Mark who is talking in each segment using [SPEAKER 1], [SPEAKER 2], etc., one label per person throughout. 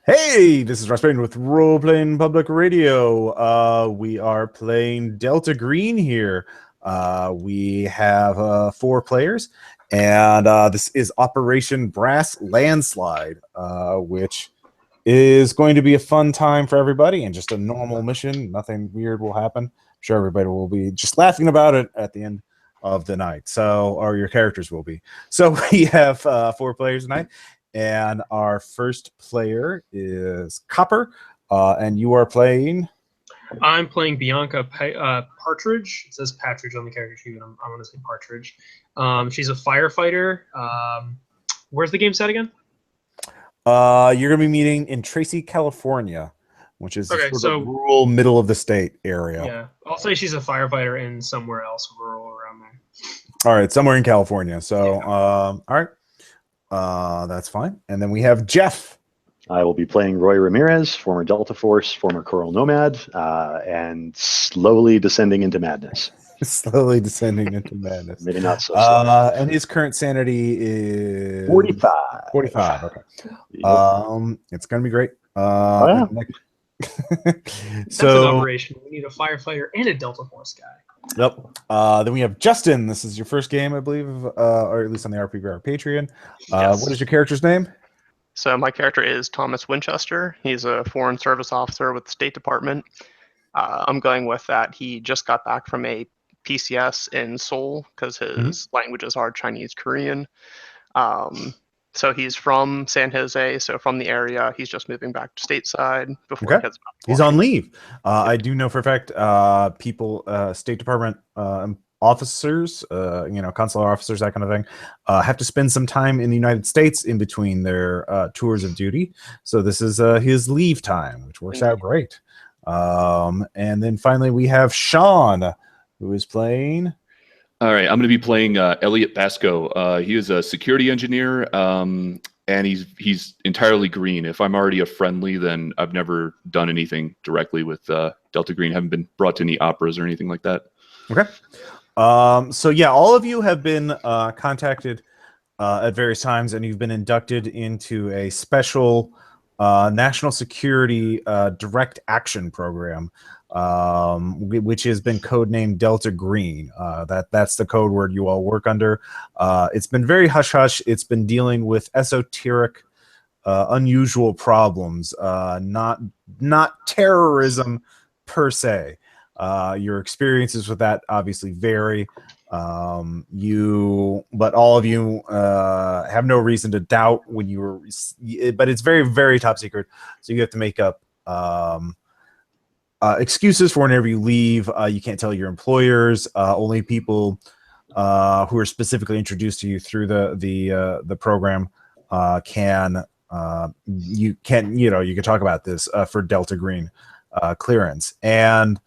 [SPEAKER 1] Hey, this is Russ Payne with Role Playing Public Radio. We are playing Delta Green here. We have 4 players, and this is Operation Brass Landslide, which is going to be a fun time for everybody and just a normal mission. Nothing weird will happen. I'm sure everybody will be just laughing about it at the end of the night. So, or your characters will be. So we have 4 players tonight. And our first player is Copper, and you are playing.
[SPEAKER 2] I'm playing Bianca Partridge. It says Patridge on the character sheet, but I'm going to say Partridge. She's a firefighter. Where's the game set again?
[SPEAKER 1] You're going to be meeting in Tracy, California, which is sort of rural middle of the state area.
[SPEAKER 2] Yeah, I'll say she's a firefighter in somewhere else rural around there.
[SPEAKER 1] All right, somewhere in California. So,
[SPEAKER 2] Yeah.
[SPEAKER 1] All right. That's fine. And then we have Jeff.
[SPEAKER 3] I will be playing Roy Ramirez, former Delta Force, former Coral Nomad, and slowly descending into madness.
[SPEAKER 1] Slowly descending into madness.
[SPEAKER 3] Maybe not so slow.
[SPEAKER 1] And his current sanity is
[SPEAKER 3] 45.
[SPEAKER 1] 45. Okay.
[SPEAKER 3] Yep.
[SPEAKER 1] It's gonna be great.
[SPEAKER 3] Yeah.
[SPEAKER 2] That's an operation. We need a firefighter and a Delta Force guy.
[SPEAKER 1] Yep. Then we have Justin. This is your first game, I believe, or at least on the RPGR Patreon.
[SPEAKER 4] Yes.
[SPEAKER 1] What is your character's name?
[SPEAKER 4] So my character is Thomas Winchester. He's a Foreign Service Officer with the State Department. I'm going with that. He just got back from a PCS in Seoul because his languages are Chinese Korean. So he's from San Jose, so from the area. He's just moving back to stateside before he heads back.
[SPEAKER 1] He's on leave. I do know for a fact State Department officers, consular officers, that kind of thing, have to spend some time in the United States in between their tours of duty. So this is his leave time, which works out great. And then finally we have Sean, who is playing.
[SPEAKER 5] All right, I'm going to be playing Elliot Basco. He is a security engineer, and he's entirely green. If I'm already a friendly, then I've never done anything directly with Delta Green. Haven't been brought to any operas or anything like that.
[SPEAKER 1] Okay. So yeah, all of you have been contacted at various times, and you've been inducted into a special national security direct action program, which has been codenamed Delta Green. That's the code word you all work under. It's been very hush-hush. It's been dealing with esoteric, unusual problems, not terrorism per se. Your experiences with that obviously vary. But all of you have no reason to doubt when you were, but it's very, very top secret. So you have to make up excuses for whenever you leave. You can't tell your employers. Only people who are specifically introduced to you through the program can talk about this for Delta Green clearance. And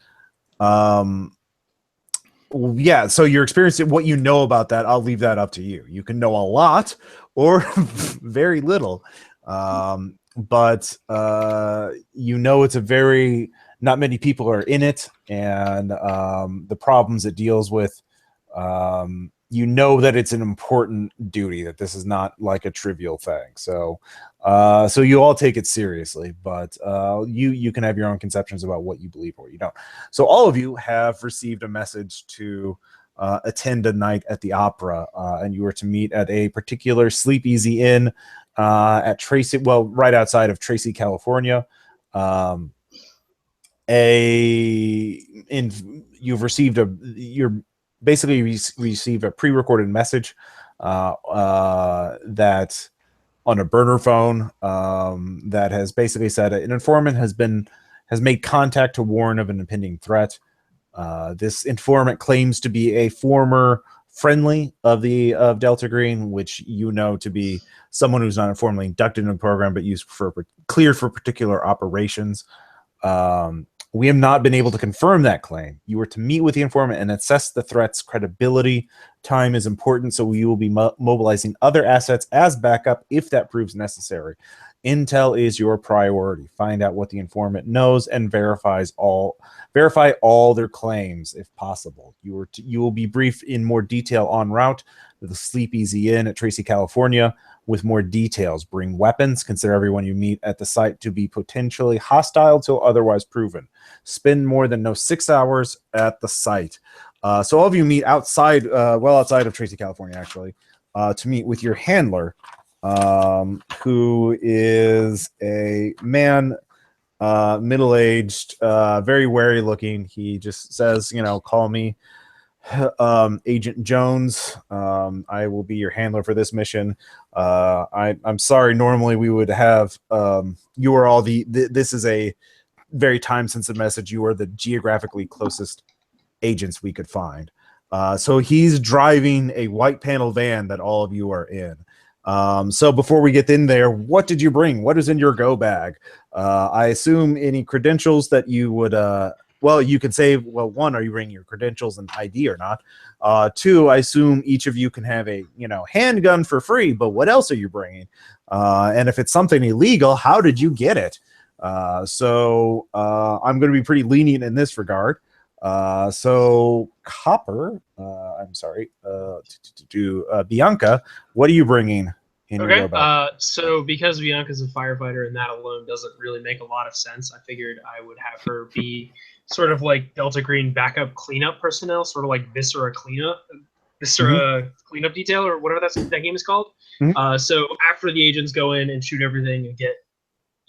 [SPEAKER 1] yeah, so your experience, what you know about that, I'll leave that up to you. You can know a lot or very little, but it's a very, not many people are in it, and the problems it deals with, that it's an important duty, that this is not like a trivial thing. So you all take it seriously, but you can have your own conceptions about what you believe or what you don't. So all of you have received a message to attend a night at the opera, and you are to meet at a particular Sleep Easy Inn at Tracy, right outside of Tracy, California. You've received received a pre-recorded message that on a burner phone that has basically said an informant has made contact to warn of an impending threat. This informant claims to be a former friendly of Delta Green, which you know to be someone who's not formally inducted in the program but cleared for particular operations. We have not been able to confirm that claim. You are to meet with the informant and assess the threat's credibility. Time is important, so we will be mobilizing other assets as backup if that proves necessary. Intel is your priority. Find out what the informant knows and verify all their claims if possible. You will be briefed in more detail en route to the Sleepeasy Inn at Tracy, California, with more details. Bring weapons. Consider everyone you meet at the site to be potentially hostile till otherwise proven. Spend more than 6 hours at the site. So all of you meet outside, outside of Tracy, California, actually, to meet with your handler, who is a man, middle-aged, very wary looking. He just says, call me Agent Jones. I will be your handler for this mission. I'm sorry, normally we would have, you are all this is a very time-sensitive message. You are the geographically closest agents we could find. So he's driving a white panel van that all of you are in. So before we get in there, what did you bring? What is in your go bag? I assume any credentials that you would, you could say, one, are you bringing your credentials and ID or not? Two, I assume each of you can have a, handgun for free, but what else are you bringing? And if it's something illegal, how did you get it? So I'm going to be pretty lenient in this regard. So Copper, I'm sorry, Bianca, what are you bringing in your go bag?
[SPEAKER 2] So because Bianca's a firefighter and that alone doesn't really make a lot of sense, I figured I would have her be sort of like Delta Green backup cleanup personnel, sort of like Viscera cleanup detail, or whatever that game is called. So after the agents go in and shoot everything and get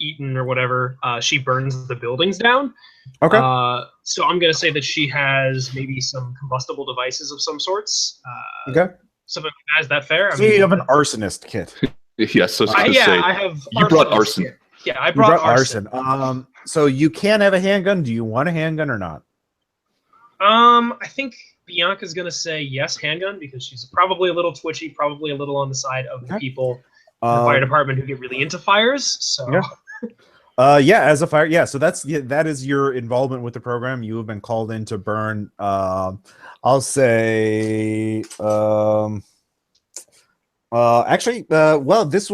[SPEAKER 2] eaten or whatever, she burns the buildings down.
[SPEAKER 1] Okay.
[SPEAKER 2] So I'm going to say that she has maybe some combustible devices of some sorts.
[SPEAKER 1] Okay.
[SPEAKER 2] Something like that. Is that fair?
[SPEAKER 1] So you have an arsonist kit.
[SPEAKER 5] Yes. So
[SPEAKER 2] I have.
[SPEAKER 5] You brought arson.
[SPEAKER 2] Kit. Yeah, I brought arson.
[SPEAKER 1] So you can have a handgun. Do you want a handgun or not?
[SPEAKER 2] I think Bianca's going to say yes, handgun, because she's probably a little twitchy, probably a little on the side of the people in the fire department who get really into fires. So.
[SPEAKER 1] Yeah. As a fire, so that is your involvement with the program. You have been called in to burn. I'll say, this will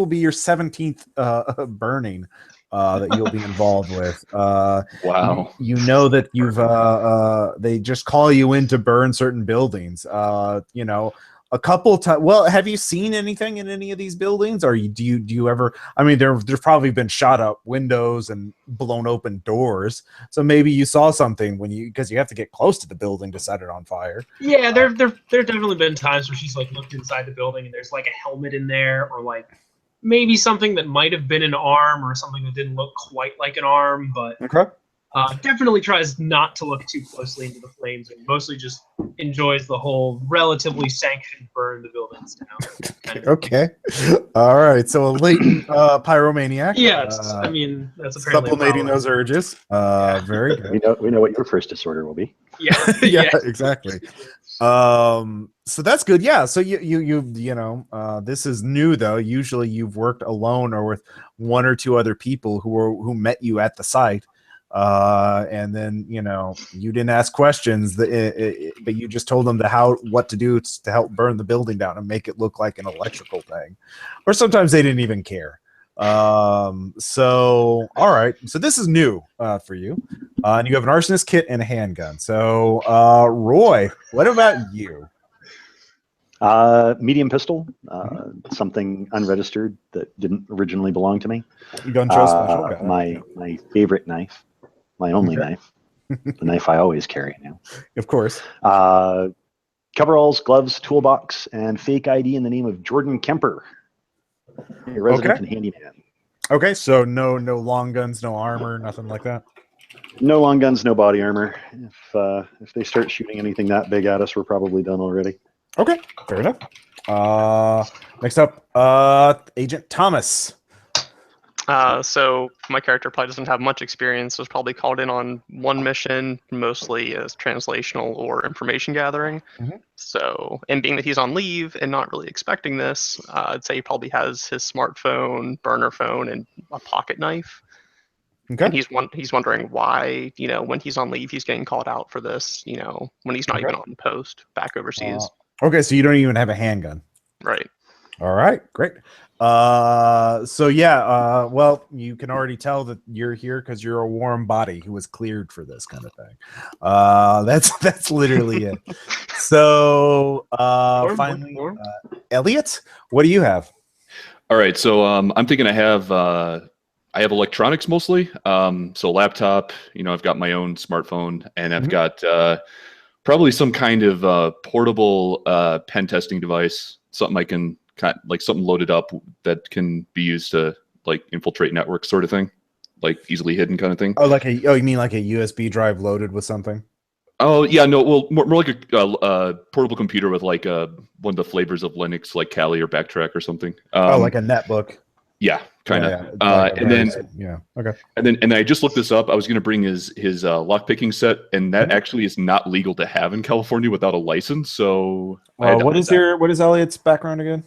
[SPEAKER 1] be your 17th burning that you'll be involved with.
[SPEAKER 5] Wow.
[SPEAKER 1] You know that you've they just call you in to burn certain buildings. A couple times. Well, have you seen anything in any of these buildings? Or do you ever? I mean, there's probably been shot up windows and blown open doors. So maybe you saw something because you have to get close to the building to set it on fire.
[SPEAKER 2] Yeah, there definitely been times where she's like looked inside the building and there's like a helmet in there, or like maybe something that might have been an arm or something that didn't look quite like an arm, but definitely tries not to look too closely into the flames and mostly just enjoys the whole relatively sanctioned burn the buildings down.
[SPEAKER 1] Okay. All right. So a latent pyromaniac.
[SPEAKER 2] Yeah, I mean, that's apparently
[SPEAKER 1] sublimating those urges. Very good.
[SPEAKER 3] We know what your first disorder will be.
[SPEAKER 2] Yeah.
[SPEAKER 1] Yeah, exactly. So that's good. Yeah. So this is new though. Usually you've worked alone or with one or two other people who met you at the site. And then you didn't ask questions, but you just told them what to do to help burn the building down and make it look like an electrical thing, or sometimes they didn't even care. So all right, so this is new for you, and you have an arsonist kit and a handgun. So Roy, what about you?
[SPEAKER 3] Medium pistol, something unregistered that didn't originally belong to me.
[SPEAKER 1] Gun show special.
[SPEAKER 3] My favorite knife. My only knife, the knife I always carry now.
[SPEAKER 1] Of course.
[SPEAKER 3] Coveralls, gloves, toolbox, and fake ID in the name of Jordan Kemper, a resident and handyman.
[SPEAKER 1] Okay, so no long guns, no armor, nothing like that.
[SPEAKER 3] No long guns, no body armor. If they start shooting anything that big at us, we're probably done already.
[SPEAKER 1] Okay, fair enough. Next up, Agent Thomas.
[SPEAKER 4] So my character probably doesn't have much experience. Was probably called in on one mission, mostly as translational or information gathering. So, and being that he's on leave and not really expecting this, I'd say he probably has his smartphone, burner phone, and a pocket knife.
[SPEAKER 1] Okay.
[SPEAKER 4] And he's wondering why, when he's on leave, he's getting called out for this, when he's not even on post back overseas.
[SPEAKER 1] Okay, so you don't even have a handgun.
[SPEAKER 4] Right.
[SPEAKER 1] All right, great. So yeah, well, you can already tell that you're here because you're a warm body who was cleared for this kind of thing. That's literally it. So finally, Elliot, what do you have?
[SPEAKER 5] All right, so I'm thinking I have electronics mostly. So laptop, I've got my own smartphone, and I've got probably some kind of portable pen testing device, something I can like something loaded up that can be used to like infiltrate networks, sort of thing, like easily hidden kind of thing.
[SPEAKER 1] Oh, you mean like a USB drive loaded with something?
[SPEAKER 5] Oh yeah, no, well, more like a portable computer with like one of the flavors of Linux, like Kali or Backtrack or something.
[SPEAKER 1] Like a netbook.
[SPEAKER 5] Yeah, kind of.
[SPEAKER 1] And then okay.
[SPEAKER 5] And then I just looked this up. I was going to bring his lockpicking set, and that actually is not legal to have in California without a license. So
[SPEAKER 1] what is Elliot's background again?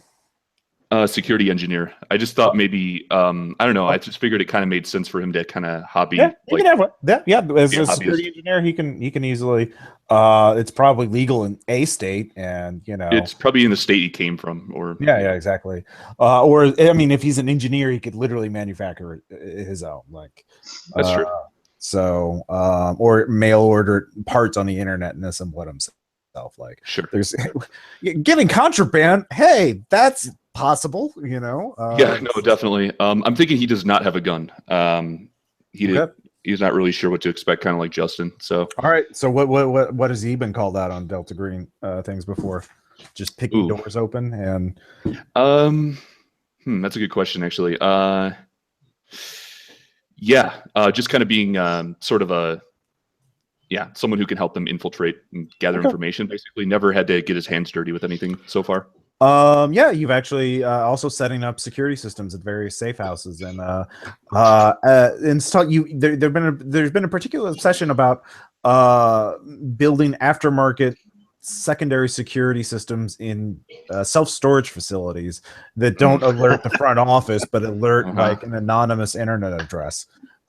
[SPEAKER 5] Security engineer. I just thought maybe I don't know. I just figured it kind of made sense for him to kind of hobby.
[SPEAKER 1] Yeah, he can have one. Yeah. As a security engineer, he can easily. It's probably legal in a state, and
[SPEAKER 5] it's probably in the state he came from, or
[SPEAKER 1] yeah, exactly. Or I mean, if he's an engineer, he could literally manufacture his own. Like
[SPEAKER 5] that's true.
[SPEAKER 1] So, or mail order parts on the internet and assemble it himself. Like
[SPEAKER 5] sure,
[SPEAKER 1] there's getting contraband. Hey, that's possible,
[SPEAKER 5] yeah, no, definitely. I'm thinking he does not have a gun. He's not really sure what to expect, kind of like Justin. So
[SPEAKER 1] all right, so what has he been called out on Delta Green things before? Just picking doors open and
[SPEAKER 5] that's a good question, actually. Just kind of being sort of someone who can help them infiltrate and gather information. Basically, never had to get his hands dirty with anything so far.
[SPEAKER 1] You've actually also setting up security systems at various safe houses, and there's been a particular obsession about building aftermarket secondary security systems in self-storage facilities that don't alert the front office, but alert like an anonymous internet address.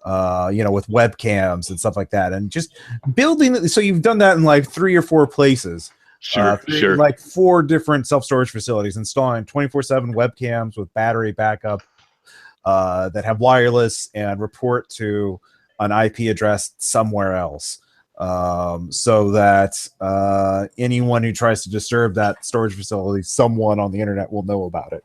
[SPEAKER 1] With webcams and stuff like that, and just building. So you've done that in like 3 or 4 places.
[SPEAKER 5] Sure.
[SPEAKER 1] Like 4 different self-storage facilities, installing 24/7 webcams with battery backup that have wireless and report to an IP address somewhere else, so that anyone who tries to disturb that storage facility, someone on the internet will know about it.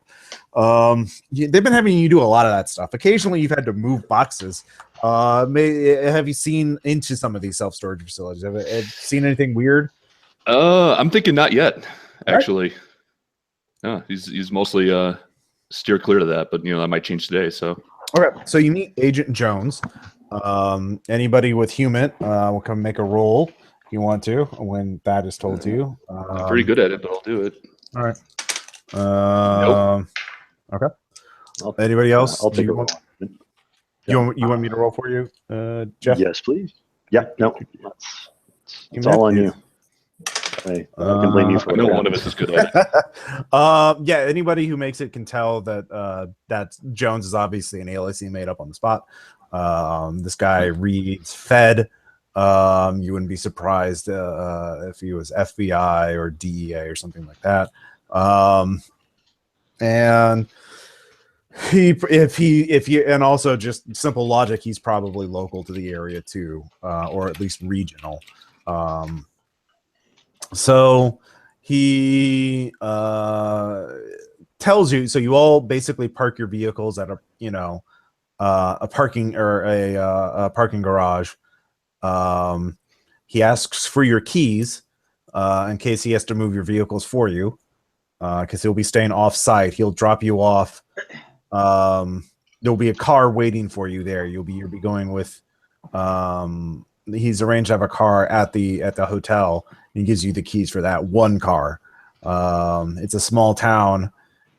[SPEAKER 1] They've been having you do a lot of that stuff. Occasionally, you've had to move boxes. Have you seen into some of these self-storage facilities? Have you seen anything weird?
[SPEAKER 5] I'm thinking not yet, actually. Right. He's mostly steer clear to that, but that might change today. So
[SPEAKER 1] okay, so you meet Agent Jones. Anybody with human will come make a roll if you want to when that is told to you.
[SPEAKER 5] I'm pretty good at it, but I'll do it.
[SPEAKER 1] All right.
[SPEAKER 5] Nope.
[SPEAKER 1] Okay. Anybody else?
[SPEAKER 3] I'll take a roll.
[SPEAKER 1] You want me to roll for you, Jeff?
[SPEAKER 3] Yes, please. Yeah. No. It's all on you. I can blame you for
[SPEAKER 5] I know one of us is good at it.
[SPEAKER 1] Anybody who makes it can tell that that Jones is obviously an alias he made up on the spot. This guy reads Fed. You wouldn't be surprised if he was FBI or DEA or something like that. And and also just simple logic, he's probably local to the area too, or at least regional. So he tells you, so you all basically park your vehicles at a parking or a parking garage. He asks for your keys in case he has to move your vehicles for you, because he'll be staying off site. He'll drop you off. There'll be a car waiting for you there. You'll be going with he's arranged to have a car at the hotel. He gives you the keys for that one car. It's a small town,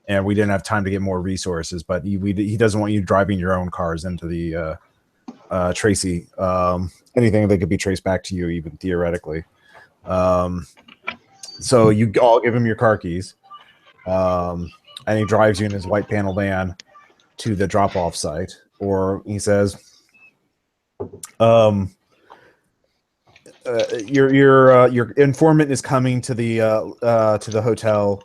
[SPEAKER 1] and we didn't have time to get more resources, but he doesn't want you driving your own cars into the Tracy. Anything that could be traced back to you, even theoretically. So you all give him your car keys, and he drives you in his white panel van to the drop-off site. Or he says, your informant is coming to the hotel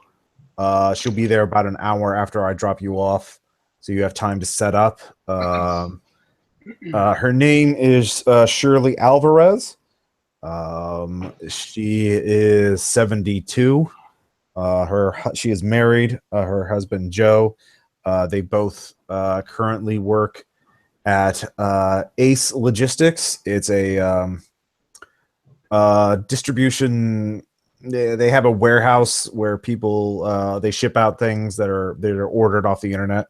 [SPEAKER 1] She'll be there about an hour after I drop you off, so you have time to set up. Her name is Shirley Alvarez. She is 72. She is married. Her husband Joe. They both currently work at Ace Logistics. It's a distribution. They have a warehouse where people they ship out things that are ordered off the internet.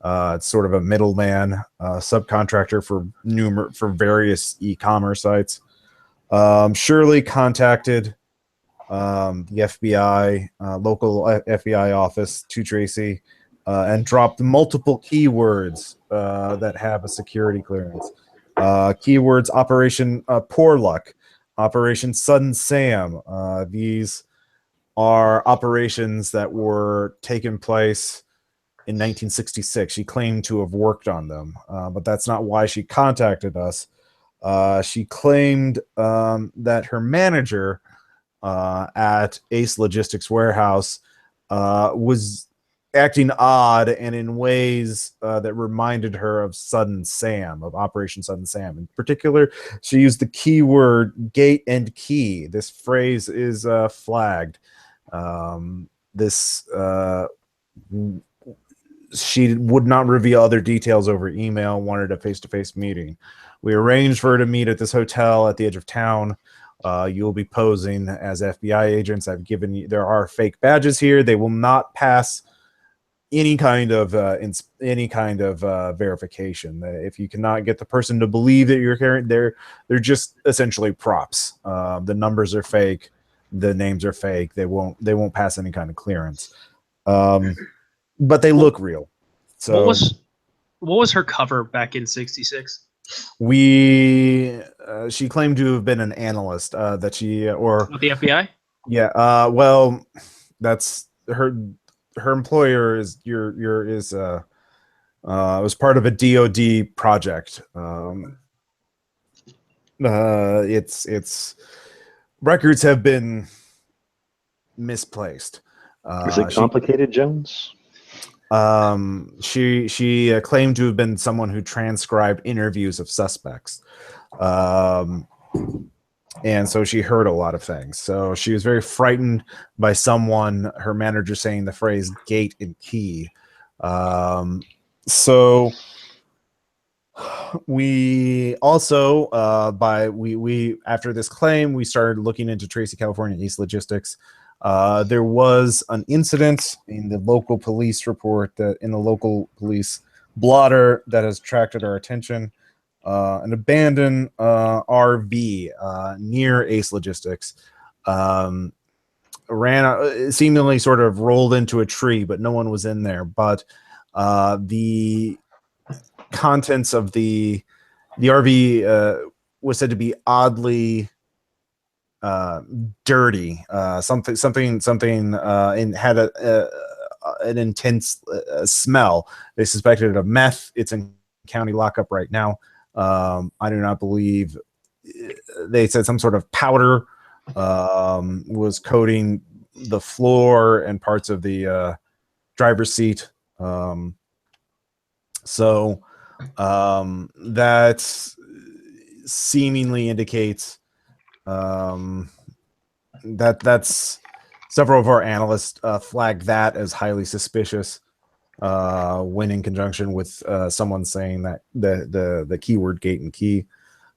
[SPEAKER 1] It's sort of a middleman subcontractor for various e-commerce sites. Shirley contacted the FBI, local FBI office to Tracy, and dropped multiple keywords that have a security clearance. Keywords: Operation Poor Luck, Operation Sudden Sam. These are operations that were taken place in 1966. She claimed to have worked on them, but that's not why she contacted us. She claimed that her manager at Ace Logistics Warehouse was acting odd and in ways that reminded her of Sudden Sam, of Operation Sudden Sam. In particular, she used the keyword gate and key. This phrase is flagged. She would not reveal other details over email, wanted a face-to-face meeting. We arranged for her to meet at this hotel at the edge of town. You'll be posing as FBI agents. I've given you, there are fake badges here. They will not pass any kind of verification. If you cannot get the person to believe that you're carrying, they're just essentially props. The numbers are fake. The names are fake. They won't pass any kind of clearance. But they look real. So
[SPEAKER 2] what was her cover back in '66?
[SPEAKER 1] She claimed to have been an analyst that she or
[SPEAKER 2] with the FBI.
[SPEAKER 1] Yeah. Well, that's her employer is was part of a DoD project. Its records have been misplaced.
[SPEAKER 3] Is it complicated, Jones?
[SPEAKER 1] She claimed to have been someone who transcribed interviews of suspects. And so she heard a lot of things. So she was very frightened by her manager saying the phrase gate and key. So we also, after this claim, we started looking into Tracy, California, East Logistics. There was an incident in the local police report, in the local police blotter, that has attracted our attention. An abandoned RV near Ace Logistics seemingly sort of rolled into a tree, but no one was in there. But the contents of the RV was said to be oddly dirty. Something and had an intense smell. They suspected it of meth. It's in county lockup right now. I do not believe, they said some sort of powder was coating the floor and parts of the driver's seat. So that seemingly indicates that's several of our analysts flagged that as highly suspicious when in conjunction with someone saying that the keyword gate and key.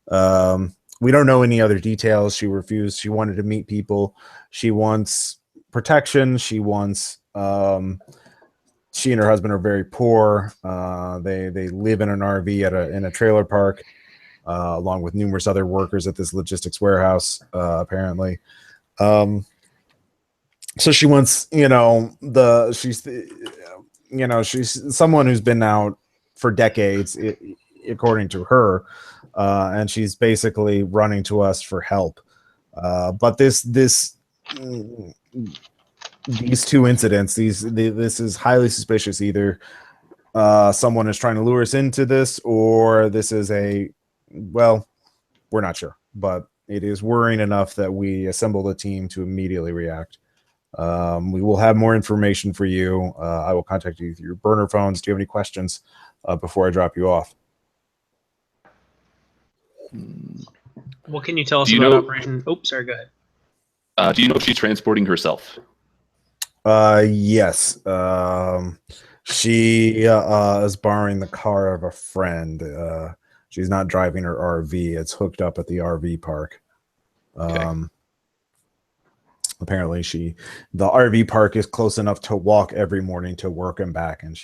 [SPEAKER 1] We don't know any other details. She refused. She wanted to meet people. She wants protection. She wants she and her husband are very poor. They live in an RV in a trailer park, along with numerous other workers at this logistics warehouse, apparently. So she wants, she's someone who's been out for decades, according to her, and she's basically running to us for help. But these two incidents, this is highly suspicious. Either someone is trying to lure us into this, or this is we're not sure, but it is worrying enough that we assembled a team to immediately react. We will have more information for you. I will contact you through your burner phones. Do you have any questions before I drop you off?
[SPEAKER 2] What can you tell us about Operation? Oh, sorry, go ahead.
[SPEAKER 5] Do you know if she's transporting herself?
[SPEAKER 1] Yes. She is borrowing the car of a friend. She's not driving her RV. It's hooked up at the RV park.
[SPEAKER 5] Okay.
[SPEAKER 1] Apparently the RV park is close enough to walk every morning to work and back, and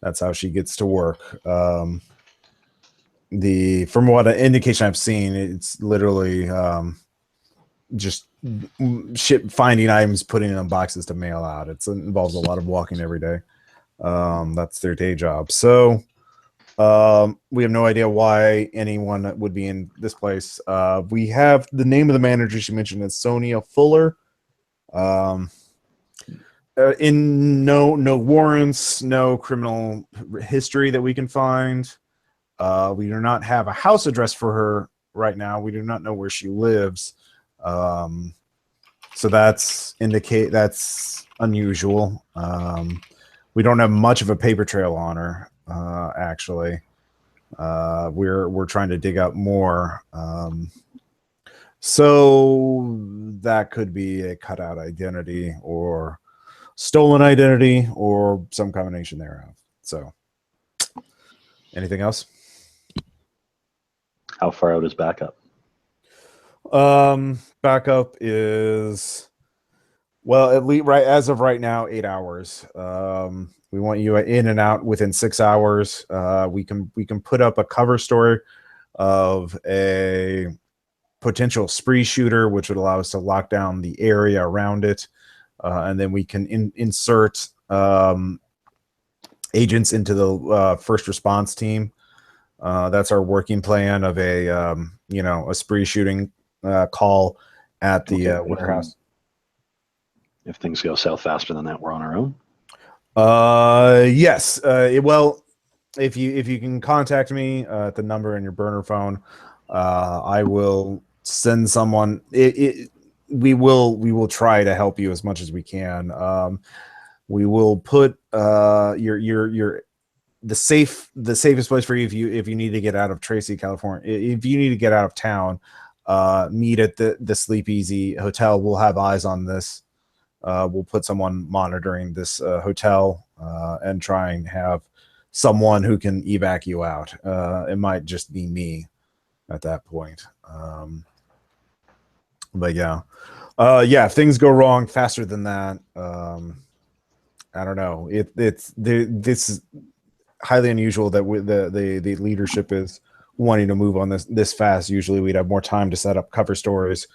[SPEAKER 1] that's how she gets to work. From what an indication I've seen, it's literally just finding items, putting them in boxes to mail out. It involves a lot of walking every day. That's their day job. So we have no idea why anyone would be in this place. We have the name of the manager she mentioned is Sonia Fuller. In no warrants, no criminal history that we can find. We do not have a house address for her right now. We do not know where she lives. So that's unusual. We don't have much of a paper trail on her, actually. We're trying to dig out more. So that could be a cutout identity or stolen identity or some combination thereof. So anything else?
[SPEAKER 3] How far out is backup?
[SPEAKER 1] Backup is, well, at least as of right now, 8 hours. We want you in and out within 6 hours. We can put up a cover story of a potential spree shooter, which would allow us to lock down the area around it, and then we can insert agents into the first response team. That's our working plan of a spree shooting call at the warehouse.
[SPEAKER 3] If things go south faster than that, we're on our own.
[SPEAKER 1] Yes. Well, if you can contact me at the number in your burner phone, I will send someone. We will try to help you as much as we can. We will put the safest place for you if you need to get out of Tracy, California. If you need to get out of town, meet at the Sleep Easy Hotel. We'll have eyes on this. We'll put someone monitoring this hotel and try and have someone who can evac you out. It might just be me at that point. But yeah, if things go wrong faster than that, I don't know. This is highly unusual that the leadership is wanting to move on this fast. Usually we'd have more time to set up cover stories.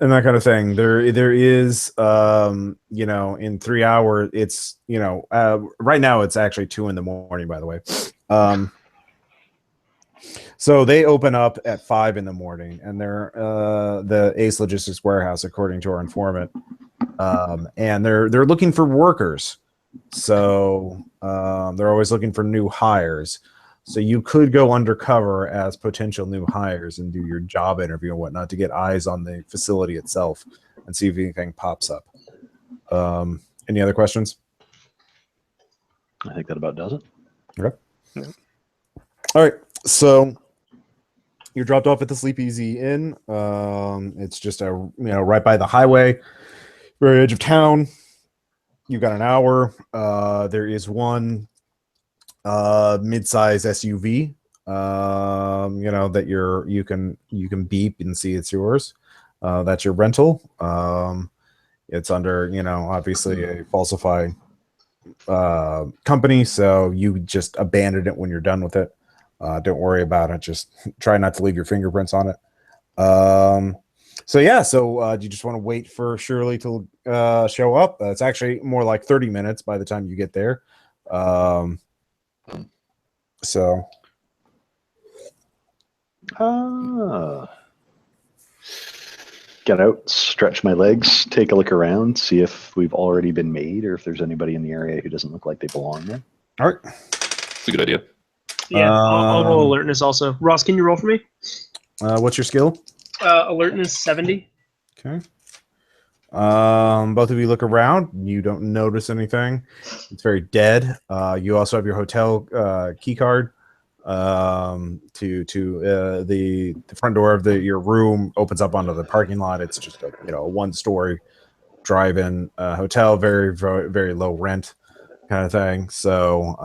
[SPEAKER 1] And that kind of thing. There is, in 3 hours, it's, right now it's actually 2 a.m, by the way. So they open up at 5 a.m, and they're the Ace Logistics warehouse, according to our informant. And they're looking for workers. So they're always looking for new hires. So you could go undercover as potential new hires and do your job interview and whatnot to get eyes on the facility itself and see if anything pops up. Any other questions?
[SPEAKER 3] I think that about does it.
[SPEAKER 1] Okay. Yeah. All right. So you're dropped off at the Sleep Easy Inn. It's just right by the highway, very edge of town. You've got an hour. There is one mid-size SUV that you can beep and see it's yours. That's your rental. It's under obviously a falsified company, so you just abandon it when you're done with it. Don't worry about it. Just try not to leave your fingerprints on it. So do you just want to wait for Shirley to show up? It's actually more like 30 minutes by the time you get there.
[SPEAKER 3] Get out, stretch my legs, take a look around, see if we've already been made or if there's anybody in the area who doesn't look like they belong there.
[SPEAKER 1] All right.
[SPEAKER 5] It's a good idea.
[SPEAKER 2] Yeah, I'll roll alertness also. Ross, can you roll for me?
[SPEAKER 1] What's your skill?
[SPEAKER 2] Alertness 70.
[SPEAKER 1] Okay. Both of you look around. You don't notice anything. It's very dead. You also have your hotel key card. The front door of your room opens up onto the parking lot. It's just a a one-story drive-in hotel, very, very, very low rent kind of thing. So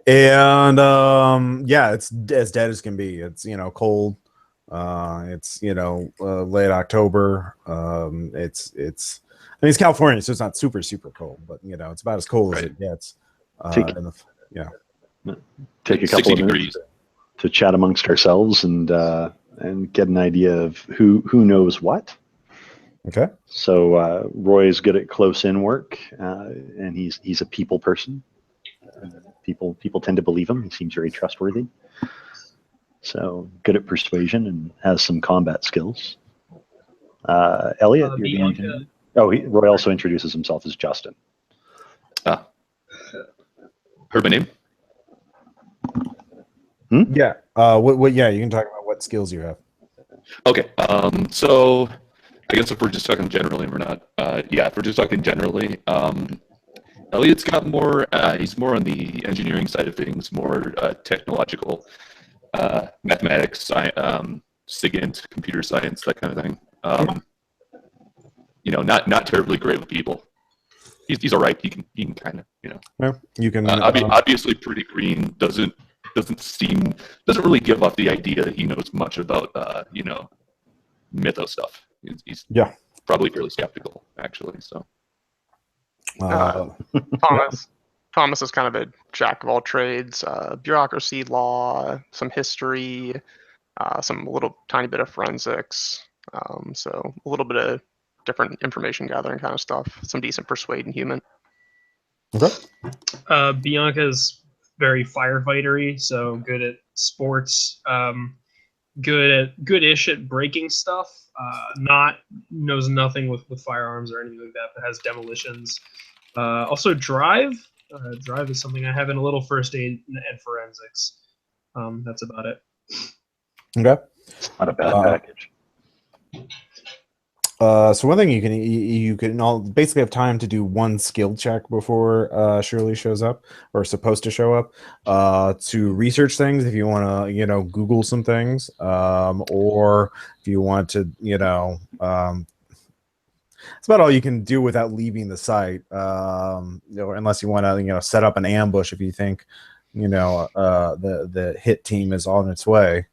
[SPEAKER 1] yeah, it's as dead as can be. It's cold. It's late October. I mean, it's California, so it's not super cold, but it's about as cold as it gets.
[SPEAKER 3] Take a couple of minutes to chat amongst ourselves and get an idea of who knows what.
[SPEAKER 1] Okay.
[SPEAKER 3] So Roy is good at close-in work, and he's a people person. People tend to believe him. He seems very trustworthy. So good at persuasion and has some combat skills. Elliot, you're the engineer. Oh, Roy also introduces himself as Justin.
[SPEAKER 5] Heard my name?
[SPEAKER 1] Yeah. What? Yeah, you can talk about what skills you have.
[SPEAKER 5] Okay. So I guess if we're just talking generally, we're not. Yeah, if we're just talking generally, Elliot's got more. He's more on the engineering side of things, more technological, mathematics, SIGINT, computer science, that kind of thing. Not terribly great with people. He's all right. He can kind of
[SPEAKER 1] Yeah, you can.
[SPEAKER 5] Obviously, pretty green. Doesn't really give off the idea that he knows much about mythos stuff. He's probably fairly skeptical, actually. So
[SPEAKER 4] Thomas is kind of a jack of all trades, bureaucracy, law, some history, some little tiny bit of forensics, so a little bit of different information gathering kind of stuff, some decent persuading human.
[SPEAKER 1] Okay.
[SPEAKER 2] Bianca's very firefighter-y, so good at sports, good-ish at breaking stuff. Knows nothing with firearms or anything like that, but has demolitions. Also drive. Drive is something I have in a little first aid and forensics. That's about it.
[SPEAKER 1] Okay.
[SPEAKER 3] Not a bad package.
[SPEAKER 1] So one thing you can all basically have time to do one skill check before Shirley shows up, or supposed to show up, to research things if you want to Google some things, or if you want to it's about all you can do without leaving the site, unless you want to set up an ambush if you think the hit team is on its way.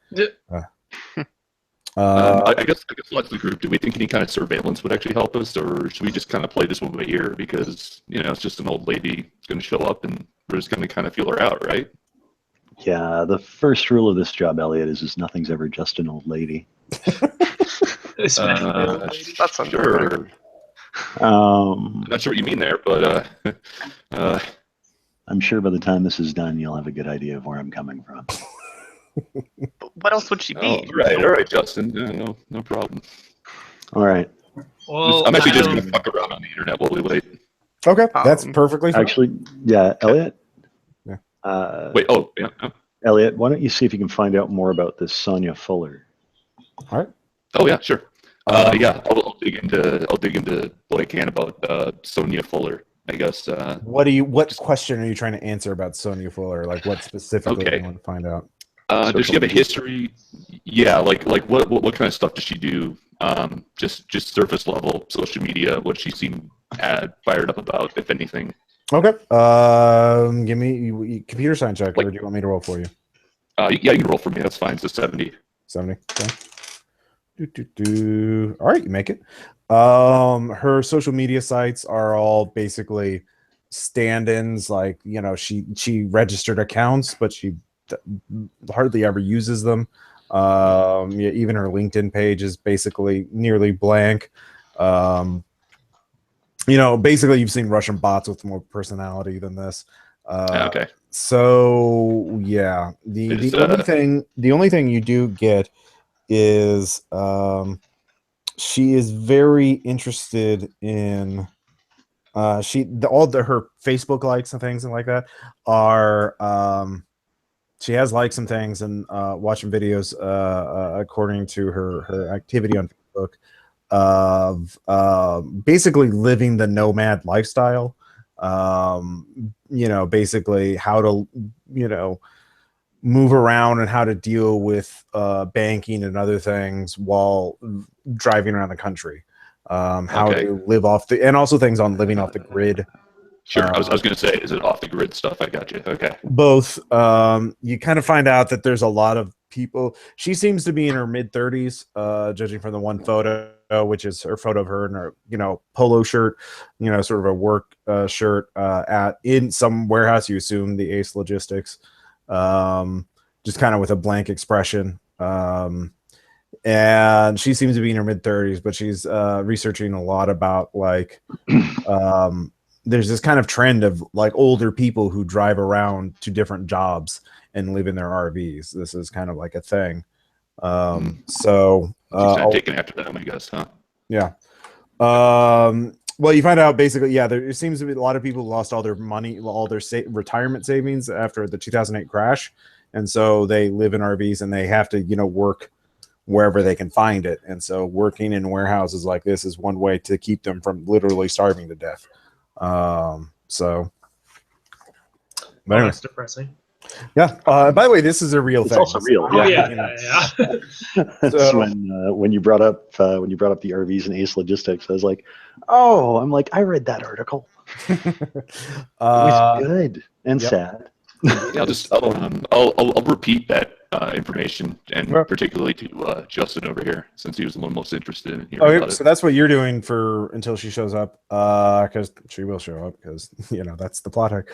[SPEAKER 5] I guess lots of the group, do we think any kind of surveillance would actually help us, or should we just kind of play this one by ear because it's just an old lady who's going to show up and we're just going to kind of feel her out, right?
[SPEAKER 3] Yeah, the first rule of this job, Elliot, is nothing's ever just an old lady.
[SPEAKER 4] That's
[SPEAKER 5] sure. I'm not sure what you mean there, but
[SPEAKER 3] I'm sure by the time this is done, you'll have a good idea of where I'm coming from.
[SPEAKER 4] What else would she be?
[SPEAKER 5] All right, Justin. Yeah, no problem.
[SPEAKER 3] All right.
[SPEAKER 2] Well,
[SPEAKER 5] I'm actually just going to fuck around on the internet while we wait.
[SPEAKER 1] Okay, that's perfectly fine.
[SPEAKER 3] Actually, yeah, Elliot.
[SPEAKER 1] Yeah.
[SPEAKER 5] Wait. Oh, yeah.
[SPEAKER 3] Elliot, why don't you see if you can find out more about this Sonia Fuller?
[SPEAKER 1] All right.
[SPEAKER 5] Oh yeah, sure. Yeah, I'll dig into what I can about Sonia Fuller, I guess.
[SPEAKER 1] What question are you trying to answer about Sonia Fuller? Like, what specifically do you want to find out?
[SPEAKER 5] Does she have a history? Yeah, like what kind of stuff does she do? Just surface level social media. What she seemed fired up about, if anything.
[SPEAKER 1] Okay. Give me computer science check, or do you want me to roll for you?
[SPEAKER 5] Yeah, you can roll for me. That's fine. It's a 70. 70.
[SPEAKER 1] Okay. All right, you make it. Her social media sites are all basically stand-ins. Like she registered accounts, but she hardly ever uses them. Even her LinkedIn page is basically nearly blank. Basically you've seen Russian bots with more personality than this.
[SPEAKER 5] Okay.
[SPEAKER 1] So yeah, the only thing you do get is she is very interested in her Facebook likes and things like that are she has liked some things and watching videos according to her activity on Facebook of basically living the nomad lifestyle. Basically how to move around and how to deal with banking and other things while driving around the country. How to live off and also things on living off the grid.
[SPEAKER 5] Sure. I was going to say, is it off the grid stuff? I got you. Okay.
[SPEAKER 1] Both. You kind of find out that there's a lot of people. She seems to be in her mid-30s, judging from the one photo, which is her photo of her in her, polo shirt, sort of a work shirt in some warehouse. You assume the Ace Logistics, just kind of with a blank expression. And she seems to be in her mid-30s, but she's researching a lot about there's this kind of trend of older people who drive around to different jobs and live in their RVs. This is kind of like a thing. So
[SPEAKER 5] she's kind of taking after them, I guess, huh?
[SPEAKER 1] Yeah. Well, you find out basically, there seems to be a lot of people lost all their money, all their retirement savings after the 2008 crash, and so they live in RVs and they have to, work wherever they can find it. And so working in warehouses like this is one way to keep them from literally starving to death.
[SPEAKER 2] That's depressing.
[SPEAKER 1] Yeah. By the way, this is a real thing.
[SPEAKER 3] It's also real.
[SPEAKER 2] Yeah.
[SPEAKER 3] That's when you brought up the RVs and Ace Logistics, I was like, I read that article. It was good and sad.
[SPEAKER 5] Yeah, I'll repeat that information, and particularly to Justin over here, since he was the one most interested in hearing about it.
[SPEAKER 1] So that's what you're doing until she shows up, because she will show up, because that's the plot hook.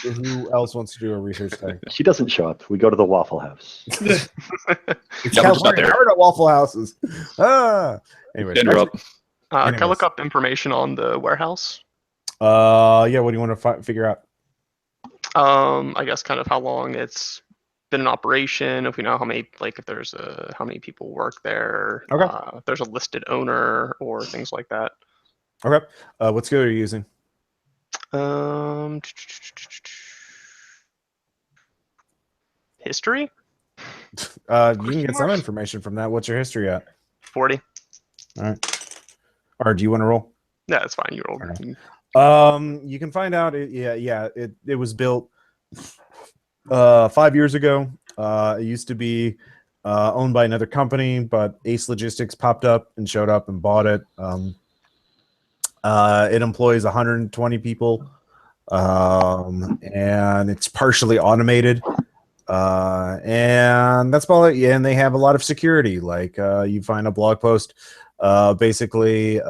[SPEAKER 1] Who else wants to do a research thing?
[SPEAKER 3] She doesn't show up. We go to the Waffle House.
[SPEAKER 1] It's California. Hard at Waffle Houses. Anyway,
[SPEAKER 4] can I look up information on the warehouse?
[SPEAKER 1] What do you want to figure out?
[SPEAKER 4] I guess kind of how long it's been in operation, if we know how many, if there's how many people work there, if there's a listed owner or things like that.
[SPEAKER 1] Okay. What skill are you using?
[SPEAKER 4] History?
[SPEAKER 1] You can get some information from that. What's your history at?
[SPEAKER 4] 40.
[SPEAKER 1] All right. Or do you want to roll?
[SPEAKER 4] Yeah, it's fine. You roll.
[SPEAKER 1] Okay. You can find out. It was built 5 years ago. It used to be owned by another company, but Ace Logistics popped up and showed up and bought it. It employs 120 people, and it's partially automated. And that's about it. Yeah, and they have a lot of security. You find a blog post, basically.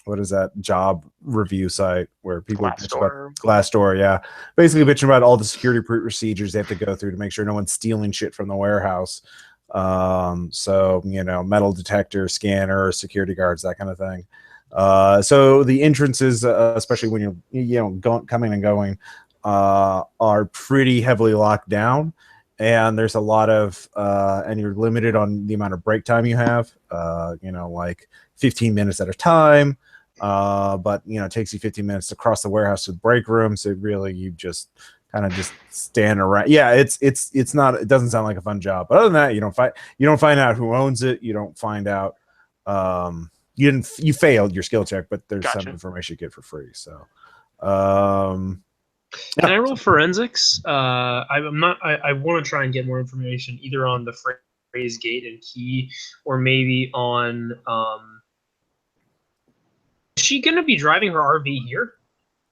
[SPEAKER 1] What is that job review site where people Glassdoor, yeah, basically bitching about all the security procedures they have to go through to make sure no one's stealing shit from the warehouse. So metal detector, scanner, security guards, that kind of thing. So the entrances, especially when you're coming and going, are pretty heavily locked down, and there's a lot of and you're limited on the amount of break time you have. 15 minutes at a time. But it takes you 15 minutes to cross the warehouse to the break room. So really, you just kind of just stand around. Yeah, it's not. It doesn't sound like a fun job. But other than that, you don't find out who owns it. You don't find out. You failed your skill check, but there's some information you get for free. So,
[SPEAKER 2] Can I roll forensics? I want to try and get more information either on the phrase gate and key, or maybe on. Is she going to be driving her RV here?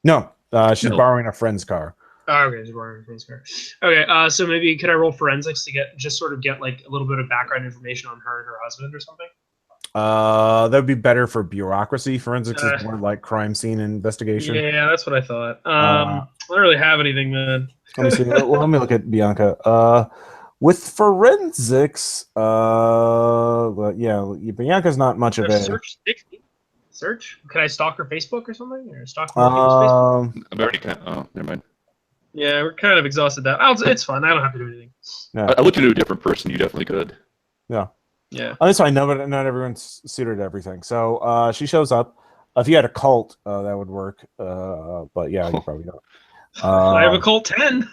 [SPEAKER 1] No, she's borrowing a friend's car.
[SPEAKER 2] Oh, okay, she's borrowing a friend's car. Okay, so maybe could I roll forensics to get a little bit of background information on her and her husband or something?
[SPEAKER 1] That would be better for bureaucracy. Forensics is more like crime scene investigation.
[SPEAKER 2] Yeah, that's what I thought. I don't really have anything, man.
[SPEAKER 1] Let me see. Let me look at Bianca. With forensics, Bianca's not much of a
[SPEAKER 2] search. Search? Can I stalk her Facebook or something? Or stalk her Facebook?
[SPEAKER 5] I've already never mind.
[SPEAKER 2] Yeah, we're kind of exhausted that. It's fine. I don't have to do anything.
[SPEAKER 1] Yeah.
[SPEAKER 5] I looked into a different person. You definitely could.
[SPEAKER 1] Yeah.
[SPEAKER 2] Yeah.
[SPEAKER 1] That's fine. No, but not everyone's suited to everything. So she shows up. If you had a cult, that would work. But yeah, you probably don't.
[SPEAKER 2] I have a Colt 10.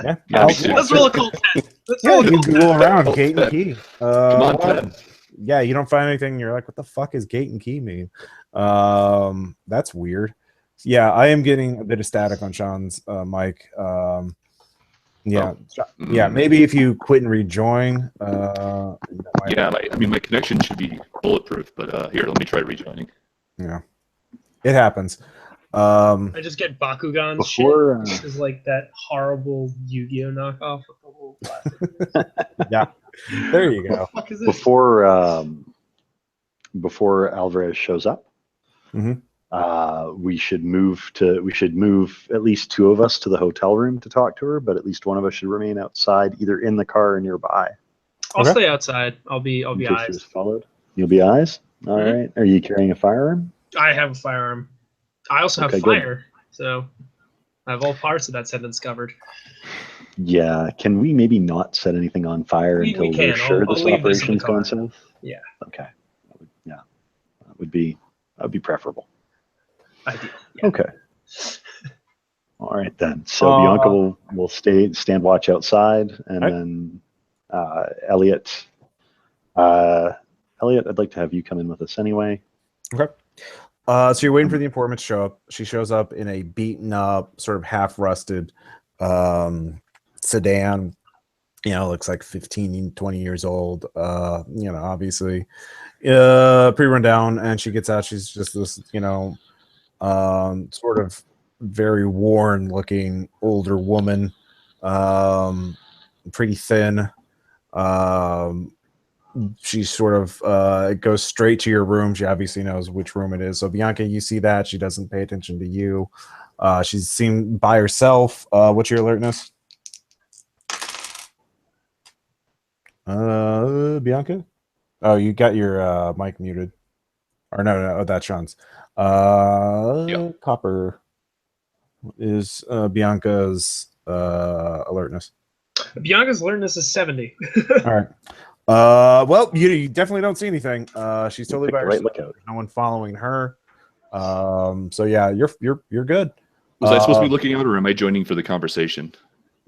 [SPEAKER 1] Yeah,
[SPEAKER 5] Yeah, me too.
[SPEAKER 2] Let's roll a Colt 10. Let's
[SPEAKER 1] yeah,
[SPEAKER 2] roll a
[SPEAKER 1] you
[SPEAKER 2] Colt 10.
[SPEAKER 1] Google around gate and key.
[SPEAKER 5] Come on,
[SPEAKER 1] well,
[SPEAKER 5] Ted.
[SPEAKER 1] yeah, you don't find anything. You're like, what the fuck is gate and key mean? That's weird. Yeah, I am getting a bit of static on Sean's mic. Yeah, yeah. Maybe if you quit and rejoin.
[SPEAKER 5] Yeah, my connection should be bulletproof, but here, let me try rejoining.
[SPEAKER 1] Yeah, it happens.
[SPEAKER 2] I just get Bakugan
[SPEAKER 3] Before,
[SPEAKER 2] shit. Which is like that horrible Yu-Gi-Oh knockoff with the little plastic.
[SPEAKER 1] Yeah, there you go.
[SPEAKER 2] What the fuck is this?
[SPEAKER 3] Before Alvarez shows up, we should move at least 2 of us to the hotel room to talk to her, but at least one of us should remain outside, either in the car or nearby.
[SPEAKER 2] I'll stay outside. I'll be
[SPEAKER 3] In case she was
[SPEAKER 2] eyes.
[SPEAKER 3] followed. You'll be eyes? All right. Are you carrying a firearm?
[SPEAKER 2] I have a firearm. I also have fire, so I have all parts of that sentence covered.
[SPEAKER 3] Yeah. Can we maybe not set anything on fire until we're sure this operation's gone south?
[SPEAKER 2] Yeah.
[SPEAKER 3] Okay. Yeah. That would be preferable.
[SPEAKER 2] Ideal. Yeah.
[SPEAKER 3] Okay. All right then. So Bianca will stand watch outside, and then Elliot. Elliot, I'd like to have you come in with us anyway.
[SPEAKER 1] Okay. So you're waiting for the informant to show up. She shows up in a beaten up, sort of half rusted sedan. Looks like 15, 20 years old. Obviously pretty run down. And she gets out. She's just this, sort of very worn looking older woman. Pretty thin. She sort of goes straight to your room. She obviously knows which room it is. So Bianca, you see that. She doesn't pay attention to you. She's seen by herself. What's your alertness? Bianca? Oh, you got your mic muted. Or no, that's Sean's. Copper is Bianca's alertness.
[SPEAKER 2] Bianca's alertness is 70.
[SPEAKER 1] All right. Well, you definitely don't see anything. She's totally by herself. There's no one following her. So yeah, you're good.
[SPEAKER 5] Was I supposed to be looking out, or am I joining for the conversation?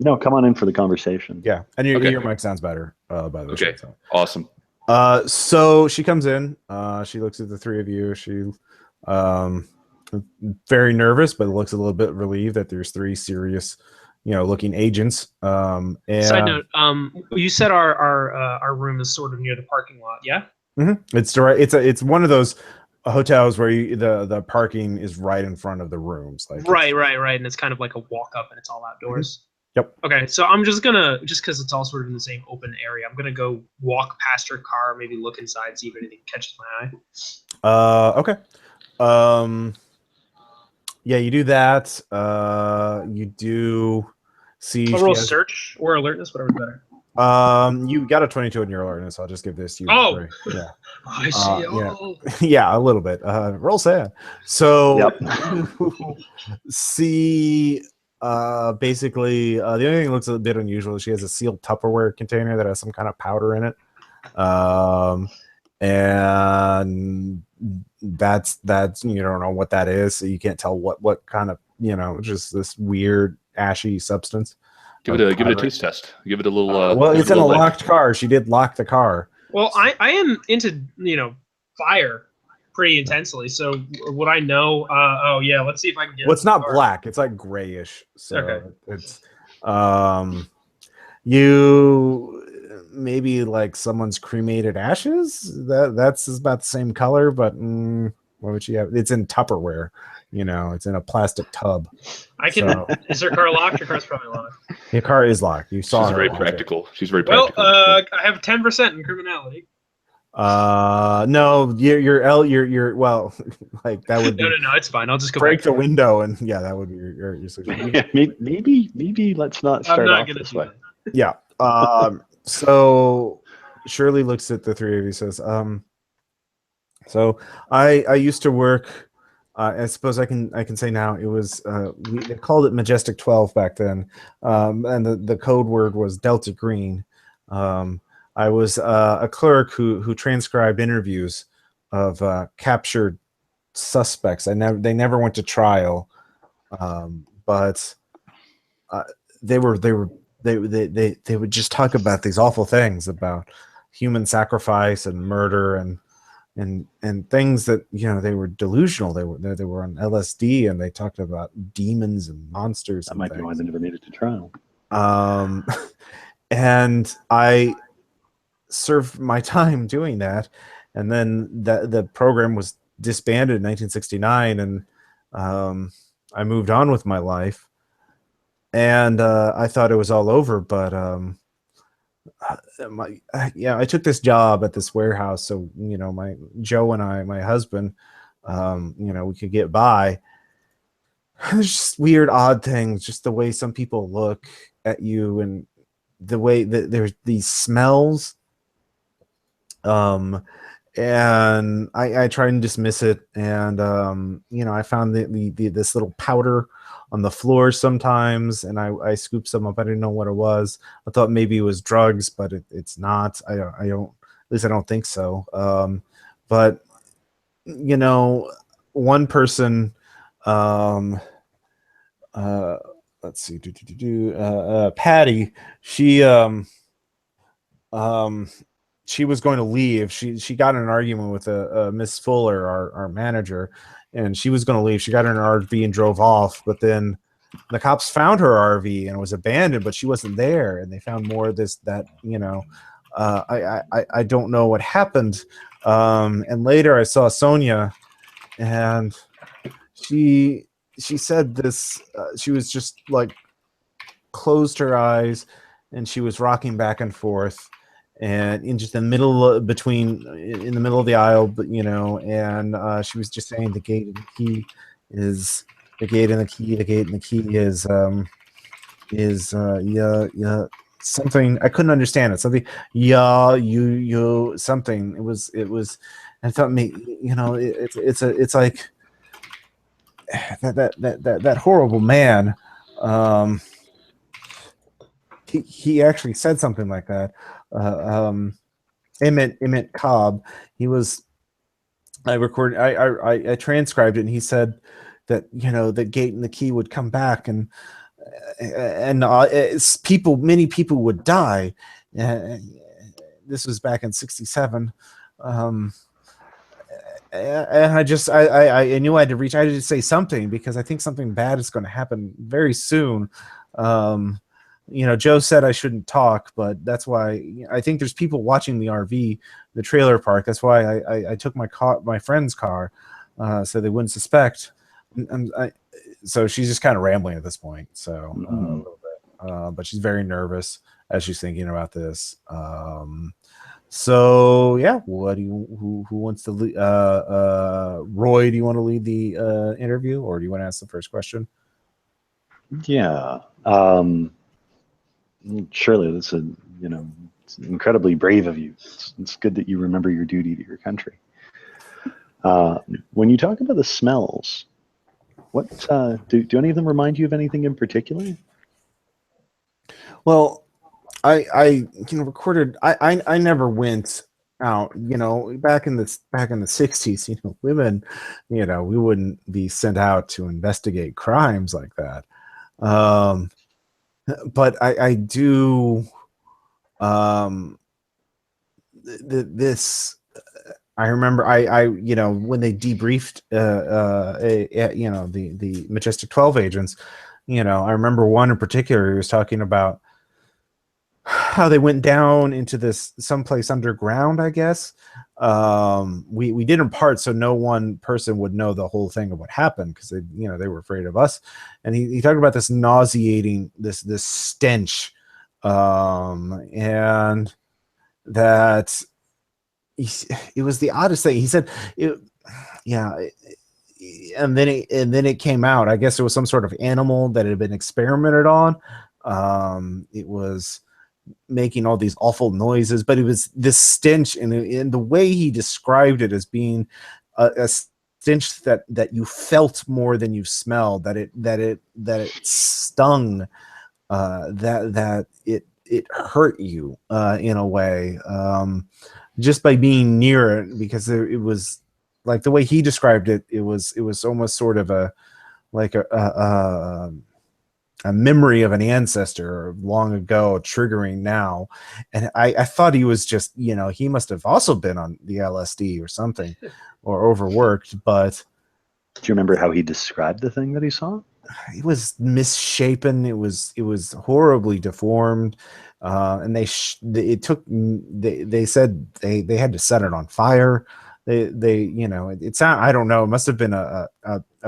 [SPEAKER 3] No, come on in for the conversation.
[SPEAKER 1] Yeah, and your mic sounds better. By the way.
[SPEAKER 5] Okay. Awesome.
[SPEAKER 1] So she comes in. She looks at the 3 of you. She, very nervous, but looks a little bit relieved that there's 3 serious, looking agents. And
[SPEAKER 2] side note, you said our room is sort of near the parking lot, yeah?
[SPEAKER 1] Mm-hmm. It's one of those hotels where the parking is right in front of the rooms.
[SPEAKER 2] Right, and it's kind of like a walk up, and it's all outdoors.
[SPEAKER 1] Mm-hmm. Yep. Okay,
[SPEAKER 2] so I'm just because it's all sort of in the same open area, I'm gonna go walk past her car, maybe look inside, see if anything catches my
[SPEAKER 1] eye. Okay. Yeah, you do that. You do see.
[SPEAKER 2] I'll roll search or alertness, whatever's better.
[SPEAKER 1] You got a 22 in your alertness. I'll just give this to you.
[SPEAKER 2] Oh,
[SPEAKER 1] yeah.
[SPEAKER 2] I see.
[SPEAKER 1] Yeah, a little bit. Roll sad. So, see. Basically, the only thing that looks a bit unusual is she has a sealed Tupperware container that has some kind of powder in it. And that's you don't know what that is, so you can't tell what kind of just this weird ashy substance.
[SPEAKER 5] Give it a taste test. Give it a little.
[SPEAKER 1] Well, it's in a locked car. She did lock the car.
[SPEAKER 2] Well, I am into fire pretty intensely. So would I know? Oh yeah, let's see if I can get.
[SPEAKER 1] Well, it's not black. It's like grayish. So it's you maybe like someone's cremated ashes. That's about the same color, but what would she have? It's in Tupperware. It's in a plastic tub.
[SPEAKER 2] I can. So. Is her car locked? Your car's probably locked.
[SPEAKER 1] Your car is locked. You saw.
[SPEAKER 5] She's very practical. She's very practical.
[SPEAKER 2] Well, I have 10% in criminality.
[SPEAKER 1] No, you're well, like that would.
[SPEAKER 2] No, it's fine. I'll just go
[SPEAKER 1] break the window, and yeah, that would be your suggestion.
[SPEAKER 3] Yeah, maybe let's not start off this way.
[SPEAKER 1] Yeah. So Shirley looks at the 3 of you, says, so I used to work. I suppose I can say now it was they called it Majestic 12 back then, and the code word was Delta Green. I was a clerk who transcribed interviews of captured suspects. They never went to trial, but they would just talk about these awful things about human sacrifice and murder and things that, you know, they were delusional. They were on LSD, and they talked about demons and monsters.
[SPEAKER 3] That might be why they never made it to trial.
[SPEAKER 1] And I served my time doing that, and then the program was disbanded in 1969, and I moved on with my life, and I thought it was all over, but I took this job at this warehouse, so, you know, Joe and I, my husband, you know, we could get by. There's just weird, odd things, just the way some people look at you, and the way that there's these smells. And I try and dismiss it, and you know, I found this little powder on the floor sometimes, and I scooped some up. I didn't know what it was. I thought maybe it was drugs, but it's not. I don't, at least I don't think so. But you know, one person, let's see, Patty, she was going to leave. She got in an argument with Miss Fuller, our manager, and she was going to leave. She got in her RV and drove off, but then the cops found her RV and it was abandoned, but she wasn't there, and they found more of that, you know. I don't know what happened. And later I saw Sonia, and she said this. She was just like closed her eyes, and she was rocking back and forth, and in just the middle in the middle of the aisle, but you know, and she was just saying the gate and the key is the gate and the key, the gate and the key is yeah something. I couldn't understand it. Something you something. It was. I thought, me, you know, it's like that horrible man. He actually said something like that. Emmett Cobb. He was. I recorded. I transcribed it, and he said that, you know, the gate and the key would come back, and many people would die. This was back in '67. And I knew I had to reach. I had to say something, because I think something bad is going to happen very soon. You know, Joe said I shouldn't talk, but that's why I think there's people watching the RV, the trailer park. That's why I took my friend's car, so they wouldn't suspect. So she's just kind of rambling at this point. So a little bit, but she's very nervous as she's thinking about this. So yeah, who wants to lead? Roy, do you want to lead the interview, or do you want to ask the first question?
[SPEAKER 3] Yeah. Surely that's it's incredibly brave of you. It's good that you remember your duty to your country. When you talk about the smells, what do any of them remind you of anything in particular?
[SPEAKER 1] Well, I recorded. I never went out. You know, back in the '60s, you know, women, you know, we wouldn't be sent out to investigate crimes like that. But I do. This I remember. I you know, when they debriefed you know, the Majestic 12 agents. You know, I remember one in particular who was talking about how they went down into this someplace underground, I guess. We did in part so no one person would know the whole thing of what happened, because they were afraid of us. And he talked about this nauseating, this stench, and that it was the oddest thing. He said and then it came out. I guess it was some sort of animal that had been experimented on. It was making all these awful noises, but it was this stench, and in the way he described it as being a stench that you felt more than you smelled, that it stung, that it hurt you in a way, just by being near it, because it was like the way he described it. It was almost sort of memory of an ancestor long ago triggering now. And I thought he was just, he must have also been on the LSD or something or overworked, but
[SPEAKER 3] do you remember how he described the thing that he saw?
[SPEAKER 1] It was misshapen. It was horribly deformed. And they said they had to set it on fire. It's not, I don't know. It must have been a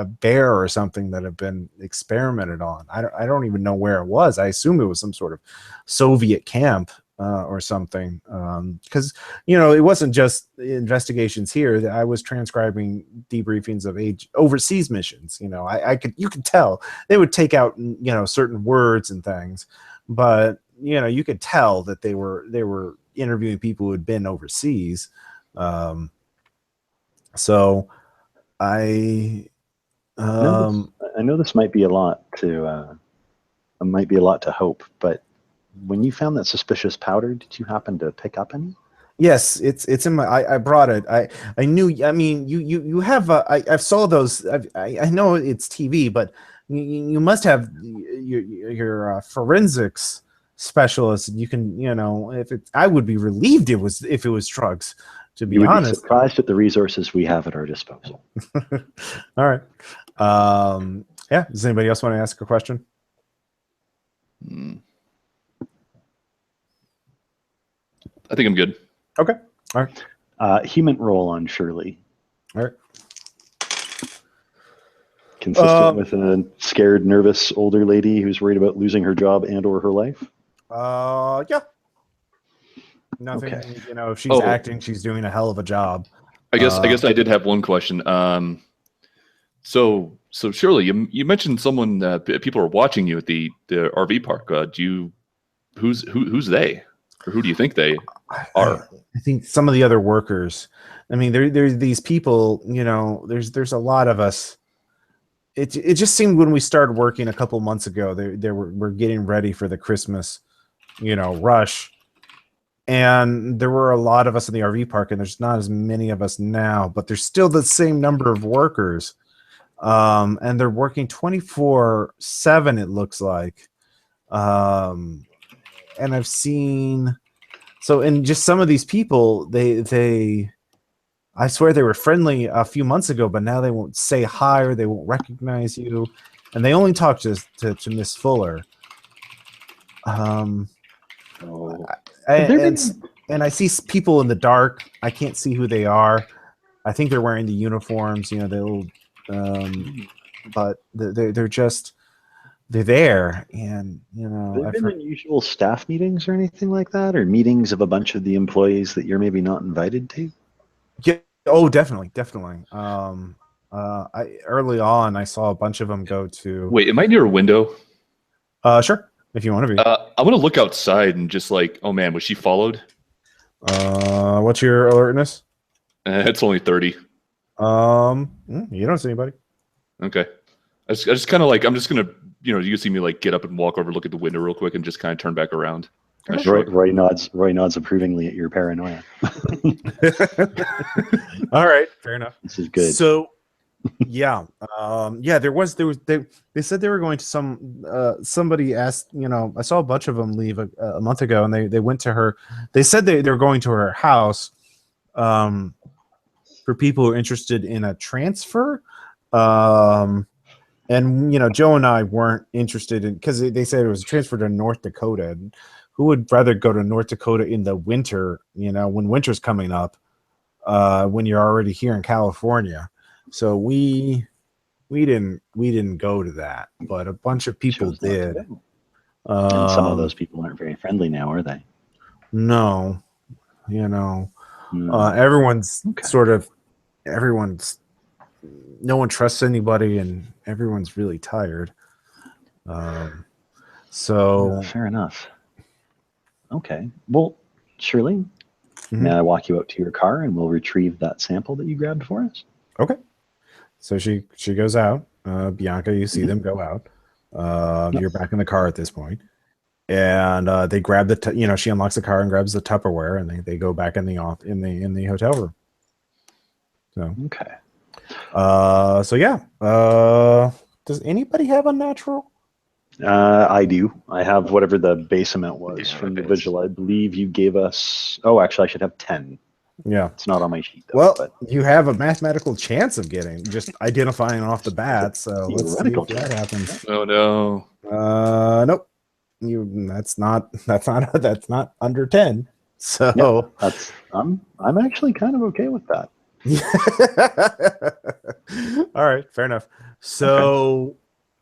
[SPEAKER 1] bear or something that had been experimented on. I don't even know where it was. I assume it was some sort of Soviet camp or something. Because it wasn't just investigations here. I was transcribing debriefings of overseas missions. You could tell they would take out certain words and things, but you could tell that they were interviewing people who had been overseas. So I
[SPEAKER 3] know this might be a lot to hope, but when you found that suspicious powder, did you happen to pick up any?
[SPEAKER 1] Yes, it's in my. I brought it. I knew. I mean, you have. I saw those. I know it's TV, but you must have your forensics specialist. You can. If it's. I would be relieved if it was drugs. To be honest,
[SPEAKER 3] be surprised at the resources we have at our disposal.
[SPEAKER 1] All right. Yeah. Does anybody else want to ask a question?
[SPEAKER 5] I think I'm good.
[SPEAKER 1] Okay. All
[SPEAKER 3] right. Human roll on Shirley.
[SPEAKER 1] All right.
[SPEAKER 3] Consistent with a scared, nervous older lady who's worried about losing her job and/or her life.
[SPEAKER 1] Yeah. Nothing.
[SPEAKER 3] Okay.
[SPEAKER 1] If she's acting, she's doing a hell of a job.
[SPEAKER 5] I guess I did have one question. So Shirley, you mentioned someone people are watching you at the RV park. Who's they, or who do you think they are?
[SPEAKER 1] I think some of the other workers. I mean, there's these people. There's a lot of us. It just seemed when we started working a couple months ago, we're getting ready for the Christmas, rush. And there were a lot of us in the RV park, and there's not as many of us now, but there's still the same number of workers. And they're working 24/7, it looks like. And I've seen, and just some of these people, I swear they were friendly a few months ago, but now they won't say hi or they won't recognize you. And they only talk to Miss Fuller. And I see people in the dark. I can't see who they are. I think they're wearing the uniforms, but they're there. And
[SPEAKER 3] have there been unusual staff meetings or anything like that, or meetings of a bunch of the employees that you're maybe not invited to?
[SPEAKER 1] Yeah. Oh, definitely. Early on, I saw a bunch of them go to.
[SPEAKER 5] Wait, am I near a window?
[SPEAKER 1] Sure. If you want to be.
[SPEAKER 5] I want to look outside and just oh man, was she followed?
[SPEAKER 1] What's your alertness?
[SPEAKER 5] It's only 30.
[SPEAKER 1] You don't see anybody.
[SPEAKER 5] Okay. I just kind of I'm just gonna, you can see me get up and walk over, look at the window real quick, and just kind of turn back around.
[SPEAKER 3] Roy nods approvingly at your paranoia.
[SPEAKER 1] All right, fair enough.
[SPEAKER 3] This is good.
[SPEAKER 1] So, yeah, they said they were going to somebody asked, I saw a bunch of them leave a month ago, and they went to her. They said they were going to her house, for people who are interested in a transfer. And Joe and I weren't interested in, because they said it was a transfer to North Dakota. And who would rather go to North Dakota in the winter, when winter's coming up, when you're already here in California? So we didn't go to that, but a bunch of people did.
[SPEAKER 3] And some of those people aren't very friendly now, are they?
[SPEAKER 1] No, everyone's no one trusts anybody, and everyone's really tired.
[SPEAKER 3] Fair enough. Okay. Well, Shirley, may I walk you out to your car and we'll retrieve that sample that you grabbed for us?
[SPEAKER 1] Okay. So she goes out. Bianca, you see them go out. You're back in the car at this point. And they grab she unlocks the car and grabs the Tupperware, and they go back in the hotel room. So
[SPEAKER 3] okay.
[SPEAKER 1] So yeah. Does anybody have Unnatural?
[SPEAKER 3] I do. I have whatever the base amount
[SPEAKER 4] You
[SPEAKER 3] was
[SPEAKER 4] have
[SPEAKER 3] from
[SPEAKER 4] a
[SPEAKER 3] the
[SPEAKER 4] base.
[SPEAKER 3] vigil. I believe you gave us. Oh, actually, I should have 10.
[SPEAKER 1] Yeah.
[SPEAKER 3] It's not on my sheet though.
[SPEAKER 1] Well,
[SPEAKER 3] but
[SPEAKER 1] you have a mathematical chance of getting just identifying off the bat. So let's see
[SPEAKER 3] theoretical
[SPEAKER 1] if that happens.
[SPEAKER 5] Oh no.
[SPEAKER 1] Nope. That's not under 10. So
[SPEAKER 3] I'm actually kind of okay with that.
[SPEAKER 1] all right, fair enough. So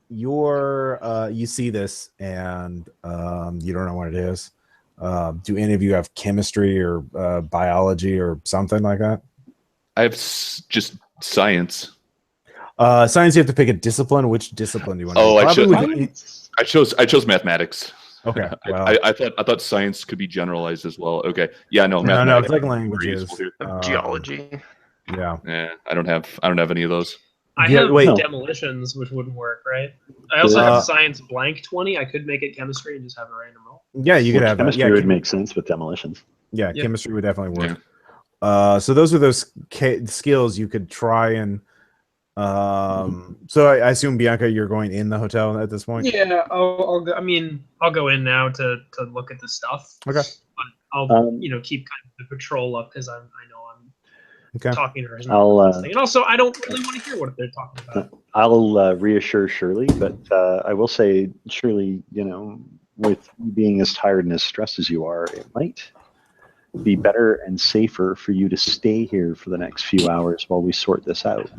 [SPEAKER 1] you see this and you don't know what it is. Do any of you have chemistry or biology or something like that?
[SPEAKER 5] I have just science.
[SPEAKER 1] Science, you have to pick a discipline. Which discipline do you want to
[SPEAKER 5] Oh, I chose mathematics.
[SPEAKER 1] Okay. Well,
[SPEAKER 5] I thought science could be generalized as well. Okay. Yeah, no,
[SPEAKER 1] no,
[SPEAKER 5] mathematics.
[SPEAKER 1] it's like languages.
[SPEAKER 4] Geology.
[SPEAKER 1] Yeah.
[SPEAKER 5] Yeah, I don't have any of those.
[SPEAKER 2] I
[SPEAKER 1] Yeah,
[SPEAKER 2] have
[SPEAKER 1] wait.
[SPEAKER 2] demolitions, which wouldn't work, right? I also have science blank 20. I could make it chemistry and just have a random roll.
[SPEAKER 1] Yeah, you could have that.
[SPEAKER 3] Chemistry
[SPEAKER 1] Yeah,
[SPEAKER 3] would make sense with demolitions.
[SPEAKER 1] Yeah,
[SPEAKER 2] Yep.
[SPEAKER 1] chemistry would definitely work. So those are those skills you could try and. So I assume, Bianca, you're going in the hotel at this point.
[SPEAKER 2] Yeah, I'll go. I mean, I'll go in now to look at the stuff.
[SPEAKER 1] Okay.
[SPEAKER 2] But I'll keep kind of the patrol up because I know I'm talking to her. And also, I don't really want to hear what they're talking about.
[SPEAKER 3] I'll reassure Shirley, but I will say, Shirley, with you being as tired and as stressed as you are, it might be better and safer for you to stay here for the next few hours while we sort this out.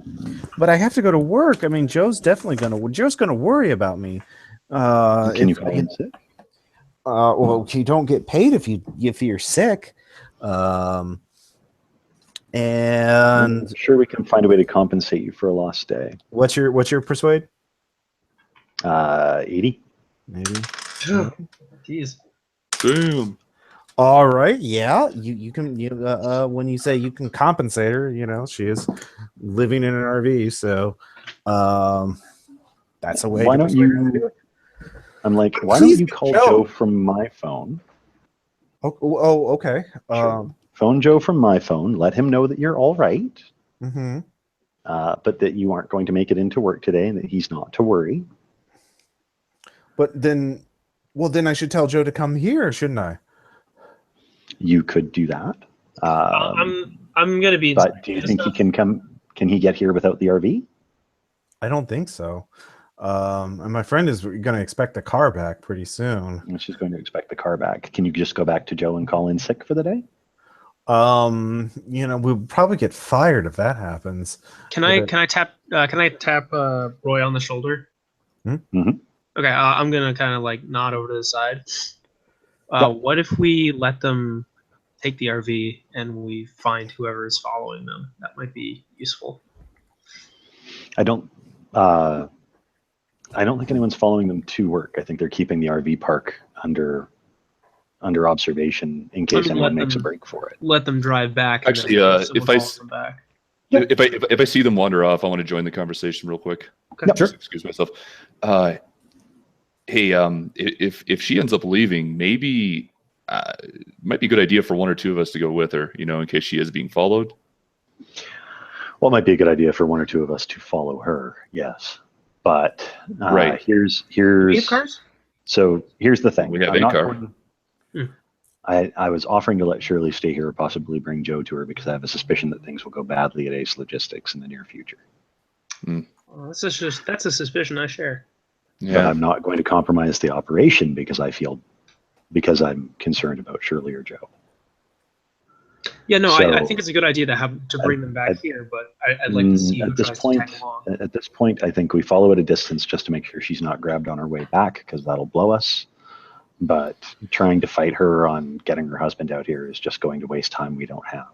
[SPEAKER 1] But I have to go to work. I mean, Joe's gonna worry about me.
[SPEAKER 3] Can you call in sick?
[SPEAKER 1] Well, you don't get paid if you're sick. And
[SPEAKER 3] I'm sure we can find a way to compensate you for a lost day.
[SPEAKER 1] What's your persuade?
[SPEAKER 3] 80.
[SPEAKER 1] Maybe.
[SPEAKER 2] Jeez.
[SPEAKER 5] Damn.
[SPEAKER 1] All right. Yeah. You can when you say you can compensate her, she is living in an RV, so that's a way.
[SPEAKER 3] Why don't you? I'm like, why don't you call Joe from my phone?
[SPEAKER 1] Oh, okay.
[SPEAKER 3] Sure. Phone Joe from my phone. Let him know that you're all right.
[SPEAKER 1] Mm-hmm.
[SPEAKER 3] But that you aren't going to make it into work today, and that he's not to worry.
[SPEAKER 1] But then I should tell Joe to come here, shouldn't I? You
[SPEAKER 3] could do that.
[SPEAKER 2] I'm gonna be.
[SPEAKER 3] But do you think he can come? Can he get here without the RV?
[SPEAKER 1] I don't think so. And my friend is going to expect the car back pretty soon.
[SPEAKER 3] She's going to expect the car back. Can you just go back to Joe and call in sick for the day?
[SPEAKER 1] We'll probably get fired if that happens.
[SPEAKER 2] Can I tap Roy on the shoulder?
[SPEAKER 3] Mm-hmm.
[SPEAKER 2] Okay, I'm gonna kind of like nod over to the side. What if we let them take the RV and we find whoever is following them? That might be useful.
[SPEAKER 3] I don't think anyone's following them to work. I think they're keeping the RV park under observation in case anyone makes a break for it.
[SPEAKER 2] Let them drive back.
[SPEAKER 5] Actually, if I see them wander off, I want to join the conversation real quick.
[SPEAKER 2] Okay.
[SPEAKER 1] Yep, sure.
[SPEAKER 5] Excuse myself. Hey, if she ends up leaving, maybe it might be a good idea for one or two of us to go with her, in case she is being followed.
[SPEAKER 3] Well, it might be a good idea for one or two of us to follow her, yes. But
[SPEAKER 5] right.
[SPEAKER 3] Here's
[SPEAKER 2] cars?
[SPEAKER 3] So here's the thing.
[SPEAKER 5] We have a car.
[SPEAKER 3] I was offering to let Shirley stay here or possibly bring Joe to her because I have a suspicion that things will go badly at Ace Logistics in the near future.
[SPEAKER 2] Well, that's a suspicion I share.
[SPEAKER 3] Yeah. But I'm not going to compromise the operation because I'm concerned about Shirley or Joe.
[SPEAKER 2] Yeah, no, so, I think it's a good idea to bring them back here, but I'd like to see who tries to tag along.
[SPEAKER 3] At this point, I think we follow at a distance just to make sure she's not grabbed on her way back because that'll blow us. But trying to fight her on getting her husband out here is just going to waste time we don't have.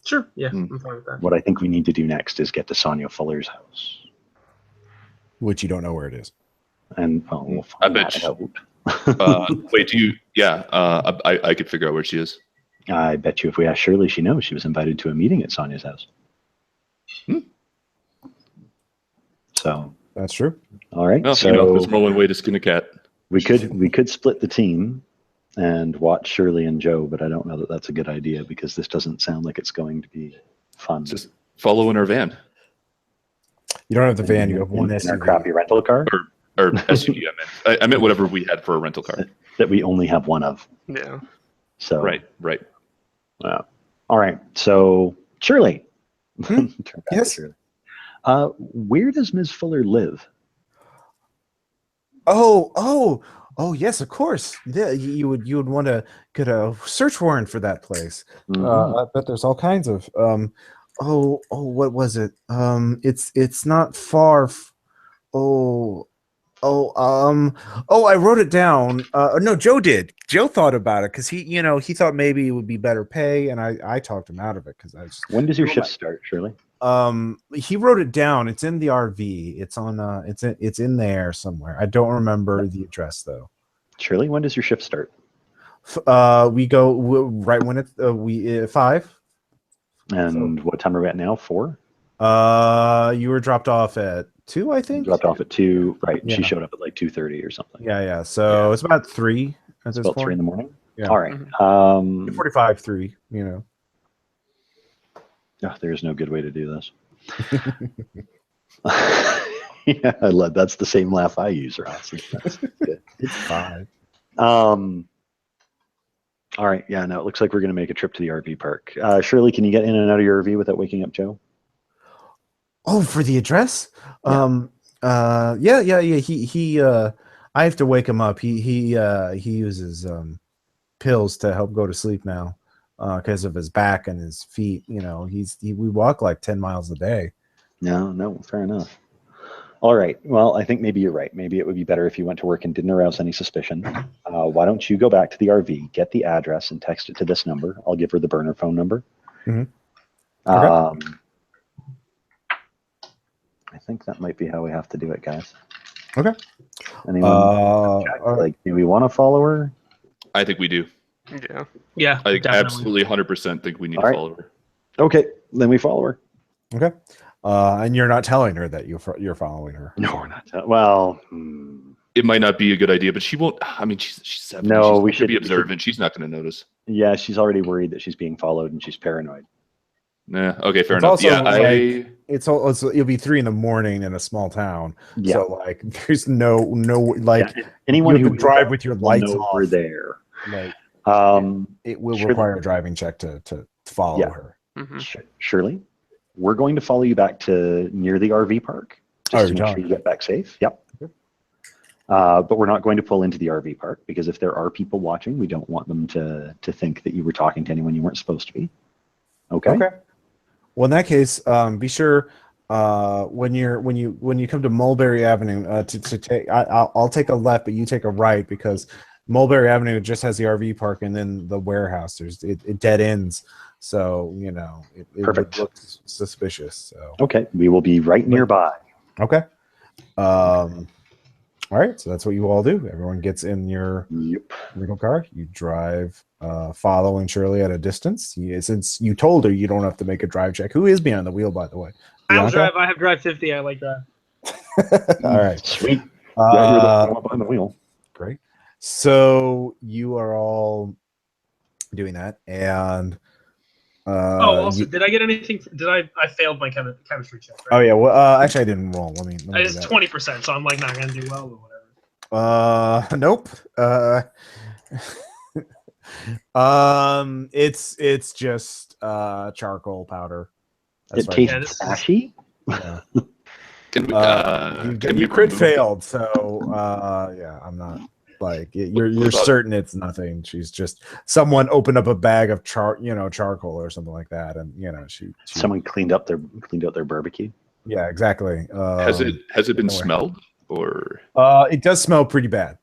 [SPEAKER 2] Sure, yeah, I'm fine with that.
[SPEAKER 3] What I think we need to do next is get to Sonia Fuller's house.
[SPEAKER 1] Which you don't know where it is.
[SPEAKER 3] And we'll find that
[SPEAKER 5] out. Wait, do you? Yeah, I could figure out where she is.
[SPEAKER 3] I bet you if we ask Shirley, she knows. She was invited to a meeting at Sonia's house. So
[SPEAKER 1] that's true.
[SPEAKER 3] All right.
[SPEAKER 5] Well,
[SPEAKER 3] so
[SPEAKER 5] there's more one way to skin a cat.
[SPEAKER 3] We could split the team and watch Shirley and Joe, but I don't know that that's a good idea because this doesn't sound like it's going to be fun.
[SPEAKER 5] Just follow in our van.
[SPEAKER 1] You don't have the van. You have one SUV.
[SPEAKER 3] In our crappy rental car.
[SPEAKER 5] or SUV. I meant whatever we had for a rental car.
[SPEAKER 3] That we only have one of.
[SPEAKER 4] Yeah.
[SPEAKER 3] So
[SPEAKER 5] Right.
[SPEAKER 3] all right. So Shirley. Turn back to
[SPEAKER 1] Yes.
[SPEAKER 3] Shirley. Where does Ms. Fuller live?
[SPEAKER 1] Oh, yes, of course. Yeah, you would want to get a search warrant for that place. I bet there's all kinds of what was it? It's not far. I wrote it down. No, Joe did. Joe thought about it because he thought maybe it would be better pay, and I talked him out of it because I just.
[SPEAKER 3] When does your shift start, Shirley?
[SPEAKER 1] He wrote it down. It's in the RV. It's on. It's in there somewhere. I don't remember the address though.
[SPEAKER 3] Shirley, when does your shift start?
[SPEAKER 1] We go right when it's 5.
[SPEAKER 3] And what time are we at now? 4.
[SPEAKER 1] You were dropped off at 2, I think.
[SPEAKER 3] Dropped off at 2, right?
[SPEAKER 1] Yeah.
[SPEAKER 3] She showed up at like 2:30 or something.
[SPEAKER 1] Yeah. So it's about 3 at this
[SPEAKER 3] About
[SPEAKER 1] point.
[SPEAKER 3] 3 in the morning.
[SPEAKER 1] Yeah.
[SPEAKER 3] All right.
[SPEAKER 1] 2:45, 3.
[SPEAKER 3] There's no good way to do this. Yeah, that's the same laugh I use, Ross. That's good.
[SPEAKER 1] It's 5.
[SPEAKER 3] All right. Yeah. No, it looks like we're going to make a trip to the RV park. Shirley, can you get in and out of your RV without waking up Joe?
[SPEAKER 1] Oh, for the address?
[SPEAKER 3] Yeah.
[SPEAKER 1] Yeah. He I have to wake him up. He uses pills to help go to sleep now because of his back and his feet. We walk like 10 miles a day.
[SPEAKER 3] No, fair enough. All right. Well, I think maybe you're right. Maybe it would be better if you went to work and didn't arouse any suspicion. Why don't you go back to the RV, get the address, and text it to this number? I'll give her the burner phone number.
[SPEAKER 1] Okay.
[SPEAKER 3] I think that might be how we have to do it, guys.
[SPEAKER 1] Okay.
[SPEAKER 3] Anyone do we want to follow her?
[SPEAKER 5] I think we do.
[SPEAKER 2] Yeah.
[SPEAKER 5] I
[SPEAKER 2] definitely.
[SPEAKER 5] absolutely 100% think we need to follow her.
[SPEAKER 3] Okay, then we follow her.
[SPEAKER 1] Okay. And you're not telling her that you're following her.
[SPEAKER 3] No, we're not.
[SPEAKER 5] It might not be a good idea, but she won't. I mean, she's 70.
[SPEAKER 3] No,
[SPEAKER 5] we
[SPEAKER 3] we
[SPEAKER 5] should be
[SPEAKER 3] should-
[SPEAKER 5] observant. She's not going to notice.
[SPEAKER 3] Yeah, she's already worried that she's being followed and she's paranoid.
[SPEAKER 5] Nah. Okay. Fair
[SPEAKER 1] It's
[SPEAKER 5] enough.
[SPEAKER 1] also,
[SPEAKER 5] Yeah.
[SPEAKER 1] it'll be 3 a.m. in a small town.
[SPEAKER 3] Yeah.
[SPEAKER 1] So there's no like
[SPEAKER 3] anyone
[SPEAKER 1] you
[SPEAKER 3] who
[SPEAKER 1] have to drive with your
[SPEAKER 3] will
[SPEAKER 1] lights
[SPEAKER 3] know
[SPEAKER 1] off.
[SPEAKER 3] we're there.
[SPEAKER 1] Like it will
[SPEAKER 3] Shirley-
[SPEAKER 1] require a driving check to follow her.
[SPEAKER 3] Shirley, we're going to follow you back to near the RV park just to make sure you get back safe. Yep. But we're not going to pull into the RV park because if there are people watching, we don't want them to think that you were talking to anyone you weren't supposed to be. Okay.
[SPEAKER 1] Well, in that case, be sure when you come to Mulberry Avenue to take. I'll take a left, but you take a right because Mulberry Avenue just has the RV park and then the warehouse. It dead ends, so it would look suspicious. So
[SPEAKER 3] okay, we will be right nearby.
[SPEAKER 1] Okay. All right, so that's what you all do. Everyone gets in your rental car. You drive, following Shirley at a distance. Since you told her you don't have to make a drive check. Who is behind the wheel, by the way?
[SPEAKER 2] I'll drive. I have drive 50. I like that.
[SPEAKER 1] All right,
[SPEAKER 3] sweet. Yeah, you're the one behind the wheel.
[SPEAKER 1] Great. So you are all doing that, and
[SPEAKER 2] also, did I get anything? I failed my chemistry check? Right?
[SPEAKER 1] Oh yeah. Well, actually, I didn't roll. Let me
[SPEAKER 2] it's 20%, so I'm like not gonna do well or whatever.
[SPEAKER 1] Nope. It's just charcoal powder.
[SPEAKER 3] It tastes ashy.
[SPEAKER 1] Yeah.
[SPEAKER 5] Can
[SPEAKER 1] you crit failed, so yeah, I'm not like you're certain it's nothing. She's just someone opened up a bag of charcoal or something like that, and she
[SPEAKER 3] someone cleaned out their barbecue.
[SPEAKER 1] Yeah, exactly.
[SPEAKER 5] Has it been smelled or?
[SPEAKER 1] It does smell pretty bad.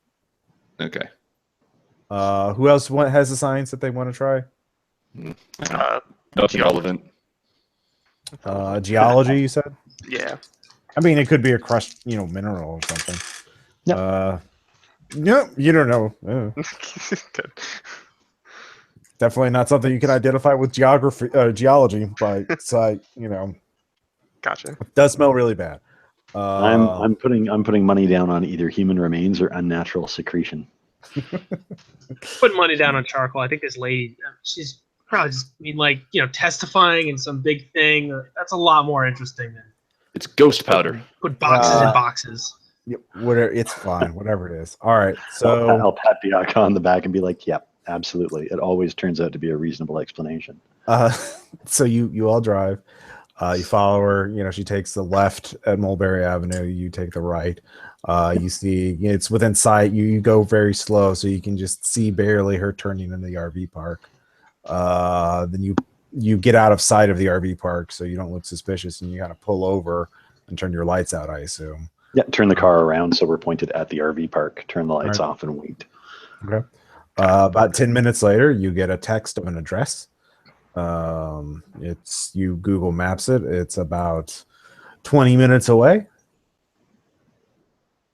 [SPEAKER 5] Okay.
[SPEAKER 1] Who else has the science that they want to try?
[SPEAKER 5] Nothing relevant.
[SPEAKER 1] Geology, you said?
[SPEAKER 4] Yeah.
[SPEAKER 1] I mean, it could be a crushed, mineral or something.
[SPEAKER 3] No.
[SPEAKER 1] No, you don't know.
[SPEAKER 4] Good.
[SPEAKER 1] Definitely not something you can identify with geology, but it's
[SPEAKER 4] Gotcha.
[SPEAKER 1] It does smell really bad.
[SPEAKER 3] I'm putting money down on either human remains or unnatural secretion.
[SPEAKER 2] Putting money down on charcoal. I think this lady, she's probably just testifying in some big thing. That's a lot more interesting than
[SPEAKER 5] it's ghost powder.
[SPEAKER 2] Put boxes in boxes.
[SPEAKER 1] Whatever, it's fine. Whatever it is. All right. So
[SPEAKER 3] I'll pat Bianca on the back and be like, "Yep, absolutely. It always turns out to be a reasonable explanation."
[SPEAKER 1] So you all drive. You follow her. You know, she takes the left at Mulberry Avenue. You take the right. You see it's within sight. You go very slow, so you can just see barely her turning in the RV park. Then you get out of sight of the RV park, so you don't look suspicious, and you gotta pull over and turn your lights out, I assume.
[SPEAKER 3] Yeah, turn the car around so we're pointed at the RV park. Turn the lights off and wait.
[SPEAKER 1] Okay. About 10 minutes later, you get a text of an address. It's you Google Maps it. It's about 20 minutes away.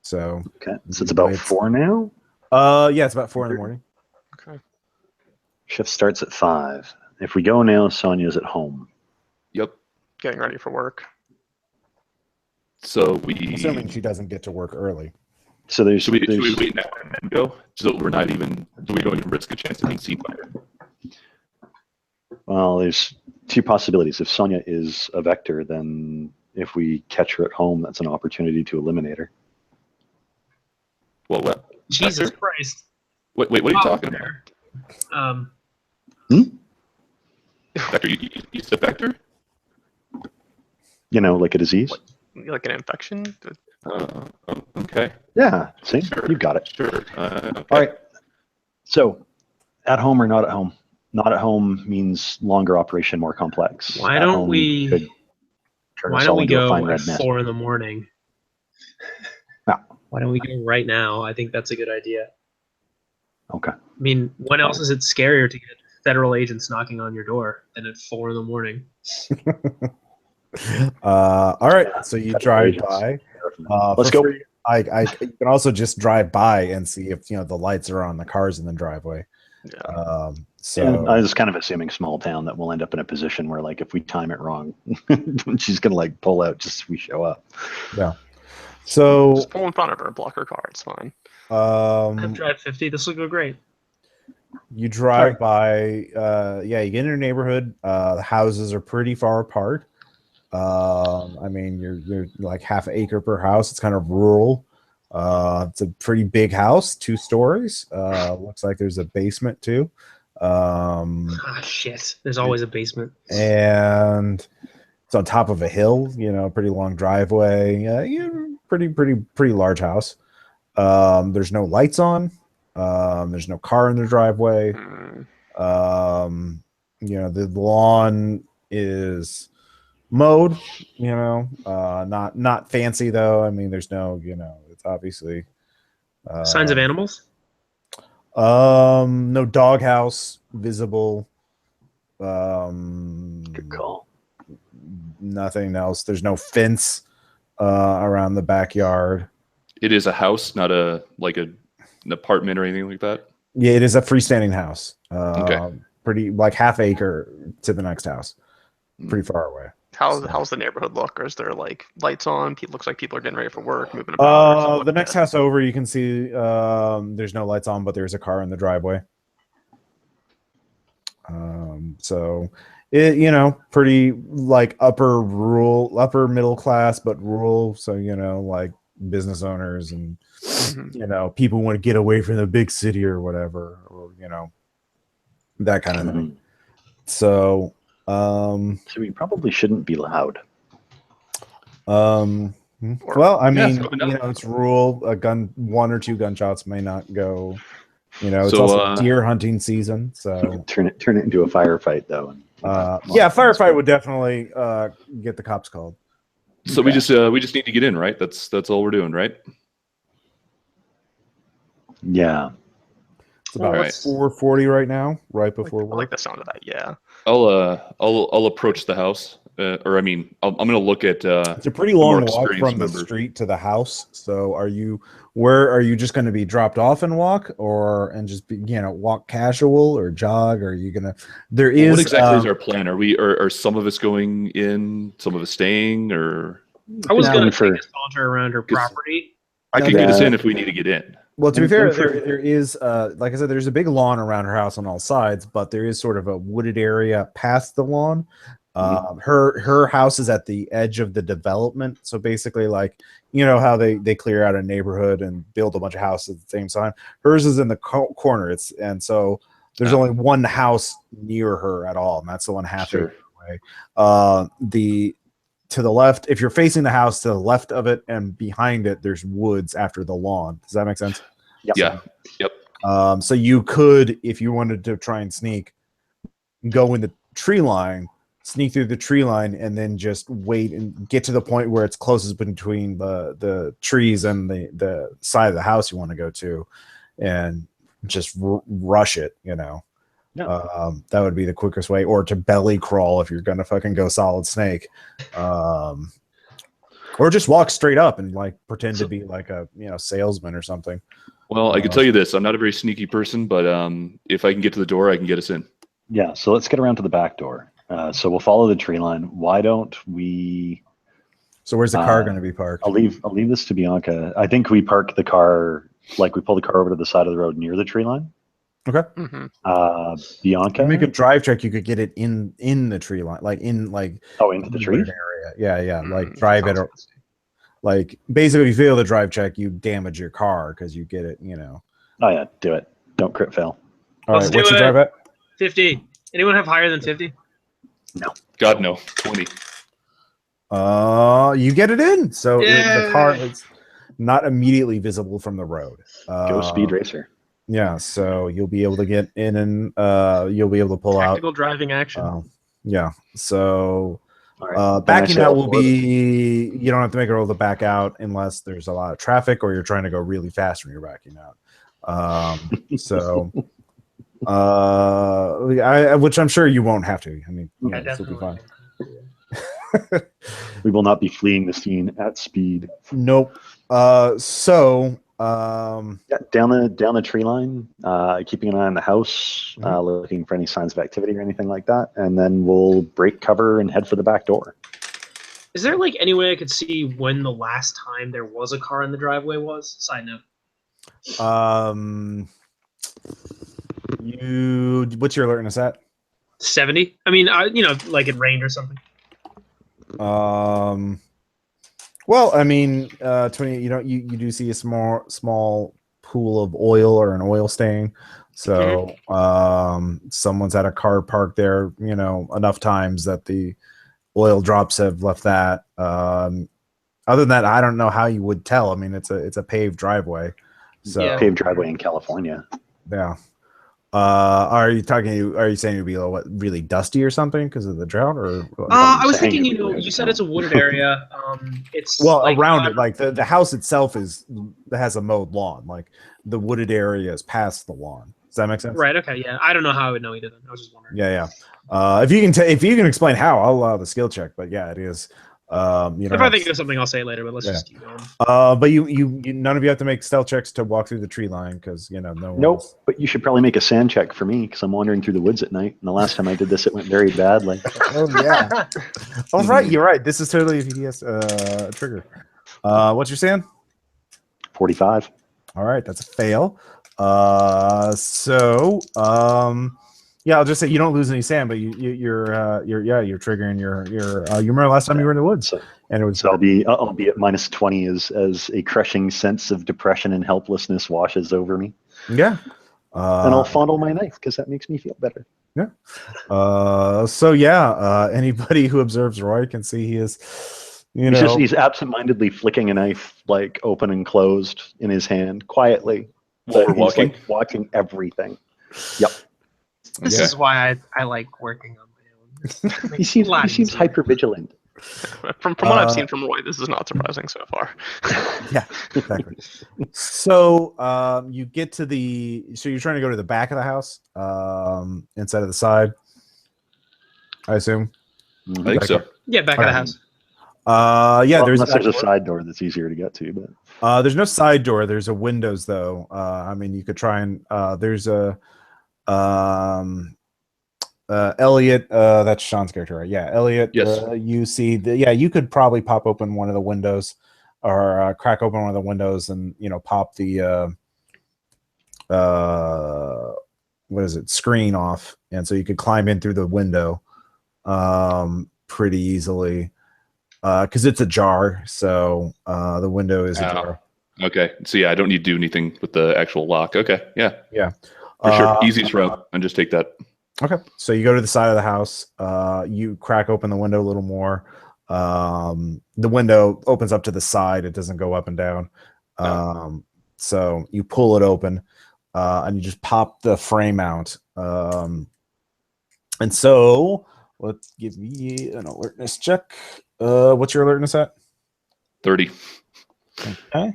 [SPEAKER 1] So
[SPEAKER 3] okay, so it's about 4 now.
[SPEAKER 1] Yeah, it's about 4 in the morning.
[SPEAKER 4] Okay.
[SPEAKER 3] Shift starts at 5. If we go now, Sonia's at home.
[SPEAKER 5] Yep.
[SPEAKER 4] Getting ready for work.
[SPEAKER 5] So we.
[SPEAKER 1] Assuming she doesn't get to work early.
[SPEAKER 3] So there's.
[SPEAKER 5] Should we wait now and then go? So we're not even. Do we don't even risk a chance of being seen by her?
[SPEAKER 3] Well, there's 2 possibilities. If Sonia is a vector, then if we catch her at home, that's an opportunity to eliminate her.
[SPEAKER 5] Well, what?
[SPEAKER 2] Jesus
[SPEAKER 5] Vector?
[SPEAKER 2] Christ.
[SPEAKER 5] Wait, what are you talking about? Vector, you said vector?
[SPEAKER 3] You know, like a disease?
[SPEAKER 4] Like an infection?
[SPEAKER 5] Okay.
[SPEAKER 3] Yeah, see?
[SPEAKER 5] Sure.
[SPEAKER 3] You got it.
[SPEAKER 5] Sure. Okay.
[SPEAKER 3] All right. So, at home or not at home? Not at home means longer operation, more complex.
[SPEAKER 2] Why
[SPEAKER 3] At
[SPEAKER 2] don't
[SPEAKER 3] home
[SPEAKER 2] we?
[SPEAKER 3] could turn
[SPEAKER 2] Why
[SPEAKER 3] us
[SPEAKER 2] don't
[SPEAKER 3] all
[SPEAKER 2] we
[SPEAKER 3] into a
[SPEAKER 2] go
[SPEAKER 3] fine
[SPEAKER 2] at
[SPEAKER 3] red mess.
[SPEAKER 2] 4 in the morning?
[SPEAKER 3] Yeah.
[SPEAKER 2] Why don't we go right now? I think that's a good idea.
[SPEAKER 3] Okay.
[SPEAKER 2] I mean, when else is it scarier to get federal agents knocking on your door than at 4 in the morning?
[SPEAKER 1] All right, so you drive
[SPEAKER 3] agents.
[SPEAKER 1] by.
[SPEAKER 3] Let's go.
[SPEAKER 1] Free, you can also just drive by and see if the lights are on the cars in the driveway.
[SPEAKER 4] Yeah.
[SPEAKER 1] So
[SPEAKER 3] I was kind of assuming small town that we'll end up in a position where, like, if we time it wrong, she's gonna like pull out just as we show up.
[SPEAKER 1] yeah. So
[SPEAKER 4] Just pull in front of her, block her car. It's fine.
[SPEAKER 2] I've drive 50. This will go great.
[SPEAKER 1] You drive by. Yeah, you get in your neighborhood. The houses are pretty far apart. I mean, you're like half an acre per house. It's kind of rural. It's a pretty big house, 2 stories. Looks like there's a basement too.
[SPEAKER 2] Shit. There's always a basement.
[SPEAKER 1] And it's on top of a hill. Pretty long driveway. Pretty large house. There's no lights on. There's no car in the driveway. The lawn is mowed, not fancy though. I mean, there's no, it's obviously
[SPEAKER 2] Signs of animals?
[SPEAKER 1] No doghouse visible.
[SPEAKER 3] Good call.
[SPEAKER 1] Nothing else. There's no fence around the backyard.
[SPEAKER 5] It is a house, not an apartment or anything like that.
[SPEAKER 1] Yeah, it is a freestanding house.
[SPEAKER 5] Okay.
[SPEAKER 1] Pretty like half acre to the next house. Pretty far away.
[SPEAKER 4] How's the neighborhood look? Or is there like lights on? Looks like people are getting ready for work, moving about. Or something
[SPEAKER 1] The
[SPEAKER 4] like
[SPEAKER 1] next
[SPEAKER 4] that.
[SPEAKER 1] house over, you can see there's no lights on, but there's a car in the driveway. So it, pretty like upper middle class, but rural. So like business owners and people want to get away from the big city or whatever, or that kind of thing. So
[SPEAKER 3] we probably shouldn't be loud.
[SPEAKER 1] Well, I mean, it's rural. 1 or 2 gunshots may not go. It's also deer hunting season, so
[SPEAKER 3] turn it into a firefight though.
[SPEAKER 1] Yeah, firefight would definitely get the cops called.
[SPEAKER 5] So we just need to get in, right? That's all we're doing, right?
[SPEAKER 3] Yeah.
[SPEAKER 1] It's about 4:40 right now, right before work.
[SPEAKER 4] I like the sound of that. Yeah.
[SPEAKER 5] I'll approach the house, or I mean, I'm gonna look at.
[SPEAKER 1] It's a pretty long walk from the street to the house. So, where are you just going to be dropped off and walk, and just be, walk casual or jog? Or are you gonna? There is.
[SPEAKER 5] What exactly is our plan? Are some of us going in, some of us staying, or?
[SPEAKER 2] I was going to take a saunter around her property.
[SPEAKER 5] I can get us in if we need to get in.
[SPEAKER 1] Well, to be fair, there is, like I said, there's a big lawn around her house on all sides, but there is sort of a wooded area past the lawn. Her house is at the edge of the development, so basically, like, you know how they clear out a neighborhood and build a bunch of houses at the same time. Hers is in the corner. And so there's only one house near her at all, and that's the one half acre away. To the left, if you're facing the house, to the left of it and behind it, there's woods after the lawn. Does that make sense?
[SPEAKER 3] Yep.
[SPEAKER 5] Yeah. Yep.
[SPEAKER 1] So you could, if you wanted to try and sneak, go in the tree line, sneak through the tree line, and then just wait and get to the point where it's closest between the trees and the side of the house you want to go to, and just rush it, you know.
[SPEAKER 3] No.
[SPEAKER 1] That would be the quickest way, or to belly crawl if you're gonna fucking go solid snake, or just walk straight up and like pretend to be like a salesman or something.
[SPEAKER 5] Well, I can tell you this: I'm not a very sneaky person, but if I can get to the door, I can get us in.
[SPEAKER 3] Yeah. So let's get around to the back door. So we'll follow the tree line. Why don't we?
[SPEAKER 1] So where's the car going to be parked?
[SPEAKER 3] I'll leave this to Bianca. I think we park the car, like we pull the car over to the side of the road near the tree line.
[SPEAKER 1] Okay.
[SPEAKER 3] Bianca,
[SPEAKER 1] you make a drive check. You could get it in the tree line, into
[SPEAKER 3] the tree
[SPEAKER 1] area. Yeah. Like drive it, or like basically, if you fail the drive check, you damage your car because you get it.
[SPEAKER 3] Oh yeah, do it. Don't crit fail.
[SPEAKER 1] All right, what's your drive at?
[SPEAKER 2] 50. Anyone have higher than 50?
[SPEAKER 3] No.
[SPEAKER 5] God no. 20.
[SPEAKER 1] You get it in. So the car is not immediately visible from the road.
[SPEAKER 3] Go Speed Racer.
[SPEAKER 1] Yeah, so you'll be able to get in, and you'll be able to pull
[SPEAKER 2] Tactical driving action.
[SPEAKER 1] Yeah, so
[SPEAKER 3] right.
[SPEAKER 1] backing out will be, you don't have to make a roll to back out unless there's a lot of traffic or you're trying to go really fast when you're backing out. Which I'm sure you won't have to. I mean, this will be fine.
[SPEAKER 3] We will not be fleeing the scene at speed.
[SPEAKER 1] Nope.
[SPEAKER 3] Down the tree line, keeping an eye on the house, looking for any signs of activity or anything like that, and then we'll break cover and head for the back door.
[SPEAKER 2] Is there like any way I could see when the last time there was a car in the driveway was? Side note.
[SPEAKER 1] What's your alertness at?
[SPEAKER 2] 70. I mean, like it rained or something.
[SPEAKER 1] Well, I mean, 20. You do see a small pool of oil or an oil stain. So, someone's had a car parked there, enough times that the oil drops have left that. Other than that, I don't know how you would tell. I mean, it's a paved driveway. So
[SPEAKER 3] paved driveway in California.
[SPEAKER 1] Yeah. Are you saying it'd be really dusty or something because of the drought, or?
[SPEAKER 2] I was thinking, you said it's a wooded area. It's
[SPEAKER 1] around it, like the house itself has a mowed lawn. Like the wooded area is past the lawn. Does that make sense?
[SPEAKER 2] Right. Okay. Yeah. I don't know how I would know either. I was just wondering.
[SPEAKER 1] Yeah. If you can explain how, I'll allow the skill check. But yeah, it is.
[SPEAKER 2] If I think of something, I'll say it later. But let's just keep going.
[SPEAKER 1] But you none of you have to make stealth checks to walk through the tree line because no one.
[SPEAKER 3] Nope. But you should probably make a sand check for me because I'm wandering through the woods at night. And the last time I did this, it went very badly.
[SPEAKER 1] Oh yeah. All right, you're right. This is totally a VDS trigger. What's your sand?
[SPEAKER 3] 45.
[SPEAKER 1] All right, that's a fail. Yeah, I'll just say you don't lose any sand, but you're triggering your you remember last time you were in the woods, and it was.
[SPEAKER 3] So I'll be at minus 20 as a crushing sense of depression and helplessness washes over me.
[SPEAKER 1] Yeah,
[SPEAKER 3] and I'll fondle my knife because that makes me feel better.
[SPEAKER 1] Yeah. Anybody who observes Roy can see he is.
[SPEAKER 3] He's absentmindedly flicking a knife like open and closed in his hand quietly.
[SPEAKER 5] While we're
[SPEAKER 3] walking, like, watching everything. Yep.
[SPEAKER 2] This is why I like working on my own.
[SPEAKER 3] He seems hypervigilant.
[SPEAKER 4] From what I've seen from Roy, this is not surprising so far.
[SPEAKER 1] Yeah, exactly. So you get to so you're trying to go to the back of the house, instead of the side, I assume.
[SPEAKER 5] I think so.
[SPEAKER 2] Yeah, back of the house.
[SPEAKER 1] There's
[SPEAKER 3] a side door that's easier to get to, but
[SPEAKER 1] there's no side door. There's a windows though. I mean, you could try and there's a Elliot, that's Sean's character, right? Yeah, Elliot.
[SPEAKER 5] Yes.
[SPEAKER 1] You see you could probably pop open one of the windows or crack open one of the windows and pop the screen off, and so you could climb in through the window. pretty easily because it's ajar. So the window is ajar.
[SPEAKER 5] Okay, so yeah, I don't need to do anything with the actual lock. Okay, yeah, for sure, easiest route, and just take that.
[SPEAKER 1] Okay, so you go to the side of the house. You crack open the window a little more. The window opens up to the side; it doesn't go up and down. So you pull it open, and you just pop the frame out. And so let's give me an alertness check. What's your alertness at?
[SPEAKER 5] 30.
[SPEAKER 1] Okay.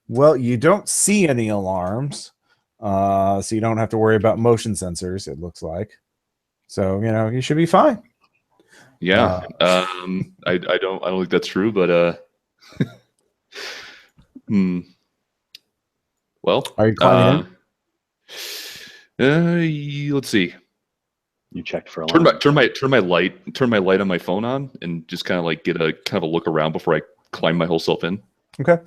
[SPEAKER 1] Well, you don't see any alarms, so you don't have to worry about motion sensors, it looks like. So, you should be fine.
[SPEAKER 5] Yeah. I don't think that's true, but Well,
[SPEAKER 1] are you climbing
[SPEAKER 5] in? Let's see.
[SPEAKER 3] You checked for
[SPEAKER 5] turn
[SPEAKER 3] alarm.
[SPEAKER 5] my light on my phone on, and just kind of like get a kind of a look around before I climb my whole self in.
[SPEAKER 1] Okay.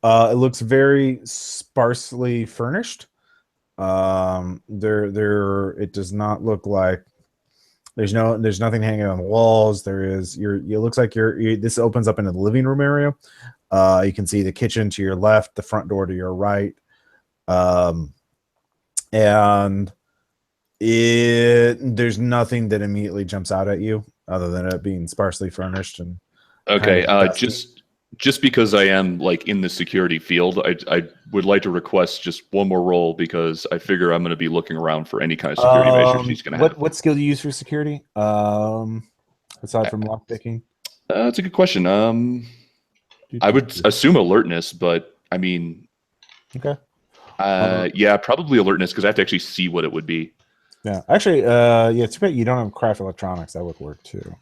[SPEAKER 1] It looks very sparsely furnished. It does not look like there's nothing hanging on the walls. It looks like this opens up into the living room area. You can see the kitchen to your left, the front door to your right. And there's nothing that immediately jumps out at you other than it being sparsely furnished and
[SPEAKER 5] okay. Just because I am like in the security field, I would like to request just one more roll because I figure I'm going to be looking around for any kind of security measures she's going to have.
[SPEAKER 1] What skill do you use for security? Aside from lockpicking?
[SPEAKER 5] That's a good question. I would assume alertness, but I mean,
[SPEAKER 1] okay.
[SPEAKER 5] Yeah, probably alertness because I have to actually see what it would be.
[SPEAKER 1] Yeah, actually, it's too bad you don't have craft electronics. That would work too.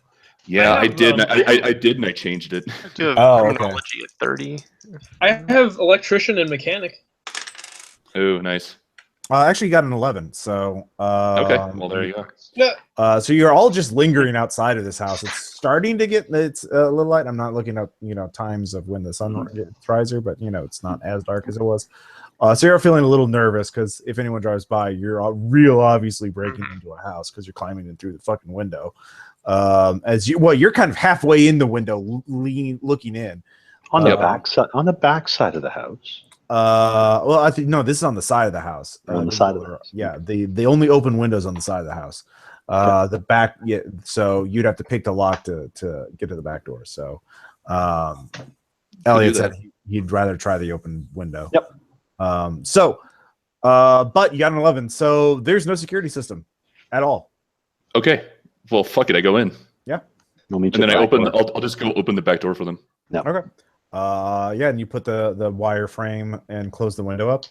[SPEAKER 5] Yeah, I did. I did, and I changed it.
[SPEAKER 4] I do have criminology at 30.
[SPEAKER 2] I have electrician and mechanic.
[SPEAKER 5] Oh, nice.
[SPEAKER 1] Actually, you got an 11. So
[SPEAKER 5] okay, well there you go.
[SPEAKER 2] Yeah.
[SPEAKER 1] So you're all just lingering outside of this house. It's starting to get a little light. I'm not looking up times of when the sun rises, but it's not as dark as it was. So you're feeling a little nervous because if anyone drives by, you're real obviously breaking into a house because you're climbing in through the fucking window. You're kind of halfway in the window, looking in
[SPEAKER 3] on the back side of the house.
[SPEAKER 1] Well, I think no. This is on the side of the house.
[SPEAKER 3] On the side of the house.
[SPEAKER 1] Yeah, the only open windows on the side of the house. The back. Yeah, so you'd have to pick the lock to get to the back door. So, Elliot said he'd rather try the open window.
[SPEAKER 3] Yep.
[SPEAKER 1] But you got an 11, so there's no security system at all.
[SPEAKER 5] Okay. Well, fuck it. I go in.
[SPEAKER 1] Yeah.
[SPEAKER 5] And then I open. I'll just go open the back door for them.
[SPEAKER 3] No.
[SPEAKER 1] Okay. Yeah, and you put the wire frame and close the window up,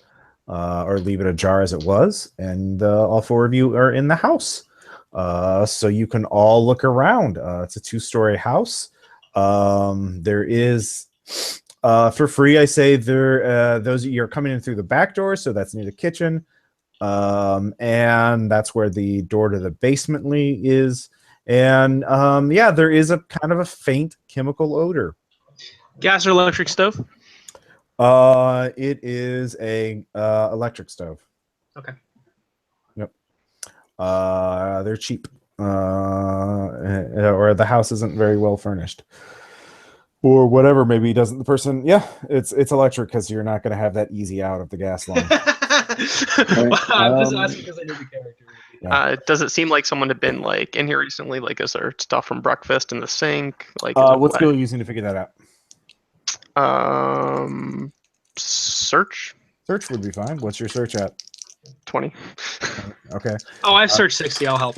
[SPEAKER 1] or leave it ajar as it was, and all four of you are in the house. So you can all look around. It's a 2-story house. There is, for free, I say those you're coming in through the back door, so that's near the kitchen, and that's where the door to the basement is. And yeah, there is a kind of a faint chemical odor.
[SPEAKER 2] Gas or electric stove?
[SPEAKER 1] It is a electric stove.
[SPEAKER 2] Okay.
[SPEAKER 1] Yep. They're cheap. Or the house isn't very well furnished. Or whatever, maybe doesn't the person it's electric because you're not gonna have that easy out of the gas line.
[SPEAKER 2] I'm just asking because I know the character.
[SPEAKER 4] Yeah. Does it seem like someone had been like in here recently? Like, is there stuff from breakfast in the sink? Like,
[SPEAKER 1] what skill are you using to figure that out?
[SPEAKER 4] Search.
[SPEAKER 1] Search would be fine. What's your search at?
[SPEAKER 4] 20.
[SPEAKER 1] Okay.
[SPEAKER 2] Oh, I've searched 60. I'll help.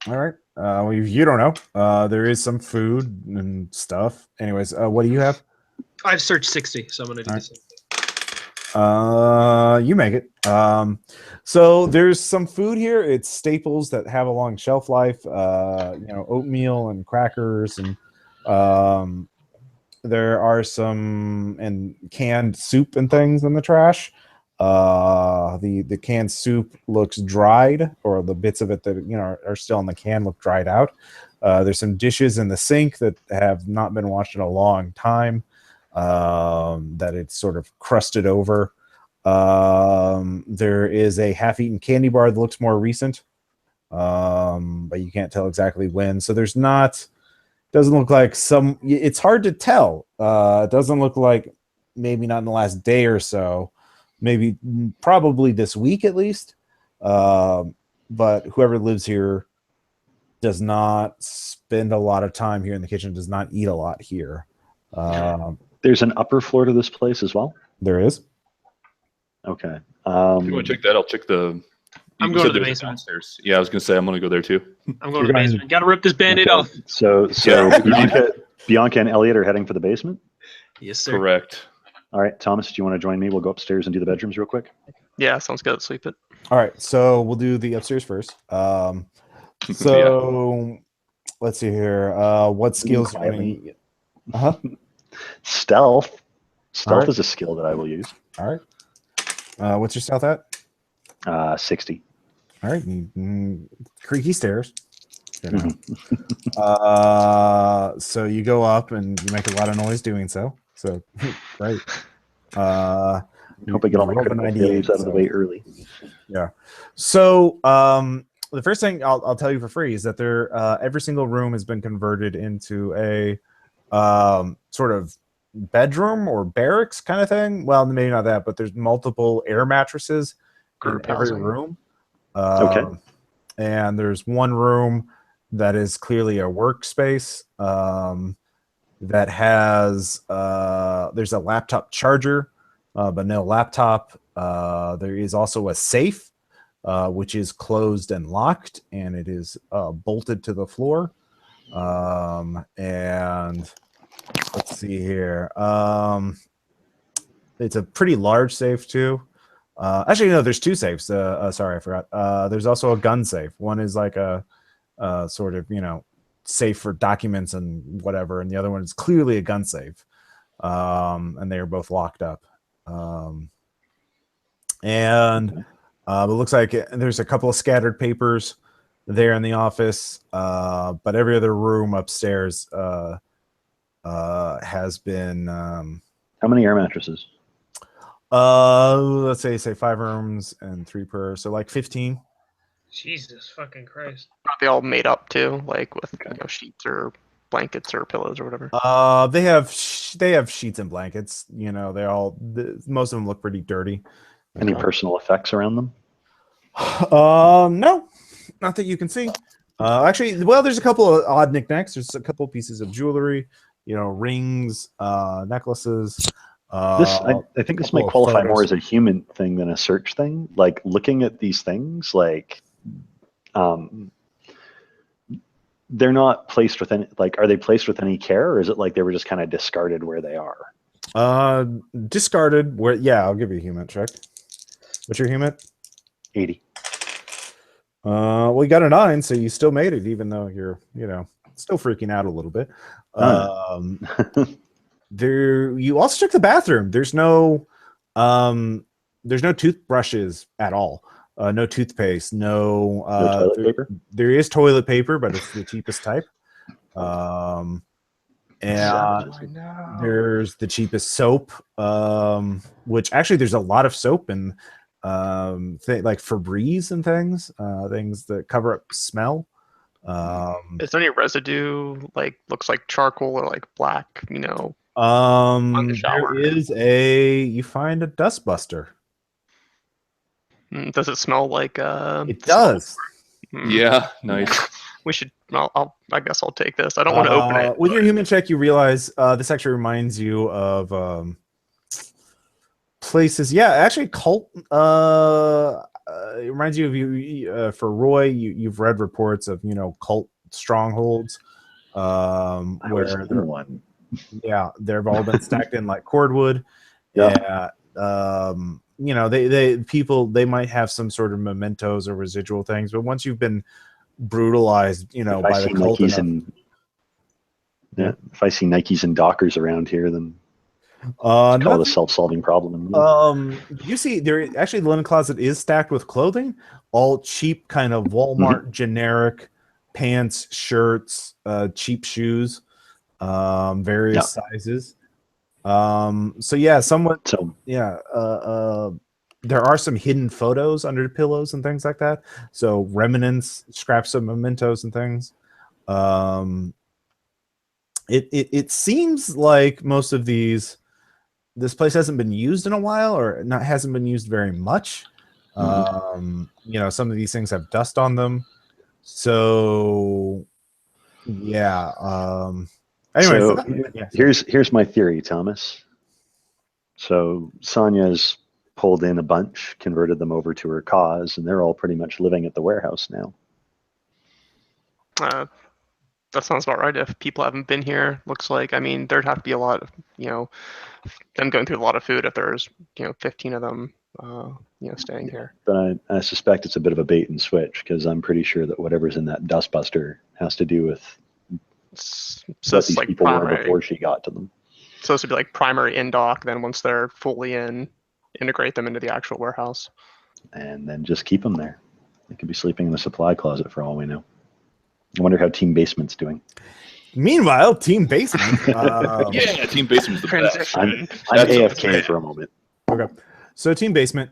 [SPEAKER 1] All right. Well, you don't know. There is some food and stuff. Anyways, what do you have?
[SPEAKER 2] I've searched 60, so I'm gonna do the same thing.
[SPEAKER 1] You make it. So there's some food here. It's staples that have a long shelf life. Oatmeal and crackers, and there are some and canned soup and things in the trash. The canned soup looks dried, or the bits of it that are still in the can look dried out. There's some dishes in the sink that have not been washed in a long time. That it's sort of crusted over. There is a half-eaten candy bar that looks more recent. but you can't tell exactly when. So there's not. Doesn't look like some. It's hard to tell. It doesn't look like maybe not in the last day or so. Maybe probably this week at least. But whoever lives here does not spend a lot of time here in the kitchen. Does not eat a lot here.
[SPEAKER 3] There's an upper floor to this place as well.
[SPEAKER 1] There is.
[SPEAKER 3] Okay.
[SPEAKER 5] If you want to check that, I'll check the.
[SPEAKER 2] I'm going to the basement.
[SPEAKER 5] Downstairs. Yeah, I was gonna say I'm gonna go there too.
[SPEAKER 2] I'm going to the basement. Got to rip this band-aid off.
[SPEAKER 3] So Bianca and Elliot are heading for the basement.
[SPEAKER 2] Yes, sir.
[SPEAKER 5] Correct.
[SPEAKER 3] All right, Thomas, do you want to join me? We'll go upstairs and do the bedrooms real quick.
[SPEAKER 4] Yeah, sounds good. Sleep it.
[SPEAKER 1] All right, so we'll do the upstairs first. So let's see here. What skills do you need?
[SPEAKER 3] Stealth. Stealth
[SPEAKER 1] right.
[SPEAKER 3] is a skill that I will use.
[SPEAKER 1] All right. What's your stealth at?
[SPEAKER 3] 60.
[SPEAKER 1] All right. Creaky stairs. So you go up and you make a lot of noise doing so. So great.
[SPEAKER 3] I hope I get all my critical failures out of the way early.
[SPEAKER 1] Yeah. So the first thing I'll tell you for free is that every single room has been converted into a sort of bedroom or barracks kind of thing. Well, maybe not that, but there's multiple air mattresses in every room.
[SPEAKER 3] Okay.
[SPEAKER 1] And there's one room that is clearly a workspace that has there's a laptop charger, but no laptop. There is also a safe, which is closed and locked, and it is bolted to the floor. And let's see here. It's a pretty large safe too. Actually, no, there's two safes. Sorry, I forgot. There's also a gun safe. One is like a sort of, safe for documents and whatever, and the other one is clearly a gun safe. And they are both locked up. And it looks like there's a couple of scattered papers there in the office, but every other room upstairs has been.
[SPEAKER 3] How many air mattresses?
[SPEAKER 1] Let's say 5 rooms and 3 per, so like 15.
[SPEAKER 2] Jesus fucking Christ!
[SPEAKER 4] Are they all made up too, like with sheets or blankets or pillows or whatever?
[SPEAKER 1] They have sheets and blankets. Most of them look pretty dirty.
[SPEAKER 3] Any personal effects around them?
[SPEAKER 1] No, not that you can see. Actually, well, there's a couple of odd knickknacks. There's a couple of pieces of jewelry, rings, necklaces.
[SPEAKER 3] I think this might qualify more as a human thing than a search thing. Like looking at these things, they're not placed with any. Like, are they placed with any care, or is it like they were just kind of discarded where they are?
[SPEAKER 1] Discarded. Where? Yeah, I'll give you a human check. What's your human? 80. Well, you got a 9, so you still made it, even though you're, still freaking out a little bit. You also check the bathroom. There's no toothbrushes at all. No toothpaste. No
[SPEAKER 3] toilet paper.
[SPEAKER 1] There is toilet paper, but it's the cheapest type. And there's the cheapest soap. Which actually there's a lot of soap and like Febreze and things that cover up smell.
[SPEAKER 4] Is there any residue, like looks like charcoal or like black, on the shower?
[SPEAKER 1] You find a dust buster.
[SPEAKER 4] Does it smell like
[SPEAKER 1] it does.
[SPEAKER 5] Yeah, nice.
[SPEAKER 4] We should. I guess I'll take this. I don't want to open it.
[SPEAKER 1] With your human check, you realize this actually reminds you of places. Yeah, actually, cult. It reminds you of you. For Roy, you've read reports of cult strongholds. Where
[SPEAKER 3] one.
[SPEAKER 1] Yeah, they've all been stacked in like cordwood.
[SPEAKER 3] Yeah.
[SPEAKER 1] They might have some sort of mementos or residual things, but once you've been brutalized, by the cult
[SPEAKER 3] if I see Nikes and Dockers around here, then call it a self-solving problem.
[SPEAKER 1] You see, the linen closet is stacked with clothing, all cheap kind of Walmart generic pants, shirts, cheap shoes, various sizes. So yeah, somewhat.
[SPEAKER 3] So
[SPEAKER 1] yeah, there are some hidden photos under pillows and things like that. So remnants, scraps of mementos and things. It seems like most of this place hasn't been used in a while, or hasn't been used very much. You know, some of these things have dust on them. So yeah. Anyway,
[SPEAKER 3] so here's my theory, Thomas. So Sonya's pulled in a bunch, converted them over to her cause, and they're all pretty much living at the warehouse now.
[SPEAKER 4] That sounds about right. If people haven't been here, looks like, I mean, there'd have to be a lot of, you know, them going through a lot of food if there's, you know, 15 of them, you know, staying here.
[SPEAKER 3] But I suspect it's a bit of a bait and switch, because I'm pretty sure that whatever's in that dustbuster has to do with
[SPEAKER 4] So
[SPEAKER 3] what
[SPEAKER 4] it's
[SPEAKER 3] these
[SPEAKER 4] like
[SPEAKER 3] people were
[SPEAKER 4] primary.
[SPEAKER 3] before she got to them.
[SPEAKER 4] So this would be like primary in dock. Then once they're fully in, integrate them into the actual warehouse.
[SPEAKER 3] And then just keep them there. They could be sleeping in the supply closet for all we know. I wonder how Team Basement's doing.
[SPEAKER 1] Meanwhile, Team Basement.
[SPEAKER 5] Yeah, Team Basement's the best.
[SPEAKER 3] I'm
[SPEAKER 5] That's
[SPEAKER 3] AFK for a moment.
[SPEAKER 1] Okay. So Team Basement,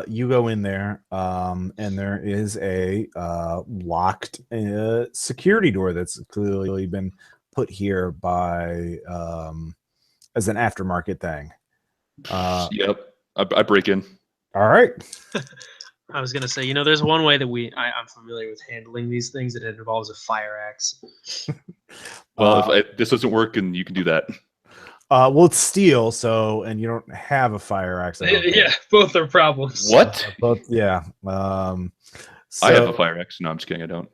[SPEAKER 1] you go in there, and there is a locked security door that's clearly been put here by as an aftermarket thing.
[SPEAKER 5] Yep, I break in.
[SPEAKER 1] All right.
[SPEAKER 2] I was gonna say, you know, there's one way that I'm familiar with handling these things, that it involves a fire axe.
[SPEAKER 5] Well, if this doesn't work, and you can do that.
[SPEAKER 1] Well, it's steel, so, and you don't have a fire axe.
[SPEAKER 2] Yeah, both are problems.
[SPEAKER 5] What?
[SPEAKER 1] Both, yeah.
[SPEAKER 5] I have a fire axe. No, I'm just kidding. I don't.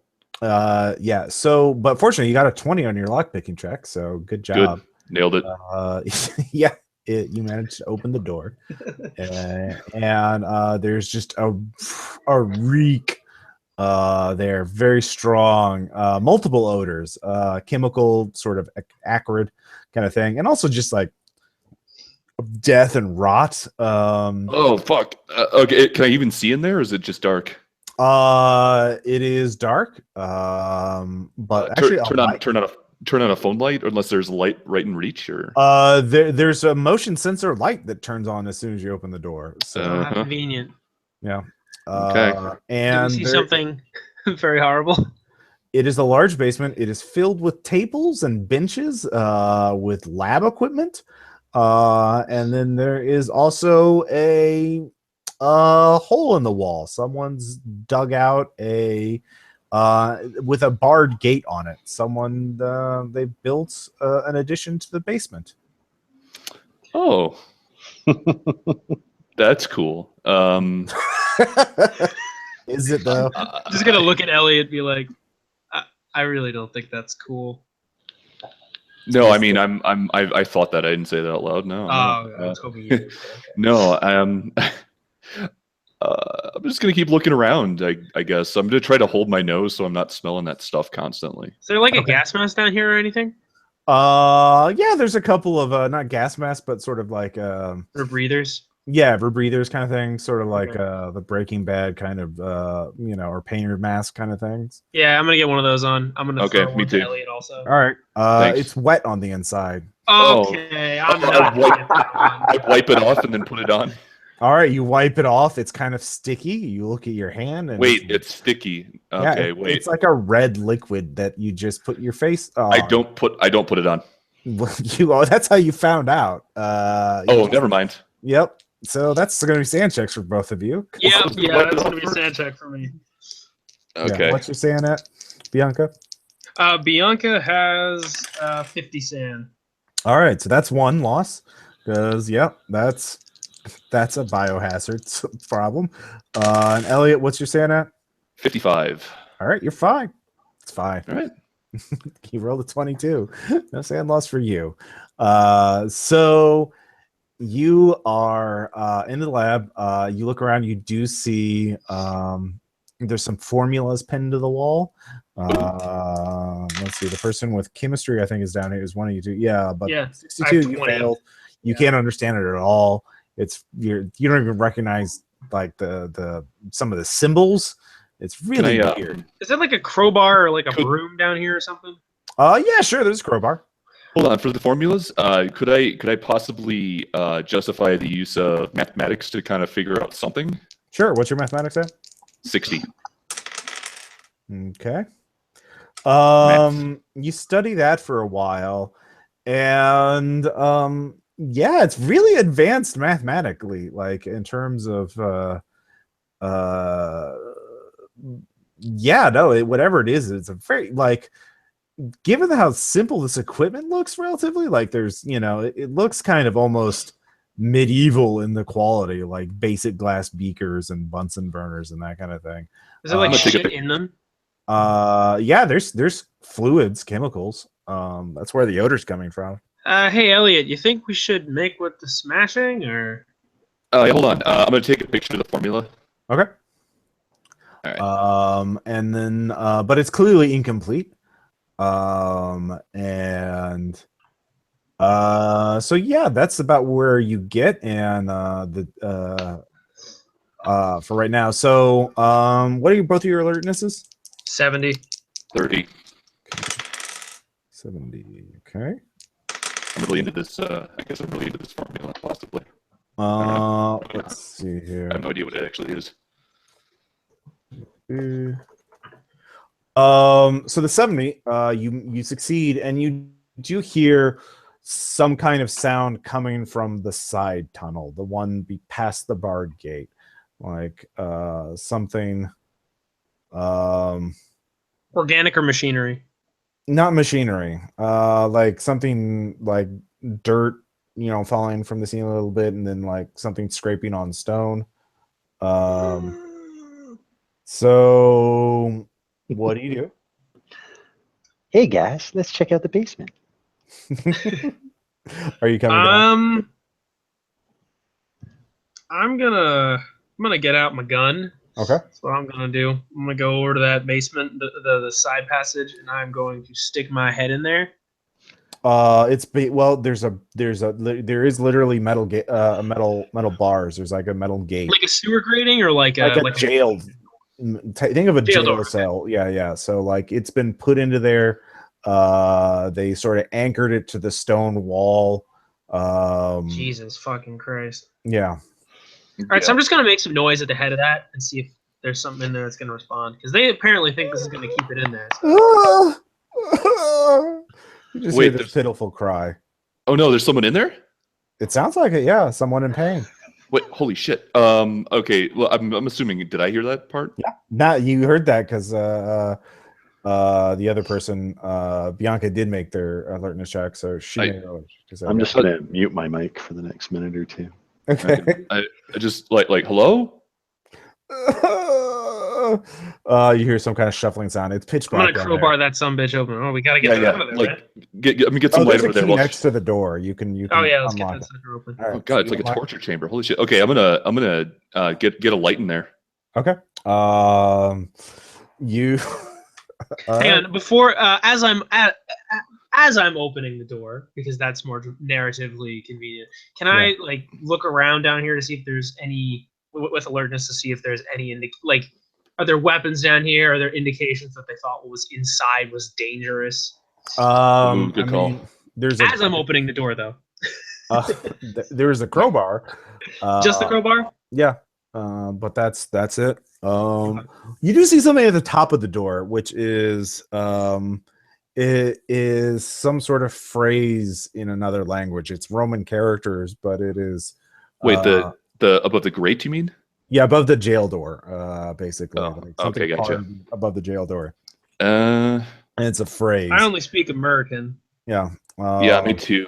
[SPEAKER 1] Yeah. So, but fortunately, you got a 20 on your lockpicking check, so good job.
[SPEAKER 5] Good. Nailed it.
[SPEAKER 1] Yeah. You managed to open the door, and there's just a reek there, very strong, multiple odors, chemical, sort of acrid kind of thing, and also just like death and rot.
[SPEAKER 5] Oh fuck. Okay, can I even see in there, or is it just dark?
[SPEAKER 1] It is dark, but actually
[SPEAKER 5] turn on a phone light, unless there's light right in reach, or
[SPEAKER 1] there's a motion sensor light that turns on as soon as you open the door. So
[SPEAKER 2] How convenient.
[SPEAKER 1] yeah.
[SPEAKER 5] Okay.
[SPEAKER 1] And
[SPEAKER 2] do we see something very horrible?
[SPEAKER 1] It is a large basement. It is filled with tables and benches, with lab equipment, and then there is also a hole in the wall. Someone's dug out with a barred gate on it. They built an addition to the basement.
[SPEAKER 5] Oh, that's cool.
[SPEAKER 1] Is it though?
[SPEAKER 2] Just gonna look at Elliot and be like, I really don't think that's cool.
[SPEAKER 5] No, I mean, I thought that. I didn't say that out loud. No.
[SPEAKER 2] I was hoping you. Okay.
[SPEAKER 5] No, I'm just gonna keep looking around. I guess I'm gonna try to hold my nose so I'm not smelling that stuff constantly.
[SPEAKER 2] Is there like a gas mask down here or anything?
[SPEAKER 1] Yeah, there's a couple of not gas masks, but sort of like
[SPEAKER 2] rebreathers.
[SPEAKER 1] Yeah, rebreathers kind of thing, sort of like the Breaking Bad kind of or painter mask kind of things.
[SPEAKER 2] Yeah, I'm gonna get one of those on. I'm gonna throw one to Elliot also.
[SPEAKER 1] All right. It's wet on the inside.
[SPEAKER 2] Okay, I'm not
[SPEAKER 5] I wipe it off and then put it on.
[SPEAKER 1] All right, you wipe it off. It's kind of sticky. You look at your hand and
[SPEAKER 5] wait, it's sticky. Okay,
[SPEAKER 1] yeah,
[SPEAKER 5] wait.
[SPEAKER 1] It's like a red liquid that you just put your face.
[SPEAKER 5] I don't put it on.
[SPEAKER 1] That's how you found out.
[SPEAKER 5] Never mind.
[SPEAKER 1] Yep. So that's going to be sand checks for both of you.
[SPEAKER 2] Yeah, that's going to be a sand check for me.
[SPEAKER 5] Okay.
[SPEAKER 1] Yeah, what's your sand at, Bianca?
[SPEAKER 2] Bianca has 50 sand.
[SPEAKER 1] All right, so that's one loss because that's a biohazard problem. And Elliot, what's your sand at?
[SPEAKER 5] 55.
[SPEAKER 1] All right, you're fine. It's fine.
[SPEAKER 5] All right.
[SPEAKER 1] You rolled a 22. No sand loss for you. So you are in the lab. You look around. You do see there's some formulas pinned to the wall. Let's see. The person with chemistry, I think, is down here. Is one of you two? Yeah, but 62. You failed. You can't understand it at all. You don't even recognize like the some of the symbols. It's really weird.
[SPEAKER 2] Is it like a crowbar or like a broom down here or something?
[SPEAKER 1] Yeah, sure. There's a crowbar.
[SPEAKER 5] Hold on, for the formulas, could I possibly justify the use of mathematics to kind of figure out something?
[SPEAKER 1] Sure. What's your mathematics at?
[SPEAKER 5] 60.
[SPEAKER 1] Okay.
[SPEAKER 5] Math.
[SPEAKER 1] You study that for a while, and yeah, it's really advanced mathematically, like in terms of yeah, no, whatever it is, it's a very like given how simple this equipment looks relatively, like there's, it looks kind of almost medieval in the quality, like basic glass beakers and Bunsen burners and that kind of thing.
[SPEAKER 2] Is there like shit in them?
[SPEAKER 1] Yeah, there's fluids, chemicals. That's where the odor's coming from.
[SPEAKER 2] Hey Elliot, you think we should make with the smashing or?
[SPEAKER 5] Yeah, hold on. I'm gonna take a picture of the formula.
[SPEAKER 1] Okay.
[SPEAKER 5] All right.
[SPEAKER 1] And then but it's clearly incomplete. And so yeah, that's about where you get, and for right now. So what are both of your alertnesses?
[SPEAKER 2] 70.
[SPEAKER 5] 30.
[SPEAKER 1] 70. Okay.
[SPEAKER 5] I'm really into this. I guess I'm really into this formula, possibly.
[SPEAKER 1] Let's see here.
[SPEAKER 5] I have no idea what it actually is.
[SPEAKER 1] So the 70, you succeed, and you do hear some kind of sound coming from the side tunnel, the one past the barred gate, like something.
[SPEAKER 2] Organic or machinery?
[SPEAKER 1] Not machinery. Like something like dirt, falling from the ceiling a little bit, and then like something scraping on stone. So what do you do?
[SPEAKER 3] Hey guys, let's check out the basement.
[SPEAKER 1] Are you coming down?
[SPEAKER 2] I'm gonna get out my gun.
[SPEAKER 1] Okay.
[SPEAKER 2] That's what I'm gonna do. I'm gonna go over to that basement, the side passage, and I'm going to stick my head in there.
[SPEAKER 1] There is literally metal bars. There's like a metal gate,
[SPEAKER 2] like a sewer grating, or like
[SPEAKER 1] a
[SPEAKER 2] like
[SPEAKER 1] jailed. Think of a jail cell.
[SPEAKER 2] Okay.
[SPEAKER 1] Yeah. So like it's been put into there. They sort of anchored it to the stone wall.
[SPEAKER 2] Jesus fucking Christ.
[SPEAKER 1] Yeah.
[SPEAKER 2] All right, so I'm just gonna make some noise at the head of that and see if there's something in there that's gonna respond, because they apparently think this is gonna keep it in there. So.
[SPEAKER 1] You just hear this pitiful cry.
[SPEAKER 5] Oh no, there's someone in there?
[SPEAKER 1] It sounds like it, yeah. Someone in pain.
[SPEAKER 5] Wait, holy shit. Okay, well, I'm assuming, did I hear that part?
[SPEAKER 1] Yeah, you heard that because the other person, Bianca, did make their alertness check, so
[SPEAKER 3] I'm just gonna mute my mic for the next minute or two.
[SPEAKER 1] Okay.
[SPEAKER 5] I just like hello?
[SPEAKER 1] You hear some kind of shuffling sound. It's pitch black.
[SPEAKER 2] I'm gonna crowbar that sumbitch open. Oh, we gotta get out of there.
[SPEAKER 5] Like, get some light over there.
[SPEAKER 1] Next to the door. You can.
[SPEAKER 2] Oh yeah, let's get that sucker open.
[SPEAKER 1] Right,
[SPEAKER 5] oh god, it's like a torture chamber. Holy shit. Okay, I'm gonna get a light in there.
[SPEAKER 1] Okay. You.
[SPEAKER 2] Hang on, before as I'm opening the door, because that's more narratively convenient. Can I like look around down here to see if there's any with alertness to see if there's any are there weapons down here? Are there indications that they thought what was inside was dangerous?
[SPEAKER 5] Good call.
[SPEAKER 2] I'm opening the door though.
[SPEAKER 1] There's a crowbar.
[SPEAKER 2] Just the crowbar?
[SPEAKER 1] Yeah. But that's it. You do see something at the top of the door, which is it is some sort of phrase in another language. It's Roman characters, but it is
[SPEAKER 5] wait, the above the grate, you mean?
[SPEAKER 1] Yeah, above the jail door, basically.
[SPEAKER 5] Okay, gotcha.
[SPEAKER 1] Above the jail door. And it's a phrase.
[SPEAKER 2] I only speak American.
[SPEAKER 1] Yeah.
[SPEAKER 5] Yeah, me too.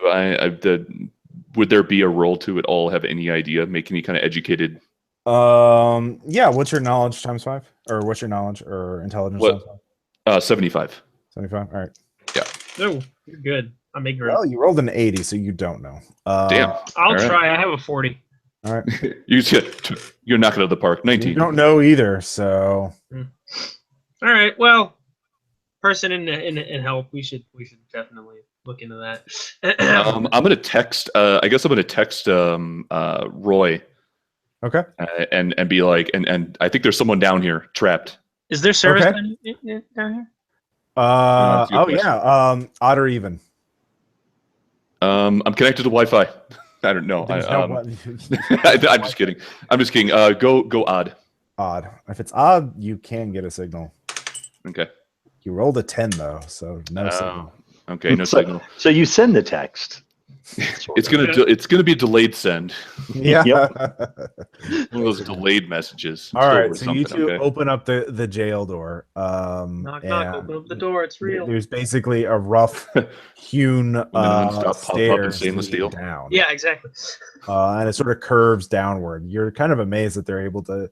[SPEAKER 5] Would there be a role to it all? Have any idea? Make any kind of educated?
[SPEAKER 1] Yeah. What's your knowledge times 5, or what's your knowledge or intelligence times
[SPEAKER 5] 5? 75.
[SPEAKER 1] 75. All right.
[SPEAKER 5] Yeah.
[SPEAKER 2] No, you're good. I'm ignorant.
[SPEAKER 1] Well, you rolled an 80, so you don't know.
[SPEAKER 5] Damn.
[SPEAKER 2] I'll try. I have a 40.
[SPEAKER 1] All right.
[SPEAKER 5] You're knocking out of the park. 19.
[SPEAKER 1] You don't know either, so.
[SPEAKER 2] All right. Well, person in help. We should definitely look into that.
[SPEAKER 5] I'm gonna text. I guess I'm gonna text Roy.
[SPEAKER 1] Okay.
[SPEAKER 5] And be like, and I think there's someone down here trapped.
[SPEAKER 2] Is there service down here?
[SPEAKER 1] Oh yeah. Odd or even.
[SPEAKER 5] I'm connected to Wi-Fi. I don't know. I'm just kidding. I'm just kidding. Go odd.
[SPEAKER 1] Odd. If it's odd, you can get a signal.
[SPEAKER 5] Okay.
[SPEAKER 1] You rolled a 10 though, so no signal.
[SPEAKER 5] Okay, no signal.
[SPEAKER 3] So you send the text.
[SPEAKER 5] It's gonna be a delayed send.
[SPEAKER 1] Yeah.
[SPEAKER 5] One of those delayed messages.
[SPEAKER 1] All right, so you two open up the jail door.
[SPEAKER 2] Knock, open up the door. It's real.
[SPEAKER 1] There's basically a rough hewn stairs
[SPEAKER 5] stainless steel
[SPEAKER 1] down.
[SPEAKER 2] Yeah, exactly.
[SPEAKER 1] And it sort of curves downward. You're kind of amazed that they're able to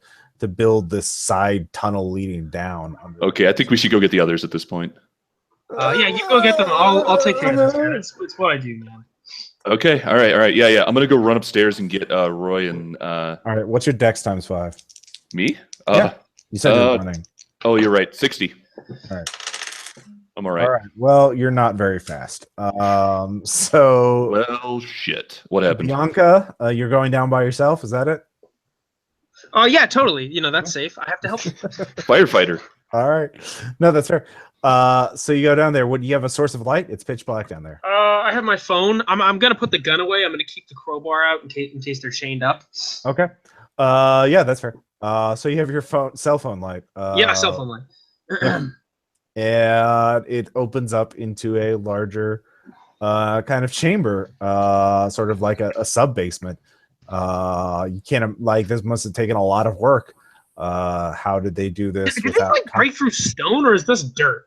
[SPEAKER 1] build this side tunnel leading down.
[SPEAKER 5] Okay, I think we should go get the others at this point.
[SPEAKER 2] Yeah, you go get them. I'll take care of this. It's what I do, man.
[SPEAKER 5] Okay, all right. Yeah. I'm gonna go run upstairs and get Roy and.
[SPEAKER 1] All right, what's your dex times 5?
[SPEAKER 5] Me?
[SPEAKER 1] Yeah, you said you're running.
[SPEAKER 5] Oh, you're right. 60.
[SPEAKER 1] All right.
[SPEAKER 5] I'm all right.
[SPEAKER 1] All right. Well, you're not very fast. So.
[SPEAKER 5] Well, shit. What happened?
[SPEAKER 1] Bianca, you're going down by yourself. Is that it?
[SPEAKER 2] Oh yeah, totally. That's safe. I have to help you.
[SPEAKER 5] Firefighter.
[SPEAKER 1] All right. No, that's fair. So you go down there. What do you have? A source of light? It's pitch black down there.
[SPEAKER 2] I have my phone. I'm gonna put the gun away. I'm gonna keep the crowbar out in case they're chained up.
[SPEAKER 1] Okay. Yeah, that's fair. So you have your cell phone light.
[SPEAKER 2] Yeah, cell phone light.
[SPEAKER 1] Yeah. And it opens up into a larger kind of chamber, sort of like a sub basement. You can't this must have taken a lot of work. How did they do this?
[SPEAKER 2] Did this break through stone, or is this dirt?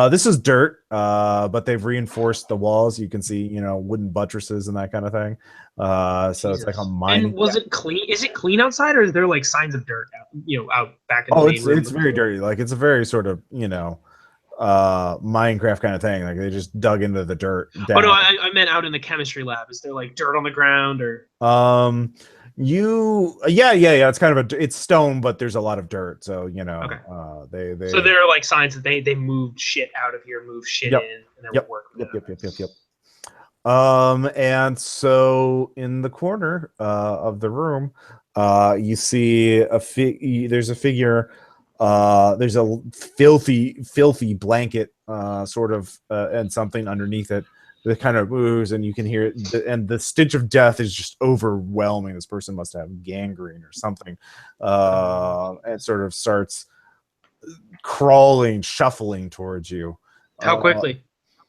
[SPEAKER 1] This is dirt, but they've reinforced the walls. You can see, wooden buttresses and that kind of thing. So Jesus. It's like a mining.
[SPEAKER 2] And was it clean? Is it clean outside, or is there like signs of dirt out back in the main room?
[SPEAKER 1] It's very dirty. Like it's a very sort of Minecraft kind of thing. Like they just dug into the dirt.
[SPEAKER 2] Down. Oh no, I meant out in the chemistry lab. Is there like dirt on the ground or?
[SPEAKER 1] Yeah. It's kind of it's stone, but there's a lot of dirt. So
[SPEAKER 2] okay. They so there are like signs that they moved shit out of here, moved shit in, and they're working.
[SPEAKER 1] Yep. And so in the corner of the room, you see there's a figure. There's a filthy blanket, sort of, and something underneath it that kind of moves, and you can hear it. And the stench of death is just overwhelming. This person must have gangrene or something. And sort of starts crawling, shuffling towards you.
[SPEAKER 2] How quickly?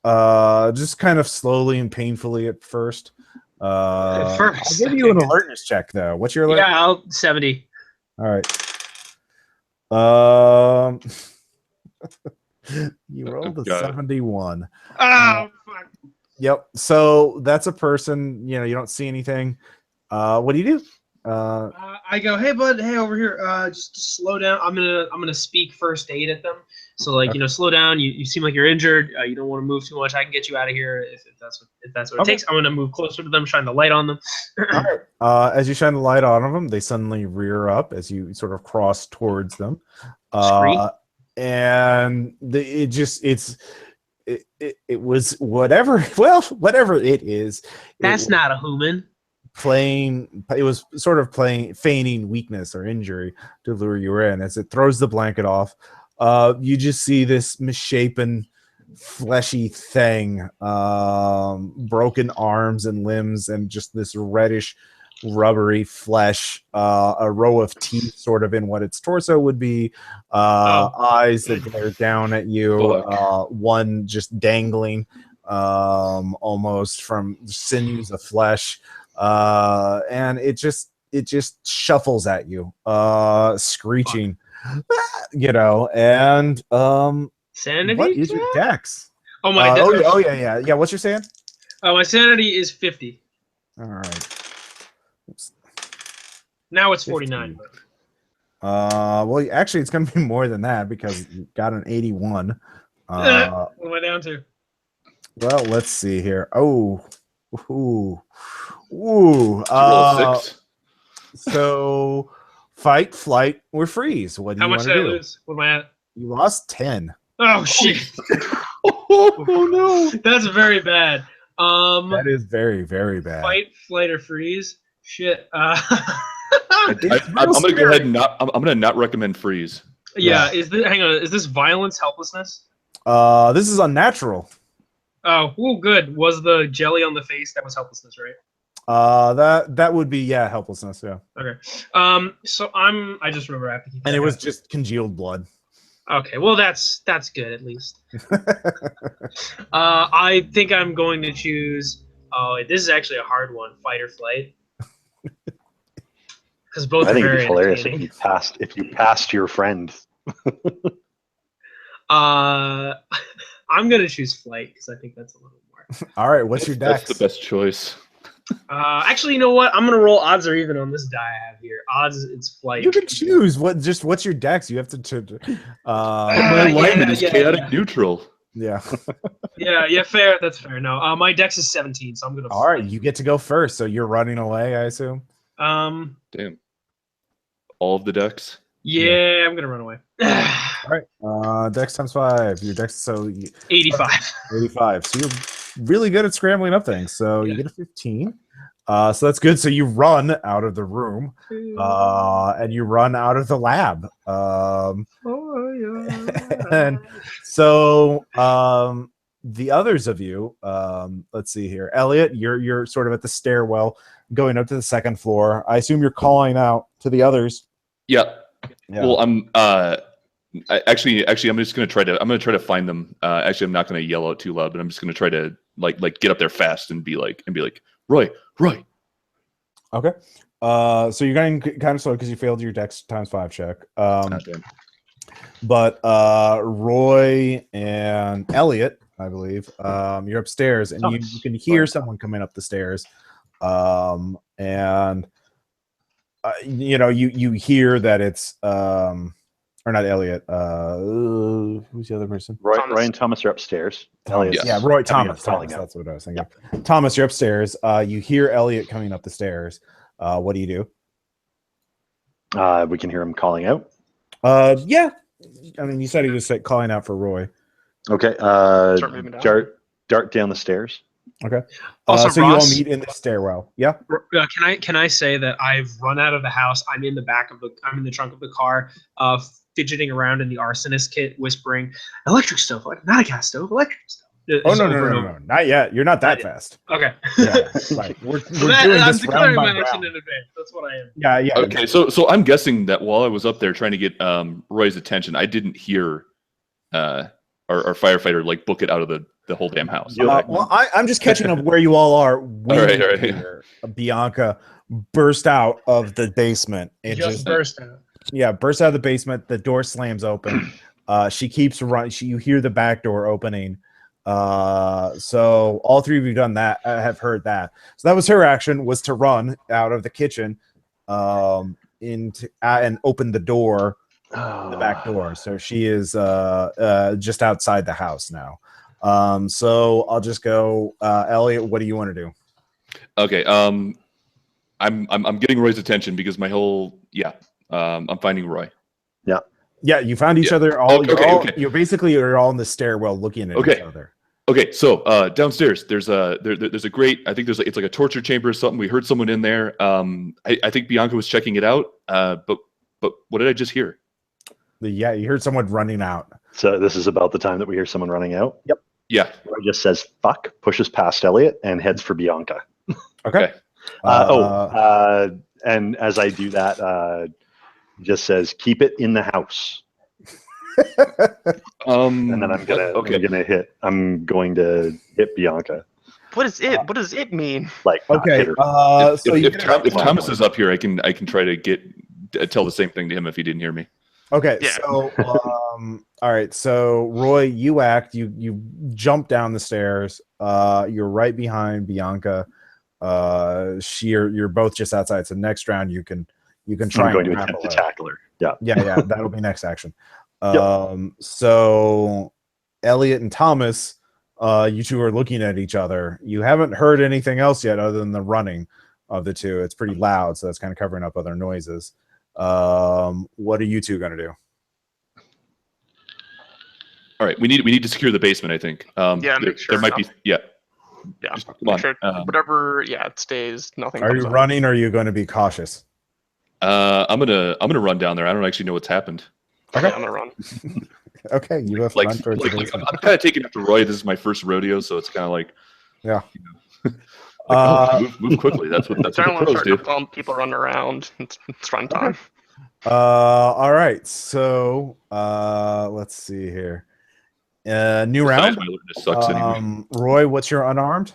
[SPEAKER 1] Just kind of slowly and painfully at first. I'll give you an alertness check though. What's your alert?
[SPEAKER 2] Yeah, 70.
[SPEAKER 1] All right. You rolled a 71.
[SPEAKER 2] Oh fuck.
[SPEAKER 1] Yep. So that's a person. You don't see anything. What do you do?
[SPEAKER 2] I go, hey bud, hey over here. Just slow down. I'm gonna speak first aid at them. So like slow down. You seem like you're injured. You don't want to move too much. I can get you out of here if that's what it takes. I'm gonna move closer to them, shine the light on them.
[SPEAKER 1] All right. As you shine the light on them, they suddenly rear up as you sort of cross towards them. And it was whatever. Well, whatever it is.
[SPEAKER 2] That's not a human.
[SPEAKER 1] It was sort of feigning weakness or injury to lure you in. As it throws the blanket off, you just see this misshapen, fleshy thing, broken arms and limbs, and just this reddish, rubbery flesh, a row of teeth sort of in what its torso would be, eyes that glare down at you, one just dangling almost from sinews of flesh, and it just shuffles at you, screeching, and
[SPEAKER 2] sanity.
[SPEAKER 1] What is your dex?
[SPEAKER 2] Oh my!
[SPEAKER 1] Yeah. What's your san?
[SPEAKER 2] My sanity is 50.
[SPEAKER 1] All right. Oops.
[SPEAKER 2] Now it's 49.
[SPEAKER 1] Well, actually, it's going to be more than that because you got an 81.
[SPEAKER 2] What am I down to?
[SPEAKER 1] Well, let's see here. Oh, ooh. So, fight, flight, or freeze. What do you want to do?
[SPEAKER 2] How much did I lose? What am I at?
[SPEAKER 1] You lost 10.
[SPEAKER 2] Oh shit! Oh no, that's very bad.
[SPEAKER 1] That is very, very bad.
[SPEAKER 2] Fight, flight, or freeze. Shit.
[SPEAKER 5] I'm gonna go ahead and I'm gonna not recommend freeze.
[SPEAKER 2] Yeah. Hang on. Is this violence, helplessness?
[SPEAKER 1] This is unnatural.
[SPEAKER 2] Oh, good. Was the jelly on the face? That was helplessness, right?
[SPEAKER 1] That would be helplessness. Yeah.
[SPEAKER 2] Okay. So I just remember I have to keep.
[SPEAKER 1] And it was just congealed blood.
[SPEAKER 2] Okay. Well, that's good at least. I think I'm going to choose. Oh, this is actually a hard one. Fight or flight. Because both
[SPEAKER 3] I
[SPEAKER 2] are
[SPEAKER 3] think it'd
[SPEAKER 2] very
[SPEAKER 3] be hilarious
[SPEAKER 2] entertaining.
[SPEAKER 3] if you passed your friend.
[SPEAKER 2] I'm gonna choose flight because I think that's a little more.
[SPEAKER 1] All right, what's your dex?
[SPEAKER 5] That's the best choice.
[SPEAKER 2] Actually, you know what? I'm gonna roll odds or even on this die I have here. Odds, it's flight.
[SPEAKER 1] You can choose what's your dex. You have to.
[SPEAKER 5] My alignment is chaotic neutral.
[SPEAKER 1] Yeah.
[SPEAKER 2] yeah, fair. That's fair. No, my dex is 17, so I'm gonna.
[SPEAKER 1] All right, you get to go first. So you're running away, I assume.
[SPEAKER 5] Damn. All of the decks.
[SPEAKER 2] Yeah, I'm gonna run away.
[SPEAKER 1] All right. Dex times 5. Your dex
[SPEAKER 2] 85.
[SPEAKER 1] 85. So you're really good at scrambling up things. So you get a 15. So that's good. So you run out of the room, and you run out of the lab. And so the others of you, let's see here. Elliot, you're sort of at the stairwell going up to the second floor. I assume you're calling out to the others.
[SPEAKER 5] Yeah. Well, I'm actually I'm just gonna try to find them. Actually, I'm not gonna yell out too loud, but I'm just gonna try to like get up there fast and be like Roy.
[SPEAKER 1] Okay. So you're going kind of slow because you failed your dex times 5 check. But Roy and Elliot, I believe, you're upstairs and you can hear someone coming up the stairs. And you hear that it's or not Elliot. Who's the other person?
[SPEAKER 3] Roy and Thomas are upstairs.
[SPEAKER 1] Elliot, yeah, Roy Thomas. That's what I was thinking. Yeah. Thomas, you're upstairs. You hear Elliot coming up the stairs. What do you do?
[SPEAKER 3] We can hear him calling out.
[SPEAKER 1] Yeah. I mean, you said he was calling out for Roy.
[SPEAKER 3] Okay. Dart down the stairs.
[SPEAKER 1] Okay.
[SPEAKER 2] Also,
[SPEAKER 1] so
[SPEAKER 2] Ross,
[SPEAKER 1] you all meet in the stairwell. Yeah.
[SPEAKER 2] Can I say that I've run out of the house? I'm in the trunk of the car, fidgeting around in the arsonist kit, whispering, "Electric stove, not a gas stove, electric stove."
[SPEAKER 1] Oh no, not yet. You're not that fast.
[SPEAKER 2] Okay.
[SPEAKER 1] Yeah, like we're doing this round by round.
[SPEAKER 2] In advance. That's what I am.
[SPEAKER 1] Yeah.
[SPEAKER 5] Okay, so I'm guessing that while I was up there trying to get Roy's attention, I didn't hear our firefighter book it out of the whole damn house.
[SPEAKER 1] Well, I'm just catching up where you all are.
[SPEAKER 5] All right.
[SPEAKER 1] Bianca burst out of the basement.
[SPEAKER 2] Burst out.
[SPEAKER 1] Yeah, burst out of the basement. The door slams open. She keeps running. You hear the back door opening. So all three of you done that. Have heard that. So that was her action, was to run out of the kitchen, into and open the door, the back door. So she is just outside the house now. So I'll just go, Elliot. What do you want to do?
[SPEAKER 5] Okay. I'm getting Roy's attention because my whole I'm finding Roy.
[SPEAKER 1] Yeah, you found each other. You basically are all in the stairwell looking at each other.
[SPEAKER 5] Okay, so downstairs there's a grate. I think it's like a torture chamber or something. We heard someone in there. I think Bianca was checking it out. But what did I just hear?
[SPEAKER 1] Yeah, you heard someone running out.
[SPEAKER 3] So this is about the time that we hear someone running out.
[SPEAKER 1] Yep.
[SPEAKER 3] Yeah. Roy just says "fuck," pushes past Elliot, and heads for Bianca.
[SPEAKER 1] Okay.
[SPEAKER 3] And as I do that, just says "keep it in the house." And then I'm going to hit Bianca.
[SPEAKER 4] What is it? What does it mean?
[SPEAKER 1] Okay.
[SPEAKER 5] If Thomas is up here, I can try to tell the same thing to him if he didn't hear me.
[SPEAKER 1] Okay. Yeah. So all right. So Roy, you jump down the stairs. You're right behind Bianca. You're both just outside. So next round you can try.
[SPEAKER 3] I'm going to attempt to tackle her.
[SPEAKER 1] Yeah. That'll be next action. So Elliot and Thomas, you two are looking at each other. You haven't heard anything else yet other than the running of the two. It's pretty loud, so that's kind of covering up other noises. What are you two going to do?
[SPEAKER 5] All right, we need to secure the basement, I think. There might be
[SPEAKER 4] Just make sure whatever it stays. Nothing.
[SPEAKER 1] Are you running or are you going to be cautious?
[SPEAKER 5] I'm gonna run down there. I don't actually know what's happened.
[SPEAKER 4] Yeah, I'm gonna run.
[SPEAKER 1] Okay, you have to run towards the basement.
[SPEAKER 5] I'm kind of taking after Roy. This is my first rodeo, so it's kind of like,
[SPEAKER 1] yeah.
[SPEAKER 5] Move quickly. That's what the pros do.
[SPEAKER 4] People running around. It's run time.
[SPEAKER 1] Okay. All right. So let's see here. New round.
[SPEAKER 5] My alertness sucks anyway.
[SPEAKER 1] Roy, what's your unarmed?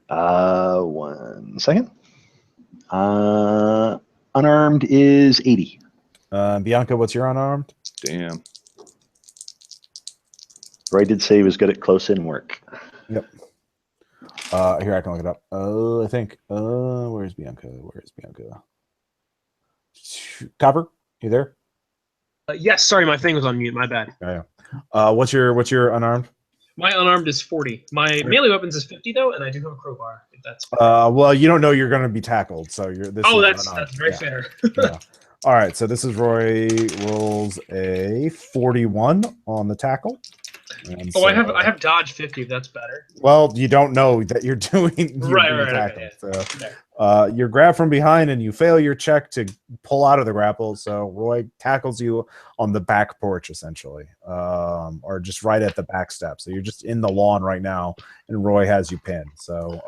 [SPEAKER 3] 1 second. Unarmed is 80.
[SPEAKER 1] Bianca, what's your unarmed?
[SPEAKER 5] Damn.
[SPEAKER 3] Roy did say he was good at close-in work.
[SPEAKER 1] Yep. Here, I can look it up. I think. Where's Bianca? Copper, you there?
[SPEAKER 2] Yes, sorry, my thing was on mute. My bad.
[SPEAKER 1] Yeah. What's your unarmed?
[SPEAKER 2] My unarmed is 40. My melee weapons is 50 though, and I do have a crowbar. If that's
[SPEAKER 1] well, you don't know you're going to be tackled, so you're.
[SPEAKER 2] That's very fair.
[SPEAKER 1] Yeah. All right, so this is Roy rolls a 41 on the tackle. And
[SPEAKER 2] I have dodge 50. If that's better.
[SPEAKER 1] Well, you don't know that you're doing
[SPEAKER 2] right.
[SPEAKER 1] tackled.
[SPEAKER 2] Okay.
[SPEAKER 1] So you're grabbed from behind and you fail your check to pull out of the grapple. So Roy tackles you on the back porch, essentially, or just right at the back step. So you're just in the lawn right now, and Roy has you pinned. So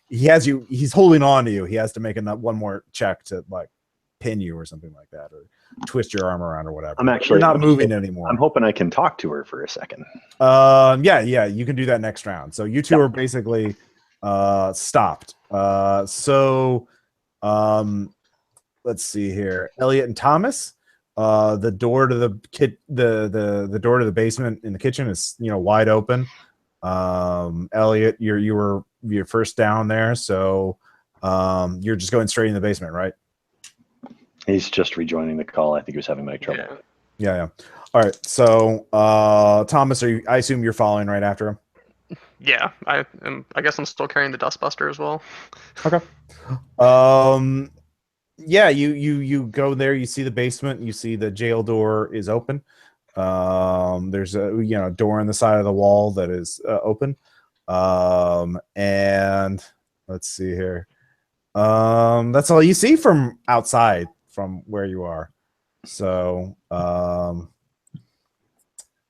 [SPEAKER 1] he has you. He's holding on to you. He has to make one more check to like pin you or something like that, or twist your arm around or whatever. You're not moving anymore.
[SPEAKER 3] I'm hoping I can talk to her for a second.
[SPEAKER 1] Yeah, you can do that next round. So you two are basically stopped. Let's see here. Elliot and Thomas. The door to the door to the basement in the kitchen is wide open. Elliot, you're first down there, so you're just going straight in the basement, right?
[SPEAKER 3] He's just rejoining the call. I think he was having mic trouble.
[SPEAKER 1] Yeah. All right. So, Thomas, I assume you're following right after him?
[SPEAKER 4] Yeah, I guess I'm still carrying the dustbuster as well.
[SPEAKER 1] Okay. Yeah, you go there, you see the basement, you see the jail door is open. There's a door on the side of the wall that is open. And let's see here. That's all you see from outside, from where you are. So,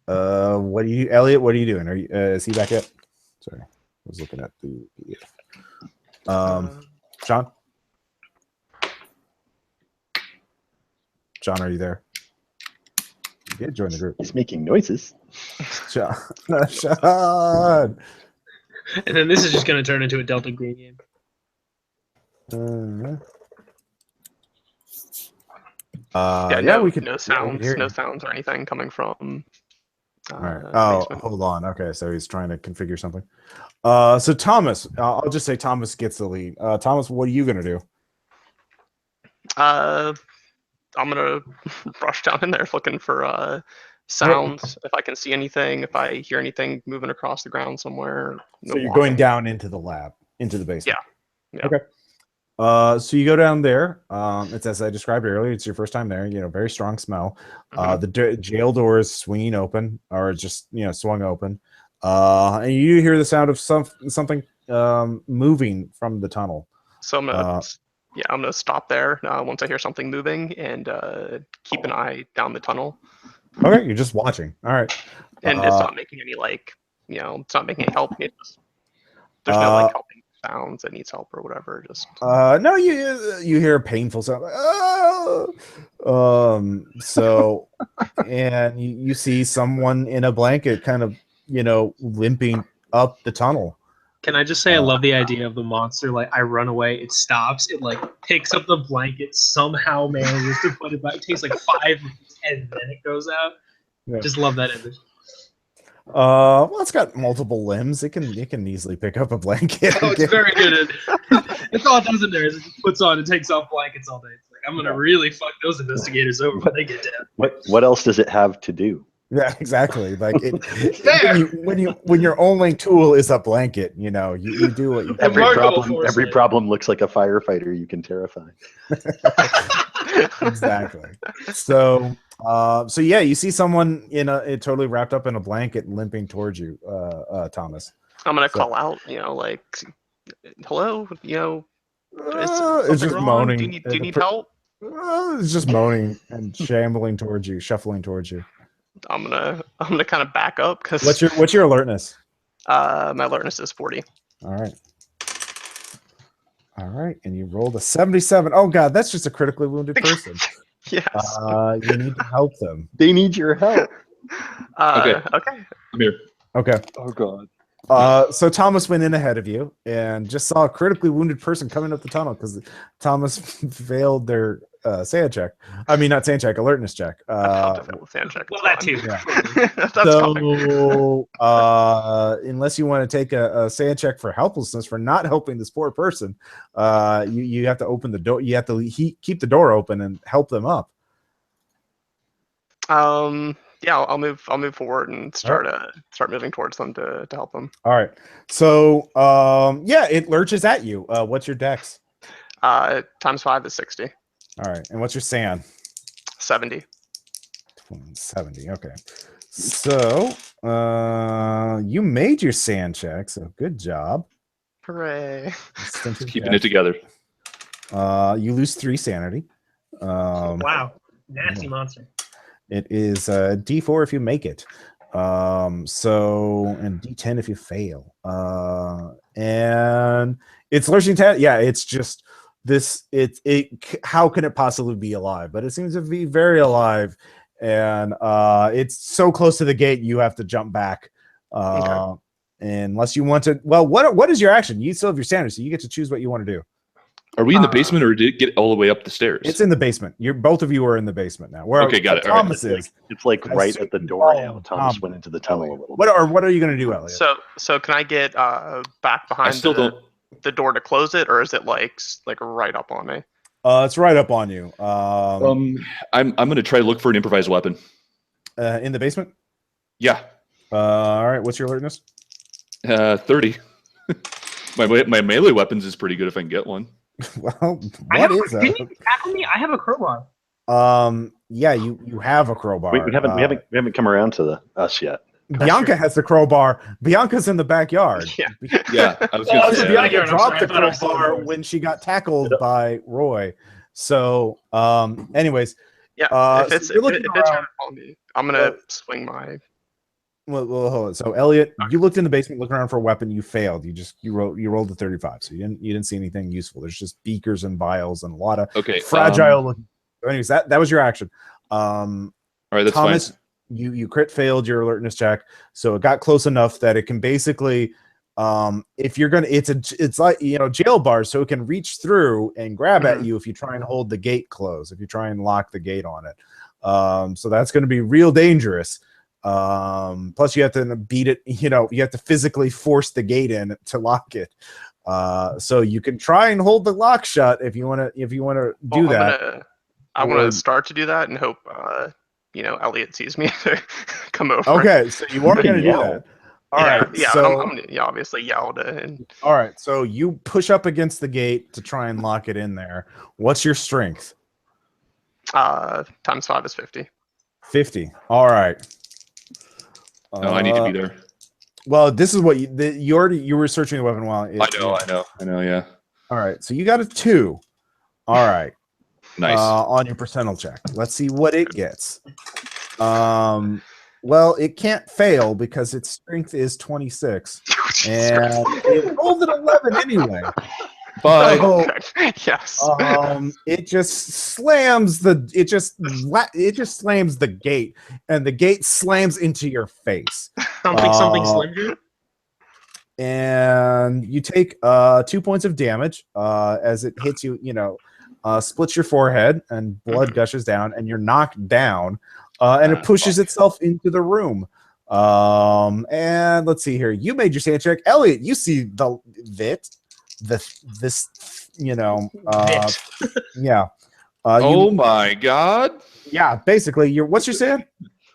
[SPEAKER 1] Elliot, what are you doing? Is he back yet? Sorry, I was looking at the Sean? John, are you there? You did join the group.
[SPEAKER 3] He's making noises.
[SPEAKER 1] Sean.
[SPEAKER 2] And then this is just going to turn into a Delta Green game.
[SPEAKER 4] We can. No sounds or anything coming from.
[SPEAKER 1] All right. Hold on. Okay, so he's trying to configure something. So Thomas, I'll just say Thomas gets the lead. Thomas, what are you gonna do?
[SPEAKER 4] I'm gonna rush down in there looking for sounds. If I can see anything, if I hear anything moving across the ground somewhere.
[SPEAKER 1] So you're going down into the lab, into the basement.
[SPEAKER 4] Yeah.
[SPEAKER 1] Okay. So you go down there. It's as I described earlier. It's your first time there. Very strong smell. The jail door is swinging open, or just swung open. And you hear the sound of something moving from the tunnel.
[SPEAKER 4] So I'm gonna stop there once I hear something moving and keep an eye down the tunnel.
[SPEAKER 1] Okay, you're just watching. All right.
[SPEAKER 4] And it's not making any it's not making any help. There's no helping sounds that needs help or whatever. Just
[SPEAKER 1] no, you hear a painful sound. So and you see someone in a blanket kind of limping up the tunnel.
[SPEAKER 2] Can I just say I love the idea of the monster? Like, I run away, it stops, it picks up the blanket, somehow manages to put it back. It takes 5 minutes and then it goes out. Yeah. Just love that image.
[SPEAKER 1] Well, it's got multiple limbs. It can easily pick up a blanket.
[SPEAKER 2] Oh, it's very good. It's all it does in there is it puts on and takes off blankets all day. It's I'm gonna really fuck those investigators over when they get down.
[SPEAKER 3] What else does it have to do?
[SPEAKER 1] Yeah, exactly. When your only tool is a blanket, you do what you.
[SPEAKER 3] Every problem looks like a firefighter you can terrify.
[SPEAKER 1] Exactly. So yeah, you see someone totally wrapped up in a blanket limping towards you, Thomas.
[SPEAKER 4] I'm gonna call out, hello,
[SPEAKER 1] it's just moaning.
[SPEAKER 4] Do you need help?
[SPEAKER 1] It's just moaning and shambling towards you, shuffling towards you.
[SPEAKER 4] I'm gonna kind of back up because
[SPEAKER 1] What's your alertness?
[SPEAKER 4] My alertness is 40.
[SPEAKER 1] All right. All right, and you rolled a 77. Oh god, that's just a critically wounded person.
[SPEAKER 4] Yes.
[SPEAKER 1] You need to help them.
[SPEAKER 3] They need your help.
[SPEAKER 4] Okay.
[SPEAKER 5] I'm here.
[SPEAKER 1] Okay.
[SPEAKER 3] Oh god.
[SPEAKER 1] So Thomas went in ahead of you and just saw a critically wounded person coming up the tunnel because Thomas failed their sand check. I mean, not sand check, alertness check.
[SPEAKER 4] Sand check.
[SPEAKER 2] Well, that too.
[SPEAKER 1] Yeah.
[SPEAKER 4] That's
[SPEAKER 1] so, unless you want to take a sand check for helplessness for not helping this poor person, you have to open the door. You have to keep the door open and help them up.
[SPEAKER 4] Yeah, I'll move forward and start moving towards them to help them.
[SPEAKER 1] All right. So, yeah, it lurches at you. What's your dex?
[SPEAKER 4] Times 5 is 60.
[SPEAKER 1] All right. And what's your sand?
[SPEAKER 4] 70.
[SPEAKER 1] 70. Okay. So, you made your sand check. So good job.
[SPEAKER 4] Hooray!
[SPEAKER 5] Just keeping it together.
[SPEAKER 1] You lose 3 sanity.
[SPEAKER 2] Wow, nasty monster.
[SPEAKER 1] It is D4 if you make it. So and D10 if you fail. And it's lurching. Yeah, it's just this. How can it possibly be alive? But it seems to be very alive, and it's so close to the gate you have to jump back.
[SPEAKER 4] Okay.
[SPEAKER 1] Unless you want to. Well, what is your action? You still have your sanity, so you get to choose what you want to do.
[SPEAKER 5] Are we in the basement, or did it get all the way up the stairs?
[SPEAKER 1] It's in the basement. Both of you are in the basement now. Where
[SPEAKER 5] Okay, got it.
[SPEAKER 1] Thomas is.
[SPEAKER 3] It's like right at the door now. Thomas went into the tunnel a little bit.
[SPEAKER 1] What are you going to do, Elliot?
[SPEAKER 4] So can I get back behind the door to close it, or is it like right up on me?
[SPEAKER 1] It's right up on you.
[SPEAKER 5] I'm going to try to look for an improvised weapon.
[SPEAKER 1] In the basement?
[SPEAKER 5] Yeah.
[SPEAKER 1] All right. What's your alertness?
[SPEAKER 5] 30. my melee weapons is pretty good if I can get one.
[SPEAKER 1] Well, what is that?
[SPEAKER 2] Didn't you tackle me? I have a crowbar.
[SPEAKER 1] Yeah, you have a crowbar.
[SPEAKER 3] We haven't come around to us yet.
[SPEAKER 1] Bianca has the crowbar. Bianca's in the backyard.
[SPEAKER 5] Yeah. I was going to say.
[SPEAKER 1] Bianca dropped the crowbar when she got tackled by Roy. So, anyways.
[SPEAKER 4] Yeah. If it's right on me, I'm gonna swing my.
[SPEAKER 1] Well, hold on. So, Elliot, you looked in the basement, looking around for a weapon. You failed. You rolled a 35, so you didn't see anything useful. There's just beakers and vials and a lot of fragile looking. So anyways, that was your action.
[SPEAKER 5] All right, that's
[SPEAKER 1] Thomas,
[SPEAKER 5] fine.
[SPEAKER 1] You crit failed your alertness check, so it got close enough that it can basically, if you're gonna, it's like jail bars, so it can reach through and grab at you if you try and hold the gate closed, if you try and lock the gate on it. So that's going to be real dangerous. Plus you have to beat it, you have to physically force the gate in to lock it. So you can try and hold the lock shut if you want to do that.
[SPEAKER 4] I want to start to do that and hope Elliot sees me to come over.
[SPEAKER 1] Okay, so you are going to do that. All right.
[SPEAKER 4] Yeah,
[SPEAKER 1] so
[SPEAKER 4] I'm gonna obviously yell to.
[SPEAKER 1] All right, so you push up against the gate to try and lock it in there. What's your strength?
[SPEAKER 4] Times 5 is 50.
[SPEAKER 1] 50. All right.
[SPEAKER 5] No, I need to be there.
[SPEAKER 1] Well, this is what you were searching the weapon while.
[SPEAKER 5] I know. Yeah.
[SPEAKER 1] All right, so you got a 2. All right.
[SPEAKER 5] Nice.
[SPEAKER 1] On your percentile check. Let's see what it gets. Well, it can't fail because its strength is 26, and it rolled an 11 anyway.
[SPEAKER 5] But
[SPEAKER 4] yes,
[SPEAKER 1] it just slams the gate, and the gate slams into your face.
[SPEAKER 2] Something slim.
[SPEAKER 1] And you take 2 points of damage as it hits you. Splits your forehead, and blood gushes down, and you're knocked down. And it pushes itself into the room. And let's see here. You made your sand check, Elliot. You see yeah.
[SPEAKER 5] Oh my god.
[SPEAKER 1] Yeah, basically, what's your sand?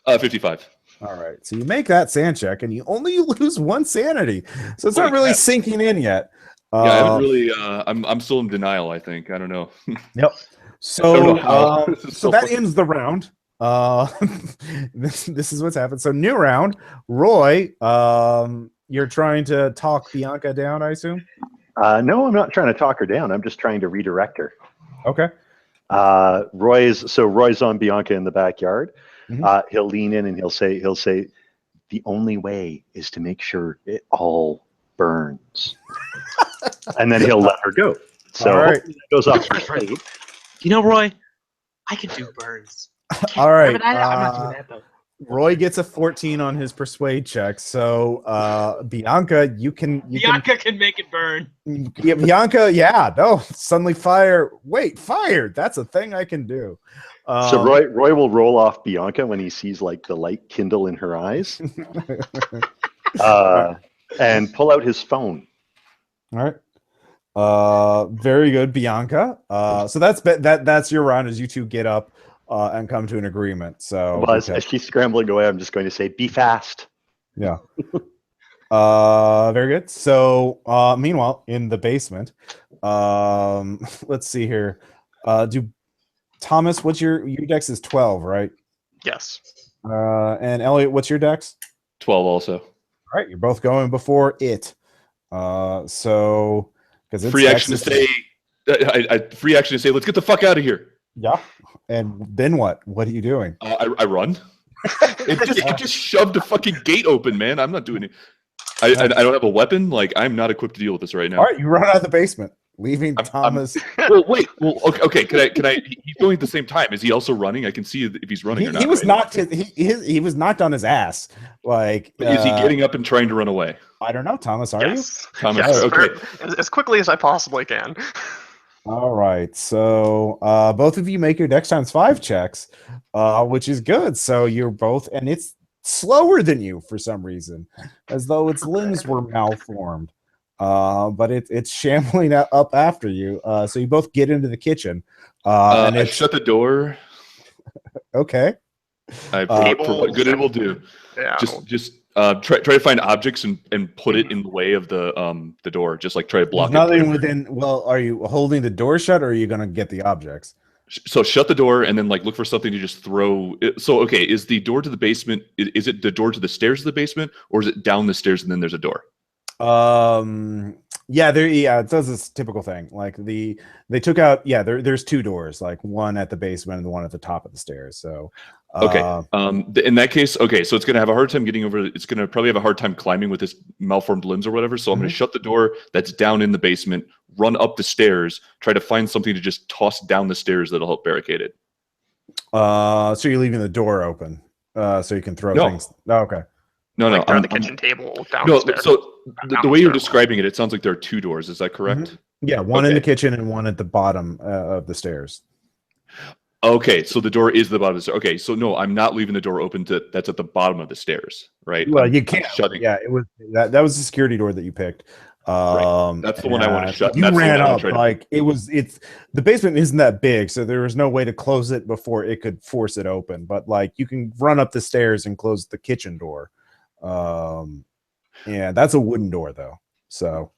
[SPEAKER 5] 55.
[SPEAKER 1] All right, so you make that sand check, and you only lose 1 sanity, so it's not really sinking in yet.
[SPEAKER 5] Yeah, I haven't really. I'm still in denial. I think I don't know.
[SPEAKER 1] Yep. So that ends the round. This is what's happened. So new round, Roy. You're trying to talk Bianca down, I assume.
[SPEAKER 3] No, I'm not trying to talk her down. I'm just trying to redirect her.
[SPEAKER 1] Okay.
[SPEAKER 3] Roy's on Bianca in the backyard.
[SPEAKER 1] Mhm.
[SPEAKER 3] He'll lean in and he'll say, the only way is to make sure it all burns. And then he'll let her go. So
[SPEAKER 1] All right.
[SPEAKER 3] hopefully that goes off her plate.
[SPEAKER 2] You know, Roy, I can do burns.
[SPEAKER 1] All right.
[SPEAKER 2] I'm not doing that though.
[SPEAKER 1] Roy gets a 14 on his persuade check. So Bianca, you can
[SPEAKER 2] make it burn.
[SPEAKER 1] Yeah, Bianca, no, suddenly fire. Wait, fire. That's a thing I can do.
[SPEAKER 3] So Roy will roll off Bianca when he sees like the light kindle in her eyes, and pull out his phone.
[SPEAKER 1] All right. Very good, Bianca. So that's your round as you two get up and come to an agreement. So
[SPEAKER 3] well, as she's scrambling away, I'm just going to say, be fast.
[SPEAKER 1] Yeah. Very good. So meanwhile, in the basement, let's see here. Thomas, what's your dex is 12, right?
[SPEAKER 4] Yes.
[SPEAKER 1] And Elliot, what's your dex?
[SPEAKER 5] 12 also.
[SPEAKER 1] All right, you're both going before it. So because it's
[SPEAKER 5] free action to say, free action to say, let's get the fuck out of here.
[SPEAKER 1] Yeah. And then what? What are you doing?
[SPEAKER 5] I run. It just shoved a fucking gate open, man. I'm not doing it. I don't have a weapon. Like, I'm not equipped to deal with this right now.
[SPEAKER 1] All right, you run out of the basement, leaving Thomas.
[SPEAKER 5] Well, wait. Well, okay. Can I? He's going at the same time. Is he also running? I can see if he's running or not.
[SPEAKER 1] He was knocked. He was knocked on his ass. Like,
[SPEAKER 5] is he getting up and trying to run away?
[SPEAKER 1] I don't know, Thomas. Are you?
[SPEAKER 5] Thomas,
[SPEAKER 4] yes,
[SPEAKER 5] okay.
[SPEAKER 4] As quickly as I possibly can.
[SPEAKER 1] All right. So both of you make your dex times 5 checks, which is good. So you're both, and it's slower than you for some reason, as though its limbs were malformed. But it's shambling up after you. So you both get into the kitchen. And
[SPEAKER 5] I shut the door.
[SPEAKER 1] Okay.
[SPEAKER 5] For what good it will do.
[SPEAKER 4] Yeah.
[SPEAKER 5] Just try to find objects and put it in the way of the door. Just like try to block
[SPEAKER 1] nothing within. Well, are you holding the door shut, or are you going to get the objects?
[SPEAKER 5] So shut the door and then like look for something to just throw. So okay, is the door to the basement? Is it the door to the stairs of the basement, or is it down the stairs and then there's a door?
[SPEAKER 1] Yeah, it does this typical thing. Like they took out. Yeah, there's 2 doors, like one at the basement and the one at the top of the stairs. So
[SPEAKER 5] okay. In that case, okay, so it's gonna have a hard time getting over. It's gonna probably have a hard time climbing with its malformed limbs or whatever. So I'm gonna shut the door that's down in the basement, run up the stairs, try to find something to just toss down the stairs that'll help barricade it.
[SPEAKER 1] So you're leaving the door open, so you can throw things. Oh, okay.
[SPEAKER 5] No,
[SPEAKER 4] like
[SPEAKER 5] no.
[SPEAKER 4] On the kitchen table down
[SPEAKER 5] No,
[SPEAKER 4] the stairs.
[SPEAKER 5] so the way you're describing it, it sounds like there are 2 doors. Is that correct?
[SPEAKER 1] Yeah, one in the kitchen and one at the bottom of the stairs.
[SPEAKER 5] Okay, so the door is the bottom of the stairs. Okay, so no, I'm not leaving the door open that's at the bottom of the stairs, right?
[SPEAKER 1] Well, you can't.
[SPEAKER 5] Shutting.
[SPEAKER 1] Yeah, it was that was the security door that you picked.
[SPEAKER 5] Right. That's the one I want to shut.
[SPEAKER 1] You ran up like it's the basement isn't that big, so there was no way to close it before it could force it open. But like you can run up the stairs and close the kitchen door. Yeah, that's a wooden door though. So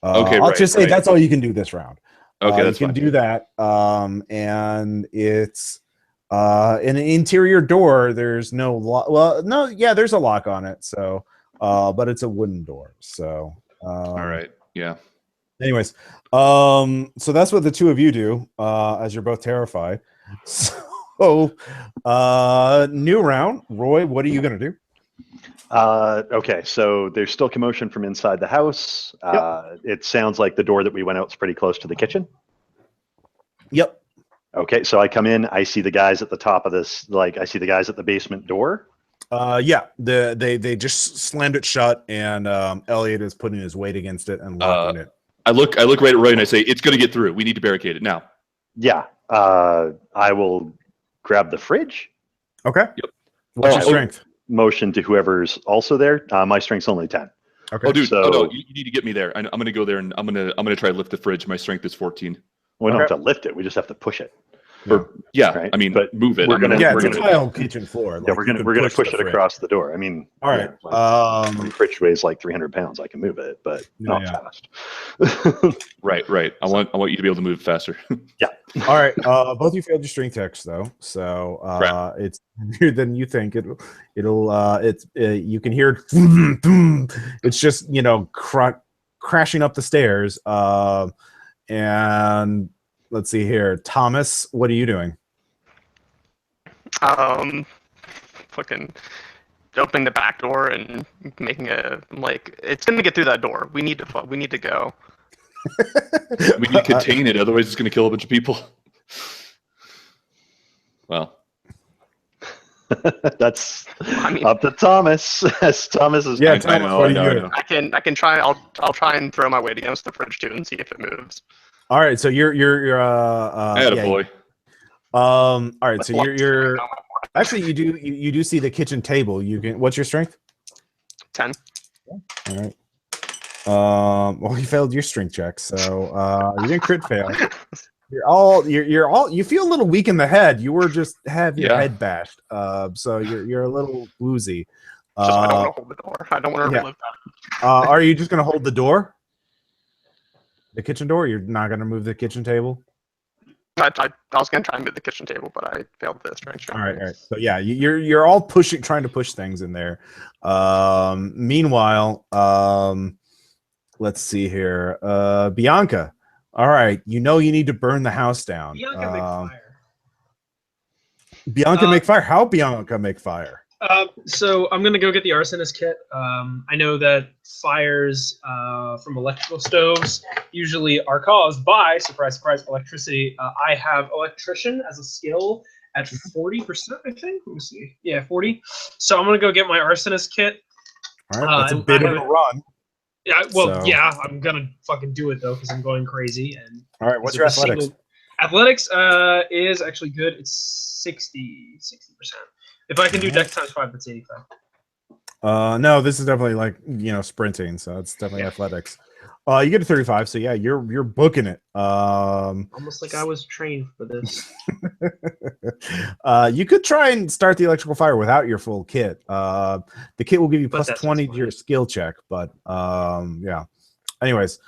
[SPEAKER 5] okay,
[SPEAKER 1] I'll just say that's all you can do this round.
[SPEAKER 5] Okay, that's
[SPEAKER 1] you can
[SPEAKER 5] fine.
[SPEAKER 1] do that. And it's an interior door. There's no lock. Well, no, yeah, there's a lock on it. So, but it's a wooden door. So,
[SPEAKER 5] all right, yeah.
[SPEAKER 1] Anyways, so that's what the 2 of you do, as you're both terrified. So, new round, Roy. What are you gonna do?
[SPEAKER 3] Okay, so there's still commotion from inside the house. It sounds like the door that we went out is pretty close to the kitchen.
[SPEAKER 1] Yep.
[SPEAKER 3] Okay, so I come in, I see the guys at the top of this, like I see the guys at the basement door.
[SPEAKER 1] Yeah, they just slammed it shut, and Elliot is putting his weight against it and locking it.
[SPEAKER 5] I look right at Roy and I say, "It's going to get through. We need to barricade it now."
[SPEAKER 3] Yeah, I will grab the fridge.
[SPEAKER 1] Okay.
[SPEAKER 5] Yep.
[SPEAKER 1] What's your strength?
[SPEAKER 3] Motion to whoever's also there. My strength's only 10.
[SPEAKER 1] Okay.
[SPEAKER 5] Oh, dude,
[SPEAKER 3] so,
[SPEAKER 5] no, you need to get me there. I'm going to go there and I'm going to try to lift the fridge. My strength is 14.
[SPEAKER 3] We don't have to lift it. We just have to push it.
[SPEAKER 5] Yeah,
[SPEAKER 3] right?
[SPEAKER 5] I mean,
[SPEAKER 3] but
[SPEAKER 5] move it.
[SPEAKER 3] We're gonna,
[SPEAKER 1] yeah,
[SPEAKER 3] we're
[SPEAKER 1] it's a tile kitchen floor.
[SPEAKER 3] Yeah, we're gonna push it across the door. I mean,
[SPEAKER 1] all right.
[SPEAKER 3] The fridge weighs like 300 pounds. I can move it, but not fast.
[SPEAKER 5] Right. I want you to be able to move faster.
[SPEAKER 3] Yeah.
[SPEAKER 1] All right. Both of you failed your strength checks though, so it's weirder than you think. You can hear it's just crashing up the stairs, and let's see here. Thomas, what are you doing?
[SPEAKER 4] Fucking opening the back door and making it's gonna get through that door. We need to go.
[SPEAKER 5] We need to contain it, otherwise it's gonna kill a bunch of people. Well,
[SPEAKER 3] that's up to Thomas. As Thomas is.
[SPEAKER 1] Yeah,
[SPEAKER 5] I know.
[SPEAKER 4] I can try. I'll try and throw my weight against the fridge too and see if it moves.
[SPEAKER 1] All right, so you're
[SPEAKER 5] attaboy.
[SPEAKER 1] All right, so you're actually you do see the kitchen table. You can. What's your strength?
[SPEAKER 4] 10.
[SPEAKER 1] All right. Well, you failed your strength check, so you didn't crit fail. You feel a little weak in the head. You were just have your head bashed. So you're a little woozy.
[SPEAKER 4] I don't want to hold the door. I don't want to relive that.
[SPEAKER 1] Are you just gonna hold the door? The kitchen door? You're not gonna move the kitchen table?
[SPEAKER 4] I was gonna try and move the kitchen table, but I failed the strength check.
[SPEAKER 1] All right. So yeah, you're all trying to push things in there. Meanwhile, let's see here. Bianca. All right, you need to burn the house down.
[SPEAKER 2] Bianca make fire.
[SPEAKER 1] Bianca make fire. How Bianca make fire?
[SPEAKER 2] So I'm gonna go get the arsonist kit. I know that fires from electrical stoves usually are caused by, surprise, surprise, electricity. I have electrician as a skill at 40%, I think. Let me see. Yeah, 40. So I'm gonna go get my arsonist kit.
[SPEAKER 1] All right, that's a bit of a run.
[SPEAKER 2] Yeah, well, yeah, I'm gonna fucking do it though because I'm going crazy. And
[SPEAKER 1] all right, what's your athletics?
[SPEAKER 2] Athletics is actually good. It's 60%. If I can do dex times 5, that's 85.
[SPEAKER 1] No, this is definitely like sprinting, so it's definitely athletics. You get a 35, so yeah, you're booking it.
[SPEAKER 2] Almost like I was trained for this.
[SPEAKER 1] You could try and start the electrical fire without your full kit. The kit will give you plus 20 to your skill check, but yeah. Anyways,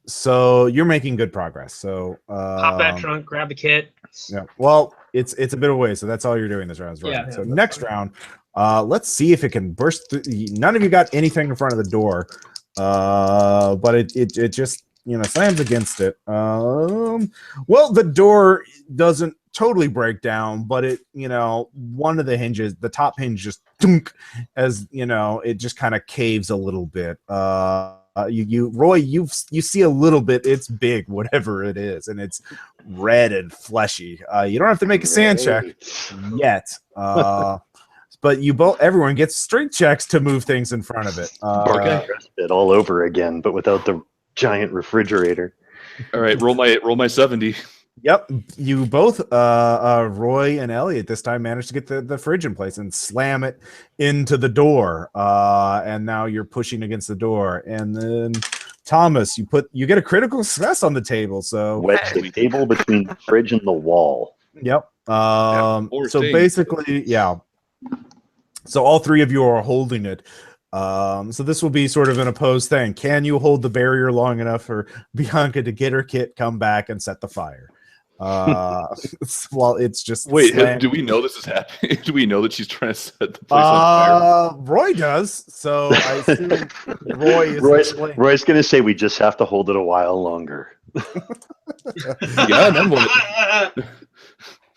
[SPEAKER 1] so you're making good progress. So
[SPEAKER 2] hop back trunk, grab the kit.
[SPEAKER 1] Yeah. Well, it's a bit of a way, so that's all you're doing this round. Right? So next round, let's see if it can burst through. None of you got anything in front of the door. But it just slams against it. Well, the door doesn't totally break down, but it one of the hinges, the top hinge, just as it just kind of caves a little bit. Roy, you see a little bit. It's big, whatever it is, and it's red and fleshy. You don't have to make a sand check yet. But everyone gets strength checks to move things in front of it.
[SPEAKER 3] It all over again, but without the giant refrigerator.
[SPEAKER 5] All right, roll my 70.
[SPEAKER 1] Yep, you both, Roy and Elliot, this time managed to get the fridge in place and slam it into the door. And now you're pushing against the door. And then Thomas, you get a critical success on the table. So
[SPEAKER 3] wedge the table between the fridge and the wall.
[SPEAKER 1] Yep. So basically, yeah. So all three of you are holding it. So this will be sort of an opposed thing. Can you hold the barrier long enough for Bianca to get her kit, come back, and set the fire? Well, it's just
[SPEAKER 5] do we know this is happening? Do we know that she's trying to set the place on fire?
[SPEAKER 1] Roy does. So I assume
[SPEAKER 3] Roy's going to say we just have to hold it a while longer.
[SPEAKER 5] Yeah, and then what?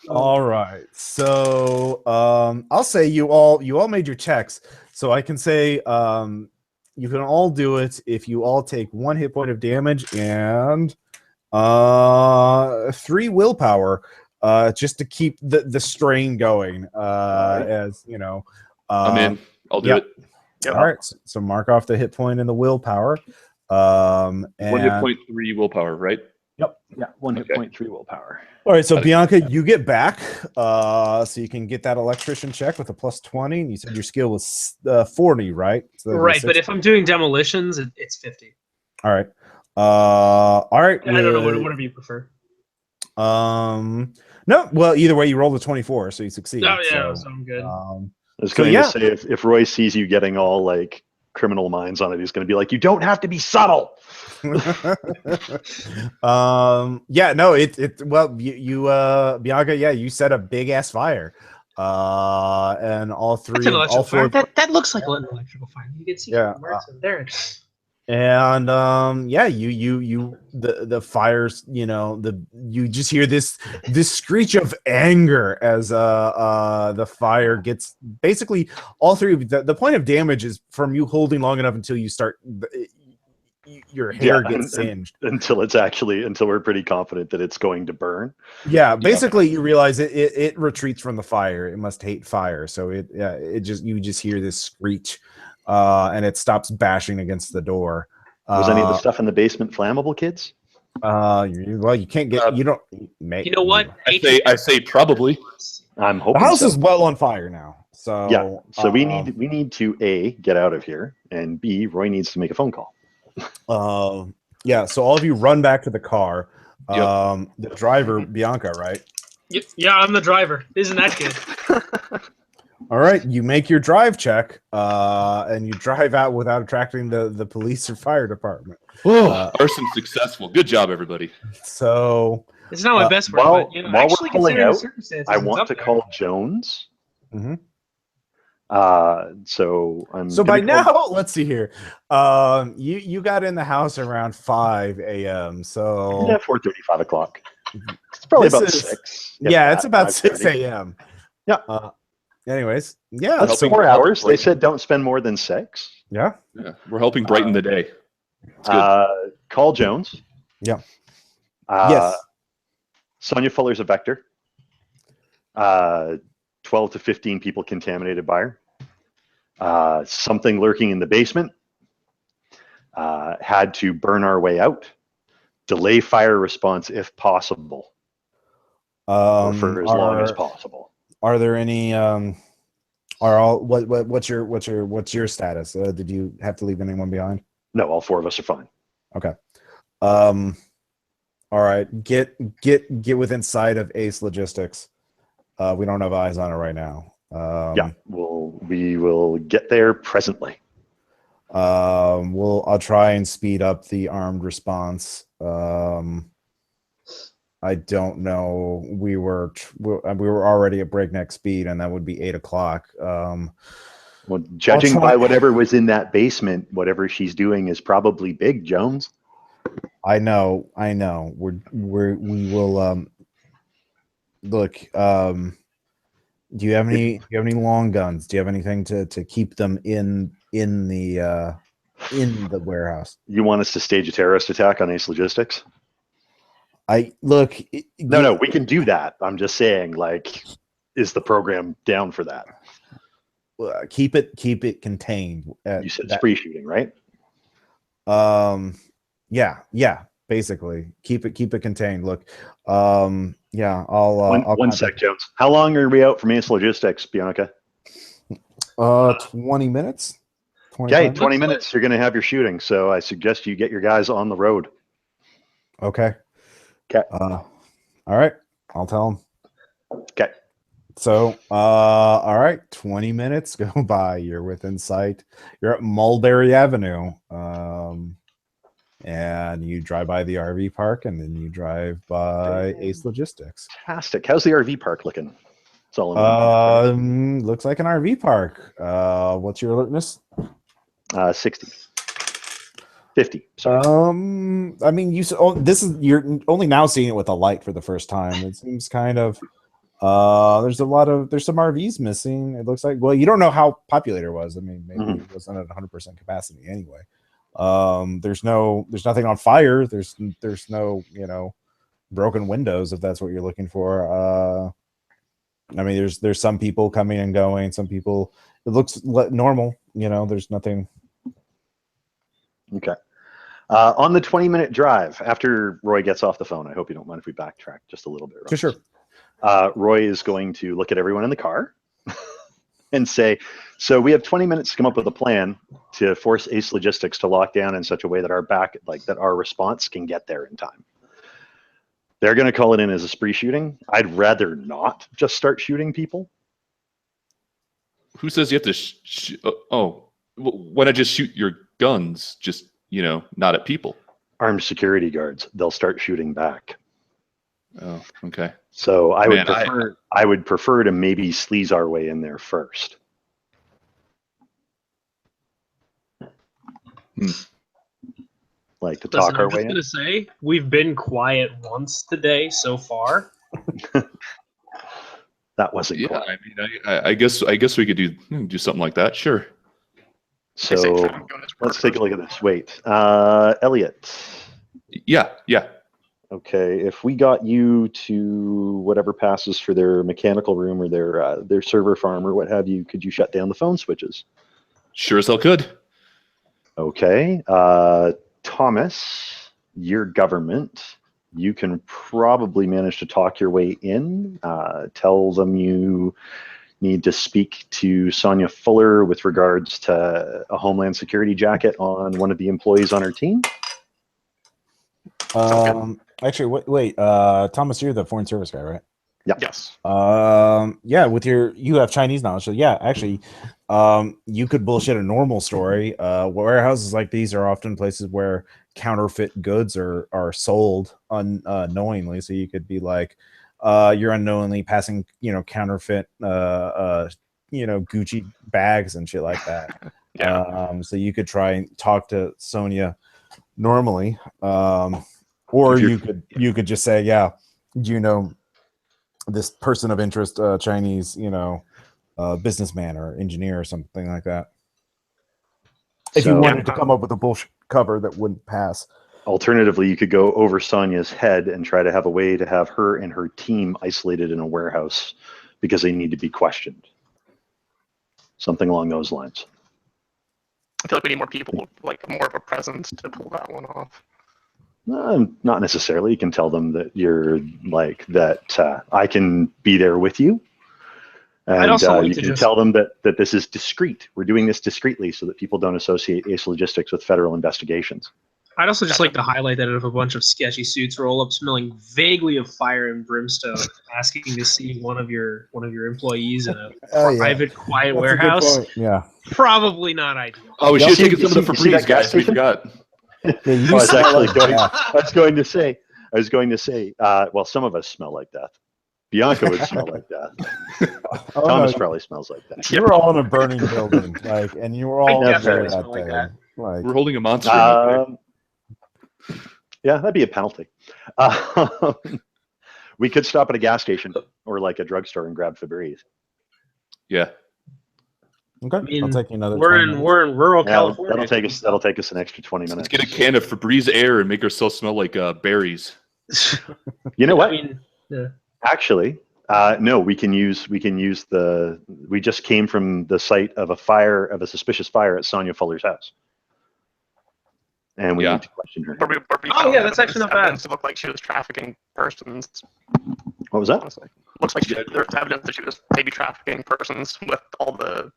[SPEAKER 1] All right. So I'll say you all made your checks. So I can say you can all do it if you all take 1 hit point of damage and 3 willpower, just to keep the strain going. As
[SPEAKER 5] I'm in. I'll do it.
[SPEAKER 1] Yep. All right. So mark off the hit point and the willpower. And
[SPEAKER 5] 1 hit point, 3 willpower, right?
[SPEAKER 1] Yep.
[SPEAKER 3] Yeah, 1 hit point, 3 willpower.
[SPEAKER 1] All right, so Bianca, you get back, so you can get that electrician check with a plus 20. And you said your skill was 40, right? So
[SPEAKER 2] right, but if I'm doing demolitions, it's 50.
[SPEAKER 1] All right. All right.
[SPEAKER 2] I don't know, whatever you prefer.
[SPEAKER 1] No, well, either way, you rolled a 24, so you succeed.
[SPEAKER 2] Oh yeah, so I'm good.
[SPEAKER 3] I was going to say if Roy sees you getting all like Criminal Minds on it, he's going to be like, "You don't have to be subtle."
[SPEAKER 1] Yeah, no, you Bianca, yeah, you set a big ass fire. And all 3
[SPEAKER 2] that looks like an electrical fire. You can see there.
[SPEAKER 1] And the fires, you just hear this screech of anger as the fire gets basically all three of you. The point of damage is from you holding long enough until you start your hair gets singed
[SPEAKER 3] until we're pretty confident that it's going to burn.
[SPEAKER 1] Yeah, basically you realize it retreats from the fire. It must hate fire, so you just hear this screech, and it stops bashing against the door.
[SPEAKER 3] Was any of the stuff in the basement flammable, kids?
[SPEAKER 1] You can't get. You don't.
[SPEAKER 2] You know what?
[SPEAKER 5] I say probably.
[SPEAKER 3] I'm hoping
[SPEAKER 1] the house is well on fire now. So
[SPEAKER 3] yeah. So we need to A, get out of here, and B, Roy needs to make a phone call.
[SPEAKER 1] Yeah. So all of you run back to the car.
[SPEAKER 5] Yep.
[SPEAKER 1] The driver, Bianca, right?
[SPEAKER 2] Yeah, I'm the driver. Isn't that good?
[SPEAKER 1] All right, you make your drive check, and you drive out without attracting the police or fire department.
[SPEAKER 5] Arson successful. Good job, everybody.
[SPEAKER 1] So
[SPEAKER 2] it's not my best work, but
[SPEAKER 3] while
[SPEAKER 2] actually
[SPEAKER 3] we're pulling out, I want to
[SPEAKER 2] there.
[SPEAKER 3] call Jones.
[SPEAKER 1] Mm-hmm.
[SPEAKER 3] So
[SPEAKER 1] by now, let's see here. You got in the house around 5 a.m. So
[SPEAKER 3] 4:30, 5 o'clock. It's probably about 6.
[SPEAKER 1] Yeah, it's about 6 a.m.
[SPEAKER 3] Yeah.
[SPEAKER 1] Anyways, yeah,
[SPEAKER 3] that's 4 hours. They said don't spend more than 6.
[SPEAKER 1] Yeah.
[SPEAKER 5] We're helping brighten the day.
[SPEAKER 3] Call Jones.
[SPEAKER 1] Yeah.
[SPEAKER 3] Yes. Sonia Fuller's a vector. 12 to 15 people contaminated by her. Something lurking in the basement. Had to burn our way out. Delay fire response if possible. For as long as possible.
[SPEAKER 1] Are there any what's your status? Did you have to leave anyone behind?
[SPEAKER 3] No, all 4 of us are fine.
[SPEAKER 1] Okay. All right. Get within sight of Ace Logistics. We don't have eyes on it right now.
[SPEAKER 3] We will get there presently.
[SPEAKER 1] I'll try and speed up the armed response. I don't know. We were already at breakneck speed, and that would be 8 o'clock.
[SPEAKER 3] Well, judging by whatever was in that basement, whatever she's doing is probably big, Jones.
[SPEAKER 1] I know. We will. Look. Do you have any long guns? Do you have anything to keep them in the warehouse?
[SPEAKER 3] You want us to stage a terrorist attack on Ace Logistics?
[SPEAKER 1] No,
[SPEAKER 3] we can do that. I'm just saying, is the program down for that?
[SPEAKER 1] Keep it contained.
[SPEAKER 3] You said spree shooting, right?
[SPEAKER 1] Yeah. Basically, keep it contained. Look, I'll
[SPEAKER 3] one sec, Jones. How long are we out from Ace Logistics, Bianca?
[SPEAKER 1] 20 minutes.
[SPEAKER 3] Okay, 20 minutes. You're going to have your shooting, so I suggest you get your guys on the road.
[SPEAKER 1] Okay.
[SPEAKER 3] Okay.
[SPEAKER 1] All right. I'll tell him.
[SPEAKER 3] Okay.
[SPEAKER 1] So, all right. 20 minutes go by. You're within sight. You're at Mulberry Avenue. And you drive by the RV park, and then you drive by Ace Logistics.
[SPEAKER 3] Fantastic. How's the RV park looking? It's all
[SPEAKER 1] in looks like an RV park. What's your alertness?
[SPEAKER 3] 60. 50. Sorry.
[SPEAKER 1] I mean, you're only now seeing it with a light for the first time. It seems kind of there's some RVs missing. It looks like, well, you don't know how populated it was. I mean, maybe it wasn't at 100% capacity anyway. There's nothing on fire. There's no, broken windows, if that's what you're looking for. I mean, there's some people coming and going. Some people, it looks normal. There's nothing.
[SPEAKER 3] Okay. On the 20-minute drive, after Roy gets off the phone, I hope you don't mind if we backtrack just a little bit.
[SPEAKER 1] Right? Sure.
[SPEAKER 3] Roy is going to look at everyone in the car and say, so we have 20 minutes to come up with a plan to force Ace Logistics to lock down in such a way that our response can get there in time. They're going to call it in as a spree shooting. I'd rather not just start shooting people.
[SPEAKER 5] Who says you have to why not just shoot your guns, just, not at people?
[SPEAKER 3] Armed security guards. They'll start shooting back.
[SPEAKER 5] Oh, okay.
[SPEAKER 3] So I would prefer to maybe sleaze our way in there first. like to
[SPEAKER 2] Listen,
[SPEAKER 3] talk our
[SPEAKER 2] I'm just
[SPEAKER 3] way
[SPEAKER 2] gonna
[SPEAKER 3] in?
[SPEAKER 2] say we've been quiet once today so far.
[SPEAKER 3] That wasn't
[SPEAKER 5] Yeah,
[SPEAKER 3] quiet.
[SPEAKER 5] I mean, I guess we could do something like that. Sure.
[SPEAKER 3] So let's take a look at this. Wait, Elliot.
[SPEAKER 5] Yeah.
[SPEAKER 3] Okay, if we got you to whatever passes for their mechanical room or their server farm or what have you, could you shut down the phone switches?
[SPEAKER 5] Sure as hell could.
[SPEAKER 3] Okay, Thomas, your government. You can probably manage to talk your way in. Tell them you need to speak to Sonia Fuller with regards to a Homeland Security jacket on one of the employees on her team.
[SPEAKER 1] Actually, wait. Thomas, you're the foreign service guy, right?
[SPEAKER 3] Yeah.
[SPEAKER 4] Yes.
[SPEAKER 1] Yeah. You have Chinese knowledge, so yeah. Actually, you could bullshit a normal story. Warehouses like these are often places where counterfeit goods are sold unknowingly. So you could be like, you're unknowingly passing, counterfeit, Gucci bags and shit like that.
[SPEAKER 4] Yeah.
[SPEAKER 1] So you could try and talk to Sonia normally, or you could just say, yeah, this person of interest, Chinese, businessman or engineer or something like that. If you wanted to come up with a bullshit cover that wouldn't pass.
[SPEAKER 3] Alternatively, you could go over Sonia's head and try to have a way to have her and her team isolated in a warehouse because they need to be questioned. Something along those lines.
[SPEAKER 4] I feel like we need more people, like more of a presence to pull that one off.
[SPEAKER 3] Not necessarily. You can tell them that you're like that. I can be there with you, and you can tell them that this is discreet. We're doing this discreetly so that people don't associate Ace Logistics with federal investigations.
[SPEAKER 2] I'd also just like to highlight that if a bunch of sketchy suits roll up, smelling vaguely of fire and brimstone, asking to see one of your employees in a private, quiet warehouse.
[SPEAKER 1] Yeah,
[SPEAKER 2] probably not ideal.
[SPEAKER 5] Oh, we should have taken some of the Febreze, guys. We forgot.
[SPEAKER 3] I was actually going to say, well, some of us smell like death. Bianca would smell like death. Thomas probably smells like that.
[SPEAKER 1] You were all in a burning building, and you were all
[SPEAKER 2] definitely smell like that.
[SPEAKER 5] We're holding a monster. Up there.
[SPEAKER 3] Yeah, that'd be a penalty. We could stop at a gas station or like a drugstore and grab Febreze.
[SPEAKER 5] Yeah.
[SPEAKER 1] Okay, I'll take you another.
[SPEAKER 2] We're in rural California.
[SPEAKER 3] That'll take us an extra 20 minutes.
[SPEAKER 5] Let's get a can of Febreze Air and make ourselves smell like berries.
[SPEAKER 3] You know what? Actually, no. We can use the. We just came from the site of a suspicious fire at Sonia Fuller's house, and we need to question her.
[SPEAKER 2] That's actually not bad.
[SPEAKER 4] It looked like she was trafficking persons.
[SPEAKER 3] What was that?
[SPEAKER 4] Looks like there's evidence that she was maybe trafficking persons with all the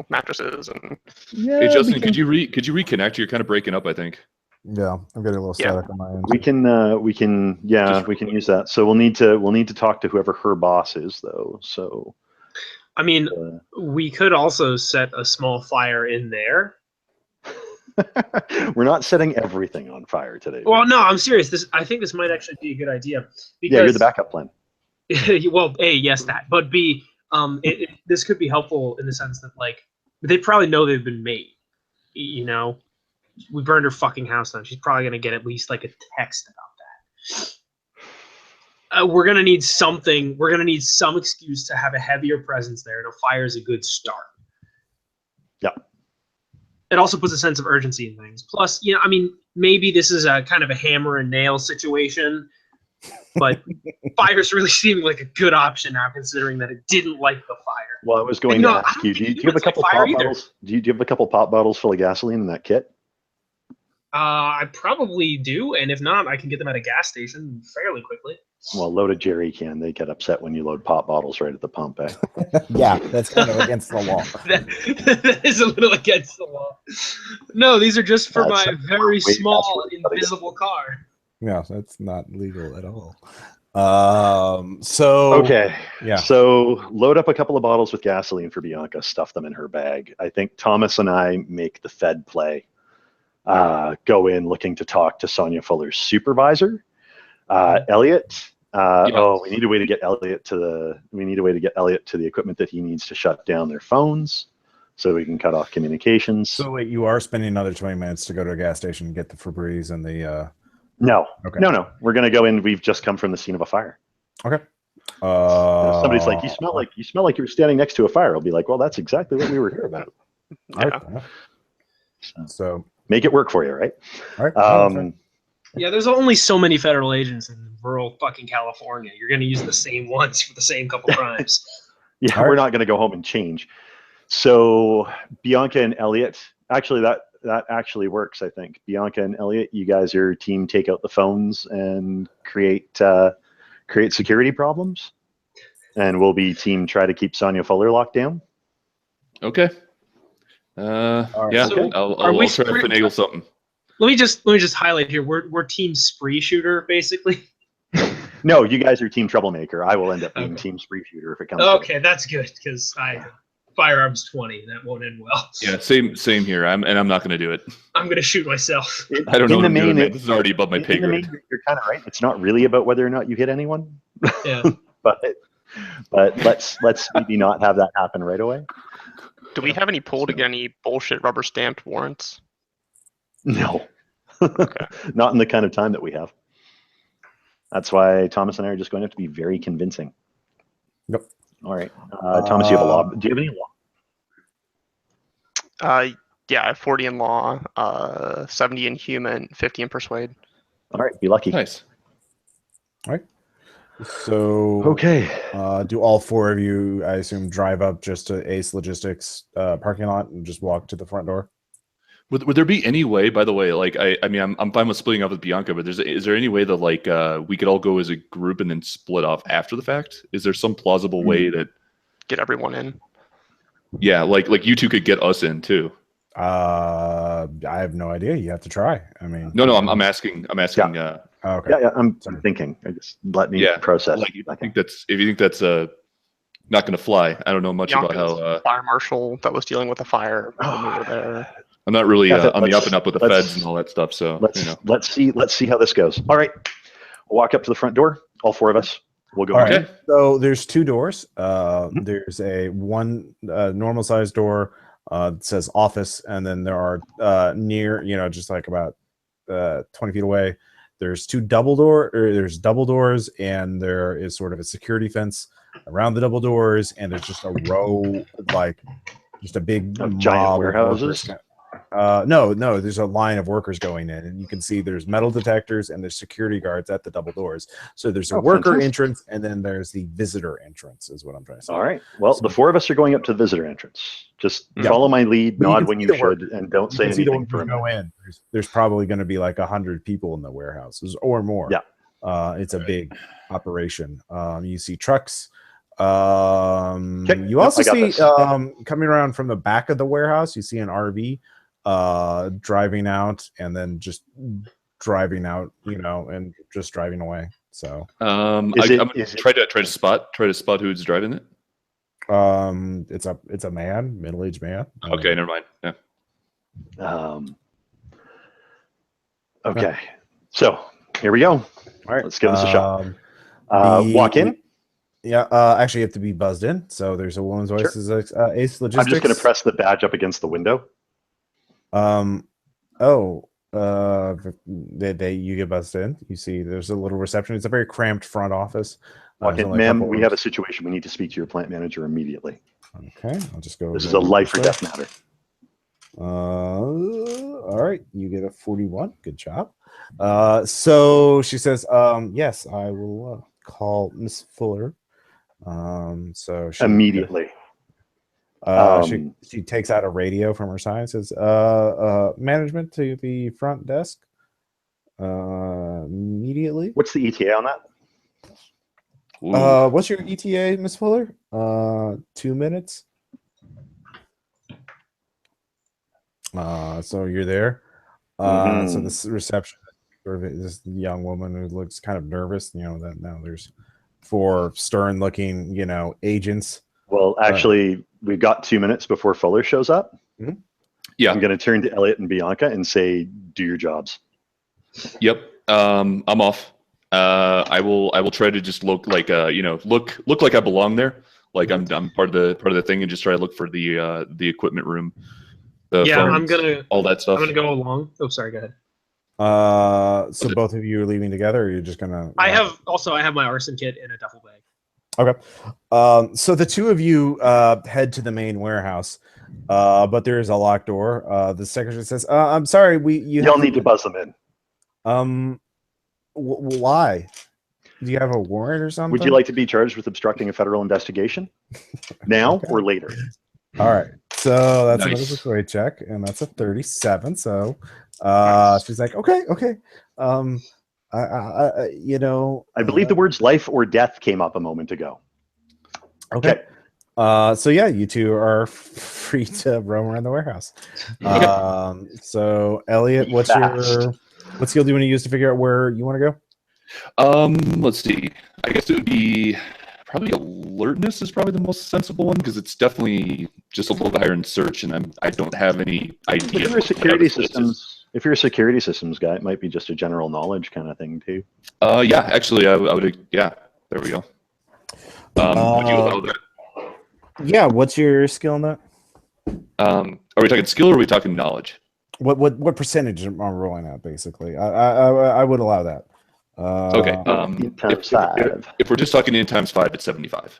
[SPEAKER 4] mattresses and.
[SPEAKER 5] Yeah, hey Justin, could you reconnect? You're kind of breaking up, I think.
[SPEAKER 1] Yeah, I'm getting a little static on my end.
[SPEAKER 3] We can use that. So we'll need to talk to whoever her boss is, though. So,
[SPEAKER 2] I mean, we could also set a small fire in there.
[SPEAKER 3] We're not setting everything on fire today.
[SPEAKER 2] Well, no, I'm serious. I think this might actually be a good idea. Because,
[SPEAKER 3] you're the backup plan.
[SPEAKER 2] Well, A, yes, that. But B, this could be helpful in the sense that, like, they probably know they've been made. We burned her fucking house down. She's probably going to get at least, like, a text about that. We're going to need something. We're going to need some excuse to have a heavier presence there, and a fire is a good start.
[SPEAKER 3] Yeah.
[SPEAKER 2] It also puts a sense of urgency in things. Plus, maybe this is a kind of a hammer and nail situation, but fire's really seeming like a good option now, considering that it didn't light the fire.
[SPEAKER 3] Well, I was going to ask you, do you have a couple pop bottles? Do you have a couple pop bottles full of gasoline in that kit?
[SPEAKER 2] I probably do, and if not, I can get them at a gas station fairly quickly.
[SPEAKER 3] Well, load a jerry can. They get upset when you load pop bottles right at the pump, eh?
[SPEAKER 1] Yeah, that's kind of against the law.
[SPEAKER 2] that is a little against the law. No, these are just for my very small, invisible car.
[SPEAKER 1] Yeah, that's not legal at all. Okay. Yeah.
[SPEAKER 3] So load up a couple of bottles with gasoline for Bianca, stuff them in her bag. I think Thomas and I make the Fed play. Go in looking to talk to Sonia Fuller's supervisor. Elliot. We need a way to get Elliot to the equipment that he needs to shut down their phones. so we can cut off communications.
[SPEAKER 1] So wait, you are spending another 20 minutes to go to a gas station and get the Febreze and the.
[SPEAKER 3] No,
[SPEAKER 1] Okay.
[SPEAKER 3] no. We're gonna go in. We've just come from the scene of a fire.
[SPEAKER 1] Okay.
[SPEAKER 3] Somebody's like, you smell like you're standing next to a fire. I'll be like, well, that's exactly what we were here about.
[SPEAKER 4] Yeah.
[SPEAKER 1] So
[SPEAKER 3] make it work for you, right?
[SPEAKER 1] All right.
[SPEAKER 2] Yeah, there's only so many federal agents in rural fucking California. You're going to use the same ones for the same couple crimes.
[SPEAKER 3] Yeah,
[SPEAKER 1] All right.
[SPEAKER 3] We're not going to go home and change. So Bianca and Elliot, actually, that actually works. I think Bianca and Elliot, you guys are team. Take out the phones and create security problems, and we'll be team. Try to keep Sonia Fuller locked down.
[SPEAKER 5] Okay.
[SPEAKER 1] right.
[SPEAKER 5] Yeah.
[SPEAKER 2] So
[SPEAKER 5] I'll try to finagle something.
[SPEAKER 2] Let me just highlight here. We're team spree shooter basically.
[SPEAKER 3] No, you guys are team troublemaker. I will end up being team spree shooter if it comes.
[SPEAKER 2] Okay, that's good because firearms 20. That won't end well.
[SPEAKER 5] Yeah, same here. I'm not going to do it.
[SPEAKER 2] I'm going to shoot myself.
[SPEAKER 5] I don't know what I'm doing.
[SPEAKER 3] Main,
[SPEAKER 5] This is already above my pay grade.
[SPEAKER 3] You're kind of right. It's not really about whether or not you hit anyone.
[SPEAKER 2] Yeah.
[SPEAKER 3] but let's maybe not have that happen right away.
[SPEAKER 4] Do we have any pull to get any bullshit rubber stamped warrants?
[SPEAKER 3] No.
[SPEAKER 4] Okay.
[SPEAKER 3] Not in the kind of time that we have. That's why Thomas and I are just going to have to be very convincing.
[SPEAKER 1] Yep.
[SPEAKER 3] All right. Thomas, you have a law. Do you have any law?
[SPEAKER 4] Yeah, I have 40 in law, 70 in human, 50 in persuade.
[SPEAKER 3] All right. Be lucky.
[SPEAKER 5] Nice.
[SPEAKER 1] All right. So
[SPEAKER 3] Okay.
[SPEAKER 1] Do all four of you, I assume, drive up just to Ace Logistics parking lot and just walk to the front door?
[SPEAKER 5] Would there be any way, by the way, like I mean, I'm fine with splitting up with Bianca, but is there any way that like we could all go as a group and then split off after the fact? Is there some plausible way that
[SPEAKER 4] get everyone in?
[SPEAKER 5] Yeah, like you two could get us in too.
[SPEAKER 1] I have no idea. You have to try. I mean,
[SPEAKER 5] no, I'm asking.
[SPEAKER 3] Yeah.
[SPEAKER 1] Okay.
[SPEAKER 3] Yeah, I'm thinking. Just let me process.
[SPEAKER 5] Like, if you think that's not going to fly, I don't know much about how
[SPEAKER 4] fire marshal that was dealing with the fire when we were there.
[SPEAKER 5] I'm not really on the up and up with the feds and all that stuff. So
[SPEAKER 3] let's see how this goes. All right, we'll walk up to the front door. All four of us. We'll go.
[SPEAKER 1] All right. So there's two doors. There's a one normal sized door that says office, and then there are near, just like about 20 feet away. There's double doors, and there is sort of a security fence around the double doors, and there's just a row, like just a big
[SPEAKER 3] giant warehouses.
[SPEAKER 1] No, there's a line of workers going in, and you can see there's metal detectors and there's security guards at the double doors. So there's a worker entrance, and then there's the visitor entrance, is what I'm trying to say.
[SPEAKER 3] All right. Well, the four of us are going up to the visitor entrance. Just follow my lead, nod when you should, and don't say anything for a minute.
[SPEAKER 1] Go in. There's probably going to be like 100 people in the warehouses or more.
[SPEAKER 3] Yeah.
[SPEAKER 1] It's a big operation. You see trucks. You also see coming around from the back of the warehouse, you see an RV driving out, and then just driving out, and just driving away. So
[SPEAKER 5] I'm gonna try to spot who's driving it.
[SPEAKER 1] It's a man, middle-aged man.
[SPEAKER 5] Okay, never mind. Yeah.
[SPEAKER 3] Okay, so here we go.
[SPEAKER 1] All right,
[SPEAKER 3] let's give this a shot. Walk in.
[SPEAKER 1] Yeah, actually, you have to be buzzed in. So there's a woman's voice. Is Ace Logistics.
[SPEAKER 3] I'm just going to press the badge up against the window.
[SPEAKER 1] You get buzzed in. You see, there's a little reception. It's a very cramped front office.
[SPEAKER 3] Walk in, ma'am. We have a situation. We need to speak to your plant manager immediately.
[SPEAKER 1] Okay, I'll just go.
[SPEAKER 3] This is a life or death matter.
[SPEAKER 1] All right, you get a 41. Good job. So she says, yes, I will call Miss Fuller. So she
[SPEAKER 3] immediately.
[SPEAKER 1] She takes out a radio from her side and says, management to the front desk. Immediately.
[SPEAKER 3] What's the ETA on that?
[SPEAKER 1] What's your ETA, Miss Fuller? 2 minutes. So you're there. So this reception, sort of this young woman who looks kind of nervous, that now there's 4 stern-looking, agents.
[SPEAKER 3] Well, actually, we've got 2 minutes before Fuller shows up.
[SPEAKER 1] Mm-hmm.
[SPEAKER 5] Yeah,
[SPEAKER 3] I'm going to turn to Elliot and Bianca and say, "Do your jobs."
[SPEAKER 5] Yep. I'm off. I will try to just look like look like I belong there. Like I'm part of the thing and just try to look for the equipment room. The
[SPEAKER 2] Yeah,
[SPEAKER 5] phones, all that stuff.
[SPEAKER 2] I'm gonna go along. Oh, sorry. Go ahead.
[SPEAKER 1] So both of you are leaving together, or you're just gonna?
[SPEAKER 2] I have my arson kit in a duffel bag.
[SPEAKER 1] Okay. So the two of you head to the main warehouse, but there is a locked door. The secretary says, "I'm sorry,
[SPEAKER 3] You'll need to buzz them in."
[SPEAKER 1] Why? Do you have a warrant or something?
[SPEAKER 3] Would you like to be charged with obstructing a federal investigation? Now or later?
[SPEAKER 1] All right. So that's
[SPEAKER 5] Nice.
[SPEAKER 1] another persuade check, and that's a 37. So she's like, okay.
[SPEAKER 3] I believe the words life or death came up a moment ago.
[SPEAKER 1] Okay. So yeah, you two are free to roam around the warehouse. So Elliot, what skill do you want to use to figure out where you want to go?
[SPEAKER 5] Let's see. I guess it would be probably alertness is probably the most sensible one because it's definitely just a little higher in search, and I don't have any idea.
[SPEAKER 3] If you're a security systems guy, it might be just a general knowledge kind of thing too.
[SPEAKER 5] Yeah, actually, I would. Yeah, there we go. Would you allow that?
[SPEAKER 1] Yeah. What's your skill in that?
[SPEAKER 5] Are we talking skill or are we talking knowledge?
[SPEAKER 1] What percentage am I rolling at? Basically, I would allow that.
[SPEAKER 5] Okay. If we're just talking in times 5, it's 75.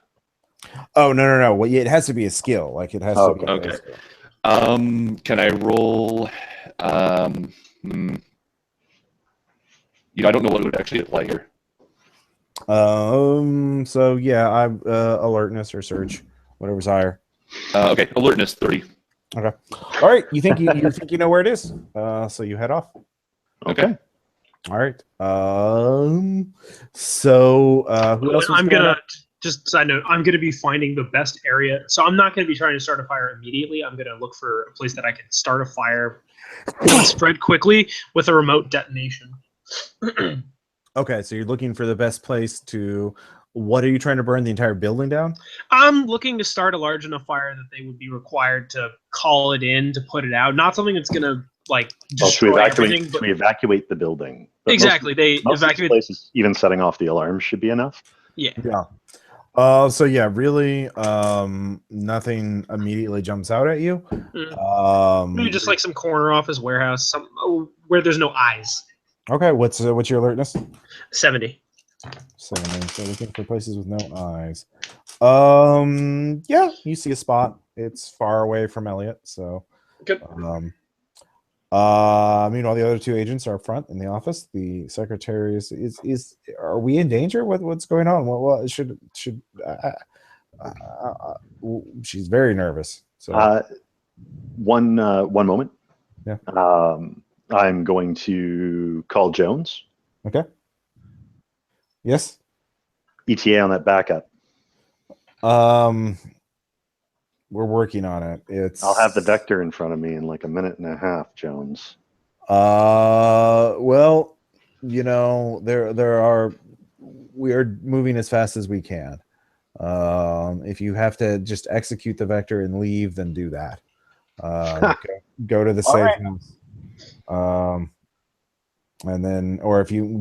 [SPEAKER 1] Oh no! Well, it has to be a skill. Like it has to be.
[SPEAKER 5] Okay. Can I roll? I don't know what would actually apply here.
[SPEAKER 1] So yeah, I'm alertness or search, whatever's higher.
[SPEAKER 5] Okay, alertness 30.
[SPEAKER 1] Okay. All right. You think you know where it is? So you head off.
[SPEAKER 5] Okay.
[SPEAKER 1] All right. So who else?
[SPEAKER 2] I'm gonna just side note. I'm gonna be finding the best area. So I'm not gonna be trying to start a fire immediately. I'm gonna look for a place that I can start a fire and spread quickly with a remote detonation.
[SPEAKER 1] Okay, so you're looking for the best place to. What are you trying to burn? The entire building down?
[SPEAKER 2] I'm looking to start a large enough fire that they would be required to call it in to put it out. Not something that's gonna destroy everything.
[SPEAKER 3] To evacuate the building.
[SPEAKER 2] But exactly, they
[SPEAKER 3] most
[SPEAKER 2] evacuate
[SPEAKER 3] places. Even setting off the alarm should be enough.
[SPEAKER 2] Yeah.
[SPEAKER 1] So yeah, really, nothing immediately jumps out at you.
[SPEAKER 2] Maybe just like some corner office warehouse, where there's no eyes.
[SPEAKER 1] Okay, what's your alertness?
[SPEAKER 2] 70.
[SPEAKER 1] 70. So looking for places with no eyes. Yeah, you see a spot. It's far away from Elliot, so.
[SPEAKER 2] Good.
[SPEAKER 1] Meanwhile, the other two agents are up front in the office. The secretary is. Are we in danger? What's going on? Well, she's very nervous. So
[SPEAKER 3] one moment.
[SPEAKER 1] Yeah.
[SPEAKER 3] I'm going to call Jones.
[SPEAKER 1] Okay. Yes.
[SPEAKER 3] ETA on that backup.
[SPEAKER 1] We're working on it.
[SPEAKER 3] I'll have the vector in front of me in like a minute and a half, Jones.
[SPEAKER 1] Well, we are moving as fast as we can. If you have to just execute the vector and leave, then do that. Go to the safe house. And then,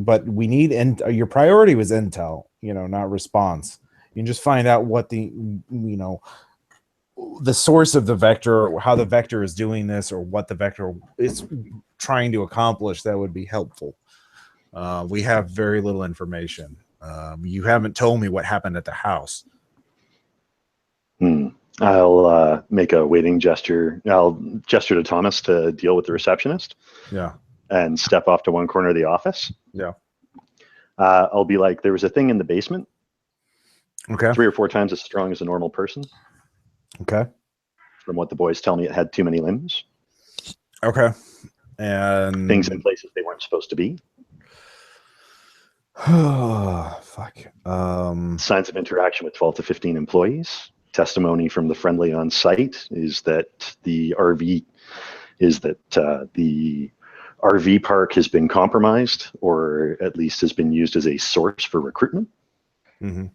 [SPEAKER 1] but we need, and your priority was intel, not response. You can just find out what the source of the vector, or how the vector is doing this, or what the vector is trying to accomplish. That would be helpful. We have very little information. You haven't told me what happened at the house.
[SPEAKER 3] I'll make a waiting gesture. I'll gesture to Thomas to deal with the receptionist.
[SPEAKER 1] Yeah.
[SPEAKER 3] And step off to one corner of the office.
[SPEAKER 1] Yeah.
[SPEAKER 3] I'll be like, there was a thing in the basement.
[SPEAKER 1] Okay.
[SPEAKER 3] 3 or 4 times as strong as a normal person.
[SPEAKER 1] Okay.
[SPEAKER 3] From what the boys tell me, it had too many limbs.
[SPEAKER 1] Okay. And
[SPEAKER 3] things in places they weren't supposed to be.
[SPEAKER 1] Fuck.
[SPEAKER 3] Signs of interaction with 12 to 15 employees. Testimony from the friendly on site is that the RV park has been compromised, or at least has been used as a source for recruitment.
[SPEAKER 1] Mm-hmm.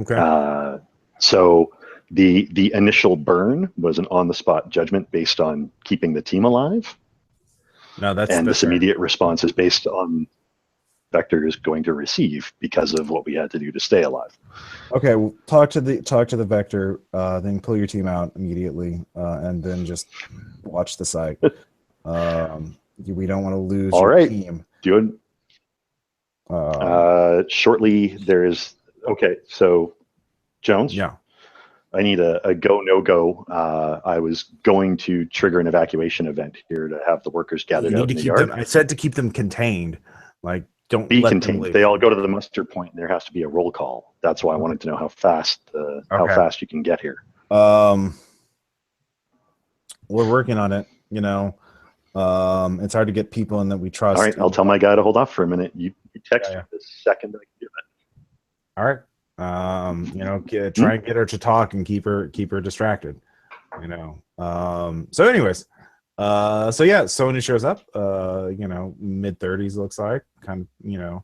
[SPEAKER 1] Okay.
[SPEAKER 3] So the initial burn was an on-the-spot judgment based on keeping the team alive.
[SPEAKER 1] No, that's
[SPEAKER 3] this immediate response is based on Vector is going to receive because of what we had to do to stay alive.
[SPEAKER 1] Okay, well, talk to the Vector, then pull your team out immediately, and then just watch the site. We don't want to lose your team.
[SPEAKER 3] Shortly, there is... Okay, so, Jones?
[SPEAKER 1] Yeah.
[SPEAKER 3] I need a go, no-go. I was going to trigger an evacuation event here to have the workers gathered out in the yard.
[SPEAKER 1] I said to keep them contained. Like, don't
[SPEAKER 3] be
[SPEAKER 1] let
[SPEAKER 3] contained.
[SPEAKER 1] them leave.
[SPEAKER 3] They all go to the muster point, and there has to be a roll call. That's why I wanted to know how fast you can get here.
[SPEAKER 1] We're working on it. You know, it's hard to get people in that we trust.
[SPEAKER 3] All right, I'll tell my guy to hold off for a minute. You text me the second I can do it.
[SPEAKER 1] All right. You know, try and get her to talk and keep her distracted. You know. So anyways, so yeah, Sony shows up. You know, mid-30s looks like, kind of, you know,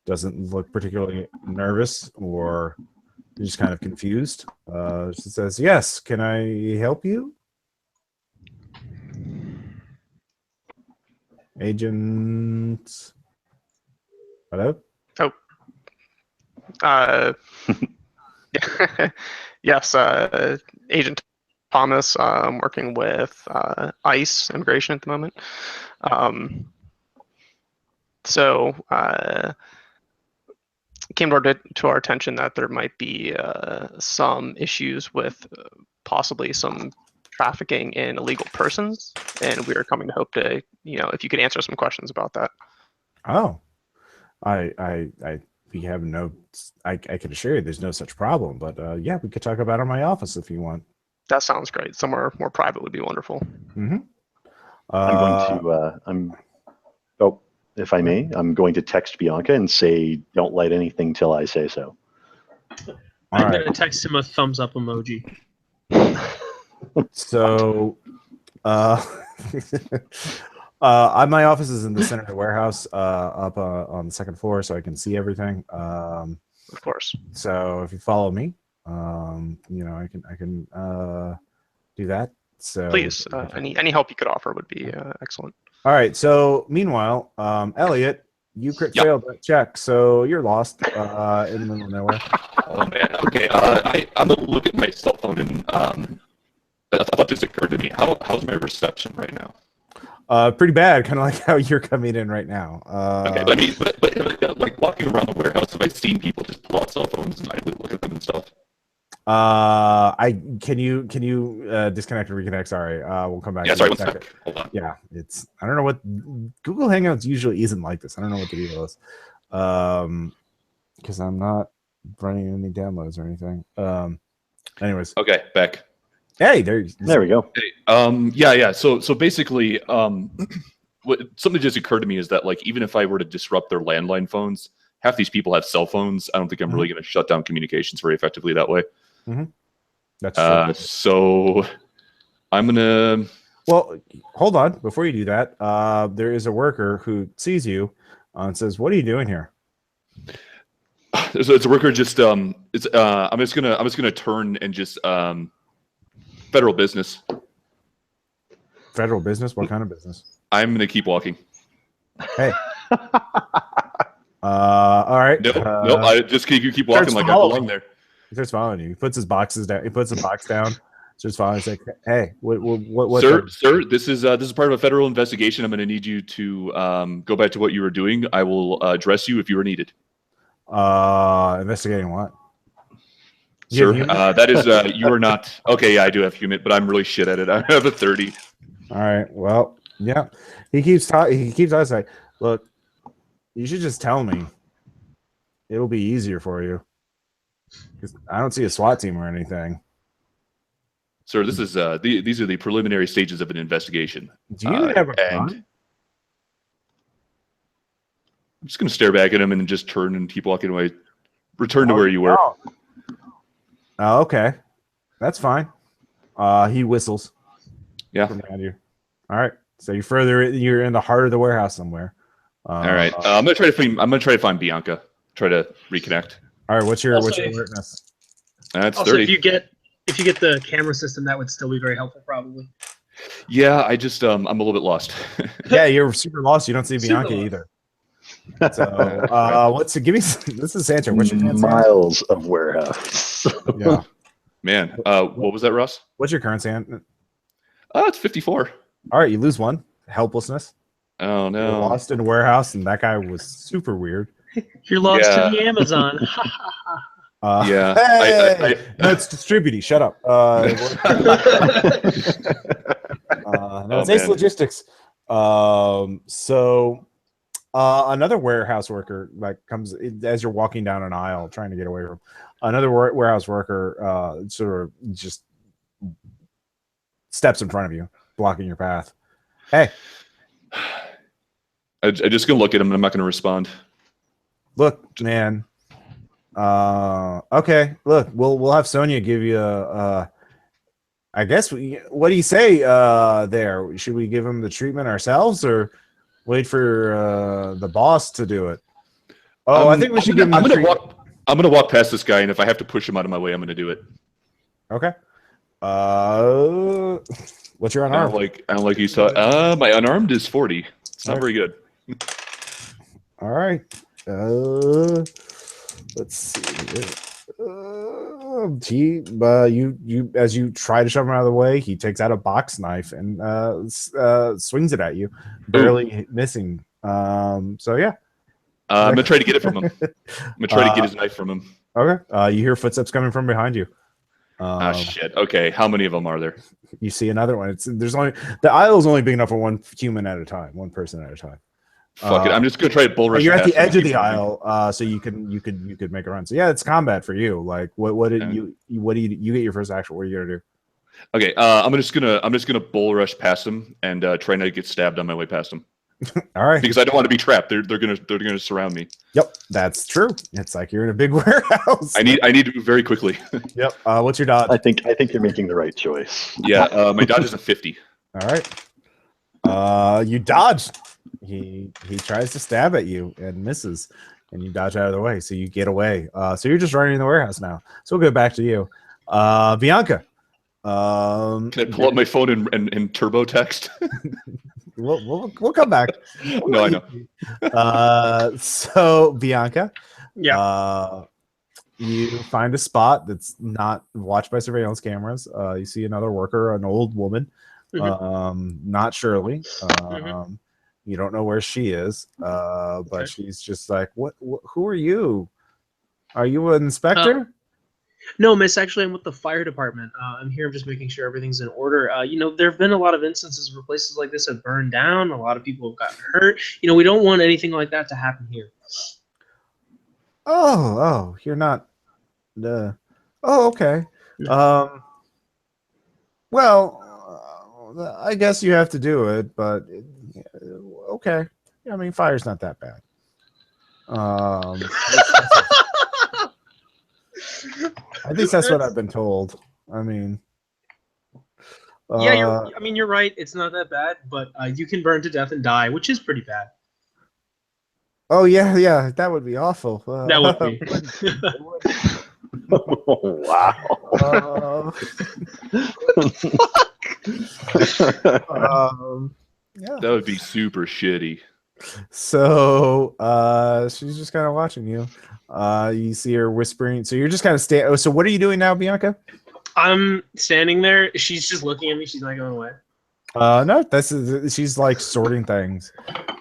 [SPEAKER 1] doesn't look particularly nervous or just kind of confused. She says, "Yes, can I help you, Agent?" Hello?
[SPEAKER 4] Yes, Agent Thomas. I'm working with ICE Immigration at the moment. So it came to our attention that there might be some issues with possibly some trafficking in illegal persons, and we were coming to hope to, you know, if you could answer some questions about that.
[SPEAKER 1] Oh, we have no. I can assure you, there's no such problem. But yeah, we could talk about it in my office if you want.
[SPEAKER 4] That sounds great. Somewhere more private would be wonderful.
[SPEAKER 1] Mm-hmm.
[SPEAKER 3] I'm going to. If I may, I'm going to text Bianca and say, "Don't light anything till I say so."
[SPEAKER 2] I'm going to text him a thumbs up emoji.
[SPEAKER 1] So, my office is in the center of the warehouse, up on the second floor, so I can see everything.
[SPEAKER 4] Of course.
[SPEAKER 1] So if you follow me, you know, I can do that. So
[SPEAKER 4] please, any help you could offer would be excellent.
[SPEAKER 1] All right. So meanwhile, Elliot, you failed that check, so you're lost in the middle of nowhere.
[SPEAKER 5] Oh man. Okay. I'm gonna look at my cell phone and I thought this occurred to me. How's my reception right now?
[SPEAKER 1] Pretty bad, kind of like how you're coming in right now.
[SPEAKER 5] Okay, but like walking around the warehouse, have I seen people just pull out cell phones and I look at them and stuff?
[SPEAKER 1] Can you disconnect and reconnect? Sorry, we'll come back.
[SPEAKER 5] Yeah, sorry, 1 sec. Hold on.
[SPEAKER 1] Yeah, I don't know what Google Hangouts usually isn't like this. I don't know what the deal is. Because I'm not running any downloads or anything. Anyways.
[SPEAKER 5] Okay, back.
[SPEAKER 1] Hey, there
[SPEAKER 3] we go.
[SPEAKER 5] Hey, yeah. So basically, something just occurred to me is that, like, even if I were to disrupt their landline phones, half these people have cell phones. I don't think I'm really going to shut down communications very effectively that way.
[SPEAKER 1] Mm-hmm. That's true.
[SPEAKER 5] So I'm gonna.
[SPEAKER 1] Well, hold on. Before you do that, there is a worker who sees you and says, "What are you doing here?"
[SPEAKER 5] So it's a worker. Just I'm just gonna turn and just federal business.
[SPEAKER 1] Federal business? What kind of business?
[SPEAKER 5] I'm gonna keep walking.
[SPEAKER 1] Hey. All right.
[SPEAKER 5] Nope. I just you keep walking like I belong there.
[SPEAKER 1] He starts following you. He puts his boxes down. He puts a box down. Starts following. He's like, "Hey, what?"
[SPEAKER 5] Sir, this is part of a federal investigation. I'm going to need you to go back to what you were doing. I will address you if you are needed.
[SPEAKER 1] Investigating what?
[SPEAKER 5] Sir, that is you are not. Okay, yeah, I do have human, but I'm really shit at it. I have a 30.
[SPEAKER 1] All right. Well, yeah. He keeps talking. He keeps saying, "Look, you should just tell me. It'll be easier for you. I don't see a SWAT team or anything."
[SPEAKER 5] Sir, this is these are the preliminary stages of an investigation.
[SPEAKER 1] Do you have a gun?
[SPEAKER 5] I'm just going to stare back at him and just turn and keep walking away. Return to where you were.
[SPEAKER 1] Oh, okay. That's fine. He whistles.
[SPEAKER 5] Yeah.
[SPEAKER 1] You. All right. So you're in the heart of the warehouse somewhere.
[SPEAKER 5] All right. I'm gonna try to find Bianca. Try to reconnect.
[SPEAKER 1] All right. What's your alertness?
[SPEAKER 5] That's
[SPEAKER 2] also,
[SPEAKER 5] 30.
[SPEAKER 2] if you get the camera system, that would still be very helpful, probably.
[SPEAKER 5] Yeah, I just I'm a little bit lost.
[SPEAKER 1] Yeah, you're super lost. You don't see Bianca either. So, what's give me? This is Sancho. What's your current sand?
[SPEAKER 3] Miles of warehouse.
[SPEAKER 1] Yeah.
[SPEAKER 5] Man, what was that, Russ?
[SPEAKER 1] What's your current sand?
[SPEAKER 5] It's 54.
[SPEAKER 1] All right, you lose one. Helplessness.
[SPEAKER 5] Oh
[SPEAKER 1] You're
[SPEAKER 5] no.
[SPEAKER 1] lost in a warehouse, and that guy was super weird.
[SPEAKER 2] You're lost
[SPEAKER 5] Yeah.
[SPEAKER 2] to the Amazon.
[SPEAKER 5] Yeah.
[SPEAKER 1] Hey! No, it's distributing. Shut up. No, it's Ace
[SPEAKER 5] man.
[SPEAKER 1] Logistics. Another warehouse worker comes as you're walking down an aisle trying to get away from another warehouse worker. Sort of just steps in front of you, blocking your path. Hey,
[SPEAKER 5] I'm just gonna look at him and I'm not gonna respond.
[SPEAKER 1] look, man. Okay, look, we'll have Sonia give you a. I guess what do you say there? Should we give him the treatment ourselves or wait for the boss to do it? Oh, I think we should give him.
[SPEAKER 5] I'm gonna walk past this guy, and if I have to push him out of my way, I'm gonna do it.
[SPEAKER 1] Okay. What's your unarmed?
[SPEAKER 5] I don't like you saw. My unarmed is 40. It's not very good.
[SPEAKER 1] All right. Let's see. You as you try to shove him out of the way, he takes out a box knife and swings it at you, barely missing. So yeah.
[SPEAKER 5] I'm gonna try to get it from him. I'm gonna try to get his knife from him.
[SPEAKER 1] Okay. You hear footsteps coming from behind you.
[SPEAKER 5] Shit. Okay. How many of them are there?
[SPEAKER 1] You see another one. The aisle is only big enough for one human at a time, one person at a time.
[SPEAKER 5] Fuck it. I'm just gonna try to bull rush.
[SPEAKER 1] You're at the edge of the aisle, so you could make a run. So yeah, it's combat for you. Like what do you get your first action? What are you gonna do?
[SPEAKER 5] Okay. I'm just gonna bull rush past him and try not to get stabbed on my way past him.
[SPEAKER 1] All right.
[SPEAKER 5] Because I don't want to be trapped. They're gonna surround me.
[SPEAKER 1] Yep, that's true. It's like you're in a big warehouse.
[SPEAKER 5] I need to move very quickly.
[SPEAKER 1] Yep. What's your dodge?
[SPEAKER 3] I think you're making the right choice.
[SPEAKER 5] Yeah. My dodge is a 50.
[SPEAKER 1] All right. You dodge. He tries to stab at you and misses, and you dodge out of the way, so you get away. So you're just running in the warehouse now. So we'll go back to you, Bianca.
[SPEAKER 5] Can I pull up my phone and turbo text?
[SPEAKER 1] We'll come back.
[SPEAKER 5] No, I know.
[SPEAKER 1] So Bianca,
[SPEAKER 2] Yeah.
[SPEAKER 1] you find a spot that's not watched by surveillance cameras. You see another worker, an old woman, not Shirley. You don't know where she is, but she's just like, what? Who are you? Are you an inspector?
[SPEAKER 2] No, miss. Actually, I'm with the fire department. I'm here. I'm just making sure everything's in order. There have been a lot of instances where places like this have burned down. A lot of people have gotten hurt. We don't want anything like that to happen here.
[SPEAKER 1] Oh, you're not the. Oh, okay. Well, I guess you have to do it, but okay. I mean, fire's not that bad. I think that's what I've been told. I mean,
[SPEAKER 2] yeah, you're right. It's not that bad, but you can burn to death and die, which is pretty bad.
[SPEAKER 1] Oh yeah, that would be awful.
[SPEAKER 2] That would be.
[SPEAKER 3] Wow.
[SPEAKER 1] Yeah.
[SPEAKER 5] That would be super shitty.
[SPEAKER 1] So she's just kind of watching you. You see her whispering. So you're just kind of standing. So what are you doing now, Bianca?
[SPEAKER 2] I'm standing there. She's just looking at me. She's not going away.
[SPEAKER 1] No, she's like sorting things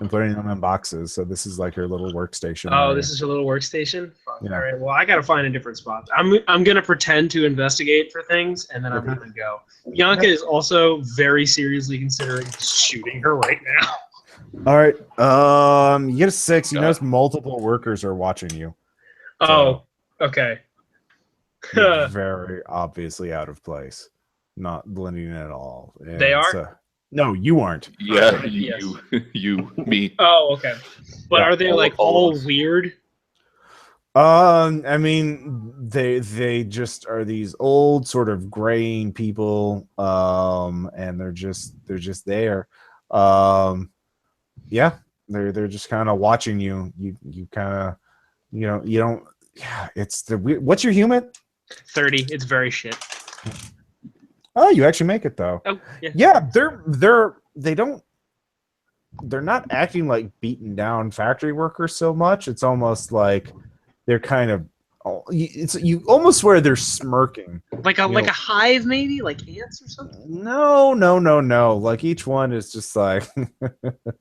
[SPEAKER 1] and putting them in boxes. So this is like her little workstation.
[SPEAKER 2] Oh, this is her little workstation? Fuck.
[SPEAKER 1] Yeah.
[SPEAKER 2] All right. Well, I got to find a different spot. I'm going to pretend to investigate for things, and then I'm going to go. Bianca is also very seriously considering shooting her right now.
[SPEAKER 1] All right. You get a 6. You notice multiple workers are watching you.
[SPEAKER 2] Oh, okay.
[SPEAKER 1] You're very obviously out of place, not blending in at all. And
[SPEAKER 2] they are.
[SPEAKER 1] No, you aren't.
[SPEAKER 5] Yeah,
[SPEAKER 2] Yes.
[SPEAKER 5] you, me.
[SPEAKER 2] Oh, okay. But
[SPEAKER 1] Yeah,
[SPEAKER 2] are they like all weird?
[SPEAKER 1] I mean, they just are these old sort of graying people, and they're just there. Yeah, they're just kind of watching you. You kind of, you don't. Yeah, it's the. What's your human?
[SPEAKER 2] 30. It's very shit.
[SPEAKER 1] Oh, you actually make it though.
[SPEAKER 2] Oh, yeah.
[SPEAKER 1] Yeah, they don't. they're not acting like beaten down factory workers so much. It's almost like they're kind of, you almost swear they're smirking.
[SPEAKER 2] Like a hive, maybe, like ants or something.
[SPEAKER 1] No. Like each one is just like,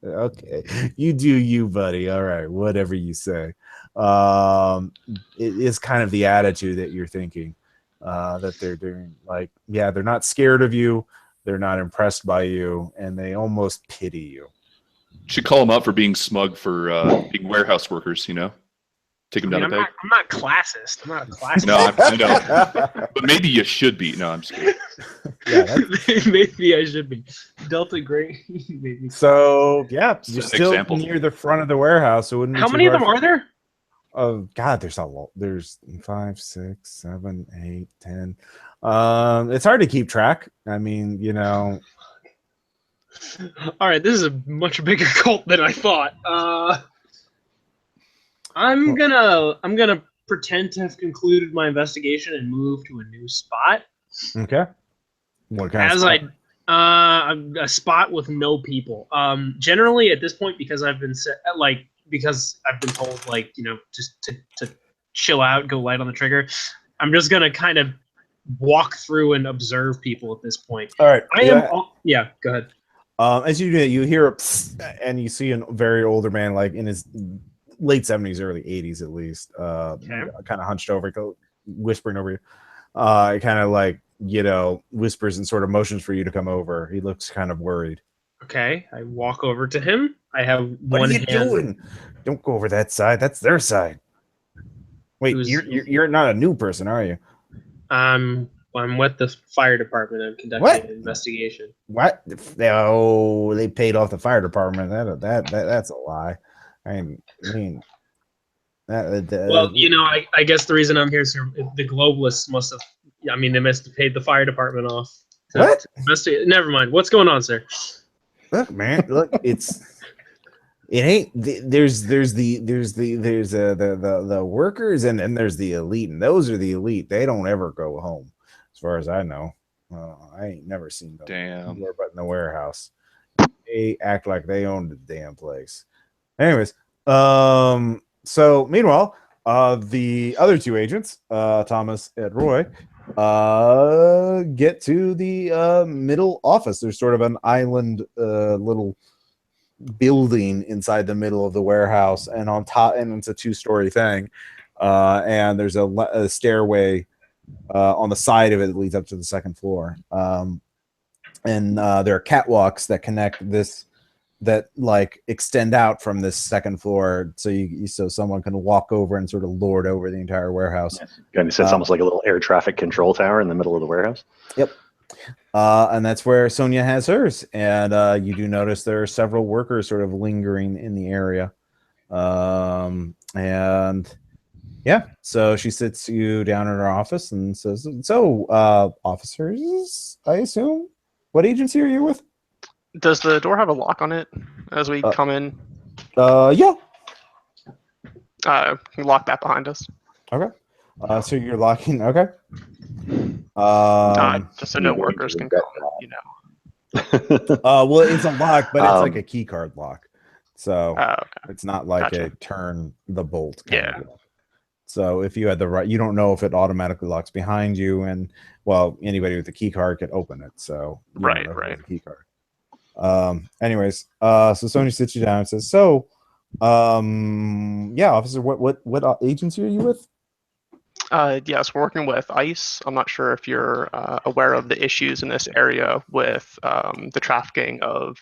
[SPEAKER 1] okay, you do you, buddy. All right, whatever you say. It is kind of the attitude that you're thinking that they're doing. Like, yeah, they're not scared of you. They're not impressed by you, and they almost pity you.
[SPEAKER 5] Should call them out for being smug for being warehouse workers, you know? Take them down a peg.
[SPEAKER 2] I'm not classist. I'm not a classist.
[SPEAKER 5] No, I know. But maybe you should be. No, I'm just kidding.
[SPEAKER 1] Yeah,
[SPEAKER 2] maybe I should be. Delta Grey. Maybe.
[SPEAKER 1] So, yeah, you're still
[SPEAKER 5] example.
[SPEAKER 1] near the front of the warehouse. So it wouldn't be
[SPEAKER 2] How
[SPEAKER 1] too
[SPEAKER 2] many of
[SPEAKER 1] hard
[SPEAKER 2] them are there?
[SPEAKER 1] Oh God, there's a lot. There's 5, 6, 7, 8, 10. It's hard to keep track. I mean, you know.
[SPEAKER 2] All right, this is a much bigger cult than I thought. I'm gonna pretend to have concluded my investigation and move to a new spot.
[SPEAKER 1] Okay. What kind of spot?
[SPEAKER 2] A spot with no people. Generally at this point, because I've been told, like, you know, just to chill out, go light on the trigger. I'm just gonna kind of walk through and observe people at this point.
[SPEAKER 1] All right.
[SPEAKER 2] Yeah, go ahead.
[SPEAKER 1] As you do, you hear a psst, and you see a very older man, like in his late 70s, early 80s at least, kind of hunched over, whispering over you. Kind of like, you know, whispers and sort of motions for you to come over. He looks kind of worried.
[SPEAKER 2] Okay, I walk over to him. I have
[SPEAKER 1] what
[SPEAKER 2] one
[SPEAKER 1] are you
[SPEAKER 2] hand.
[SPEAKER 1] doing? Don't go over that side. That's their side. Wait, you're not a new person, are you?
[SPEAKER 2] I'm with the fire department. I'm conducting an investigation.
[SPEAKER 1] What? Oh, they paid off the fire department. That's a lie. I mean,
[SPEAKER 2] well, you know, I guess the reason I'm here is the globalists must have. I mean, they must have paid the fire department off.
[SPEAKER 1] What?
[SPEAKER 2] Never mind. What's going on, sir?
[SPEAKER 1] Look, man. Look, it ain't. There's the workers and there's the elite, and those are the elite. They don't ever go home, as far as I know. I ain't never seen them.
[SPEAKER 5] Damn.
[SPEAKER 1] But in the warehouse, they act like they own the damn place. Anyways, so meanwhile, the other two agents, Thomas and Roy, get to the middle office. There's sort of an island little building inside the middle of the warehouse, and on top, and it's a 2-story thing, and there's a stairway on the side of it that leads up to the second floor, and there are catwalks that connect this, that like extend out from this second floor, so someone can walk over and sort of lord over the entire warehouse.
[SPEAKER 3] Kind of it's almost like a little air traffic control tower in the middle of the warehouse.
[SPEAKER 1] Yep. And that's where Sonia has hers, and you do notice there are several workers sort of lingering in the area, and yeah, so she sits you down in her office and says, "So, officers, I assume, what agency are you with?"
[SPEAKER 4] Does the door have a lock on it as we come in?
[SPEAKER 1] Yeah.
[SPEAKER 4] Lock that behind us.
[SPEAKER 1] Okay. So you're locking. Okay.
[SPEAKER 4] Just so no workers can come, you know.
[SPEAKER 1] Well, it's a lock, but it's like a key card lock, so
[SPEAKER 4] okay.
[SPEAKER 1] it's not like
[SPEAKER 4] Gotcha.
[SPEAKER 1] a turn the bolt.
[SPEAKER 4] Yeah.
[SPEAKER 1] So if you had the right, you don't know if it automatically locks behind you, and well, anybody with a key card could open it. So
[SPEAKER 4] Right.
[SPEAKER 1] The key card. Anyways, so Sonia sits you down and says, "So, yeah, officer, what agency are you with?"
[SPEAKER 4] Yes, we're working with ICE. I'm not sure if you're aware of the issues in this area with the trafficking of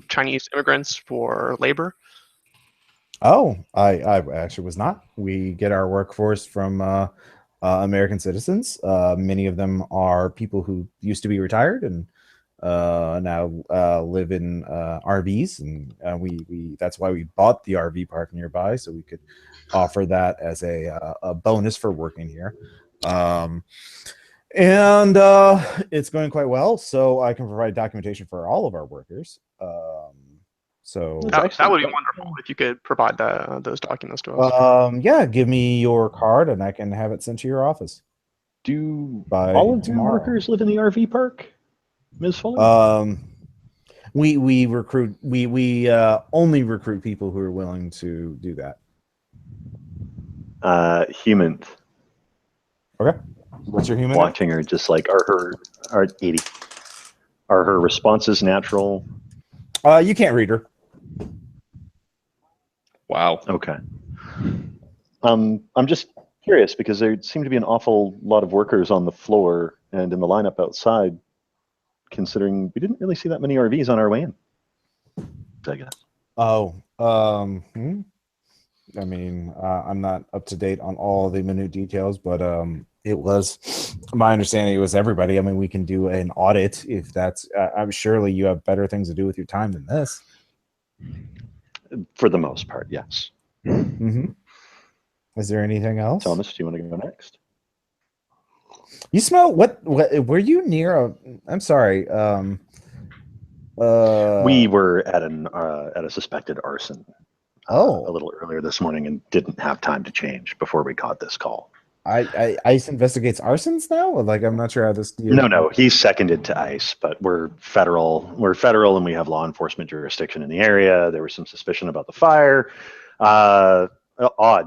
[SPEAKER 4] Chinese immigrants for labor.
[SPEAKER 1] Oh, I actually was not. We get our workforce from American citizens. Many of them are people who used to be retired and now live in RVs, and we that's why we bought the RV park nearby, so we could offer that as a bonus for working here. And it's going quite well, so I can provide documentation for all of our workers. So
[SPEAKER 4] that would be wonderful if you could provide those documents to us.
[SPEAKER 1] Yeah, give me your card and I can have it sent to your office.
[SPEAKER 3] Do all of your workers live in the RV park, Ms. Fuller?
[SPEAKER 1] We recruit. We only recruit people who are willing to do that.
[SPEAKER 3] Human.
[SPEAKER 1] Okay. What's your human?
[SPEAKER 3] Watching her, just like are 80. Are her responses natural?
[SPEAKER 1] You can't read her.
[SPEAKER 5] Wow.
[SPEAKER 3] Okay. I'm just curious because there seem to be an awful lot of workers on the floor and in the lineup outside, considering we didn't really see that many RVs on our way in, I guess.
[SPEAKER 1] Oh, I mean, I'm not up to date on all the minute details, but it was my understanding it was everybody. I mean, we can do an audit if that's. I'm surely you have better things to do with your time than this.
[SPEAKER 3] For the most part, yes.
[SPEAKER 1] Mm-hmm. Is there anything else?
[SPEAKER 3] Thomas, do you want to go next?
[SPEAKER 1] You smell what? Were you near a? I'm sorry.
[SPEAKER 3] We were at a suspected arson. A
[SPEAKER 1] Oh,
[SPEAKER 3] little earlier this morning and didn't have time to change before we got this call.
[SPEAKER 1] ICE investigates arsons now. Like I'm not sure how this.
[SPEAKER 3] No, he's seconded to ICE, but we're federal. We're federal, and we have law enforcement jurisdiction in the area. There was some suspicion about the fire. Odd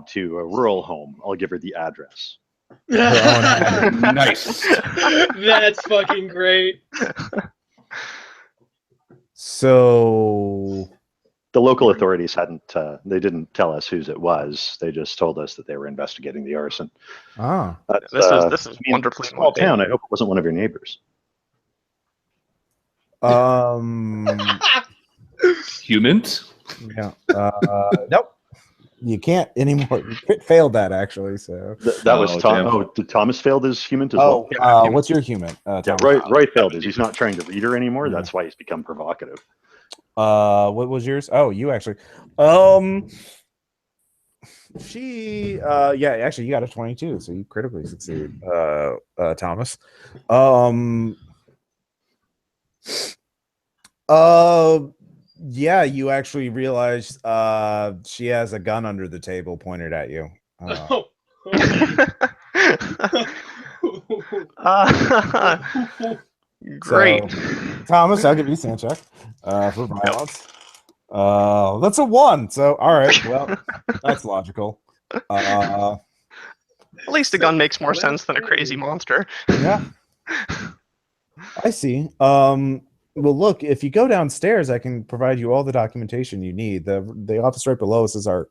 [SPEAKER 3] to a rural home. I'll give her the address.
[SPEAKER 5] Nice.
[SPEAKER 2] That's fucking great.
[SPEAKER 1] So
[SPEAKER 3] the local authorities they didn't tell us whose it was. They just told us that they were investigating the arson.
[SPEAKER 4] This is wonderfully
[SPEAKER 3] small town. I hope it wasn't one of your neighbors.
[SPEAKER 5] Humans?
[SPEAKER 1] Yeah. Nope. You can't anymore. You failed that actually. So
[SPEAKER 3] that was Tom. Oh, did Thomas failed his human as well?
[SPEAKER 1] What's your human?
[SPEAKER 3] Yeah, Roy failed his. He's not trying to read her anymore. That's why he's become provocative.
[SPEAKER 1] What was yours? Oh, you actually. She. Yeah, actually, you got a 22, so you critically succeeded, Thomas. Yeah, you actually realized she has a gun under the table pointed at you.
[SPEAKER 4] Great.
[SPEAKER 1] So, Thomas, I'll give you a sand check for violence. That's a 1. So, all right. Well, that's logical.
[SPEAKER 4] At least a gun makes more sense than a crazy monster.
[SPEAKER 1] Yeah. I see. Well, look, if you go downstairs, I can provide you all the documentation you need. The office right below us is our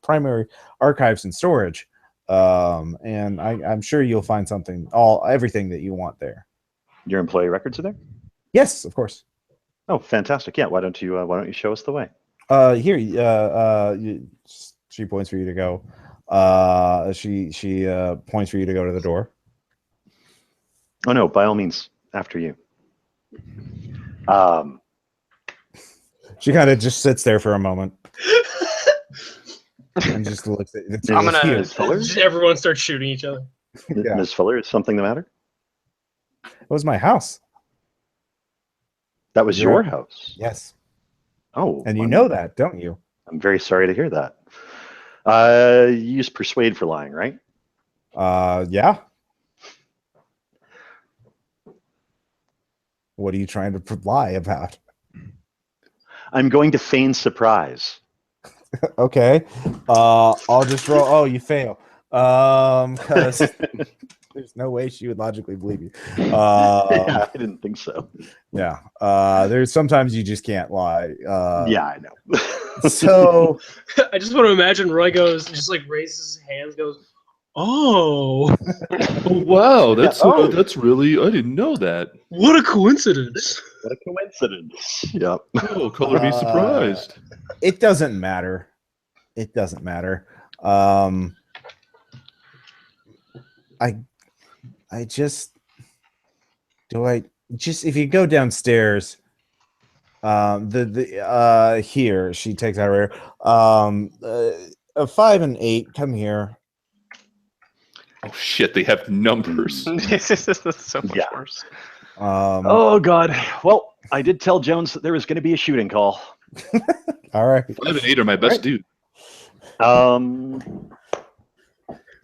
[SPEAKER 1] primary archives and storage. And I'm sure you'll find everything that you want there. Your
[SPEAKER 3] employee records are there?
[SPEAKER 1] Yes, of course.
[SPEAKER 3] Oh, fantastic! Yeah, why don't you show us the way?
[SPEAKER 1] Here, she points for you to go. She points for you to go to the door.
[SPEAKER 3] Oh no! By all means, after you.
[SPEAKER 1] She kind of just sits there for a moment and just looks at it.
[SPEAKER 2] I'm gonna. Everyone starts shooting each other.
[SPEAKER 3] Yeah. Ms. Fuller, is something the matter?
[SPEAKER 1] It was my house.
[SPEAKER 3] That was your house?
[SPEAKER 1] Yes.
[SPEAKER 3] Oh.
[SPEAKER 1] And you know that, don't you?
[SPEAKER 3] I'm very sorry to hear that. You use persuade for lying, right?
[SPEAKER 1] Yeah. What are you trying to lie about?
[SPEAKER 3] I'm going to feign surprise.
[SPEAKER 1] Okay. I'll just roll. Oh, you fail. Because there's no way she would logically believe you.
[SPEAKER 3] Yeah, I didn't think so.
[SPEAKER 1] Yeah. There's sometimes you just can't lie.
[SPEAKER 3] Yeah, I know.
[SPEAKER 1] So
[SPEAKER 2] I just want to imagine Roy just like raises his hands, goes, "Oh,
[SPEAKER 5] wow, that's really, I didn't know that.
[SPEAKER 2] What a coincidence!
[SPEAKER 3] What a coincidence! Yep.
[SPEAKER 5] Oh, color me surprised.
[SPEAKER 1] It doesn't matter. It doesn't matter. If you go downstairs, here she takes out her a 5 and 8. Come here.
[SPEAKER 5] Oh shit! They have numbers.
[SPEAKER 4] This is so much worse.
[SPEAKER 3] Oh god. Well, I did tell Jones that there was going to be a shooting call.
[SPEAKER 1] All right.
[SPEAKER 5] 5 and 8 are my best dude.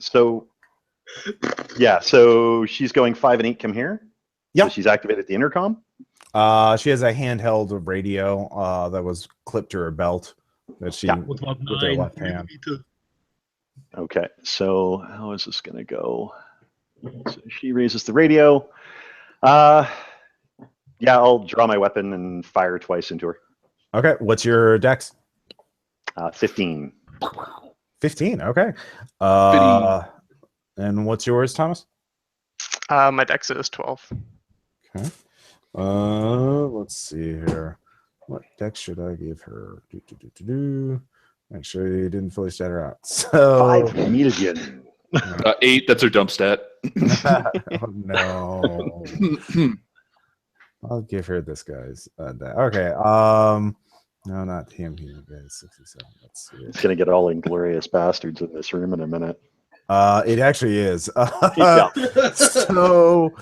[SPEAKER 3] So yeah, so she's going 5 and 8. Come here.
[SPEAKER 1] Yeah.
[SPEAKER 3] So she's activated the intercom.
[SPEAKER 1] She has a handheld radio that was clipped to her belt that she
[SPEAKER 2] With
[SPEAKER 1] her left hand.
[SPEAKER 3] Okay, so how is this going to go? So she raises the radio. Yeah, I'll draw my weapon and fire twice into her.
[SPEAKER 1] Okay, what's your dex?
[SPEAKER 3] 15.
[SPEAKER 1] 15. Okay. And what's yours, Thomas?
[SPEAKER 4] My dex is 12.
[SPEAKER 1] Okay. Let's see here. What dex should I give her? Actually, didn't fully stat her out. So
[SPEAKER 3] 5 million.
[SPEAKER 5] 8. That's her dump stat.
[SPEAKER 1] Oh, no. I'll give her this guy's. Okay. No, not him. He is 67. Let's see.
[SPEAKER 3] It's going to get all Inglorious Bastards in this room in a minute.
[SPEAKER 1] It actually is.
[SPEAKER 3] Yeah.
[SPEAKER 1] So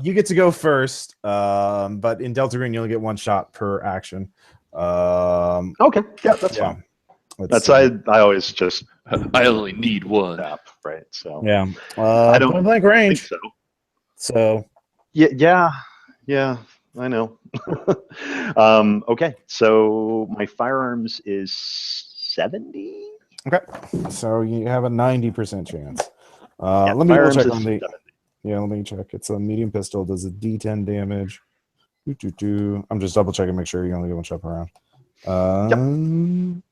[SPEAKER 1] you get to go first, but in Delta Green you only get 1 shot per action.
[SPEAKER 3] Okay, yeah, that's fine. That's I always just
[SPEAKER 5] I only need 1.
[SPEAKER 3] tap, right? So
[SPEAKER 1] yeah.
[SPEAKER 3] I don't
[SPEAKER 1] point blank range.
[SPEAKER 3] think so.
[SPEAKER 1] So
[SPEAKER 3] Yeah, I know. Okay, so my firearms is 70.
[SPEAKER 1] okay, so you have a 90% chance.
[SPEAKER 3] Yeah,
[SPEAKER 1] let me double check
[SPEAKER 3] firearms
[SPEAKER 1] on
[SPEAKER 3] is
[SPEAKER 1] the.
[SPEAKER 3] 70.
[SPEAKER 1] Yeah, let me check. It's a medium pistol. Does a D10 damage. I'm just double checking, make sure you only get 1 shot per round.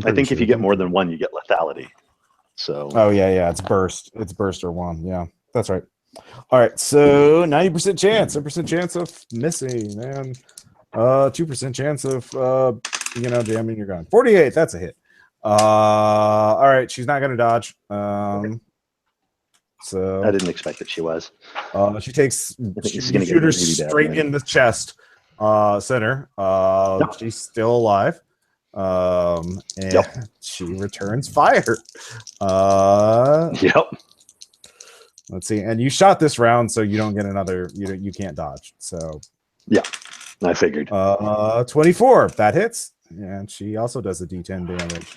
[SPEAKER 3] I think if you get more than 1, you get lethality. So
[SPEAKER 1] oh yeah, it's burst. It's burst or 1. Yeah, that's right. All right, so 90% chance, 10% chance of missing, and 2% chance of jamming your gun. 48, that's a hit. All right, she's not gonna dodge. So
[SPEAKER 3] I didn't expect that she was.
[SPEAKER 1] she takes
[SPEAKER 3] she's gonna
[SPEAKER 1] shoot her
[SPEAKER 3] get really bad,
[SPEAKER 1] straight
[SPEAKER 3] right?
[SPEAKER 1] in the chest, center. She's still alive. And she returns fire.
[SPEAKER 3] Yep.
[SPEAKER 1] Let's see. And you shot this round, so you don't get another. You can't dodge. So
[SPEAKER 3] Yeah, I figured.
[SPEAKER 1] 24. That hits, and she also does a D10 damage.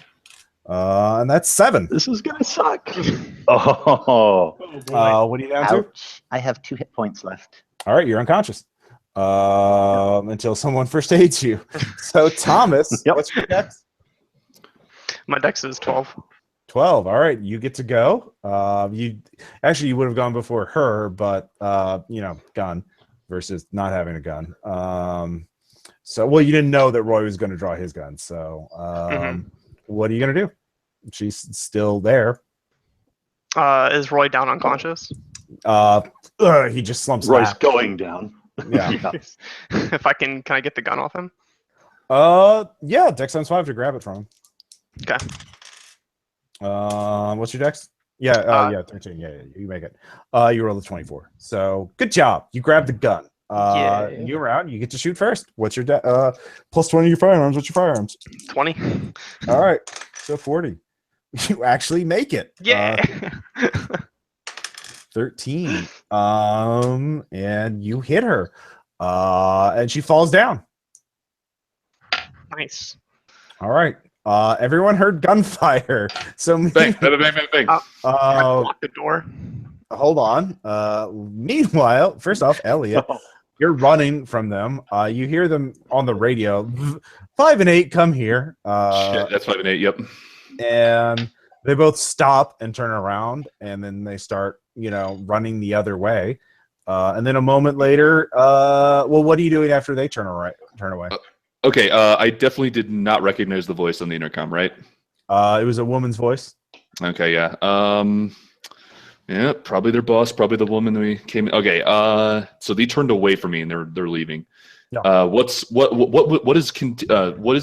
[SPEAKER 1] And that's 7.
[SPEAKER 3] This is gonna suck. Oh,
[SPEAKER 1] What are you down to?
[SPEAKER 6] Ouch. I have 2 hit points left.
[SPEAKER 1] All right, you're unconscious. Until someone first aids you. So Thomas,
[SPEAKER 3] Yep.
[SPEAKER 1] what's your dex?
[SPEAKER 4] My dex is 12.
[SPEAKER 1] 12. All right, you get to go. You would have gone before her, but gun versus not having a gun. So you didn't know that Roy was going to draw his gun. So what are you going to do? She's still there.
[SPEAKER 4] Is Roy down unconscious?
[SPEAKER 1] He just slumps
[SPEAKER 3] Roy's
[SPEAKER 1] back.
[SPEAKER 3] going down.
[SPEAKER 1] Yeah.
[SPEAKER 4] If I can I get the gun off him?
[SPEAKER 1] Yeah, dex times 5 to grab it from him.
[SPEAKER 4] Okay.
[SPEAKER 1] What's your dex? Yeah, 13. Yeah, you make it. You roll a 24. So good job. You grab the gun. You're out. You get to shoot first. What's your plus 20 your firearms? What's your firearms?
[SPEAKER 4] 20.
[SPEAKER 1] All right. So 40. You actually make it.
[SPEAKER 4] Yeah.
[SPEAKER 1] 13. And you hit her. And she falls down.
[SPEAKER 4] Nice.
[SPEAKER 1] All right. Everyone heard gunfire. So
[SPEAKER 5] Bang, bang, bang, bang, bang.
[SPEAKER 4] Lock the door.
[SPEAKER 1] hold on. Meanwhile, first off, Elliot, you're running from them. You hear them on the radio. 5 and 8, come here.
[SPEAKER 5] Shit, that's 5 and 8. Yep.
[SPEAKER 1] And they both stop and turn around, and then they start, running the other way. And then a moment later, what are you doing after they turn away?
[SPEAKER 5] Okay, I definitely did not recognize the voice on the intercom, right?
[SPEAKER 1] It was a woman's voice.
[SPEAKER 5] Okay, yeah. Yeah, probably their boss, probably the woman that we came in. Okay, so they turned away from me and they're leaving.
[SPEAKER 1] Yeah.
[SPEAKER 5] What is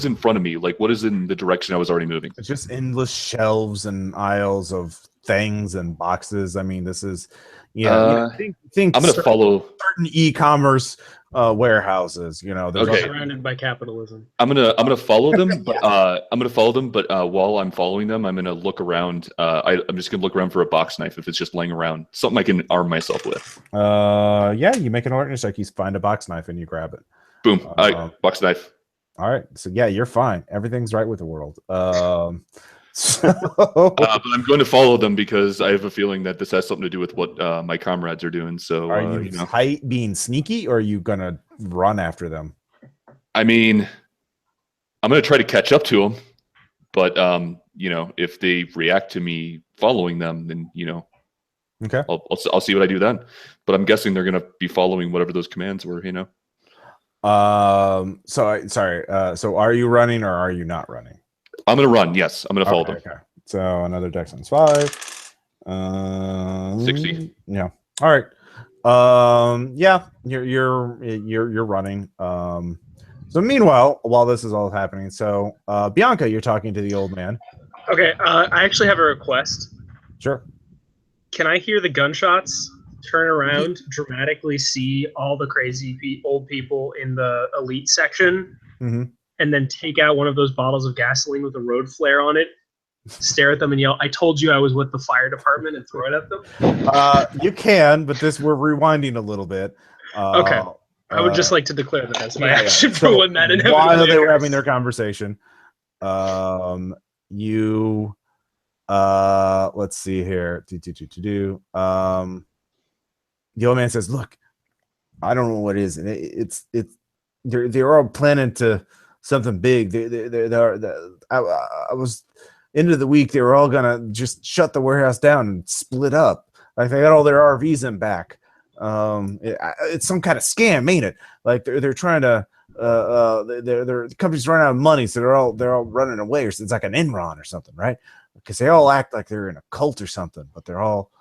[SPEAKER 5] in front of me? Like, what is in the direction I was already moving?
[SPEAKER 1] It's just endless shelves and aisles of things and boxes. I mean, this is think
[SPEAKER 5] I'm gonna follow
[SPEAKER 1] certain e-commerce warehouses. There's
[SPEAKER 5] Okay.
[SPEAKER 2] Surrounded by capitalism.
[SPEAKER 5] I'm gonna follow them, but while I'm following them, I'm gonna look around. I'm just gonna look around for a box knife if it's just laying around, something I can arm myself with.
[SPEAKER 1] Yeah, you make an awareness check. You find a box knife and you grab it.
[SPEAKER 5] Boom! Box knife.
[SPEAKER 1] All right, so yeah, you're fine. Everything's right with the world.
[SPEAKER 5] But I'm going to follow them because I have a feeling that this has something to do with what my comrades are doing. So,
[SPEAKER 1] are you being sneaky, or are you gonna run after them?
[SPEAKER 5] I mean, I'm going to try to catch up to them, but if they react to me following them, then
[SPEAKER 1] okay,
[SPEAKER 5] I'll see what I do then. But I'm guessing they're going to be following whatever those commands were.
[SPEAKER 1] So are you running or are you not running?
[SPEAKER 5] I'm going to run. Yes, I'm going to follow them.
[SPEAKER 1] Okay. So another dex on 5.
[SPEAKER 5] 60.
[SPEAKER 1] Yeah. All right. Yeah. You're running. So meanwhile, while this is all happening, so Bianca, you're talking to the old man.
[SPEAKER 2] Okay. I actually have a request.
[SPEAKER 1] Sure.
[SPEAKER 2] Can I hear the gunshots? Turn around, dramatically see all the crazy old people in the elite section, and then take out one of those bottles of gasoline with a road flare on it, stare at them and yell, "I told you I was with the fire department," and throw it at them?
[SPEAKER 1] You can, but we're rewinding a little bit.
[SPEAKER 2] Okay. I would just like to declare that as my action
[SPEAKER 1] So
[SPEAKER 2] for when that inevitably
[SPEAKER 1] while they were
[SPEAKER 2] occurs.
[SPEAKER 1] having their conversation, let's see here. The old man says, "Look, I don't know what it is. It's they're all planning to something big. I was end of the week. They were all gonna just shut the warehouse down and split up. Like they got all their RVs in back. It's some kind of scam, ain't it? Like they're trying to their company's running out of money, so they're all running away, or so it's like an Enron or something, right? Because they all act like they're in a cult or something, but they're all,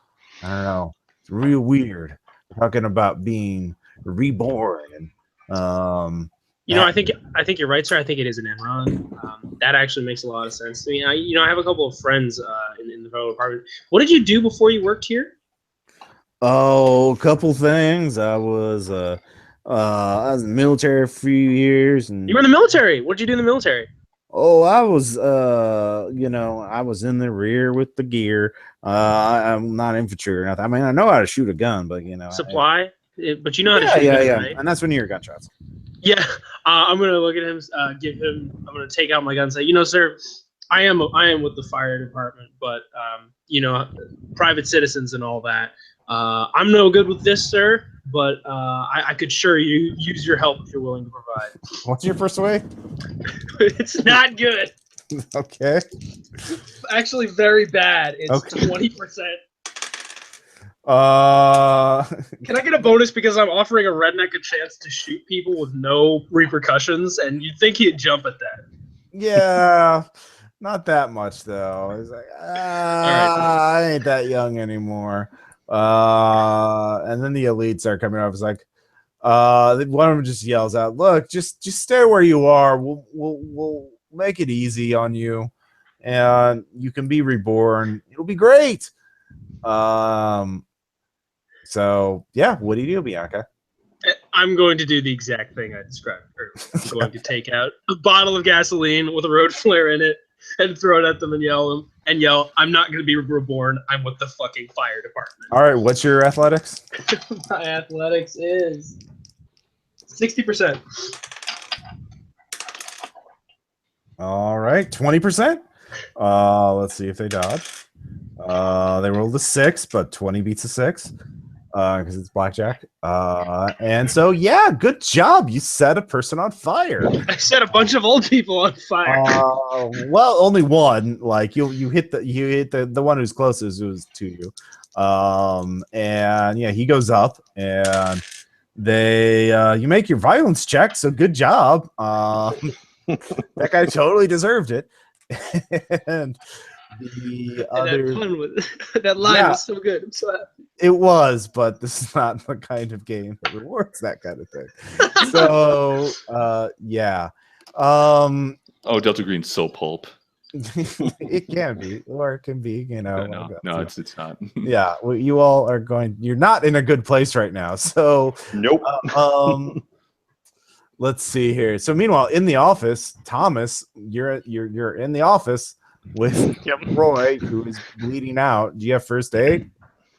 [SPEAKER 1] I don't know, it's real weird. Talking about being reborn and
[SPEAKER 2] I think you're right, sir. I think it is an Enron. That actually makes a lot of sense to me. I have a couple of friends in the federal department. What did you do before you worked here?
[SPEAKER 1] Oh, a couple things. I was in the military a few years, and
[SPEAKER 2] you were in the military. What did you do in the military?
[SPEAKER 1] Oh, I was I was in the rear with the gear. I'm not infantry or nothing. I mean, I know how to shoot a gun, but
[SPEAKER 2] supply. But you know how to shoot a gun, right?
[SPEAKER 1] And that's when you hear gunshots.
[SPEAKER 2] Yeah, I'm gonna look at him, I'm gonna take out my gun and say, sir, I am with the fire department, but private citizens and all that. I'm no good with this, sir, but I could sure use your help if you're willing to provide.
[SPEAKER 1] What's your first way?
[SPEAKER 2] It's not good.
[SPEAKER 1] Okay.
[SPEAKER 2] Actually, very bad. It's 20%. Can I get a bonus because I'm offering a redneck a chance to shoot people with no repercussions, and you'd think he'd jump at that.
[SPEAKER 1] Yeah, not that much though. He's like, I ain't that young anymore. And then the elites are coming up. It's like, one of them just yells out, "Look, just stay where you are. We'll make it easy on you, and you can be reborn. It'll be great." So yeah, what do you do, Bianca?
[SPEAKER 2] I'm going to do the exact thing I described earlier. I'm going to take out a bottle of gasoline with a road flare in it and throw it at them and yell, "I'm not going to be reborn. I'm with the fucking fire department."
[SPEAKER 1] All right, what's your athletics?
[SPEAKER 2] My athletics is 60%.
[SPEAKER 1] All right, 20%. Let's see if they dodge. They rolled a 6, but 20 beats a 6 because it's blackjack. And so, yeah, good job. You set a person on fire.
[SPEAKER 2] I set a bunch of old people on fire.
[SPEAKER 1] Well, only one. Like you hit the one who's closest, who's to you. And yeah, he goes up, and you make your violence check. So good job. That guy totally deserved it. And
[SPEAKER 2] that line was so good. I'm so happy.
[SPEAKER 1] It was, but this is not the kind of game that rewards that kind of thing. So yeah.
[SPEAKER 5] Delta Green's so pulp.
[SPEAKER 1] It can be, or it can be,
[SPEAKER 5] No, it's not.
[SPEAKER 1] Yeah, well, you all are you're not in a good place right now. So
[SPEAKER 3] nope.
[SPEAKER 1] Let's see here. So meanwhile, in the office, Thomas, you're in the office with Roy, who is bleeding out. Do you have first aid?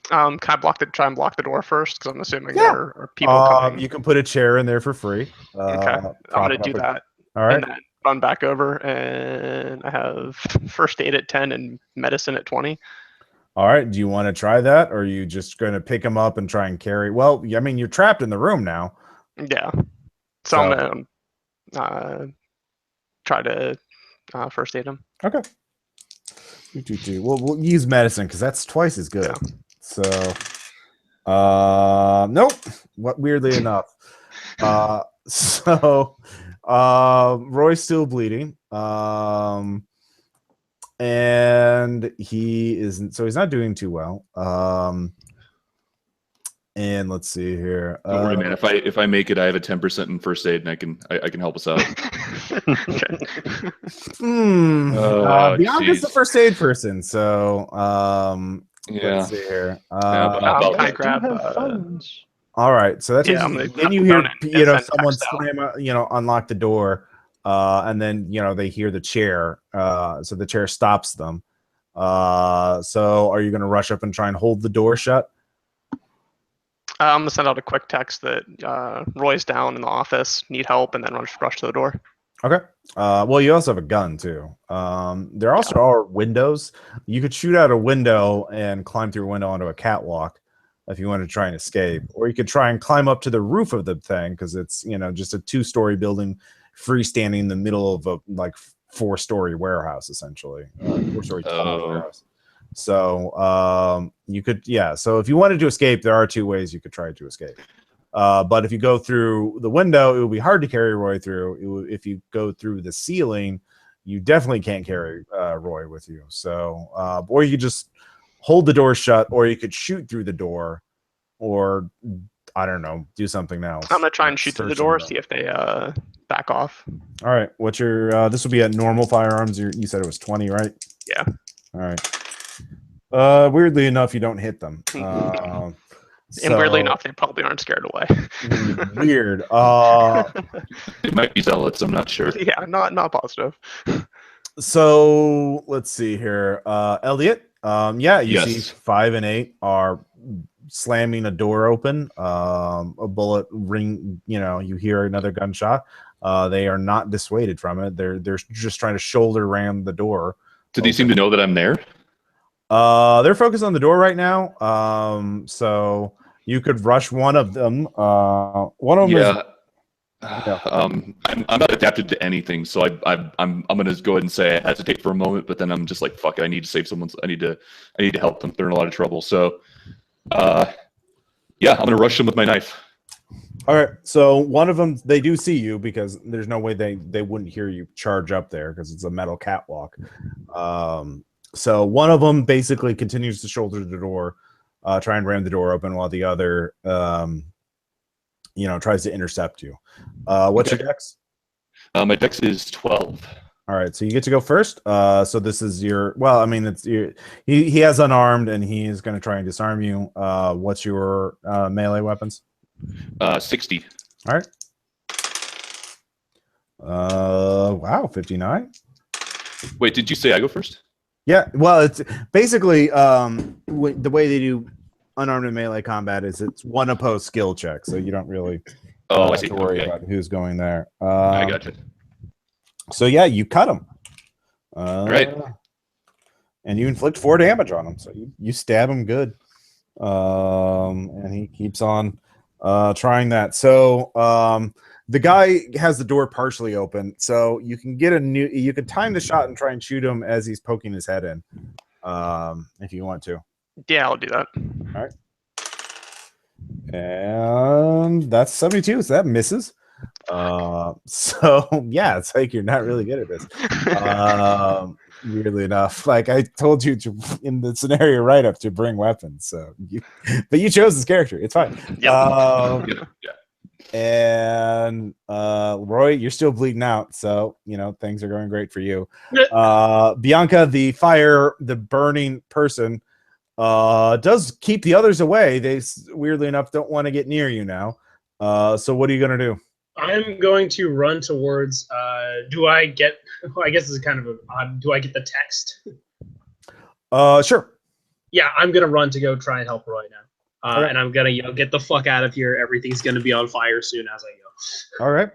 [SPEAKER 4] Can I try and block the door first? Because I'm assuming there are people coming.
[SPEAKER 1] You can put a chair in there for free.
[SPEAKER 4] Okay, I'm gonna do that.
[SPEAKER 1] All right.
[SPEAKER 4] run back over, and I have first aid at 10 and medicine at 20.
[SPEAKER 1] All right. Do you want to try that, or are you just going to pick him up and try and carry? Well, I mean, you're trapped in the room now.
[SPEAKER 4] Yeah. So I'm going to try to first aid him.
[SPEAKER 1] Okay. We'll use medicine because that's twice as good.
[SPEAKER 4] Yeah.
[SPEAKER 1] So, nope. What? Weirdly enough. Roy's still bleeding. And he isn't. So he's not doing too well. And let's see here.
[SPEAKER 5] Don't worry, man. If I make it, I have a 10% in first aid, and I can help us out.
[SPEAKER 1] Bianca's the first aid person, so
[SPEAKER 5] yeah.
[SPEAKER 1] let's see here.
[SPEAKER 4] I grab
[SPEAKER 3] phones.
[SPEAKER 1] All right, so that's then you hear someone slam, unlock the door, and then they hear the chair, so the chair stops them. So are you going to rush up and try and hold the door shut?
[SPEAKER 4] I'm gonna send out a quick text that Roy's down in the office, need help, and then rush to the door.
[SPEAKER 1] Okay. Well, you also have a gun too. There also are windows. You could shoot out a window and climb through a window onto a catwalk if you want to try and escape, or you could try and climb up to the roof of the thing because it's just a 2-story building, freestanding in the middle of a 4-story warehouse, essentially, 4-story tall warehouse. So you could, so if you wanted to escape, there are 2 ways you could try to escape. But if you go through the window, it would be hard to carry Roy through. If you go through the ceiling, you definitely can't carry Roy with you. So, or you could just hold the door shut, or you could shoot through the door, or I don't know, do something else.
[SPEAKER 4] I'm gonna try and shoot through the door, see if they back off.
[SPEAKER 1] All right. What's your? This will be at normal firearms. You said it was 20, right?
[SPEAKER 4] Yeah.
[SPEAKER 1] All right. Weirdly enough, you don't hit them.
[SPEAKER 4] And weirdly enough, they probably aren't scared away.
[SPEAKER 1] Weird.
[SPEAKER 5] It might be zealots. I'm not sure.
[SPEAKER 4] Yeah, not positive.
[SPEAKER 1] So let's see here. Elliot. You see 5 and 8 are slamming a door open. A bullet ring. You hear another gunshot. They are not dissuaded from it. They're just trying to shoulder ram the door.
[SPEAKER 5] Do they seem to know that I'm there?
[SPEAKER 1] They're focused on the door right now. So you could rush one of them. One of them is,
[SPEAKER 5] I'm not adapted to anything, so I'm gonna go ahead and say I hesitate for a moment, but then I'm just like, fuck it, I need to save someone's. I need to help them. They're in a lot of trouble. So, I'm gonna rush them with my knife.
[SPEAKER 1] All right. So one of them, they do see you because there's no way they wouldn't hear you charge up there because it's a metal catwalk. So one of them basically continues to shoulder the door, try and ram the door open, while the other, tries to intercept you. What's your dex?
[SPEAKER 5] My dex is 12.
[SPEAKER 1] All right, so you get to go first. So this is your. Well, I mean, it's your. He has unarmed, and he is going to try and disarm you. What's your melee weapons?
[SPEAKER 5] 60.
[SPEAKER 1] All right. Wow, 59.
[SPEAKER 5] Wait, did you say I go first?
[SPEAKER 1] Yeah, well, it's basically the way they do unarmed and melee combat is it's one opposed skill check, so you don't really have to worry about who's going there.
[SPEAKER 5] I gotcha.
[SPEAKER 1] So yeah, you cut him.
[SPEAKER 5] Right.
[SPEAKER 1] And you inflict 4 damage on him, so you stab him good. And he keeps on trying that. So the guy has the door partially open, so you can you can time the shot and try and shoot him as he's poking his head in, if you want to.
[SPEAKER 4] Yeah, I'll do that.
[SPEAKER 1] All right. And that's 72, so that misses. So yeah, it's like you're not really good at this. Weirdly enough, like I told you to in the scenario write-up to bring weapons, but you chose this character. It's fine.
[SPEAKER 5] Yeah.
[SPEAKER 1] And Roy, you're still bleeding out, so things are going great for you. Bianca, the burning person, does keep the others away. They weirdly enough don't want to get near you now. So what are you gonna do?
[SPEAKER 2] I'm going to run towards. Do I get? Well, I guess this is kind of a. Do I get the text?
[SPEAKER 1] Sure.
[SPEAKER 2] Yeah, I'm gonna run to go try and help Roy now. And I'm gonna yell, "Get the fuck out of here! Everything's gonna be on fire soon." As I go.
[SPEAKER 1] All right.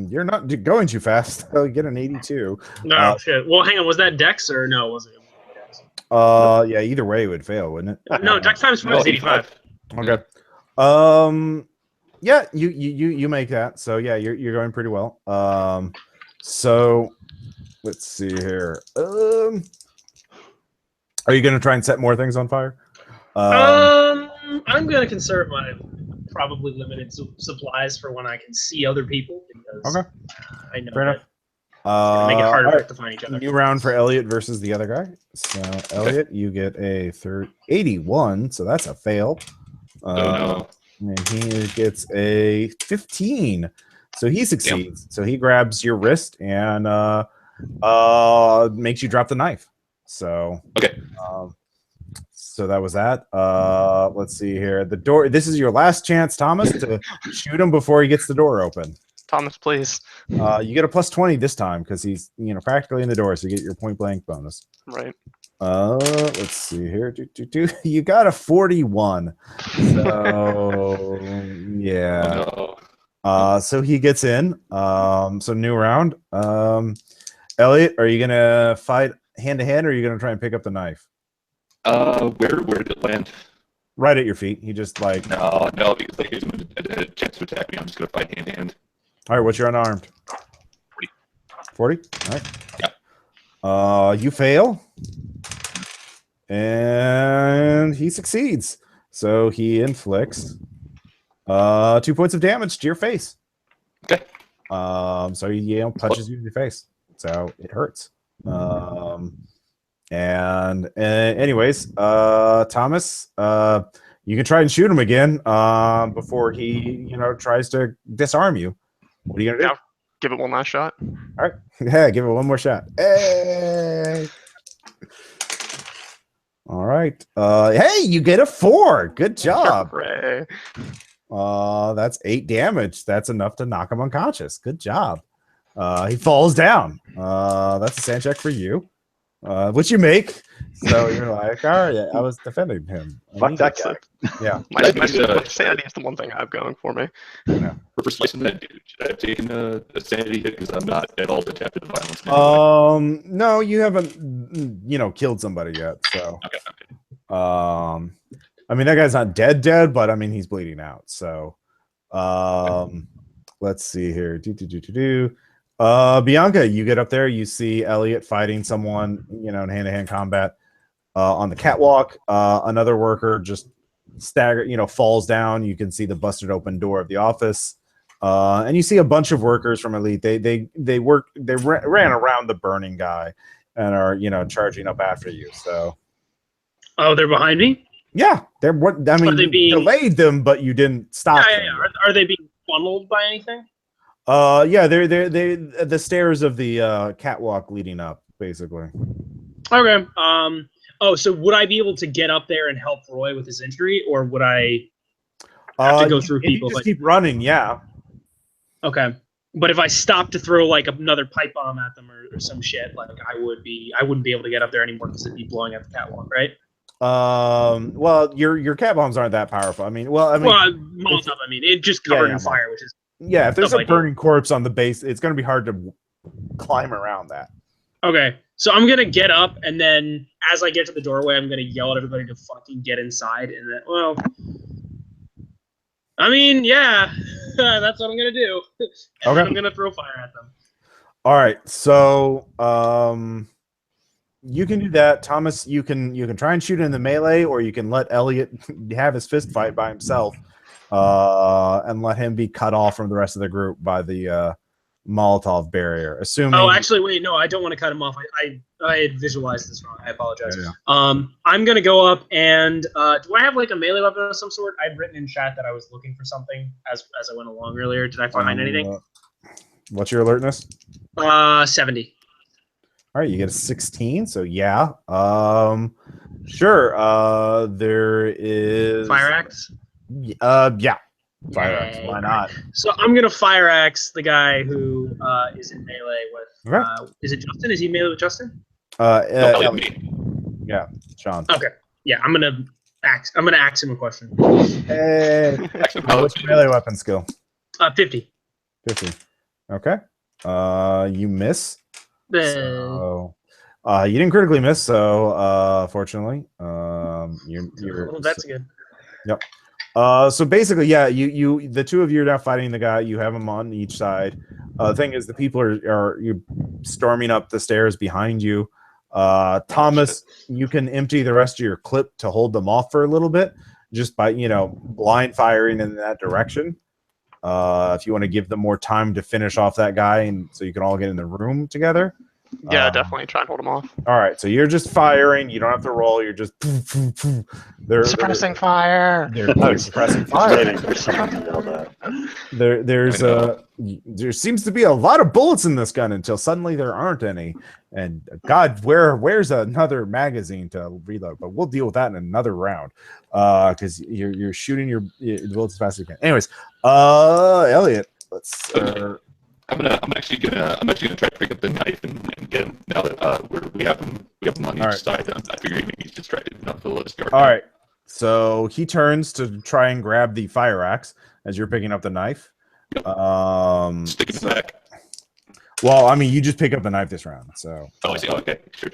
[SPEAKER 1] You're not going too fast. I'll get an 82.
[SPEAKER 2] No shit. Well, hang on. Was that Dex or no? Was it?
[SPEAKER 1] Yeah. Either way, it would fail, wouldn't it?
[SPEAKER 2] No, Dex times 4 is 85.
[SPEAKER 1] Okay. Yeah. You make that. So yeah, you're going pretty well. So let's see here. Are you going to try and set more things on fire?
[SPEAKER 2] I'm going to conserve my probably limited supplies for when I can see other people, because I know
[SPEAKER 1] fair enough.
[SPEAKER 2] Make it harder for us to find each other.
[SPEAKER 1] New round for Elliot versus the other guy. So Elliot, you get a 81, so that's a fail. And he gets a 15, so he succeeds. So he grabs your wrist and makes you drop the knife. So so that was that. Let's see here. The door. This is your last chance, Thomas, to shoot him before he gets the door open.
[SPEAKER 4] Thomas, please.
[SPEAKER 1] You get a +20 this time because he's practically in the door, so you get your point blank bonus.
[SPEAKER 4] Right.
[SPEAKER 1] Let's see here. You got a 41. So yeah. So he gets in. So new round. Elliot, are you gonna fight hand to hand, or are you gonna try and pick up the knife?
[SPEAKER 5] Where did it land?
[SPEAKER 1] Right at your feet. He just like
[SPEAKER 5] no, because like gives him a chance to attack me. I'm just gonna fight hand to hand.
[SPEAKER 1] All right, what's your unarmed? 40. All right. Yeah. You fail, and he succeeds. So he inflicts 2 points of damage to your face.
[SPEAKER 5] Okay.
[SPEAKER 1] So he punches you in your face, so it hurts. Anyways, Thomas, you can try and shoot him again before he tries to disarm you. What are you gonna do?
[SPEAKER 4] Give it one last shot.
[SPEAKER 1] All right. Yeah, give it one more shot. Hey. All right. Hey, you get a 4. Good job.
[SPEAKER 4] Hooray.
[SPEAKER 1] That's 8 damage. That's enough to knock him unconscious. Good job. He falls down. That's a sand check for you. Which you make. So you're like, all right, I was defending him.
[SPEAKER 3] Fuck that guy.
[SPEAKER 1] Yeah.
[SPEAKER 4] My sanity is the one thing I have going for me.
[SPEAKER 1] Yeah.
[SPEAKER 5] For slicing that dude, should I have taken a sanity hit because I'm not at all adapted to violence?
[SPEAKER 1] No, you haven't, killed somebody yet. So, I mean, that guy's not dead, but I mean, he's bleeding out. So, let's see here. Bianca, you get up there, you see Elliot fighting someone, in hand-to-hand combat on the catwalk. Another worker just falls down. You can see the busted open door of the office. And you see a bunch of workers from Elite. They ran around the burning guy and are, charging up after you. So,
[SPEAKER 2] oh, they're behind me?
[SPEAKER 1] Yeah, you delayed them, but you didn't stop them.
[SPEAKER 2] Yeah. Are they being funneled by anything?
[SPEAKER 1] Yeah, they're the stairs of the catwalk leading up, basically.
[SPEAKER 2] Okay. So would I be able to get up there and help Roy with his injury, or would I have to go through people?
[SPEAKER 1] You just keep running, yeah.
[SPEAKER 2] Okay. But if I stop to throw like another pipe bomb at them or some shit, like I wouldn't be able to get up there anymore because it'd be blowing up the catwalk, right?
[SPEAKER 1] Well, your cat bombs aren't that powerful.
[SPEAKER 2] Molotov. It just covered in fire, which is.
[SPEAKER 1] Yeah, if there's a burning corpse on the base, it's going to be hard to climb around that.
[SPEAKER 2] Okay, so I'm going to get up, and then as I get to the doorway, I'm going to yell at everybody to fucking get inside. And then, yeah, that's what I'm going to do. And then I'm going to throw fire at them.
[SPEAKER 1] All right, so you can do that. Thomas, you can try and shoot in the melee, or you can let Elliot have his fist fight by himself. And let him be cut off from the rest of the group by the Molotov barrier. Assuming.
[SPEAKER 2] Oh, actually, wait, no, I don't want to cut him off. I had visualized this wrong. I apologize. Yeah. I'm gonna go up and do I have like a melee weapon of some sort? I'd written in chat that I was looking for something as I went along earlier. Did I find anything?
[SPEAKER 1] What's your alertness?
[SPEAKER 2] 70.
[SPEAKER 1] All right, you get a 16. So yeah. Sure. There is
[SPEAKER 2] fire axe.
[SPEAKER 1] Yeah. Fire axe. Why not?
[SPEAKER 2] So I'm gonna fire axe the guy who is in melee with.
[SPEAKER 1] Okay.
[SPEAKER 2] Is it Justin? Is he melee with Justin?
[SPEAKER 1] Yeah, Sean.
[SPEAKER 2] Okay. Yeah, I'm gonna I'm gonna ask him a question.
[SPEAKER 1] Hey, what's your melee weapon skill?
[SPEAKER 2] 50.
[SPEAKER 1] 50. Okay. You miss. So, you didn't critically miss. So, fortunately, you're.
[SPEAKER 2] That's good.
[SPEAKER 1] Yep. So basically, yeah, the two of you are now fighting the guy. You have him on each side. The thing is, the people are you storming up the stairs behind you. Thomas, you can empty the rest of your clip to hold them off for a little bit, just by blind firing in that direction. If you want to give them more time to finish off that guy, and so you can all get in the room together.
[SPEAKER 4] Yeah, definitely try and hold them off.
[SPEAKER 1] All right, so you're just firing. You don't have to roll. You're just they're
[SPEAKER 4] suppressing fire.
[SPEAKER 1] They're suppressing fire.
[SPEAKER 3] Waiting for someone to yell that.
[SPEAKER 1] There seems to be a lot of bullets in this gun until suddenly there aren't any. And God, where's another magazine to reload? But we'll deal with that in another round, because you're shooting your bullets as fast as you can. Anyways, Elliot, let's.
[SPEAKER 5] I'm actually gonna try to pick up the knife and get him now that we have him on each side. I figure he needs to try to not the lowest guard.
[SPEAKER 1] All right, so he turns to try and grab the fire axe as you're picking up the knife.
[SPEAKER 5] Yep. Stick it back.
[SPEAKER 1] Well, I mean, you just pick up the knife this round, so.
[SPEAKER 5] Oh, I see. Okay, sure.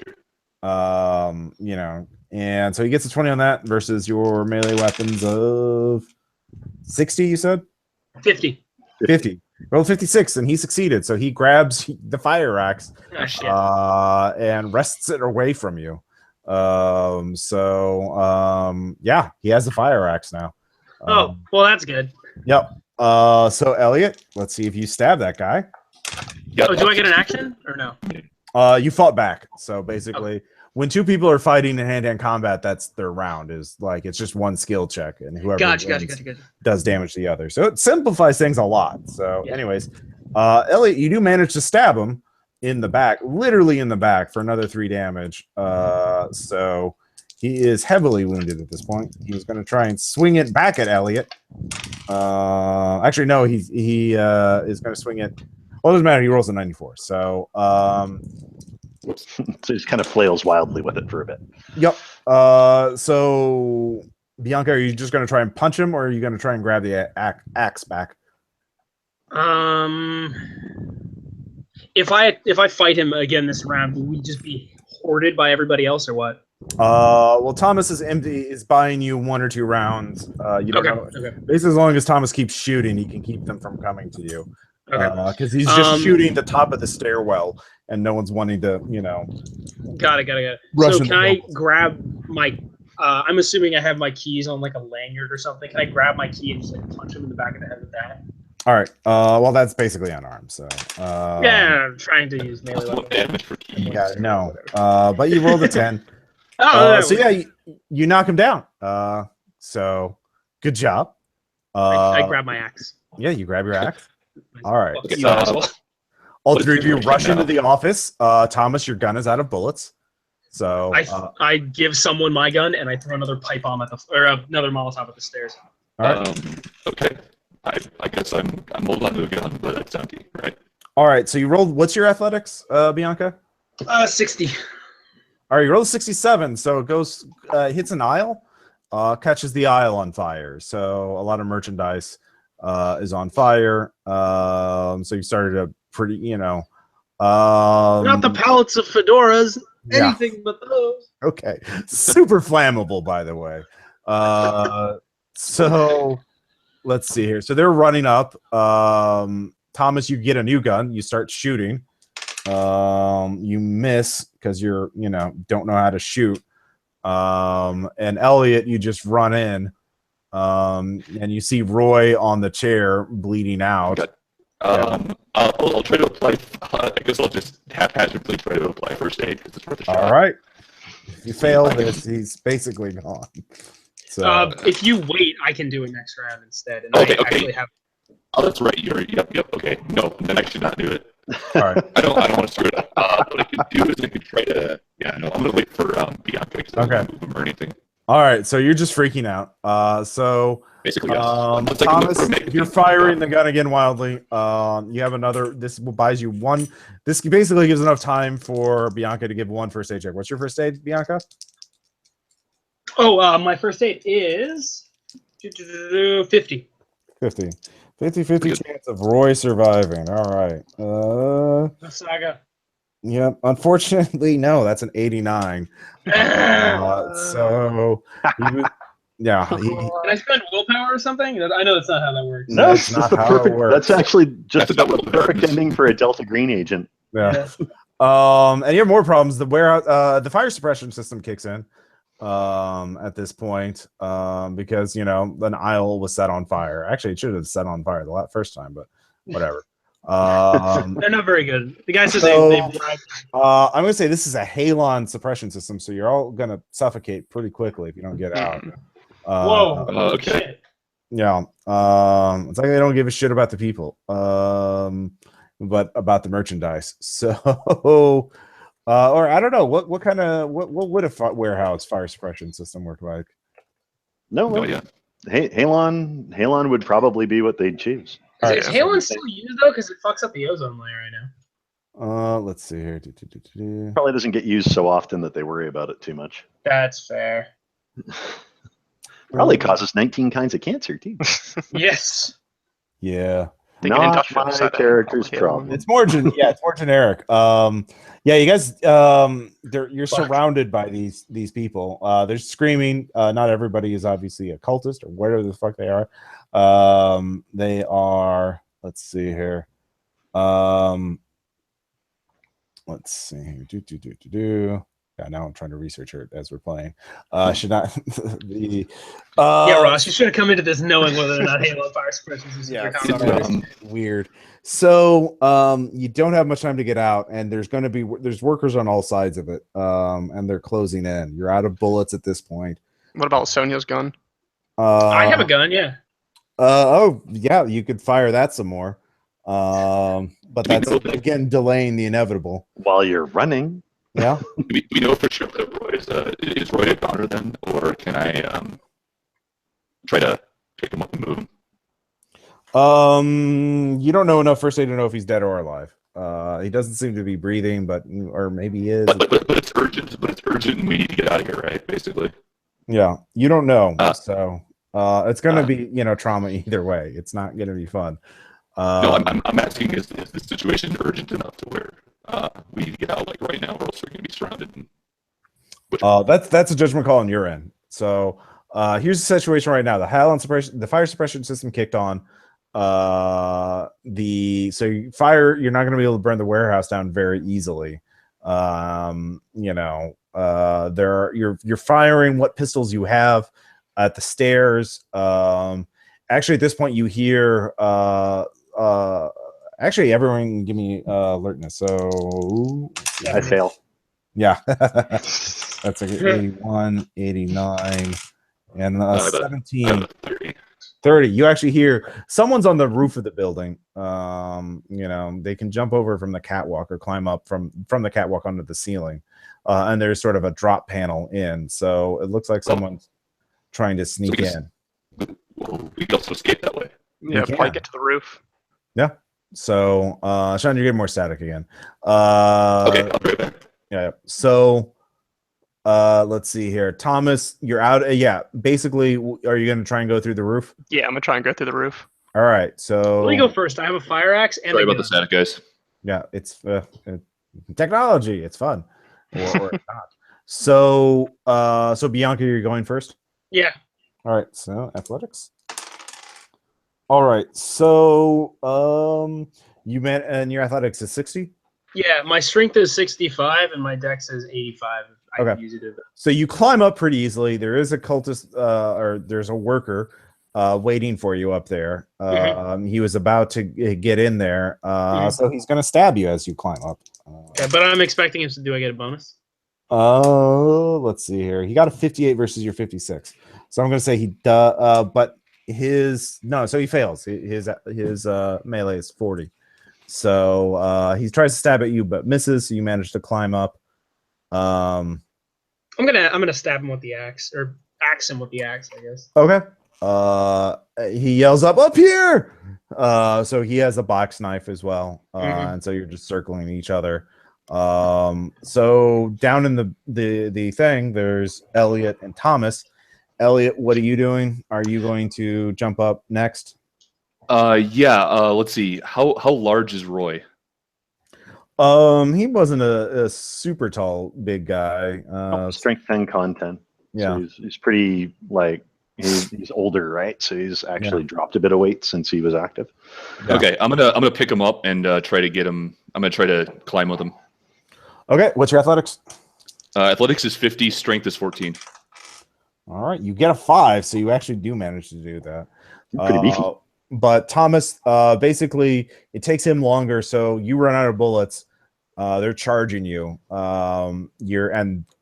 [SPEAKER 1] And so he gets a 20 on that versus your melee weapons of 60. You said
[SPEAKER 2] 50.
[SPEAKER 1] 50. Rolled 56, and he succeeded. So he grabs the fire axe and wrests it away from you. Yeah, he has the fire axe now.
[SPEAKER 2] Well, that's good.
[SPEAKER 1] Yep. So Elliot, let's see if you stab that guy.
[SPEAKER 2] Yep. Oh, do I get an action or no?
[SPEAKER 1] You fought back. So basically, when two people are fighting in hand-to-hand combat, that's their round. Is like it's just one skill check, and whoever wins does damage to the other. So it simplifies things a lot. So, anyways, Elliot, you do manage to stab him in the back, literally in the back, for another 3 damage. So he is heavily wounded at this point. He's going to try and swing it back at Elliot. Actually, no, he is going to swing it. Well, it doesn't matter. He rolls a 94. So.
[SPEAKER 3] So he just kind of flails wildly with it for a bit.
[SPEAKER 1] Yep. So Bianca, are you just going to try and punch him, or are you going to try and grab the axe back?
[SPEAKER 2] If I fight him again this round, will we just be hoarded by everybody else, or what?
[SPEAKER 1] Well, Thomas is buying you 1 or 2 rounds. You don't know. Okay. Basically, as long as Thomas keeps shooting, he can keep them from coming to you. Because he's just shooting the top of the stairwell, and no one's wanting to,
[SPEAKER 2] Got it. So can I grab my? I'm assuming I have my keys on like a lanyard or something. Can I grab my key and just like punch him in the back of the head with that?
[SPEAKER 1] All right. Well, that's basically unarmed. So.
[SPEAKER 2] Yeah, I'm trying to use melee weapon.
[SPEAKER 1] Yeah, no. But you rolled a 10. So yeah, you knock him down. So good job.
[SPEAKER 2] I grab my axe.
[SPEAKER 1] Yeah, you grab your axe. All right. All 3 of you rush into the office. Thomas, your gun is out of bullets. So
[SPEAKER 2] I give someone my gun and I throw another pipe bomb another Molotov at the stairs.
[SPEAKER 1] All right.
[SPEAKER 5] Okay. I guess I'm holding on to a gun, but it's empty, right?
[SPEAKER 1] All right. So you rolled. What's your athletics, Bianca?
[SPEAKER 2] 60.
[SPEAKER 1] All right. You rolled 67. So it goes hits an aisle, catches the aisle on fire. So a lot of merchandise is on fire. So you started a pretty, not
[SPEAKER 2] the pallets of fedoras, anything but those.
[SPEAKER 1] Okay, super flammable, by the way. So let's see here. So they're running up. Thomas, you get a new gun. You start shooting. You miss because you're, don't know how to shoot. And Elliot, you just run in. And you see Roy on the chair bleeding out.
[SPEAKER 5] I'll try to apply. I guess I'll just haphazardly try to apply first aid because it's worth a shot.
[SPEAKER 1] All right. If you fail this, he's basically gone. So
[SPEAKER 2] if you wait, I can do it next round instead. And
[SPEAKER 5] okay.
[SPEAKER 2] Actually have.
[SPEAKER 5] Oh, that's right. Yep. Okay. No, then I should not do it.
[SPEAKER 1] All right.
[SPEAKER 5] I don't want to screw it up. What I could do is I could try to. Yeah. No, I'm gonna wait for Bianca because I don't move him or anything.
[SPEAKER 1] All right, so you're just freaking out. So
[SPEAKER 5] basically,
[SPEAKER 1] Thomas, you're firing the gun again wildly. You have another. This buys you 1. This basically gives enough time for Bianca to give 1 first aid check. What's your first aid, Bianca?
[SPEAKER 2] Oh, my first aid is 50.
[SPEAKER 1] 50 chance of Roy surviving. All right.
[SPEAKER 2] The saga.
[SPEAKER 1] Yep. Unfortunately, no. That's an 89. So he was. Yeah.
[SPEAKER 2] Can I spend willpower or something? I know that's not how that works.
[SPEAKER 3] No,
[SPEAKER 1] That's
[SPEAKER 3] it's
[SPEAKER 1] not
[SPEAKER 3] just the
[SPEAKER 1] how it
[SPEAKER 3] perfect.
[SPEAKER 1] works.
[SPEAKER 3] That's actually just
[SPEAKER 5] That's
[SPEAKER 3] about
[SPEAKER 5] not
[SPEAKER 3] the
[SPEAKER 5] what it
[SPEAKER 3] perfect
[SPEAKER 5] works.
[SPEAKER 3] ending for a Delta Green agent.
[SPEAKER 1] Yeah. And you have more problems. The fire suppression system kicks in at this point because an aisle was set on fire. Actually, it should have set on fire the first time, but whatever.
[SPEAKER 2] They're not very good. The guy said
[SPEAKER 1] So-
[SPEAKER 2] they bribed.
[SPEAKER 1] I'm gonna say this is a halon suppression system, so you're all gonna suffocate pretty quickly if you don't get out.
[SPEAKER 2] Whoa.
[SPEAKER 5] Okay.
[SPEAKER 2] Shit.
[SPEAKER 1] Yeah. It's like they don't give a shit about the people, but about the merchandise. So, or I don't know what would a warehouse fire suppression system work like?
[SPEAKER 3] No,
[SPEAKER 5] No, yeah.
[SPEAKER 3] Halon would probably be what they'd choose.
[SPEAKER 2] Is
[SPEAKER 5] Alright,
[SPEAKER 2] Halon still used though? Because it fucks up the ozone layer right now.
[SPEAKER 1] Let's see here.
[SPEAKER 3] Probably doesn't get used so often that they worry about it too much.
[SPEAKER 2] That's fair.
[SPEAKER 3] Probably causes 19 kinds of cancer too.
[SPEAKER 2] Yes.
[SPEAKER 1] Yeah.
[SPEAKER 4] Think an
[SPEAKER 3] Not
[SPEAKER 4] industrial
[SPEAKER 3] my
[SPEAKER 4] setting,
[SPEAKER 3] character's
[SPEAKER 4] probably
[SPEAKER 3] problem.
[SPEAKER 1] It's more it's more generic. Yeah, you guys you're
[SPEAKER 2] Fuck.
[SPEAKER 1] surrounded by these people. They're screaming. Not everybody is obviously a cultist or whatever the fuck they are. They are, let's see here. Let's see here. Yeah, now I'm trying to research her as we're playing. Should not be
[SPEAKER 2] Yeah, Ross, you should have come into this knowing whether or not Halo fire suppression systems
[SPEAKER 1] Yeah,
[SPEAKER 2] are common.
[SPEAKER 1] sorry. Weird. So you don't have much time to get out, and there's workers on all sides of it, and they're closing in. You're out of bullets at this point.
[SPEAKER 4] What about Sonia's gun?
[SPEAKER 2] I have a gun, yeah.
[SPEAKER 1] Oh yeah, you could fire that some more. But that's again delaying the inevitable.
[SPEAKER 3] While you're running.
[SPEAKER 1] Yeah.
[SPEAKER 5] We know for sure that Roy is Roy a goner then, or can I try to pick him up and move him?
[SPEAKER 1] You don't know enough first aid to know if he's dead or alive. He doesn't seem to be breathing, or maybe he is.
[SPEAKER 5] But it's urgent. But it's urgent, and we need to get out of here, right? Basically.
[SPEAKER 1] Yeah, you don't know, so it's going to be trauma either way. It's not going to be fun.
[SPEAKER 5] No, I'm asking: is the situation urgent enough to where we need to get out like right now, or else we're going to be surrounded?
[SPEAKER 1] That's a judgment call on your end. So here's the situation right now. The fire suppression system kicked on. You're not going to be able to burn the warehouse down very easily. You're firing what pistols you have at the stairs. Actually, at this point, you hear. Actually, everyone give me alertness. So
[SPEAKER 3] I fail.
[SPEAKER 1] Yeah, that's a 81, 89, and 17. 30. You actually hear someone's on the roof of the building. They can jump over from the catwalk or climb up from the catwalk onto the ceiling. And there's sort of a drop panel in. So it looks like someone's trying to sneak in.
[SPEAKER 5] Well, we can also escape that way.
[SPEAKER 4] Yeah, probably get to the roof.
[SPEAKER 1] Yeah. So, Sean, you're getting more static again.
[SPEAKER 5] Okay, I'll be right back.
[SPEAKER 1] Yeah. So, let's see here. Thomas, you're out. Yeah. Basically, are you going to try and go through the roof?
[SPEAKER 4] Yeah, I'm gonna try and go through the roof.
[SPEAKER 1] All right. So
[SPEAKER 2] Let me go first. I have a fire axe and
[SPEAKER 5] Sorry
[SPEAKER 2] a
[SPEAKER 5] about
[SPEAKER 2] gun.
[SPEAKER 5] the static, guys.
[SPEAKER 1] yeah, it's technology. It's fun. Or it's not. So Bianca, you're going first.
[SPEAKER 2] Yeah.
[SPEAKER 1] All right. So athletics. All right. So you meant and your athletics is 60.
[SPEAKER 2] Yeah, my strength is 65 and my dex is 85. I
[SPEAKER 1] Okay.
[SPEAKER 2] can use it as
[SPEAKER 1] So you climb up pretty easily. There is a cultist, or there's a worker waiting for you up there. He was about to get in there, so he's going to stab you as you climb up.
[SPEAKER 2] yeah, but I'm expecting him to. Do I get a bonus?
[SPEAKER 1] Let's see here. He got a 58 versus your 56. So I'm going to say he does, but so he fails. His melee is 40. So he tries to stab at you, but misses. So you manage to climb up.
[SPEAKER 2] I'm gonna stab him with the axe, or axe him with the axe, I guess.
[SPEAKER 1] Okay. He yells up here. So he has a box knife as well. And so you're just circling each other. So down in the thing, there's Elliot and Thomas. Elliot, what are you doing? Are you going to jump up next?
[SPEAKER 5] Yeah. Let's see. How large is Roy?
[SPEAKER 1] He wasn't a super tall big guy.
[SPEAKER 3] Strength 10 content.
[SPEAKER 1] Yeah.
[SPEAKER 3] So he's pretty like he's older, right? So he's actually dropped a bit of weight since he was active.
[SPEAKER 1] Yeah.
[SPEAKER 5] Okay, I'm gonna pick him up and try to get him. I'm gonna try to climb with him.
[SPEAKER 1] Okay, what's your athletics?
[SPEAKER 5] Athletics is 50, strength is 14.
[SPEAKER 1] All right, you get a 5, so you actually do manage to do that.
[SPEAKER 3] Pretty beefy.
[SPEAKER 1] But Thomas, basically, it takes him longer, so you run out of bullets. They're charging you. And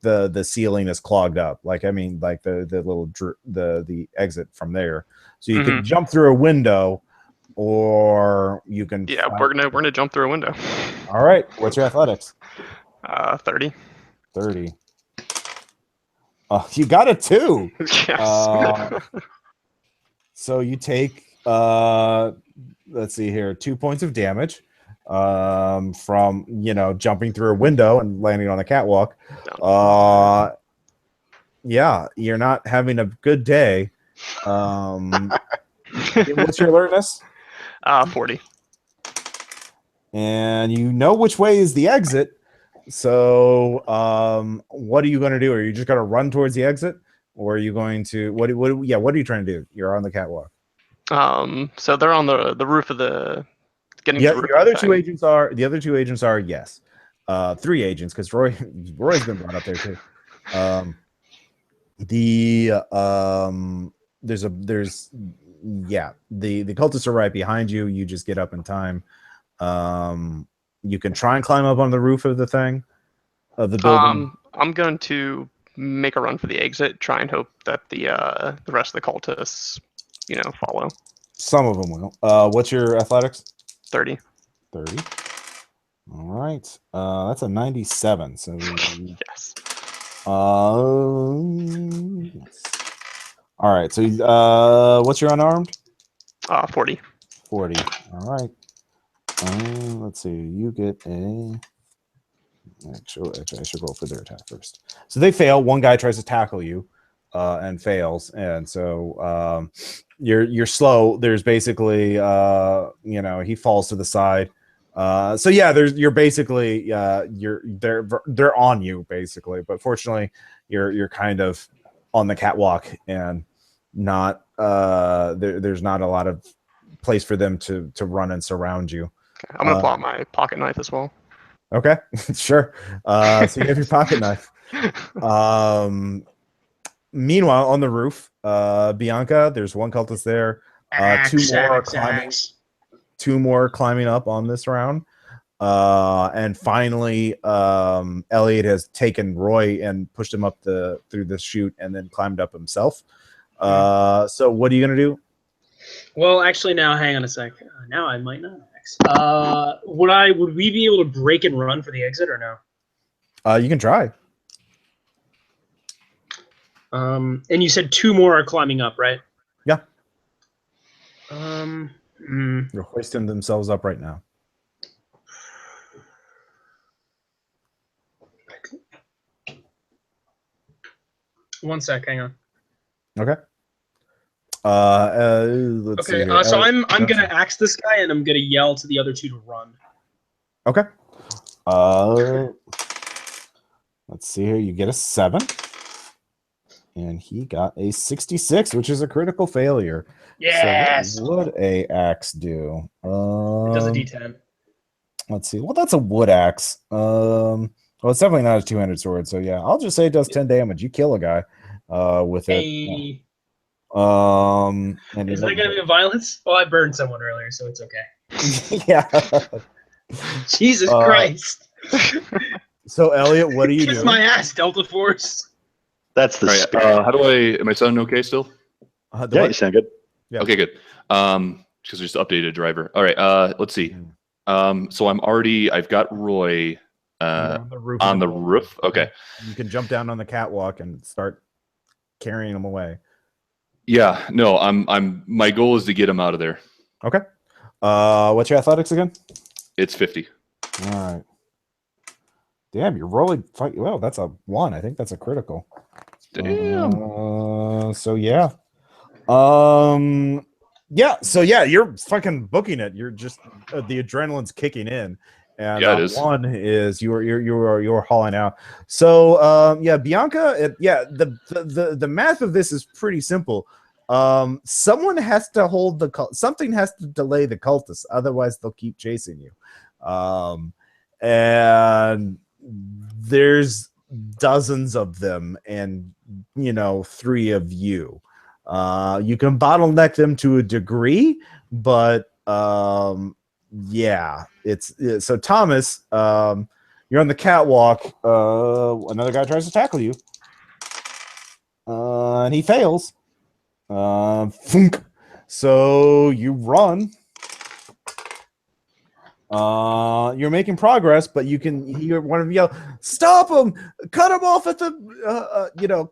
[SPEAKER 1] the ceiling is clogged up. Like I mean, like the little the exit from there. So you can jump through a window, or you can.
[SPEAKER 4] Yeah, we're gonna jump through a window.
[SPEAKER 1] All right, what's your athletics?
[SPEAKER 4] 30.
[SPEAKER 1] 30. Oh, you got a 2.
[SPEAKER 4] Yes.
[SPEAKER 1] So you take let's see here, 2 points of damage from jumping through a window and landing on the catwalk. Yeah, you're not having a good day. What's your alertness?
[SPEAKER 4] 40.
[SPEAKER 1] And you know which way is the exit. So what are you going to do? Are you just going to run towards the exit, or are you going to what are you trying to do? You're on the catwalk.
[SPEAKER 4] So they're on the roof of the getting.
[SPEAKER 1] Yeah,
[SPEAKER 4] the roof
[SPEAKER 1] your
[SPEAKER 4] of
[SPEAKER 1] other
[SPEAKER 4] the
[SPEAKER 1] two
[SPEAKER 4] thing.
[SPEAKER 1] agents are yes. 3 agents, because Roy's been brought up there too. The cultists are right behind you. You just get up in time. You can try and climb up on the roof of the thing, of the building.
[SPEAKER 4] I'm going to make a run for the exit. Try and hope that the rest of the cultists, follow.
[SPEAKER 1] Some of them will. What's your athletics?
[SPEAKER 4] 30.
[SPEAKER 1] 30. All right. That's a 97. So
[SPEAKER 4] Yes.
[SPEAKER 1] yes. All right. So what's your unarmed?
[SPEAKER 4] 40.
[SPEAKER 1] 40. All right. Let's see. You get a. Actually, I should roll for their attack first. So they fail. One guy tries to tackle you, and fails, and so you're slow. There's basically he falls to the side. So yeah, you're basically they're on you basically, but fortunately you're kind of on the catwalk and not there's not a lot of place for them to run and surround you.
[SPEAKER 4] Okay. I'm gonna pull out my pocket knife as well.
[SPEAKER 1] Okay, sure. So you have your pocket knife. Meanwhile, on the roof, Bianca, there's one cultist there. Two more climbing up on this round. And finally, Elliot has taken Roy and pushed him up through the chute and then climbed up himself. So what are you gonna do?
[SPEAKER 2] Well, actually, now hang on a sec. Now I might not. Would we be able to break and run for the exit or no?
[SPEAKER 1] You can try.
[SPEAKER 2] And you said 2 more are climbing up, right?
[SPEAKER 1] Yeah.
[SPEAKER 2] They're
[SPEAKER 1] hoisting themselves up right now.
[SPEAKER 2] One sec, hang on.
[SPEAKER 1] Okay. Let's see here.
[SPEAKER 2] So I'm gonna axe this guy and I'm gonna yell to the other 2 to run.
[SPEAKER 1] Okay. Let's see here. You get a 7. And he got a 66, which is a critical failure.
[SPEAKER 2] Yes.
[SPEAKER 1] So what would a axe do?
[SPEAKER 2] It does a D10.
[SPEAKER 1] Let's see. Well, that's a wood axe. Well, it's definitely not a 2-handed sword. So yeah, I'll just say it does 10 damage. You kill a guy with it. And
[SPEAKER 2] is that gonna be a violence? Well, I burned someone earlier, so it's okay.
[SPEAKER 1] Yeah.
[SPEAKER 2] Jesus Christ.
[SPEAKER 1] So Elliot, what do you do?
[SPEAKER 2] Kiss my ass, Delta Force.
[SPEAKER 3] That's the spirit.
[SPEAKER 5] How do am I sounding okay still?
[SPEAKER 3] Yeah, you sound good.
[SPEAKER 1] Yeah.
[SPEAKER 5] Okay, good. Because we just updated driver. All right, let's see. So I've got Roy on the roof. Okay.
[SPEAKER 1] You can jump down on the catwalk and start carrying him away.
[SPEAKER 5] Yeah, no, my goal is to get him out of there.
[SPEAKER 1] Okay. What's your athletics again?
[SPEAKER 5] It's 50.
[SPEAKER 1] All right. Damn, you're rolling. Well, that's a 1. I think that's a critical.
[SPEAKER 5] Damn.
[SPEAKER 1] So yeah. Yeah. So yeah, you're fucking booking it. You're just the adrenaline's kicking in, and
[SPEAKER 5] Yeah, it is.
[SPEAKER 1] 1 is you're hauling out. So yeah, Bianca. The math of this is pretty simple. Someone has to hold something has to delay the cultists, otherwise they'll keep chasing you. And there's dozens of them, and 3 of you. You can bottleneck them to a degree, but yeah, so Thomas, you're on the catwalk. Another guy tries to tackle you, and he fails. So you run. You're making progress, but you can hear one of them yell, "Stop him! Cut him off at the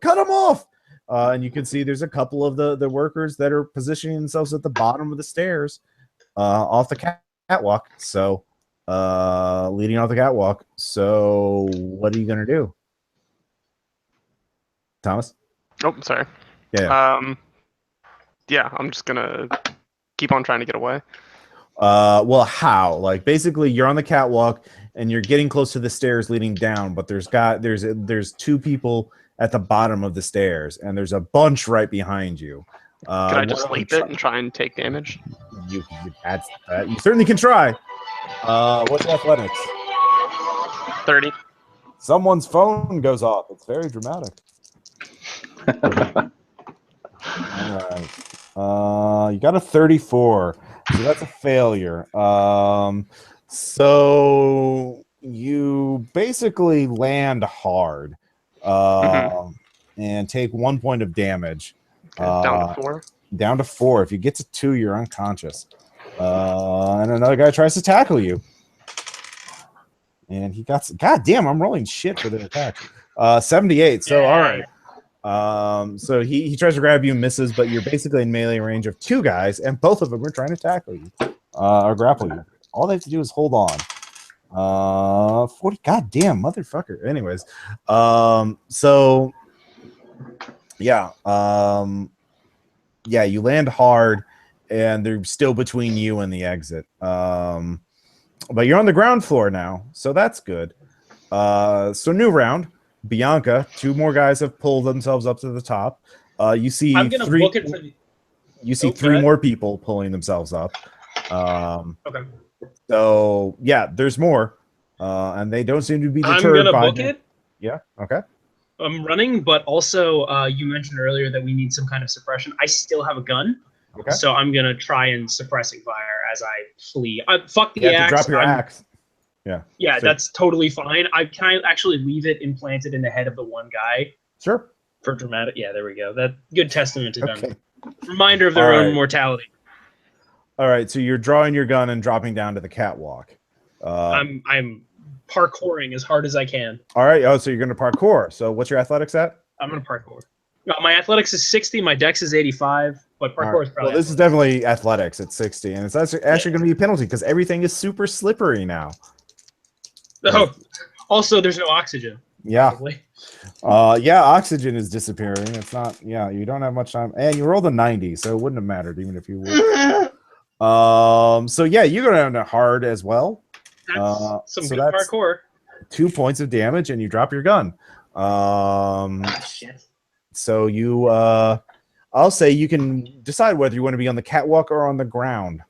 [SPEAKER 1] cut him off!" And you can see there's a couple of the workers that are positioning themselves at the bottom of the stairs, off the catwalk. So, leading off the catwalk. So, what are you gonna do, Thomas?
[SPEAKER 4] Oh, sorry.
[SPEAKER 1] Yeah.
[SPEAKER 4] Yeah, I'm just gonna keep on trying to get away.
[SPEAKER 1] Well, how? Like, basically, you're on the catwalk and you're getting close to the stairs leading down, but there's 2 people at the bottom of the stairs, and there's a bunch right behind you.
[SPEAKER 4] Can I just leap it and try and take damage?
[SPEAKER 1] You certainly can try. What's your athletics?
[SPEAKER 4] 30.
[SPEAKER 1] Someone's phone goes off. It's very dramatic. All right. You got a 34. So that's a failure. So you basically land hard, and take 1 point of damage.
[SPEAKER 4] Okay, down to 4.
[SPEAKER 1] Down to 4. If you get to 2, you're unconscious. And another guy tries to tackle you. And he got... God damn, I'm rolling shit for the attack. 78. So, all right. So he tries to grab you, misses, but you're basically in melee range of 2 guys, and both of them are trying to tackle you, or grapple you. All they have to do is hold on. 40. God damn, motherfucker. Anyways, so yeah, yeah, you land hard, and they're still between you and the exit. But you're on the ground floor now, so that's good. So new round. Bianca, 2 more guys have pulled themselves up to the top. You see
[SPEAKER 2] I'm gonna
[SPEAKER 1] 3.
[SPEAKER 2] book it for the...
[SPEAKER 1] You see 3 more people pulling themselves up.
[SPEAKER 2] Okay.
[SPEAKER 1] So yeah, there's more, and they don't seem to be deterred.
[SPEAKER 2] I'm gonna book it.
[SPEAKER 1] Yeah. Okay.
[SPEAKER 2] I'm running, but also you mentioned earlier that we need some kind of suppression. I still have a gun,
[SPEAKER 1] Okay.
[SPEAKER 2] so I'm gonna try and suppressing fire as I flee. Fuck the
[SPEAKER 1] You have
[SPEAKER 2] axe.
[SPEAKER 1] to drop your axe. Yeah.
[SPEAKER 2] Yeah,
[SPEAKER 1] So-
[SPEAKER 2] that's totally fine. Can I actually leave it implanted in the head of the one guy
[SPEAKER 1] Sure.
[SPEAKER 2] for dramatic? Yeah, there we go. That good testament to them.
[SPEAKER 1] Okay.
[SPEAKER 2] Reminder of their
[SPEAKER 1] All
[SPEAKER 2] own
[SPEAKER 1] right.
[SPEAKER 2] mortality.
[SPEAKER 1] All right. So you're drawing your gun and dropping down to the catwalk.
[SPEAKER 2] I'm parkouring as hard as I can.
[SPEAKER 1] All right. Oh, so you're going to parkour. So what's your athletics at?
[SPEAKER 2] I'm gonna parkour. My athletics is 60. My dex is 85. But parkour is probably.
[SPEAKER 1] Well, this is definitely athletics at 60, and it's actually going to be a penalty because everything is super slippery now.
[SPEAKER 2] Oh, also, there's no oxygen.
[SPEAKER 1] Yeah.
[SPEAKER 2] Probably.
[SPEAKER 1] Yeah, oxygen is disappearing. It's not, yeah, you don't have much time. And you rolled a 90, so it wouldn't have mattered even if you would. So yeah, you're going to hard as well.
[SPEAKER 2] That's some
[SPEAKER 1] so
[SPEAKER 2] good
[SPEAKER 1] that's
[SPEAKER 2] parkour.
[SPEAKER 1] 2 points of damage, and you drop your gun.
[SPEAKER 2] Shit.
[SPEAKER 1] So you, I'll say you can decide whether you want to be on the catwalk or on the ground,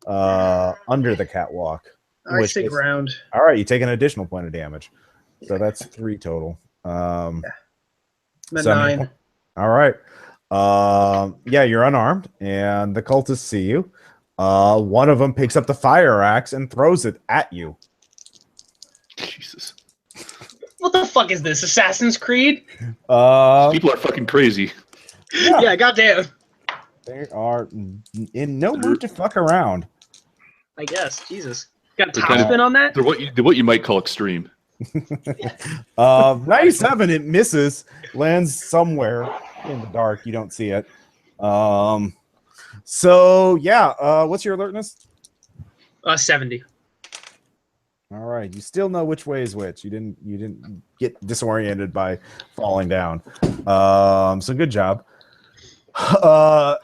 [SPEAKER 1] under the catwalk.
[SPEAKER 2] I say ground.
[SPEAKER 1] All right, you take an additional point of damage. So that's 3 total.
[SPEAKER 2] I'm at
[SPEAKER 1] so
[SPEAKER 2] 9.
[SPEAKER 1] All right. Yeah, you're unarmed, and the cultists see you. One of them picks up the fire axe and throws it at you.
[SPEAKER 5] Jesus.
[SPEAKER 2] What the fuck is this? Assassin's Creed?
[SPEAKER 5] People are fucking crazy.
[SPEAKER 2] Yeah, goddamn.
[SPEAKER 1] They are in no mood to fuck around.
[SPEAKER 2] I guess. Jesus. Got a
[SPEAKER 5] They're
[SPEAKER 2] top
[SPEAKER 5] kind of-
[SPEAKER 2] spin on that?
[SPEAKER 5] They're what you might call extreme.
[SPEAKER 1] 97, it misses, lands somewhere in the dark. You don't see it. So yeah, what's your alertness?
[SPEAKER 2] 70.
[SPEAKER 1] All right, you still know which way is which. You didn't get disoriented by falling down. So good job.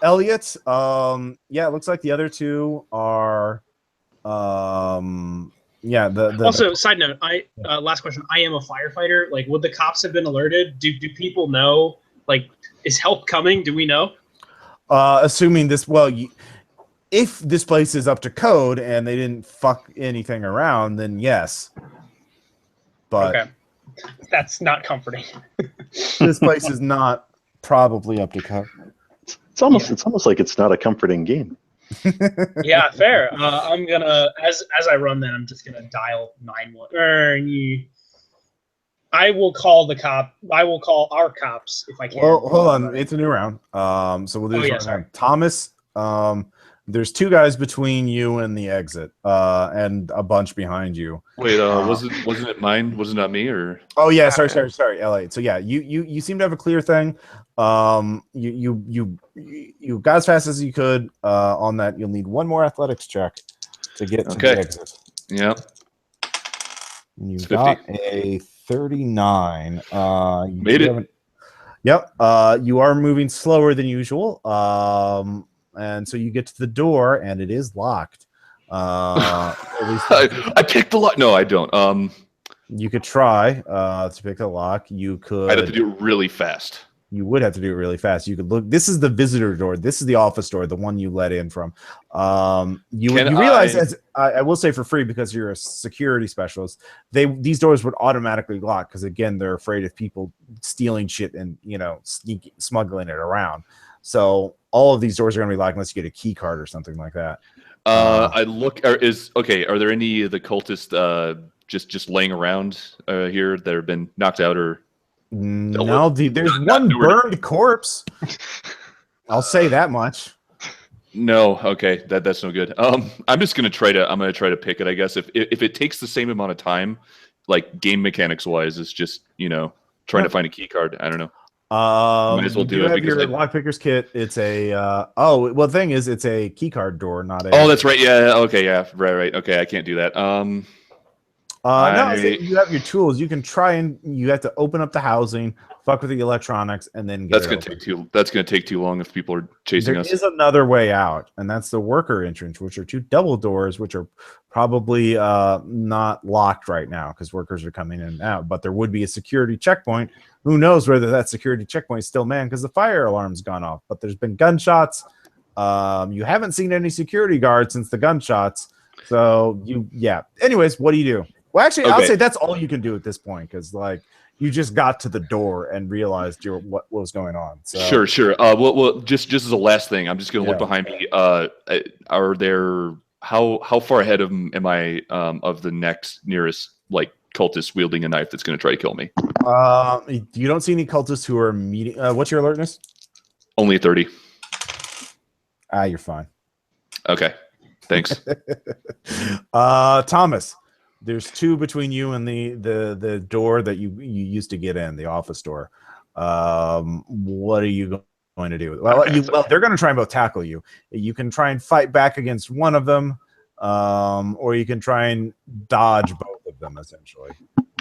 [SPEAKER 1] Elliot, yeah, it looks like the other two are
[SPEAKER 2] Also, side note, last question. I am a firefighter. Like, would the cops have been alerted? Do people know? Like, is help coming? Do we know?
[SPEAKER 1] Assuming this, if this place is up to code and they didn't fuck anything around, then yes. But
[SPEAKER 2] okay, that's not comforting.
[SPEAKER 1] This place is not probably up to code.
[SPEAKER 3] It's almost like it's not a comforting game.
[SPEAKER 2] Yeah, fair. I'm gonna as I run that, I'm just gonna dial 911. I will call the cop. I will call our cops if I can.
[SPEAKER 1] Well, hold on. It's a new round. So we'll do this round. Thomas, there's two guys between you and the exit, and a bunch behind you.
[SPEAKER 5] Wait, wasn't it mine? Wasn't that me or?
[SPEAKER 1] Oh yeah, sorry, Elliot. So yeah, you seem to have a clear thing. You got as fast as you could on that. You'll need one more athletics check to get to the exit.
[SPEAKER 5] Yeah.
[SPEAKER 1] You got a 39.
[SPEAKER 5] Made it.
[SPEAKER 1] Yep. You are moving slower than usual. And so you get to the door, and it is locked. At least
[SPEAKER 5] I picked the lock. No, I don't.
[SPEAKER 1] You could try to pick a lock. You could.
[SPEAKER 5] I'd have to do it really fast.
[SPEAKER 1] You would have to do it really fast. You could look. This is the visitor door. This is the office door, the one you let in from. You realize, as I will say for free, because you're a security specialist, these doors would automatically lock because again they're afraid of people stealing shit and smuggling it around. So all of these doors are going to be locked unless you get a key card or something like that.
[SPEAKER 5] I look. Are there any of the cultists just laying around here that have been knocked out or?
[SPEAKER 1] No, there's one burned corpse. I'll say that much.
[SPEAKER 5] No, okay, that's no good. I'm just gonna try to pick it. I guess if it takes the same amount of time, like game mechanics wise, it's just trying to find a key card. I don't know. Might as well do it
[SPEAKER 1] because your lockpicker's kit. It's a the thing is, it's a key card door, not a.
[SPEAKER 5] Oh, that's right. Yeah. Okay. Yeah. Right. Okay. I can't do that.
[SPEAKER 1] No, you have your tools. You can try and you have to open up the housing, fuck with the electronics, and then get
[SPEAKER 5] That's gonna take too long if people are chasing us.
[SPEAKER 1] There is another way out, and that's the worker entrance, which are two double doors, which are probably not locked right now because workers are coming in and out. But there would be a security checkpoint. Who knows whether that security checkpoint is still manned because the fire alarm's gone off. But there's been gunshots. You haven't seen any security guards since the gunshots. So Anyways, what do you do? Well, actually, I'll say that's all you can do at this point because, you just got to the door and realized what was going on. So.
[SPEAKER 5] Sure. Well, just as a last thing, I'm just going to look behind me. Are there how far ahead am I of the next nearest cultist wielding a knife that's going to try to kill me?
[SPEAKER 1] You don't see any cultists who are meeting. What's your alertness?
[SPEAKER 5] Only 30.
[SPEAKER 1] You're fine.
[SPEAKER 5] Okay, thanks.
[SPEAKER 1] Thomas. There's two between you and the door that you used to get in, the office door. What are you going to do? Well, they're going to try and both tackle you. You can try and fight back against one of them, or you can try and dodge both of them, essentially.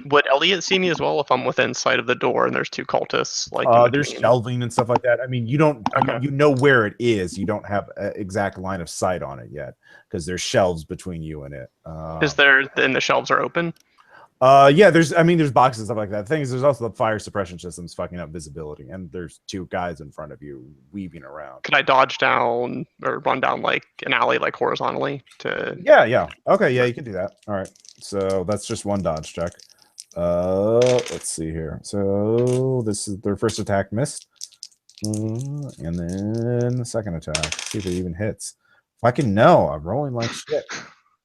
[SPEAKER 4] Would Elliot see me as well if I'm within sight of the door and there's two cultists?
[SPEAKER 1] There's shelving and stuff like that. I mean, you don't. Okay. You know where it is. You don't have an exact line of sight on it yet because there's shelves between you and it.
[SPEAKER 4] Is there? And the shelves are open.
[SPEAKER 1] There's boxes and stuff like that. The thing is, there's also the fire suppression systems fucking up visibility, and there's two guys in front of you weaving around.
[SPEAKER 4] Can I dodge down or run down like an alley, horizontally?
[SPEAKER 1] Yeah. Okay, yeah, you can do that. All right, so that's just one dodge check. Let's see here. So this is their first attack missed, and then the second attack. See if it even hits. Fucking no, I'm rolling like shit.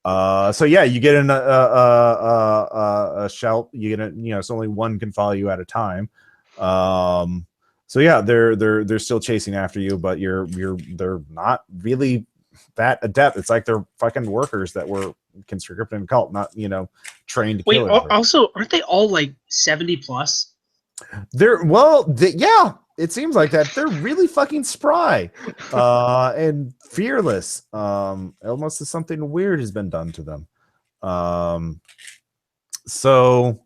[SPEAKER 1] So yeah, you get in a shell. You get it's only one can follow you at a time. So yeah, they're still chasing after you, but they're not really that adept. It's like they're fucking workers that were conscripted in cult, not trained to kill.
[SPEAKER 2] Wait, also, aren't they all 70 plus?
[SPEAKER 1] Yeah, it seems like that. They're really fucking spry and fearless. Almost as something weird has been done to them. So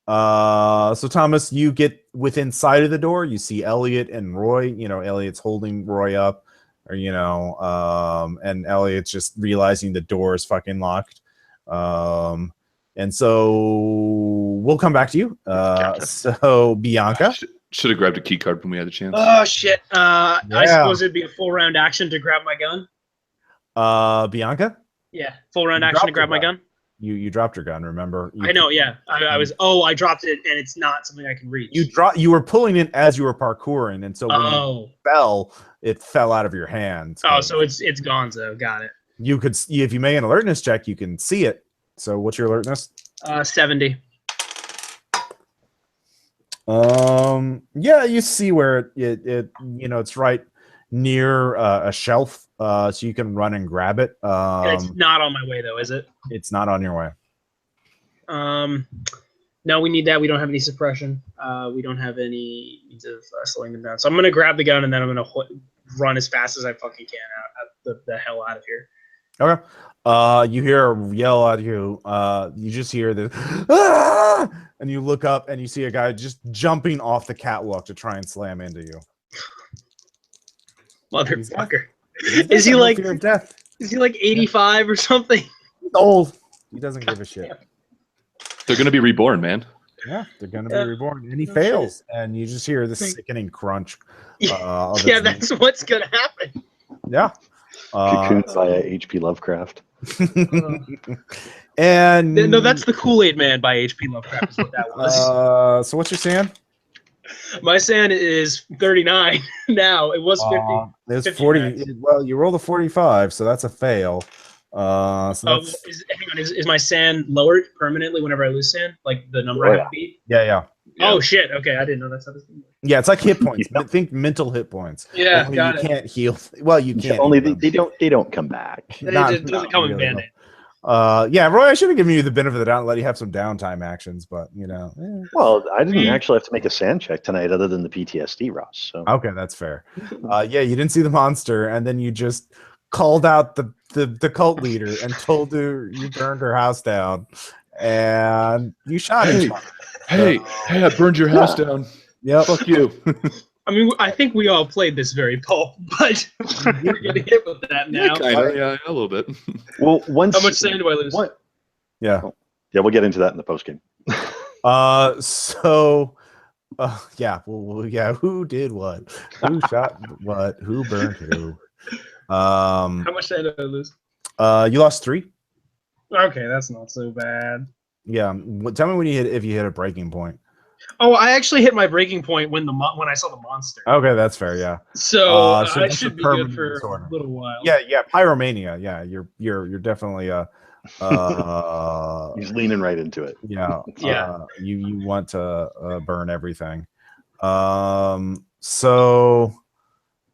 [SPEAKER 1] Thomas, you get within sight of the door. You see Elliot and Roy. You know, Elliot's holding Roy up, or and Elliot's just realizing the door is fucking locked. And so we'll come back to you.
[SPEAKER 5] Gotcha.
[SPEAKER 1] So Bianca.
[SPEAKER 5] Should have grabbed a key card when we had the chance.
[SPEAKER 2] Oh shit! I suppose it'd be a full round action to grab my gun.
[SPEAKER 1] Bianca.
[SPEAKER 2] Yeah, full round action to grab my gun.
[SPEAKER 1] You dropped your gun. Remember?
[SPEAKER 2] I know. Yeah, I was. Oh, I dropped it, and it's not something I can reach.
[SPEAKER 1] You were pulling it as you were parkouring, and so when you fell, it fell out of your hand.
[SPEAKER 2] Oh, so it's gonzo. Got it.
[SPEAKER 1] You could, if you make an alertness check, you can see it. So what's your alertness?
[SPEAKER 2] 70.
[SPEAKER 1] Yeah, you see where it it's right near a shelf, so you can run and grab it.
[SPEAKER 2] It's not on my way though, is it?
[SPEAKER 1] It's not on your way.
[SPEAKER 2] No, we need that. We don't have any suppression. We don't have any means of slowing them down. So I'm gonna grab the gun and then I'm gonna run as fast as I fucking can the hell out of here.
[SPEAKER 1] Okay. You hear a yell out of you. You just hear this, ah! And you look up and you see a guy just jumping off the catwalk to try and slam into you.
[SPEAKER 2] Motherfucker. Is he like fear of death? Is he like 85 or something?
[SPEAKER 1] He's old. He doesn't give a shit.
[SPEAKER 5] They're gonna be reborn, man.
[SPEAKER 1] Yeah, they're gonna be reborn. And he fails. And you just hear this sickening crunch.
[SPEAKER 2] Yeah, that's what's gonna happen.
[SPEAKER 1] Yeah.
[SPEAKER 3] Cocooned by H.P. Lovecraft.
[SPEAKER 1] And
[SPEAKER 2] no, that's the Kool-Aid Man by H.P. Lovecraft is what that was.
[SPEAKER 1] So what's your SAN?
[SPEAKER 2] My SAN is 39 now. It was 50.
[SPEAKER 1] It was 40. Well, you rolled a 45, so that's a fail. So
[SPEAKER 2] hang on, is my SAN lowered permanently whenever I lose SAN? Like the number I have to beat?
[SPEAKER 1] Yeah.
[SPEAKER 2] Oh shit! Okay, I didn't know that's how this thing works.
[SPEAKER 1] Yeah, it's like hit points. Think mental hit points.
[SPEAKER 2] Yeah,
[SPEAKER 1] only
[SPEAKER 2] got
[SPEAKER 1] you
[SPEAKER 2] it.
[SPEAKER 1] Can't heal. Well, you can't.
[SPEAKER 3] Only they don't come back.
[SPEAKER 2] It doesn't come in Band-Aid.
[SPEAKER 1] Yeah, Roy, I should have given you the benefit of the doubt and let you have some downtime actions, but
[SPEAKER 3] Well, I didn't actually have to make a SAN check tonight, other than the PTSD, Ross. So
[SPEAKER 1] okay, that's fair. Yeah, you didn't see the monster, and then you just called out the cult leader and told her you burned her house down, and you shot him.
[SPEAKER 5] Hey, I burned your house down.
[SPEAKER 1] Yeah,
[SPEAKER 5] fuck you.
[SPEAKER 2] I mean, I think we all played this very pulp, but we're getting hit with that now.
[SPEAKER 5] Yeah, a little bit.
[SPEAKER 3] Well,
[SPEAKER 2] how much SAN do I lose?
[SPEAKER 1] Yeah,
[SPEAKER 3] we'll get into that in the post game.
[SPEAKER 1] Who did what? Who shot what? Who burned who?
[SPEAKER 2] How much SAN did I lose?
[SPEAKER 1] You lost 3.
[SPEAKER 2] Okay, that's not so bad.
[SPEAKER 1] Yeah, tell me when if you hit a breaking point.
[SPEAKER 2] Oh, I actually hit my breaking point when I saw the monster.
[SPEAKER 1] Okay, that's fair. Yeah.
[SPEAKER 2] So I should be good for a little while.
[SPEAKER 1] Yeah, pyromania. Yeah, you're definitely
[SPEAKER 3] he's leaning right into it.
[SPEAKER 1] Yeah.
[SPEAKER 2] Yeah.
[SPEAKER 1] You want to burn everything. So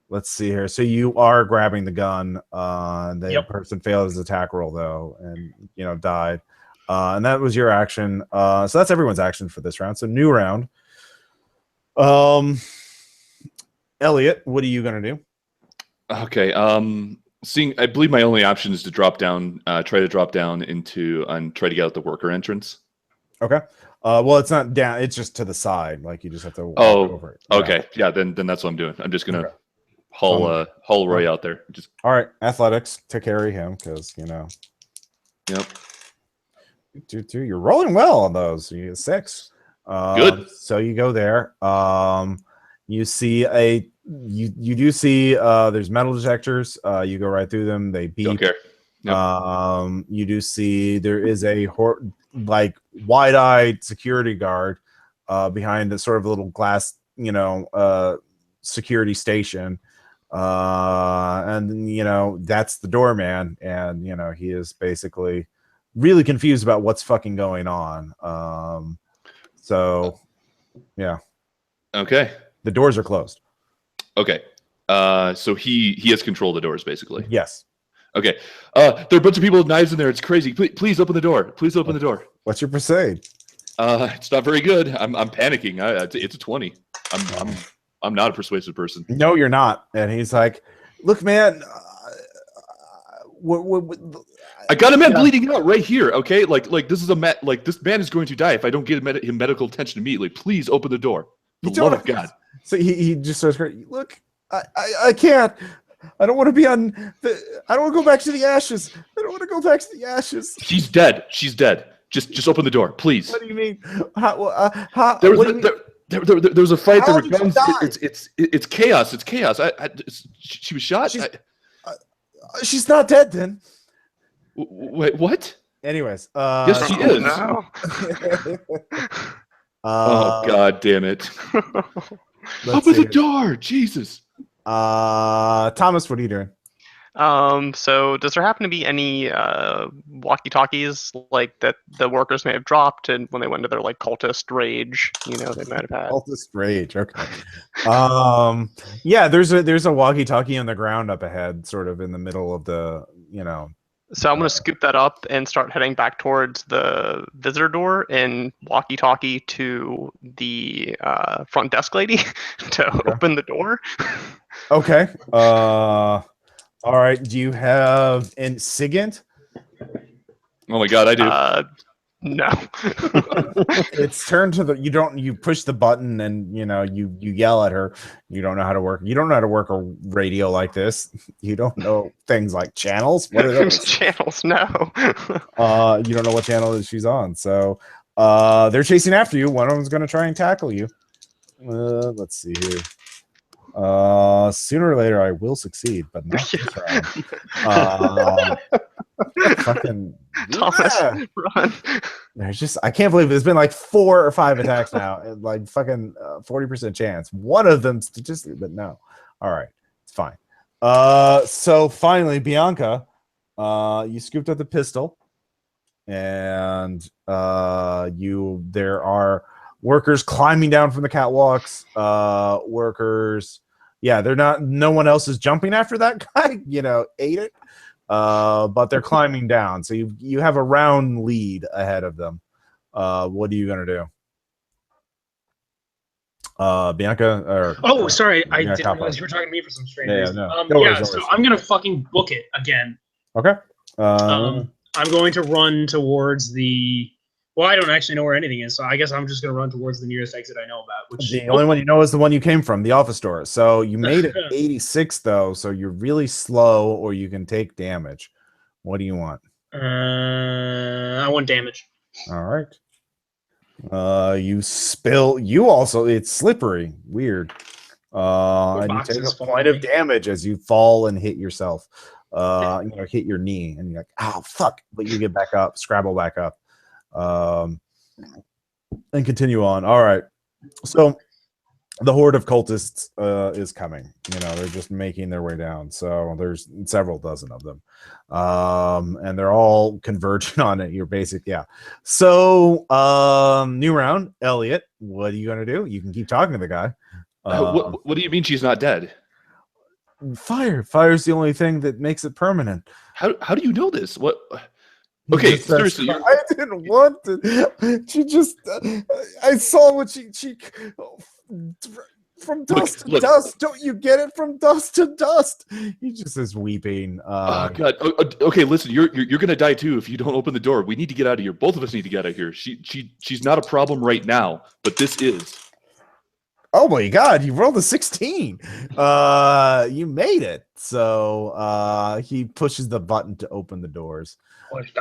[SPEAKER 1] let's see here. So you are grabbing the gun. The person failed his attack roll though, and died. And that was your action. So that's everyone's action for this round. So new round. Elliot, what are you gonna do?
[SPEAKER 5] Okay. I believe my only option is to drop down, try to drop down into and try to get out the worker entrance.
[SPEAKER 1] Okay. Well, it's not down. It's just to the side. Like you just have to walk over it.
[SPEAKER 5] Okay. Yeah. Then that's what I'm doing. I'm just gonna haul Roy out there. Just
[SPEAKER 1] all right. Athletics to carry him because
[SPEAKER 5] Yep.
[SPEAKER 1] You're rolling well on those. You get 6.
[SPEAKER 5] Good.
[SPEAKER 1] So you go there. You see you do see there's metal detectors. You go right through them. They beep.
[SPEAKER 5] Don't care. Yep.
[SPEAKER 1] You do see there is a wide-eyed security guard behind the sort of little glass, security station. And that's the doorman, and he is basically really confused about what's fucking going on. So yeah.
[SPEAKER 5] Okay.
[SPEAKER 1] The doors are closed.
[SPEAKER 5] Okay. So he has control of the doors, basically.
[SPEAKER 1] Yes.
[SPEAKER 5] Okay. There are a bunch of people with knives in there. It's crazy. Please open the door. Please open the door.
[SPEAKER 1] What's your persuade?
[SPEAKER 5] It's not very good. I'm panicking. It's a 20. I'm not a persuasive person.
[SPEAKER 1] No, you're not. And he's like, look, man, what,
[SPEAKER 5] I got a man bleeding out right here. Okay, like this is like this man is going to die if I don't get him medical attention immediately. Please open the door. For the love of God.
[SPEAKER 1] So he just starts crying. Look, I can't. I don't want to be on the. I don't want to go back to the ashes. I don't want to go back to the ashes.
[SPEAKER 5] She's dead. She's dead. Just open the door, please.
[SPEAKER 1] What do you mean?
[SPEAKER 5] There was a fight. There were guns. It's chaos. It's chaos. She was shot.
[SPEAKER 1] She's not dead then.
[SPEAKER 5] Wait, what?
[SPEAKER 1] Anyways,
[SPEAKER 5] yes, she is.
[SPEAKER 4] No.
[SPEAKER 5] Oh God damn it! Open the door, Jesus.
[SPEAKER 1] Thomas, what are you doing?
[SPEAKER 4] So does there happen to be any walkie-talkies like that the workers may have dropped, and when they went into their like cultist rage, you know, they might have had
[SPEAKER 1] cultist rage? Okay. Yeah, there's a walkie-talkie on the ground up ahead, sort of in the middle of the, you know.
[SPEAKER 4] So I'm gonna scoop that up and start heading back towards the visitor door and walkie-talkie to the front desk lady to open the door.
[SPEAKER 1] Okay. All right. Do you have an SIGINT?
[SPEAKER 5] Oh my God, I do.
[SPEAKER 4] No.
[SPEAKER 1] It's turned to the. You push the button and you yell at her. You don't know how to work. You don't know how to work a radio like this. You don't know things like channels. What are those?
[SPEAKER 4] Channels? No.
[SPEAKER 1] You don't know what channel she's on. So they're chasing after you. One of them's going to try and tackle you. Let's see here. Sooner or later I will succeed, but not this round. Fucking
[SPEAKER 4] Thomas, run.
[SPEAKER 1] There's just, I can't believe there's been like 4 or 5 attacks now, and like fucking 40% chance. One of them statistically, but no. All right, it's fine. So finally, Bianca, you scooped up the pistol, and there are workers climbing down from the catwalks. Workers, yeah, they're not. No one else is jumping after that guy. Ate it. But they're climbing down, so you have a round lead ahead of them. What are you gonna do, Bianca?
[SPEAKER 2] Sorry, I didn't realize you were talking to me for some strange reason.
[SPEAKER 1] No.
[SPEAKER 2] So I'm gonna fucking book it again.
[SPEAKER 1] Okay.
[SPEAKER 2] I'm going to run towards the. Well, I don't actually know where anything is, so I guess I'm just gonna run towards the nearest exit I know about. Which
[SPEAKER 1] the only one you know is the one you came from, the office door. So you made it 86 though, so you're really slow, or you can take damage. What do you want?
[SPEAKER 2] I want damage.
[SPEAKER 1] All right. You spill. You also. It's slippery. Weird. And you take a point of damage as you fall and hit yourself. Hit your knee, and you're like, "Oh fuck!" But you get back up, scrabble back up. And continue on. All right, so the horde of cultists is coming. They're just making their way down. So there's several dozen of them, and they're all converging on it. Your basic, yeah. So new round, Elliot. What are you gonna do? You can keep talking to the guy.
[SPEAKER 5] What do you mean she's not dead?
[SPEAKER 1] Fire's the only thing that makes it permanent.
[SPEAKER 5] How do you know this? What? Okay, seriously.
[SPEAKER 1] I didn't want to. She just. I saw what she from dust to dust. Don't you get it? From dust to dust. He just is weeping.
[SPEAKER 5] Oh God. Okay, listen. You're gonna die too if you don't open the door. We need to get out of here. Both of us need to get out of here. She's not a problem right now, but this is.
[SPEAKER 1] Oh my God! You rolled a 16. You made it. So he pushes the button to open the doors.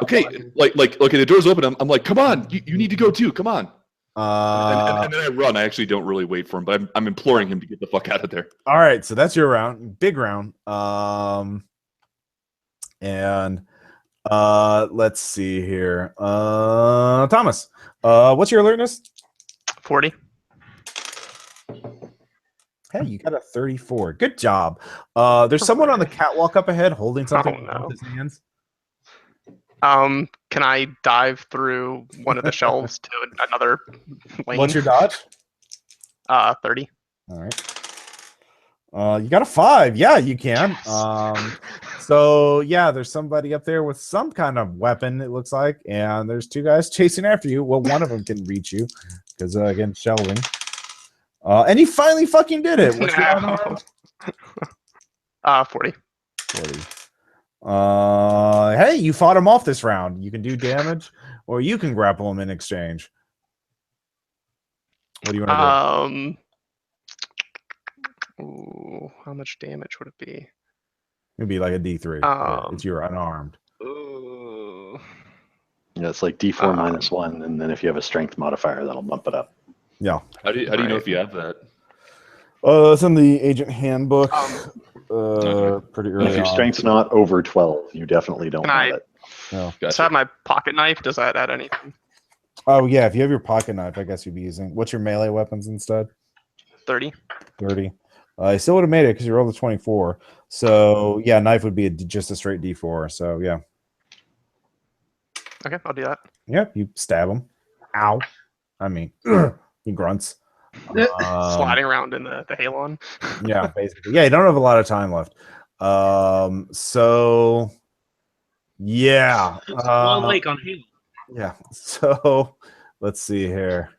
[SPEAKER 5] Okay, okay, the door's open. I'm like, come on, you need to go too. Come on. And then I run. I actually don't really wait for him, but I'm imploring him to get the fuck out of there.
[SPEAKER 1] All right, so that's your round, big round. And let's see here. Thomas, what's your alertness?
[SPEAKER 4] 40.
[SPEAKER 1] Hey, you got a 34. Good job. There's someone on the catwalk up ahead holding something with his hands.
[SPEAKER 4] Can I dive through one of the shelves to another lane?
[SPEAKER 1] What's your dodge?
[SPEAKER 4] 30.
[SPEAKER 1] All right. You got a 5. Yeah, you can. So yeah, there's somebody up there with some kind of weapon, it looks like, and there's 2 guys chasing after you. Well, one of them can reach you because again, shelving. And he finally fucking did it. What's your
[SPEAKER 4] 40.
[SPEAKER 1] 40. Hey, you fought him off this round. You can do damage, or you can grapple him in exchange. What do you want to do?
[SPEAKER 4] Ooh, how much damage would it be?
[SPEAKER 1] It'd be like a D3. If you're unarmed.
[SPEAKER 4] Ooh.
[SPEAKER 3] Yeah, it's like D4 -1, and then if you have a strength modifier, that'll bump it up.
[SPEAKER 1] Yeah.
[SPEAKER 5] How do you know if you have that?
[SPEAKER 1] It's in the agent handbook. Pretty early
[SPEAKER 3] If your
[SPEAKER 1] on.
[SPEAKER 3] strength's not over 12, you definitely don't want it.
[SPEAKER 1] No.
[SPEAKER 4] Does I have my pocket knife? Does that add anything?
[SPEAKER 1] Oh yeah, if you have your pocket knife, I guess you'd be using. What's your melee weapons instead?
[SPEAKER 4] 30.
[SPEAKER 1] 30. I still would have made it because you rolled a 24. So yeah, knife would be just a straight D4. So yeah.
[SPEAKER 4] Okay, I'll do that.
[SPEAKER 1] Yep, you stab him. Ow. I mean, he grunts.
[SPEAKER 4] Sliding around in the halon.
[SPEAKER 1] Yeah, basically. Yeah, you don't have a lot of time left. So yeah.
[SPEAKER 2] Swan Lake on Halo.
[SPEAKER 1] Yeah. So let's see here.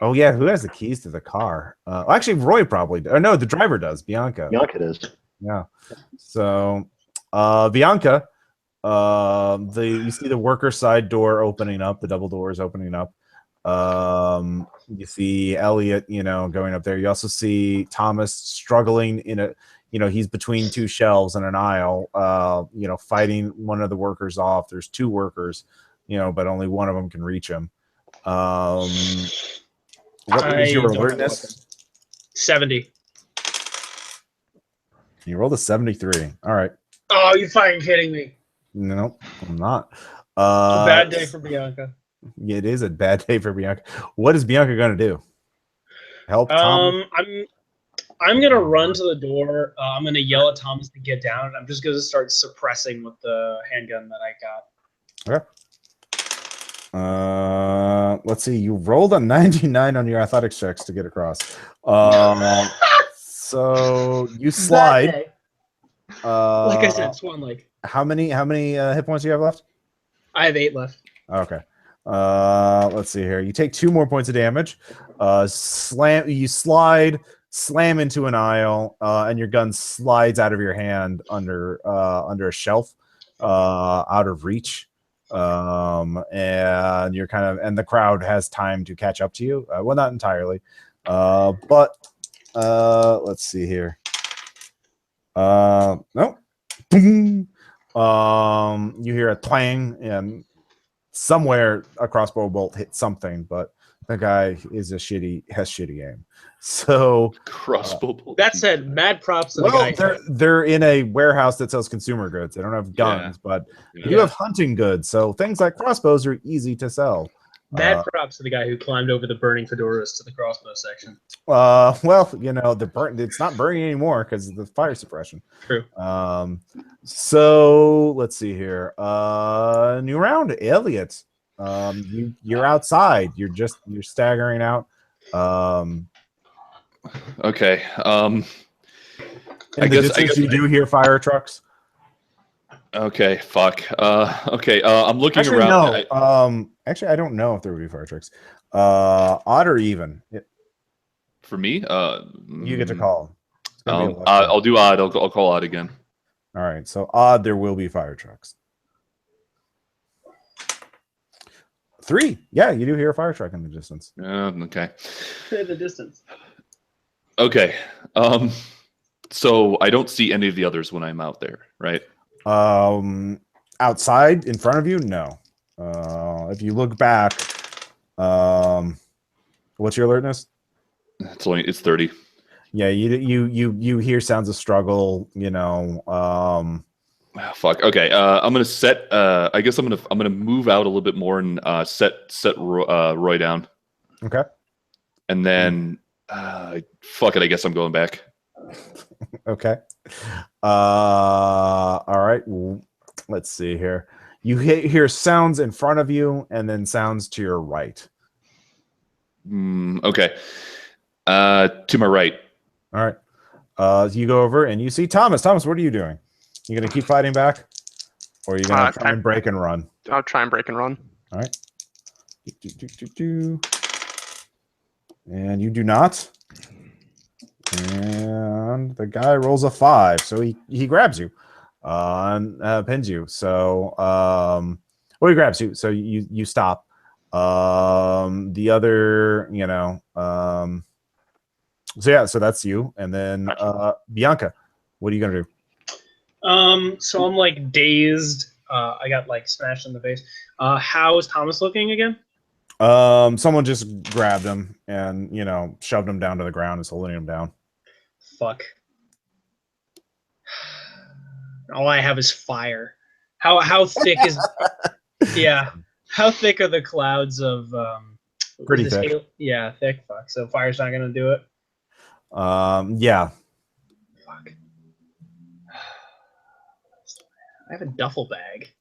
[SPEAKER 1] Oh yeah, who has the keys to the car? Actually, Roy probably does. Or no, the driver does. Bianca.
[SPEAKER 3] Bianca does.
[SPEAKER 1] Yeah. So Bianca, you see the worker side door opening up, the double doors opening up. You see Elliot, going up there. You also see Thomas struggling he's between two shelves in an aisle, fighting one of the workers off. There's two workers, but only one of them can reach him. What is your alertness?
[SPEAKER 2] 70.
[SPEAKER 1] You rolled a 73. All right.
[SPEAKER 2] Oh, you fucking kidding me?
[SPEAKER 1] No, I'm not.
[SPEAKER 2] It's a bad day for Bianca.
[SPEAKER 1] It is a bad day for Bianca. What is Bianca going to do? Help Tom?
[SPEAKER 2] I'm going to run to the door. I'm going to yell at Thomas to get down, and I'm just going to start suppressing with the handgun that I got.
[SPEAKER 1] Okay. Let's see. You rolled a 99 on your athletics checks to get across. So you slide.
[SPEAKER 2] Like I said, Swan Lake.
[SPEAKER 1] How many hit points do you have left?
[SPEAKER 2] I have 8 left.
[SPEAKER 1] Okay. Let's see here. You take 2 more points of damage. You slam into an aisle, and your gun slides out of your hand under a shelf, out of reach. And you're and the crowd has time to catch up to you. Well, not entirely. But let's see here. No. Boom. You hear a twang, and somewhere a crossbow bolt hit something, but the guy has shitty aim. So
[SPEAKER 5] crossbow bolt.
[SPEAKER 2] That said, mad props to the guy.
[SPEAKER 1] They're in a warehouse that sells consumer goods. They don't have guns, but they do have hunting goods. So things like crossbows are easy to sell.
[SPEAKER 2] Mad props to the guy who climbed over the burning fedoras to the crossbow section.
[SPEAKER 1] Well, it's not burning anymore because of the fire suppression.
[SPEAKER 2] True.
[SPEAKER 1] So let's see here. New round, Elliot. You're outside. You're staggering out.
[SPEAKER 5] Okay.
[SPEAKER 1] I guess you do hear fire trucks.
[SPEAKER 5] Okay. Fuck. Okay. I'm looking
[SPEAKER 1] actually,
[SPEAKER 5] around.
[SPEAKER 1] No. Actually, I don't know if there would be fire trucks. Odd or even.
[SPEAKER 5] For me,
[SPEAKER 1] you get to call.
[SPEAKER 5] I'll do odd. I'll call odd again.
[SPEAKER 1] All right. So odd, there will be fire trucks. 3. Yeah, you do hear a fire truck in the distance.
[SPEAKER 5] Okay.
[SPEAKER 2] In the distance.
[SPEAKER 5] Okay. So I don't see any of the others when I'm out there, right?
[SPEAKER 1] Outside in front of you, no. If you look back, what's your alertness?
[SPEAKER 5] It's 30.
[SPEAKER 1] Yeah, you hear sounds of struggle.
[SPEAKER 5] Fuck. Okay. I'm gonna set. I guess I'm gonna move out a little bit more and set Roy down.
[SPEAKER 1] Okay.
[SPEAKER 5] And then fuck it. I guess I'm going back.
[SPEAKER 1] Okay. All right. Let's see here. You hear sounds in front of you and then sounds to your right.
[SPEAKER 5] Okay. To my right.
[SPEAKER 1] All right. You go over and you see Thomas. Thomas, what are you doing? You gonna keep fighting back, or are you gonna try and break and run?
[SPEAKER 4] I'll try and break and run.
[SPEAKER 1] All right. And you do not. And the guy rolls a 5, so he grabs you. and pins you. So well, he grabs you. So you stop. The other, so yeah, so that's you, and then Bianca, what are you gonna do?
[SPEAKER 2] So I'm like dazed. I got like smashed in the face. How is Thomas looking again?
[SPEAKER 1] Someone just grabbed him and shoved him down to the ground and is holding him down.
[SPEAKER 2] Fuck. All I have is fire. How thick is? Yeah. How thick are the clouds of?
[SPEAKER 1] Pretty thick.
[SPEAKER 2] Yeah, thick. Fuck. So fire's not gonna do it.
[SPEAKER 1] Yeah.
[SPEAKER 2] Fuck. I have a duffel bag.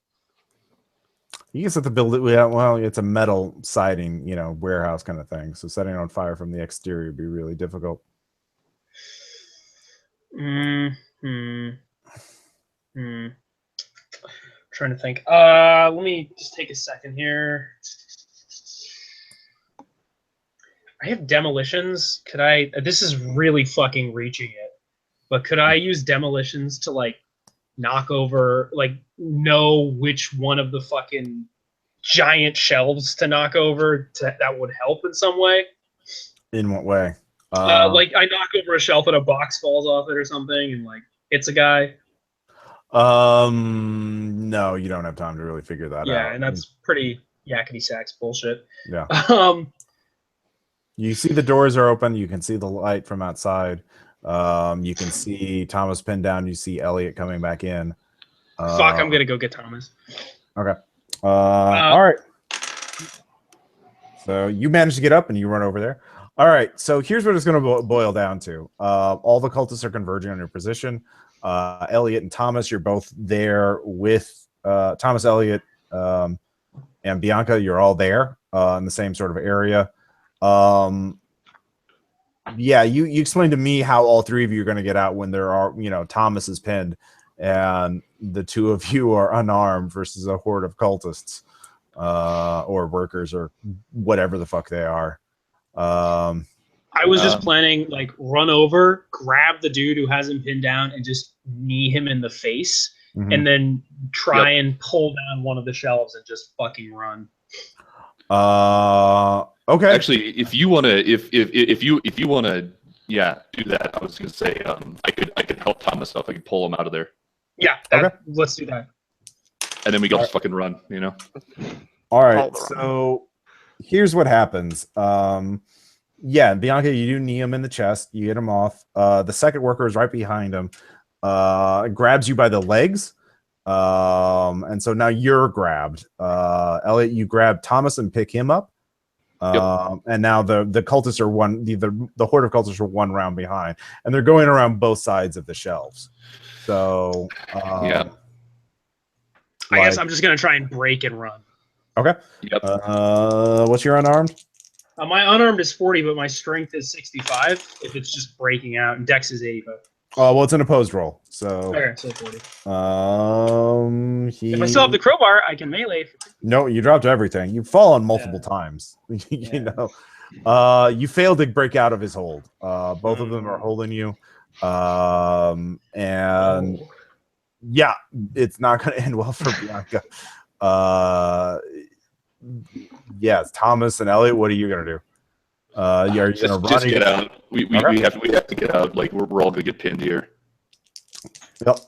[SPEAKER 1] You can set the build it. Well, it's a metal siding, warehouse kind of thing. So setting on fire from the exterior would be really difficult.
[SPEAKER 2] Trying to think. Let me just take a second here. I have demolitions. Could I? This is really fucking reaching it. But could I use demolitions to like knock over, like know which one of the fucking giant shelves to knock over that would help in some way?
[SPEAKER 1] In what way?
[SPEAKER 2] Like I knock over a shelf and a box falls off it or something and like hits a guy.
[SPEAKER 1] No, you don't have time to really figure that out.
[SPEAKER 2] Yeah, and that's pretty yakety sax bullshit.
[SPEAKER 1] Yeah. You see the doors are open. You can see the light from outside. You can see Thomas pinned down. You see Elliot coming back in.
[SPEAKER 2] Fuck, I'm gonna go get Thomas.
[SPEAKER 1] Okay. All right. So you manage to get up and you run over there. All right. So here's what it's going to boil down to. All the cultists are converging on your position. Elliot and Thomas, you're both there with Thomas, Elliot, and Bianca. You're all there in the same sort of area. Yeah, you explained to me how all three of you are going to get out when there are, Thomas is pinned and the two of you are unarmed versus a horde of cultists or workers or whatever the fuck they are.
[SPEAKER 2] I was just planning like run over, grab the dude who has him pinned down and just knee him in the face and then try and pull down one of the shelves and just fucking run.
[SPEAKER 1] Okay.
[SPEAKER 5] Actually, if you want to, if you want to, do that. I was gonna say, I could help Thomas up. I could pull him out of there.
[SPEAKER 2] Yeah. Okay. Let's do that.
[SPEAKER 5] And then we go just fucking run.
[SPEAKER 1] All right. So here's what happens. Yeah, Bianca, you do knee him in the chest. You hit him off. The second worker is right behind him. Grabs you by the legs. And so now you're grabbed. Elliot, you grab Thomas and pick him up. And now the cultists are the horde of cultists are one round behind, and they're going around both sides of the shelves. So
[SPEAKER 2] I guess I'm just gonna try and break and run.
[SPEAKER 1] Okay.
[SPEAKER 5] Yep.
[SPEAKER 1] What's your unarmed?
[SPEAKER 2] My unarmed is 40, but my strength is 65. If it's just breaking out, and Dex is 85.
[SPEAKER 1] Oh, well, it's an opposed roll, so.
[SPEAKER 2] Okay, so 40.
[SPEAKER 1] If
[SPEAKER 2] I still have the crowbar, I can melee.
[SPEAKER 1] No, you dropped everything. You've fallen multiple times. You failed to break out of his hold. Both of them are holding you, and it's not going to end well for Bianca. Yes, Thomas and Elliot, what are you going to do? Are you going to run?
[SPEAKER 5] Just get out. We have to get out. Like we're all going to get pinned here.
[SPEAKER 1] Yep.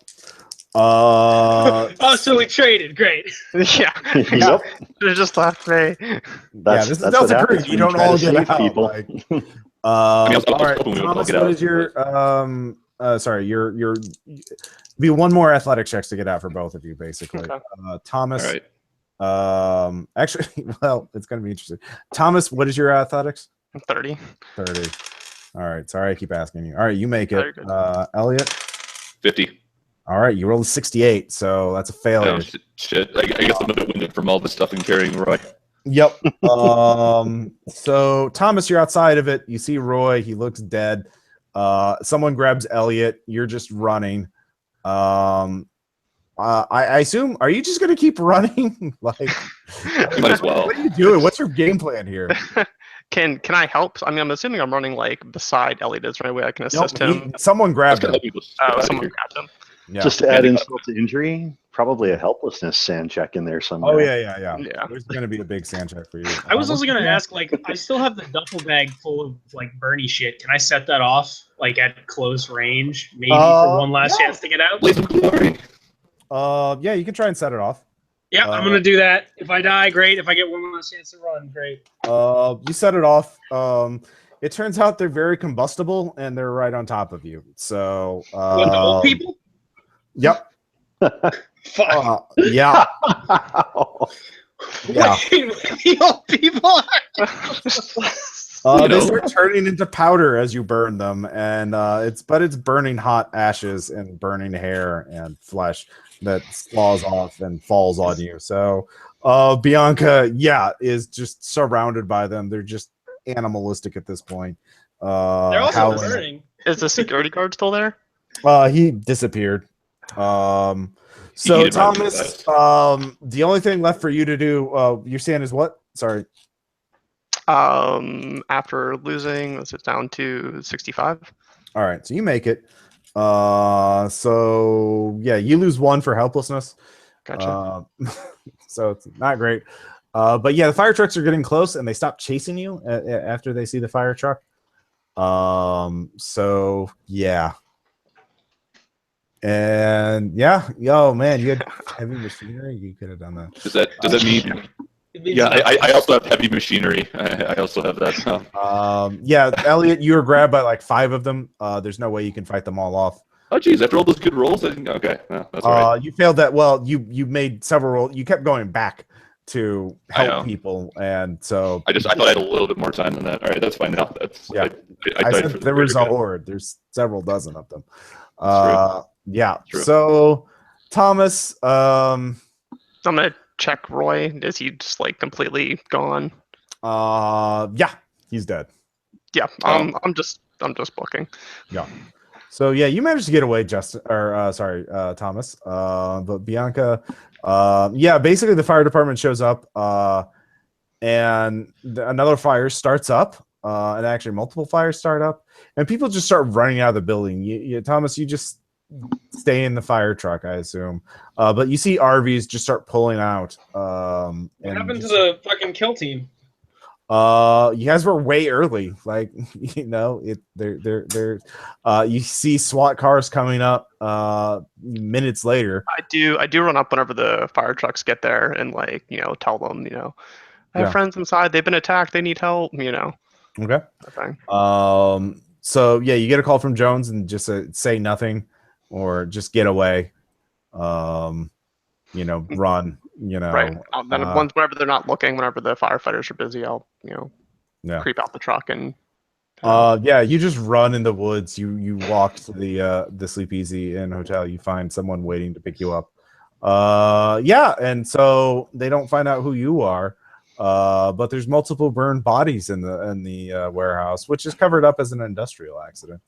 [SPEAKER 2] So we traded. Great.
[SPEAKER 4] Yeah.
[SPEAKER 3] Yep.
[SPEAKER 4] They just left me.
[SPEAKER 1] This is Delta Green. You don't all get out. People. All right, Thomas, what is your sorry, your be one more athletic checks to get out for both of you, basically.
[SPEAKER 4] Okay.
[SPEAKER 1] Thomas.
[SPEAKER 5] All right.
[SPEAKER 1] Actually, well, it's going to be interesting. Thomas, what is your athletics?
[SPEAKER 4] 30.
[SPEAKER 1] 30. All right. Sorry, I keep asking you. All right, you make it. Elliot?
[SPEAKER 5] 50.
[SPEAKER 1] All right, you rolled a 68, so that's a failure.
[SPEAKER 5] Oh, shit. I guess I'm a bit winded from all the stuff I'm carrying, Roy.
[SPEAKER 1] Yep. So, Thomas, you're outside of it. You see Roy. He looks dead. Someone grabs Elliot. You're just running. I assume, are you just going to keep running? Like,
[SPEAKER 5] might as well.
[SPEAKER 1] What are you doing? What's your game plan here?
[SPEAKER 4] Can I help? I mean, I'm assuming I'm running like beside Elliot is, right? Way I can assist him.
[SPEAKER 1] Someone grabbed him.
[SPEAKER 4] Someone grabbed him.
[SPEAKER 1] Yeah.
[SPEAKER 3] Just to add insult to injury, probably a helplessness sand check in there somewhere.
[SPEAKER 1] Oh yeah.
[SPEAKER 4] Yeah.
[SPEAKER 1] There's going to be a big sand check for you.
[SPEAKER 2] I was also going to ask, like, I still have the duffel bag full of like Bernie shit. Can I set that off like at close range, maybe for one last chance to get out?
[SPEAKER 1] Yeah, you can try and set it off.
[SPEAKER 2] Yeah, I'm gonna do that. If I die, great. If I get one last chance to run, great.
[SPEAKER 1] You set it off. It turns out they're very combustible and they're right on top of you. So
[SPEAKER 2] What, the old people?
[SPEAKER 1] Yep.
[SPEAKER 2] Fuck.
[SPEAKER 1] Yeah. Yeah.
[SPEAKER 2] Wait, the old people?
[SPEAKER 1] They start turning into powder as you burn them, and it's burning hot ashes and burning hair and flesh that falls off and falls on you. So Bianca, is just surrounded by them. They're just animalistic at this point.
[SPEAKER 2] They're also burning.
[SPEAKER 4] Is the security guard still there?
[SPEAKER 1] He disappeared. So Thomas, the only thing left for you to do, you're saying is what? Sorry.
[SPEAKER 4] After losing, it's down to 65.
[SPEAKER 1] All right, so you make it. So yeah, you lose 1 for helplessness.
[SPEAKER 4] Gotcha.
[SPEAKER 1] So it's not great. But yeah, the fire trucks are getting close, and they stop chasing you after they see the fire truck. So yeah. And yeah, man, you had heavy machinery. You could have done that.
[SPEAKER 5] Does that mean? Yeah, I also have heavy machinery. I also have that. So.
[SPEAKER 1] Yeah, Elliot, you were grabbed by like 5 of them. There's no way you can fight them all off.
[SPEAKER 5] Oh, geez, after all those good rolls, okay, no, that's all right.
[SPEAKER 1] You failed that. Well, you made several rolls. You kept going back to help people, and so
[SPEAKER 5] I thought I had a little bit more time than that. All right, that's fine now. That's
[SPEAKER 1] yeah. I said there was a horde. There's several dozen of them. Yeah. True. So Thomas,
[SPEAKER 4] I'm gonna check Roy. Is he just like completely gone?
[SPEAKER 1] Yeah, he's dead.
[SPEAKER 4] Yeah, I'm just booking.
[SPEAKER 1] Yeah. So yeah, you managed to get away, Thomas. But Bianca, basically the fire department shows up, and another fire starts up, and actually multiple fires start up, and people just start running out of the building. Thomas, you just stay in the fire truck, I assume. But you see RVs just start pulling out. What
[SPEAKER 2] happened to the fucking kill team?
[SPEAKER 1] You guys were way early. Like, they're you see SWAT cars coming up minutes later.
[SPEAKER 4] I do run up whenever the fire trucks get there and tell them, I have friends inside, they've been attacked, they need help,
[SPEAKER 1] Okay. So yeah, you get a call from Jones and just say nothing or just get away. Run, Right.
[SPEAKER 4] Then whenever they're not looking, whenever the firefighters are busy, I'll, creep out the truck and.
[SPEAKER 1] You just run in the woods. You walk to the Sleep Easy Inn hotel. You find someone waiting to pick you up. And so they don't find out who you are. But there's multiple burned bodies in the warehouse, which is covered up as an industrial accident.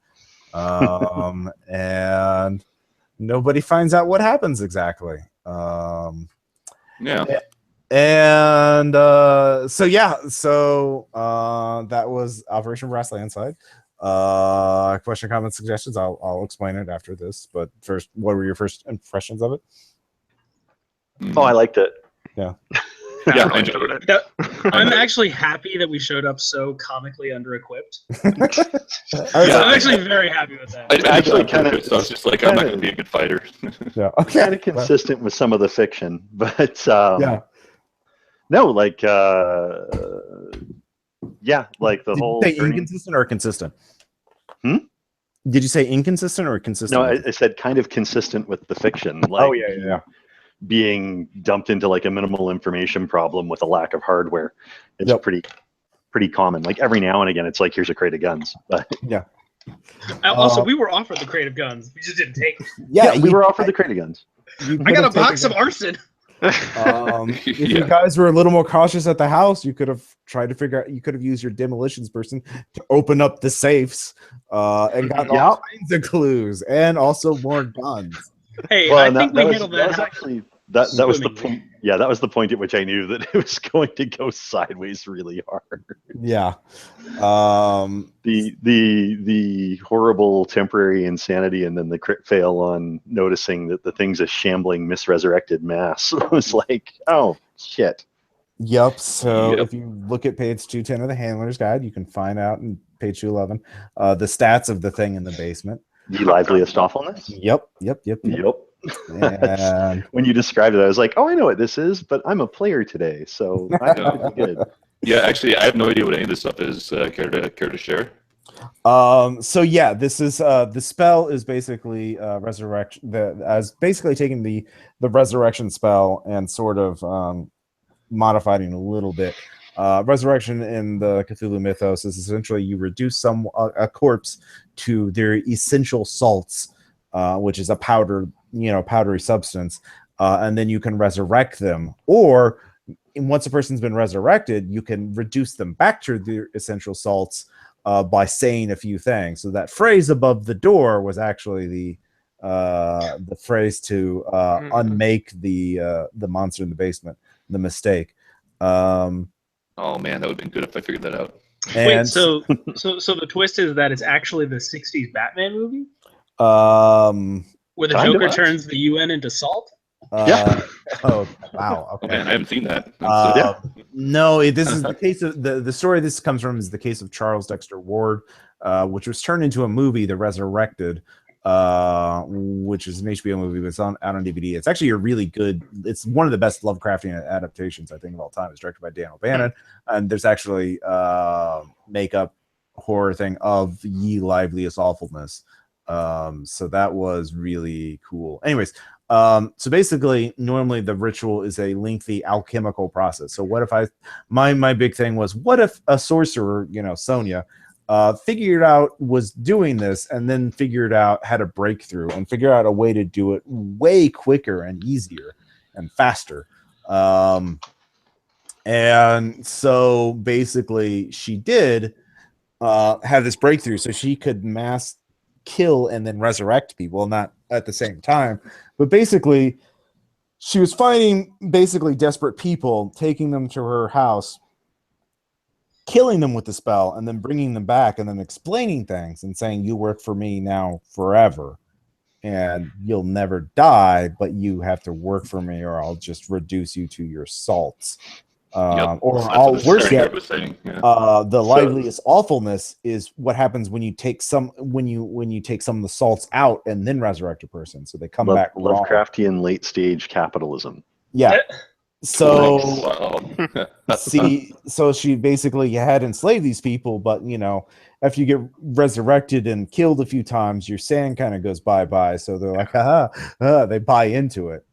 [SPEAKER 1] And nobody finds out what happens exactly. And that was Operation Brass Landslide. Question, comments, suggestions. I'll explain it after this. But first, what were your first impressions of it?
[SPEAKER 3] Oh, I liked it.
[SPEAKER 1] Yeah.
[SPEAKER 5] Yeah, I enjoyed it.
[SPEAKER 2] I'm actually happy that we showed up so comically under-equipped.
[SPEAKER 1] I'm
[SPEAKER 2] actually very happy with that.
[SPEAKER 5] I actually kind of. So I was just like, I'm not going to be a good fighter.
[SPEAKER 1] Yeah. Okay.
[SPEAKER 3] Kind of consistent with some of the fiction, but no, like the whole.
[SPEAKER 1] Did you say inconsistent or consistent? Did you say inconsistent or consistent?
[SPEAKER 3] No, I said kind of consistent with the fiction.
[SPEAKER 1] Like, yeah.
[SPEAKER 3] Being dumped into like a minimal information problem with a lack of hardware. It's pretty common. Like every now and again, it's like, here's a crate of guns. But
[SPEAKER 1] yeah.
[SPEAKER 2] Also, we were offered the crate of guns. We just didn't take it.
[SPEAKER 3] Yeah, we were offered the crate of guns.
[SPEAKER 2] I got a box of arson.
[SPEAKER 1] If you guys were a little more cautious at the house, you could have tried to figure out. You could have used your demolitions person to open up the safes and gotten all kinds of clues and also more guns.
[SPEAKER 2] Hey, I think we handled that.
[SPEAKER 3] that was the point. Yeah, that was the point at which I knew that it was going to go sideways really hard.
[SPEAKER 1] Yeah.
[SPEAKER 3] The horrible temporary insanity, and then the crit fail on noticing that the thing's a shambling, misresurrected mass was like, oh shit.
[SPEAKER 1] Yep. So if you look at page 210 of the Handler's Guide, you can find out in page 211 the stats of the thing in the basement.
[SPEAKER 3] The liveliest awfulness.
[SPEAKER 1] Yep. And
[SPEAKER 3] when you described it, I was like, oh, I know what this is, but I'm a player today, so I know it's good.
[SPEAKER 5] Yeah, actually, I have no idea what any of this stuff is. Care to share?
[SPEAKER 1] So yeah, this is the spell is basically resurrection. As basically taking the resurrection spell and sort of modifying a little bit. Resurrection in the Cthulhu mythos is essentially you reduce a corpse to their essential salts, which is a powdery substance, and then you can resurrect them. Or once a person's been resurrected, you can reduce them back to their essential salts by saying a few things. So that phrase above the door was actually the phrase to unmake the monster in the basement. The mistake.
[SPEAKER 5] Oh man, that would have been good if I figured that out.
[SPEAKER 2] Wait, so the twist is that it's actually the '60s Batman movie, where the Joker turns the UN into salt.
[SPEAKER 3] Yeah.
[SPEAKER 1] Oh wow. Okay.
[SPEAKER 5] Oh, man, I haven't seen that.
[SPEAKER 1] No, this is the case of the story this comes from is the case of Charles Dexter Ward, which was turned into a movie, The Resurrected, which is an HBO movie, but it's out on DVD. It's actually a really good. It's one of the best Lovecraftian adaptations I think of all time. It's directed by Dan O'Bannon, and there's actually makeup horror thing of Ye Liveliest Awfulness. So that was really cool. Anyways, so basically, normally the ritual is a lengthy alchemical process. So what if my big thing was, what if a sorcerer, Sonia, figured out was doing this and then figured out how to break through and figure out a way to do it way quicker and easier and faster. And so basically she did have this breakthrough so she could mass kill and then resurrect people, not at the same time. But basically she was finding basically desperate people, taking them to her house, killing them with the spell, and then bringing them back and then explaining things and saying, you work for me now forever and you'll never die, but you have to work for me or I'll just reduce you to your salts. Or all worse yet, the liveliest awfulness is what happens when you take some when you take some of the salts out and then resurrect a person, so they come back raw.
[SPEAKER 3] Lovecraftian late stage capitalism.
[SPEAKER 1] Yeah. So so she basically had enslaved these people, but after you get resurrected and killed a few times, your sand kind of goes bye-bye. So they're like, they buy into it.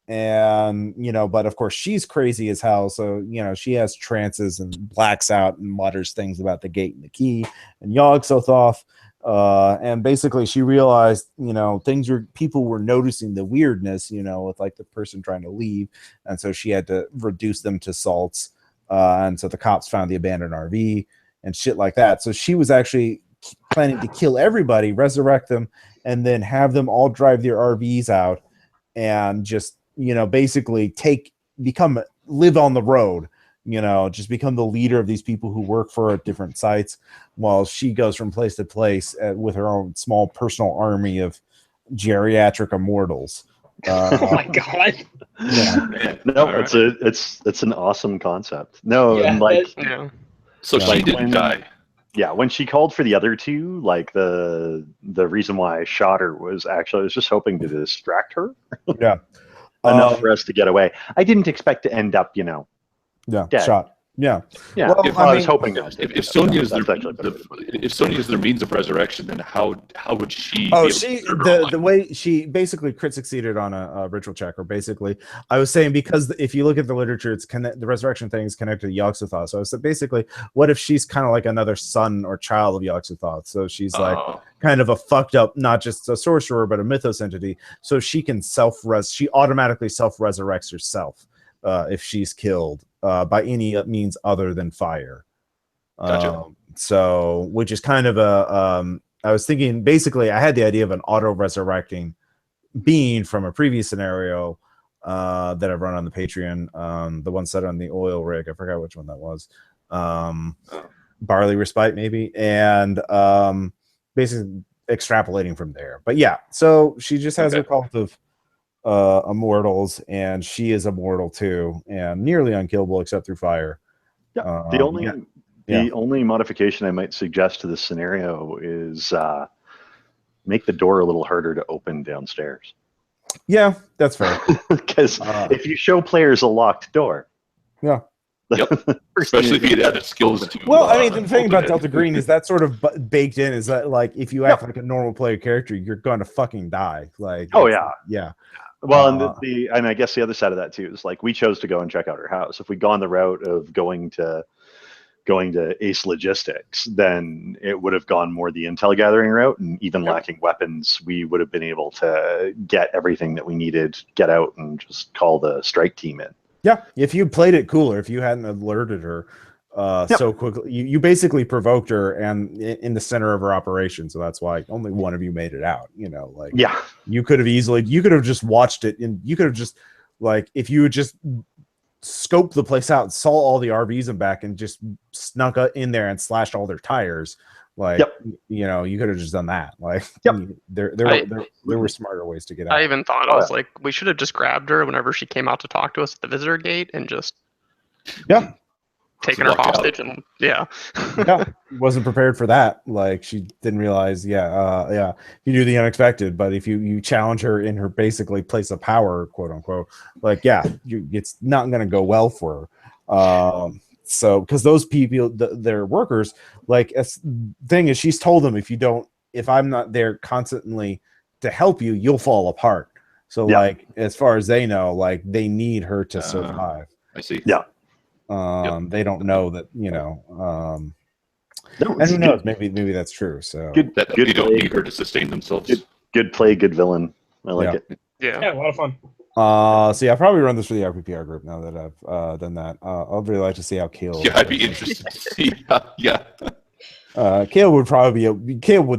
[SPEAKER 1] And but of course she's crazy as hell, so she has trances and blacks out and mutters things about the gate and the key and Yog-Sothoth, and basically she realized people were noticing the weirdness with like the person trying to leave, and so she had to reduce them to salts, and so the cops found the abandoned RV and shit like that. So she was actually planning to kill everybody, resurrect them, and then have them all drive their RVs out and just basically live on the road, just become the leader of these people who work for her at different sites while she goes from place to place with her own small personal army of geriatric immortals.
[SPEAKER 2] Oh my god.
[SPEAKER 1] Yeah.
[SPEAKER 3] No, it's an awesome concept. No,
[SPEAKER 2] Yeah,
[SPEAKER 3] and
[SPEAKER 5] so she didn't die.
[SPEAKER 3] Yeah, when she called for the other two, like the reason why I shot her was actually I was just hoping to distract her.
[SPEAKER 1] Yeah.
[SPEAKER 3] Enough for us to get away. I didn't expect to end up, dead.
[SPEAKER 1] Shot. Yeah.
[SPEAKER 3] Yeah.
[SPEAKER 1] Well,
[SPEAKER 3] I was hoping that.
[SPEAKER 5] If Sonya is their means of resurrection, then how would she?
[SPEAKER 1] The way she basically crit succeeded on a ritual check, or basically, I was saying, because if you look at the literature, it's the resurrection thing is connected to Yog-Sothoth. So I said basically, what if she's kind of like another son or child of Yog-Sothoth? So she's like kind of a fucked up, not just a sorcerer, but a mythos entity. So she can she automatically self-resurrects herself if she's killed by any means other than fire.
[SPEAKER 5] Gotcha.
[SPEAKER 1] So, which is kind of I was thinking, basically, I had the idea of an auto-resurrecting Bean from a previous scenario that I've run on the Patreon, the one set on the oil rig. I forgot which one that was. Barley Respite, maybe, and basically extrapolating from there. But yeah, so she just has her cult of immortals, and she is immortal too, and nearly unkillable except through fire.
[SPEAKER 3] Yeah. The only modification I might suggest to this scenario is make the door a little harder to open downstairs.
[SPEAKER 1] Yeah, that's fair.
[SPEAKER 3] Because if you show players a locked door,
[SPEAKER 1] yeah.
[SPEAKER 5] Yep. Especially if you had the skills to.
[SPEAKER 1] Well, I mean, the thing about Delta Green is that sort of baked in is that, like, if you act like a normal player character, you're going to fucking die. Like, yeah.
[SPEAKER 3] Well, and I guess the other side of that too is, like, we chose to go and check out her house. If we'd gone the route of going to Ace Logistics, then it would have gone more the intel gathering route, and even lacking weapons, we would have been able to get everything that we needed, get out, and just call the strike team in.
[SPEAKER 1] Yeah, if you played it cooler, if you hadn't alerted her so quickly, you basically provoked her and in the center of her operation. So that's why only one of you made it out. You know, like, you could have just watched it, and you could have just, like, if you would just scoped the place out, saw all the RVs and back, and just snuck in there and slashed all their tires. Like, you know, you could have just done that. Like, there were smarter ways to get out.
[SPEAKER 4] I even thought, I was like, we should have just grabbed her whenever she came out to talk to us at the visitor gate and just taken her hostage. And
[SPEAKER 1] wasn't prepared for that. Like, she didn't realize. You do the unexpected, but if you challenge her in her basically place of power, quote unquote, like, it's not going to go well for her. So, because those people, they're workers, like, thing is, she's told them, if I'm not there constantly to help you, you'll fall apart. So, like, as far as they know, like, they need her to survive.
[SPEAKER 5] I see.
[SPEAKER 3] Yeah.
[SPEAKER 1] They don't know that, you know, and who knows, maybe that's true. So
[SPEAKER 5] they don't need her to sustain themselves.
[SPEAKER 3] Good play, good villain. I like it.
[SPEAKER 2] Yeah, a lot of fun.
[SPEAKER 1] So I'll probably run this for the RPPR group now that I've done that. I'd really like to see how Kale.
[SPEAKER 5] Yeah, I'd be interested to see.
[SPEAKER 1] Kale would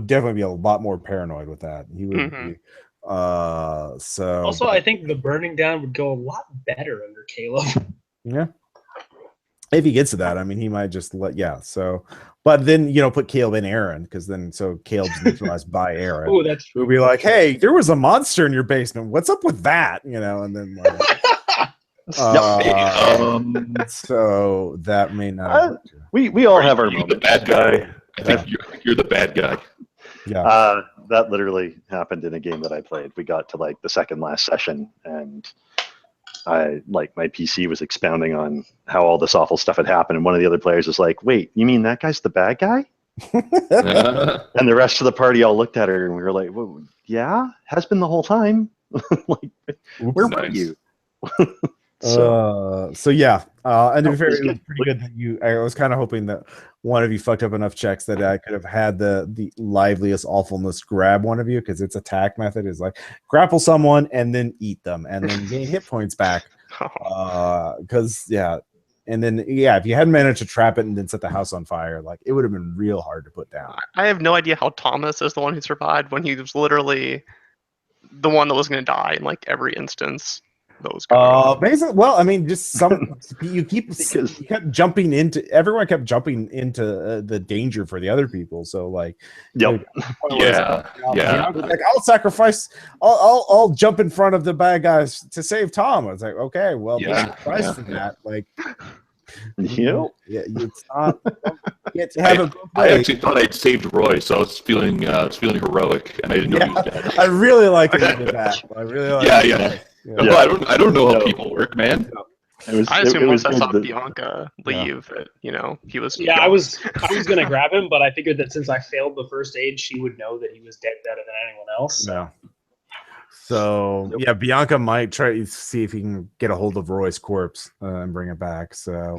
[SPEAKER 1] definitely be a lot more paranoid with that. He would be. So
[SPEAKER 2] also, I think the burning down would go a lot better under Caleb.
[SPEAKER 1] Yeah. If he gets to that, I mean, he might just so, but then, you know, put Caleb in Aaron, because then, so Caleb's neutralized by Aaron.
[SPEAKER 2] Oh, that's true.
[SPEAKER 1] We'll be like, hey, there was a monster in your basement. What's up with that? You know, and then, like, so that may not.
[SPEAKER 3] We all have our
[SPEAKER 5] moments. The bad guy. I think you're the bad guy.
[SPEAKER 1] Yeah.
[SPEAKER 3] That literally happened in a game that I played. We got to, like, the second last session, and my PC was expounding on how all this awful stuff had happened, and one of the other players was like, wait, you mean that guy's the bad guy? And the rest of the party all looked at her, and we were like, well, yeah, has been the whole time. Like, where were you?
[SPEAKER 1] And to be fair, it was pretty good that I was kind of hoping that one of you fucked up enough checks that I could have had the liveliest awfulness grab one of you, because its attack method is like grapple someone and then eat them and then gain hit points back. And then if you hadn't managed to trap it and then set the house on fire, like, it would have been real hard to put down.
[SPEAKER 4] I have no idea how Thomas is the one who survived when he was literally the one that was going to die in, like, every instance.
[SPEAKER 1] Basically, well, I mean, just some you kept jumping into everyone kept jumping into the danger for the other people. So, like,
[SPEAKER 3] like,
[SPEAKER 1] I'll sacrifice, I'll jump in front of the bad guys to save Tom. I was like, okay, well, price for that, like. It's not.
[SPEAKER 5] I actually thought I'd saved Roy, so I was feeling heroic, and I didn't know he was dead.
[SPEAKER 1] I really like that you did that. I really like.
[SPEAKER 5] No, I don't know how people work, man.
[SPEAKER 4] I assume once I saw Bianca leave, that, you know, he was.
[SPEAKER 2] Yeah, I was gonna grab him, but I figured that since I failed the first aid, she would know that he was dead better than anyone else.
[SPEAKER 1] No. So Bianca might try to see if he can get a hold of Roy's corpse and bring it back. So,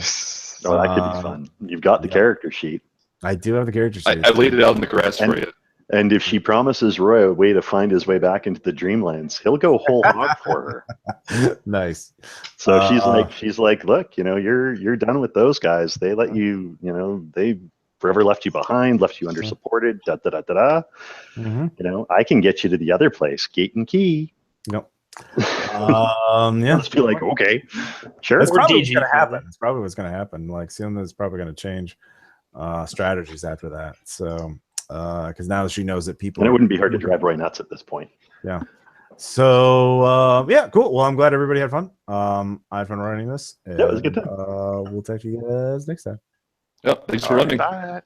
[SPEAKER 3] that could be fun. You've got the character sheet.
[SPEAKER 1] I do have the character sheet.
[SPEAKER 5] I laid it out in the grass for you.
[SPEAKER 3] And if she promises Roy a way to find his way back into the Dreamlands, he'll go whole hog for her.
[SPEAKER 1] Nice.
[SPEAKER 3] So she's like, look, you know, you're done with those guys. They let you, you know, they forever left you behind, left you under supported. You know, I can get you to the other place, Gate and Key.
[SPEAKER 1] Nope.
[SPEAKER 3] I'll
[SPEAKER 1] Yeah.
[SPEAKER 3] just be like, okay, sure.
[SPEAKER 1] That's
[SPEAKER 2] Or
[SPEAKER 1] probably what's
[SPEAKER 2] DG,
[SPEAKER 1] going to happen.
[SPEAKER 2] probably.
[SPEAKER 1] It's probably what's going to happen. Like, Sienna's probably going to change strategies after that. So, because now she knows that people.
[SPEAKER 3] And it wouldn't be hard to drive Roy nuts at this point.
[SPEAKER 1] Yeah. So, yeah, cool. Well, I'm glad everybody had fun. I had fun running this.
[SPEAKER 3] Yeah, it was a good time.
[SPEAKER 1] We'll talk to you guys next time.
[SPEAKER 5] Yep. Thanks for running.
[SPEAKER 4] That.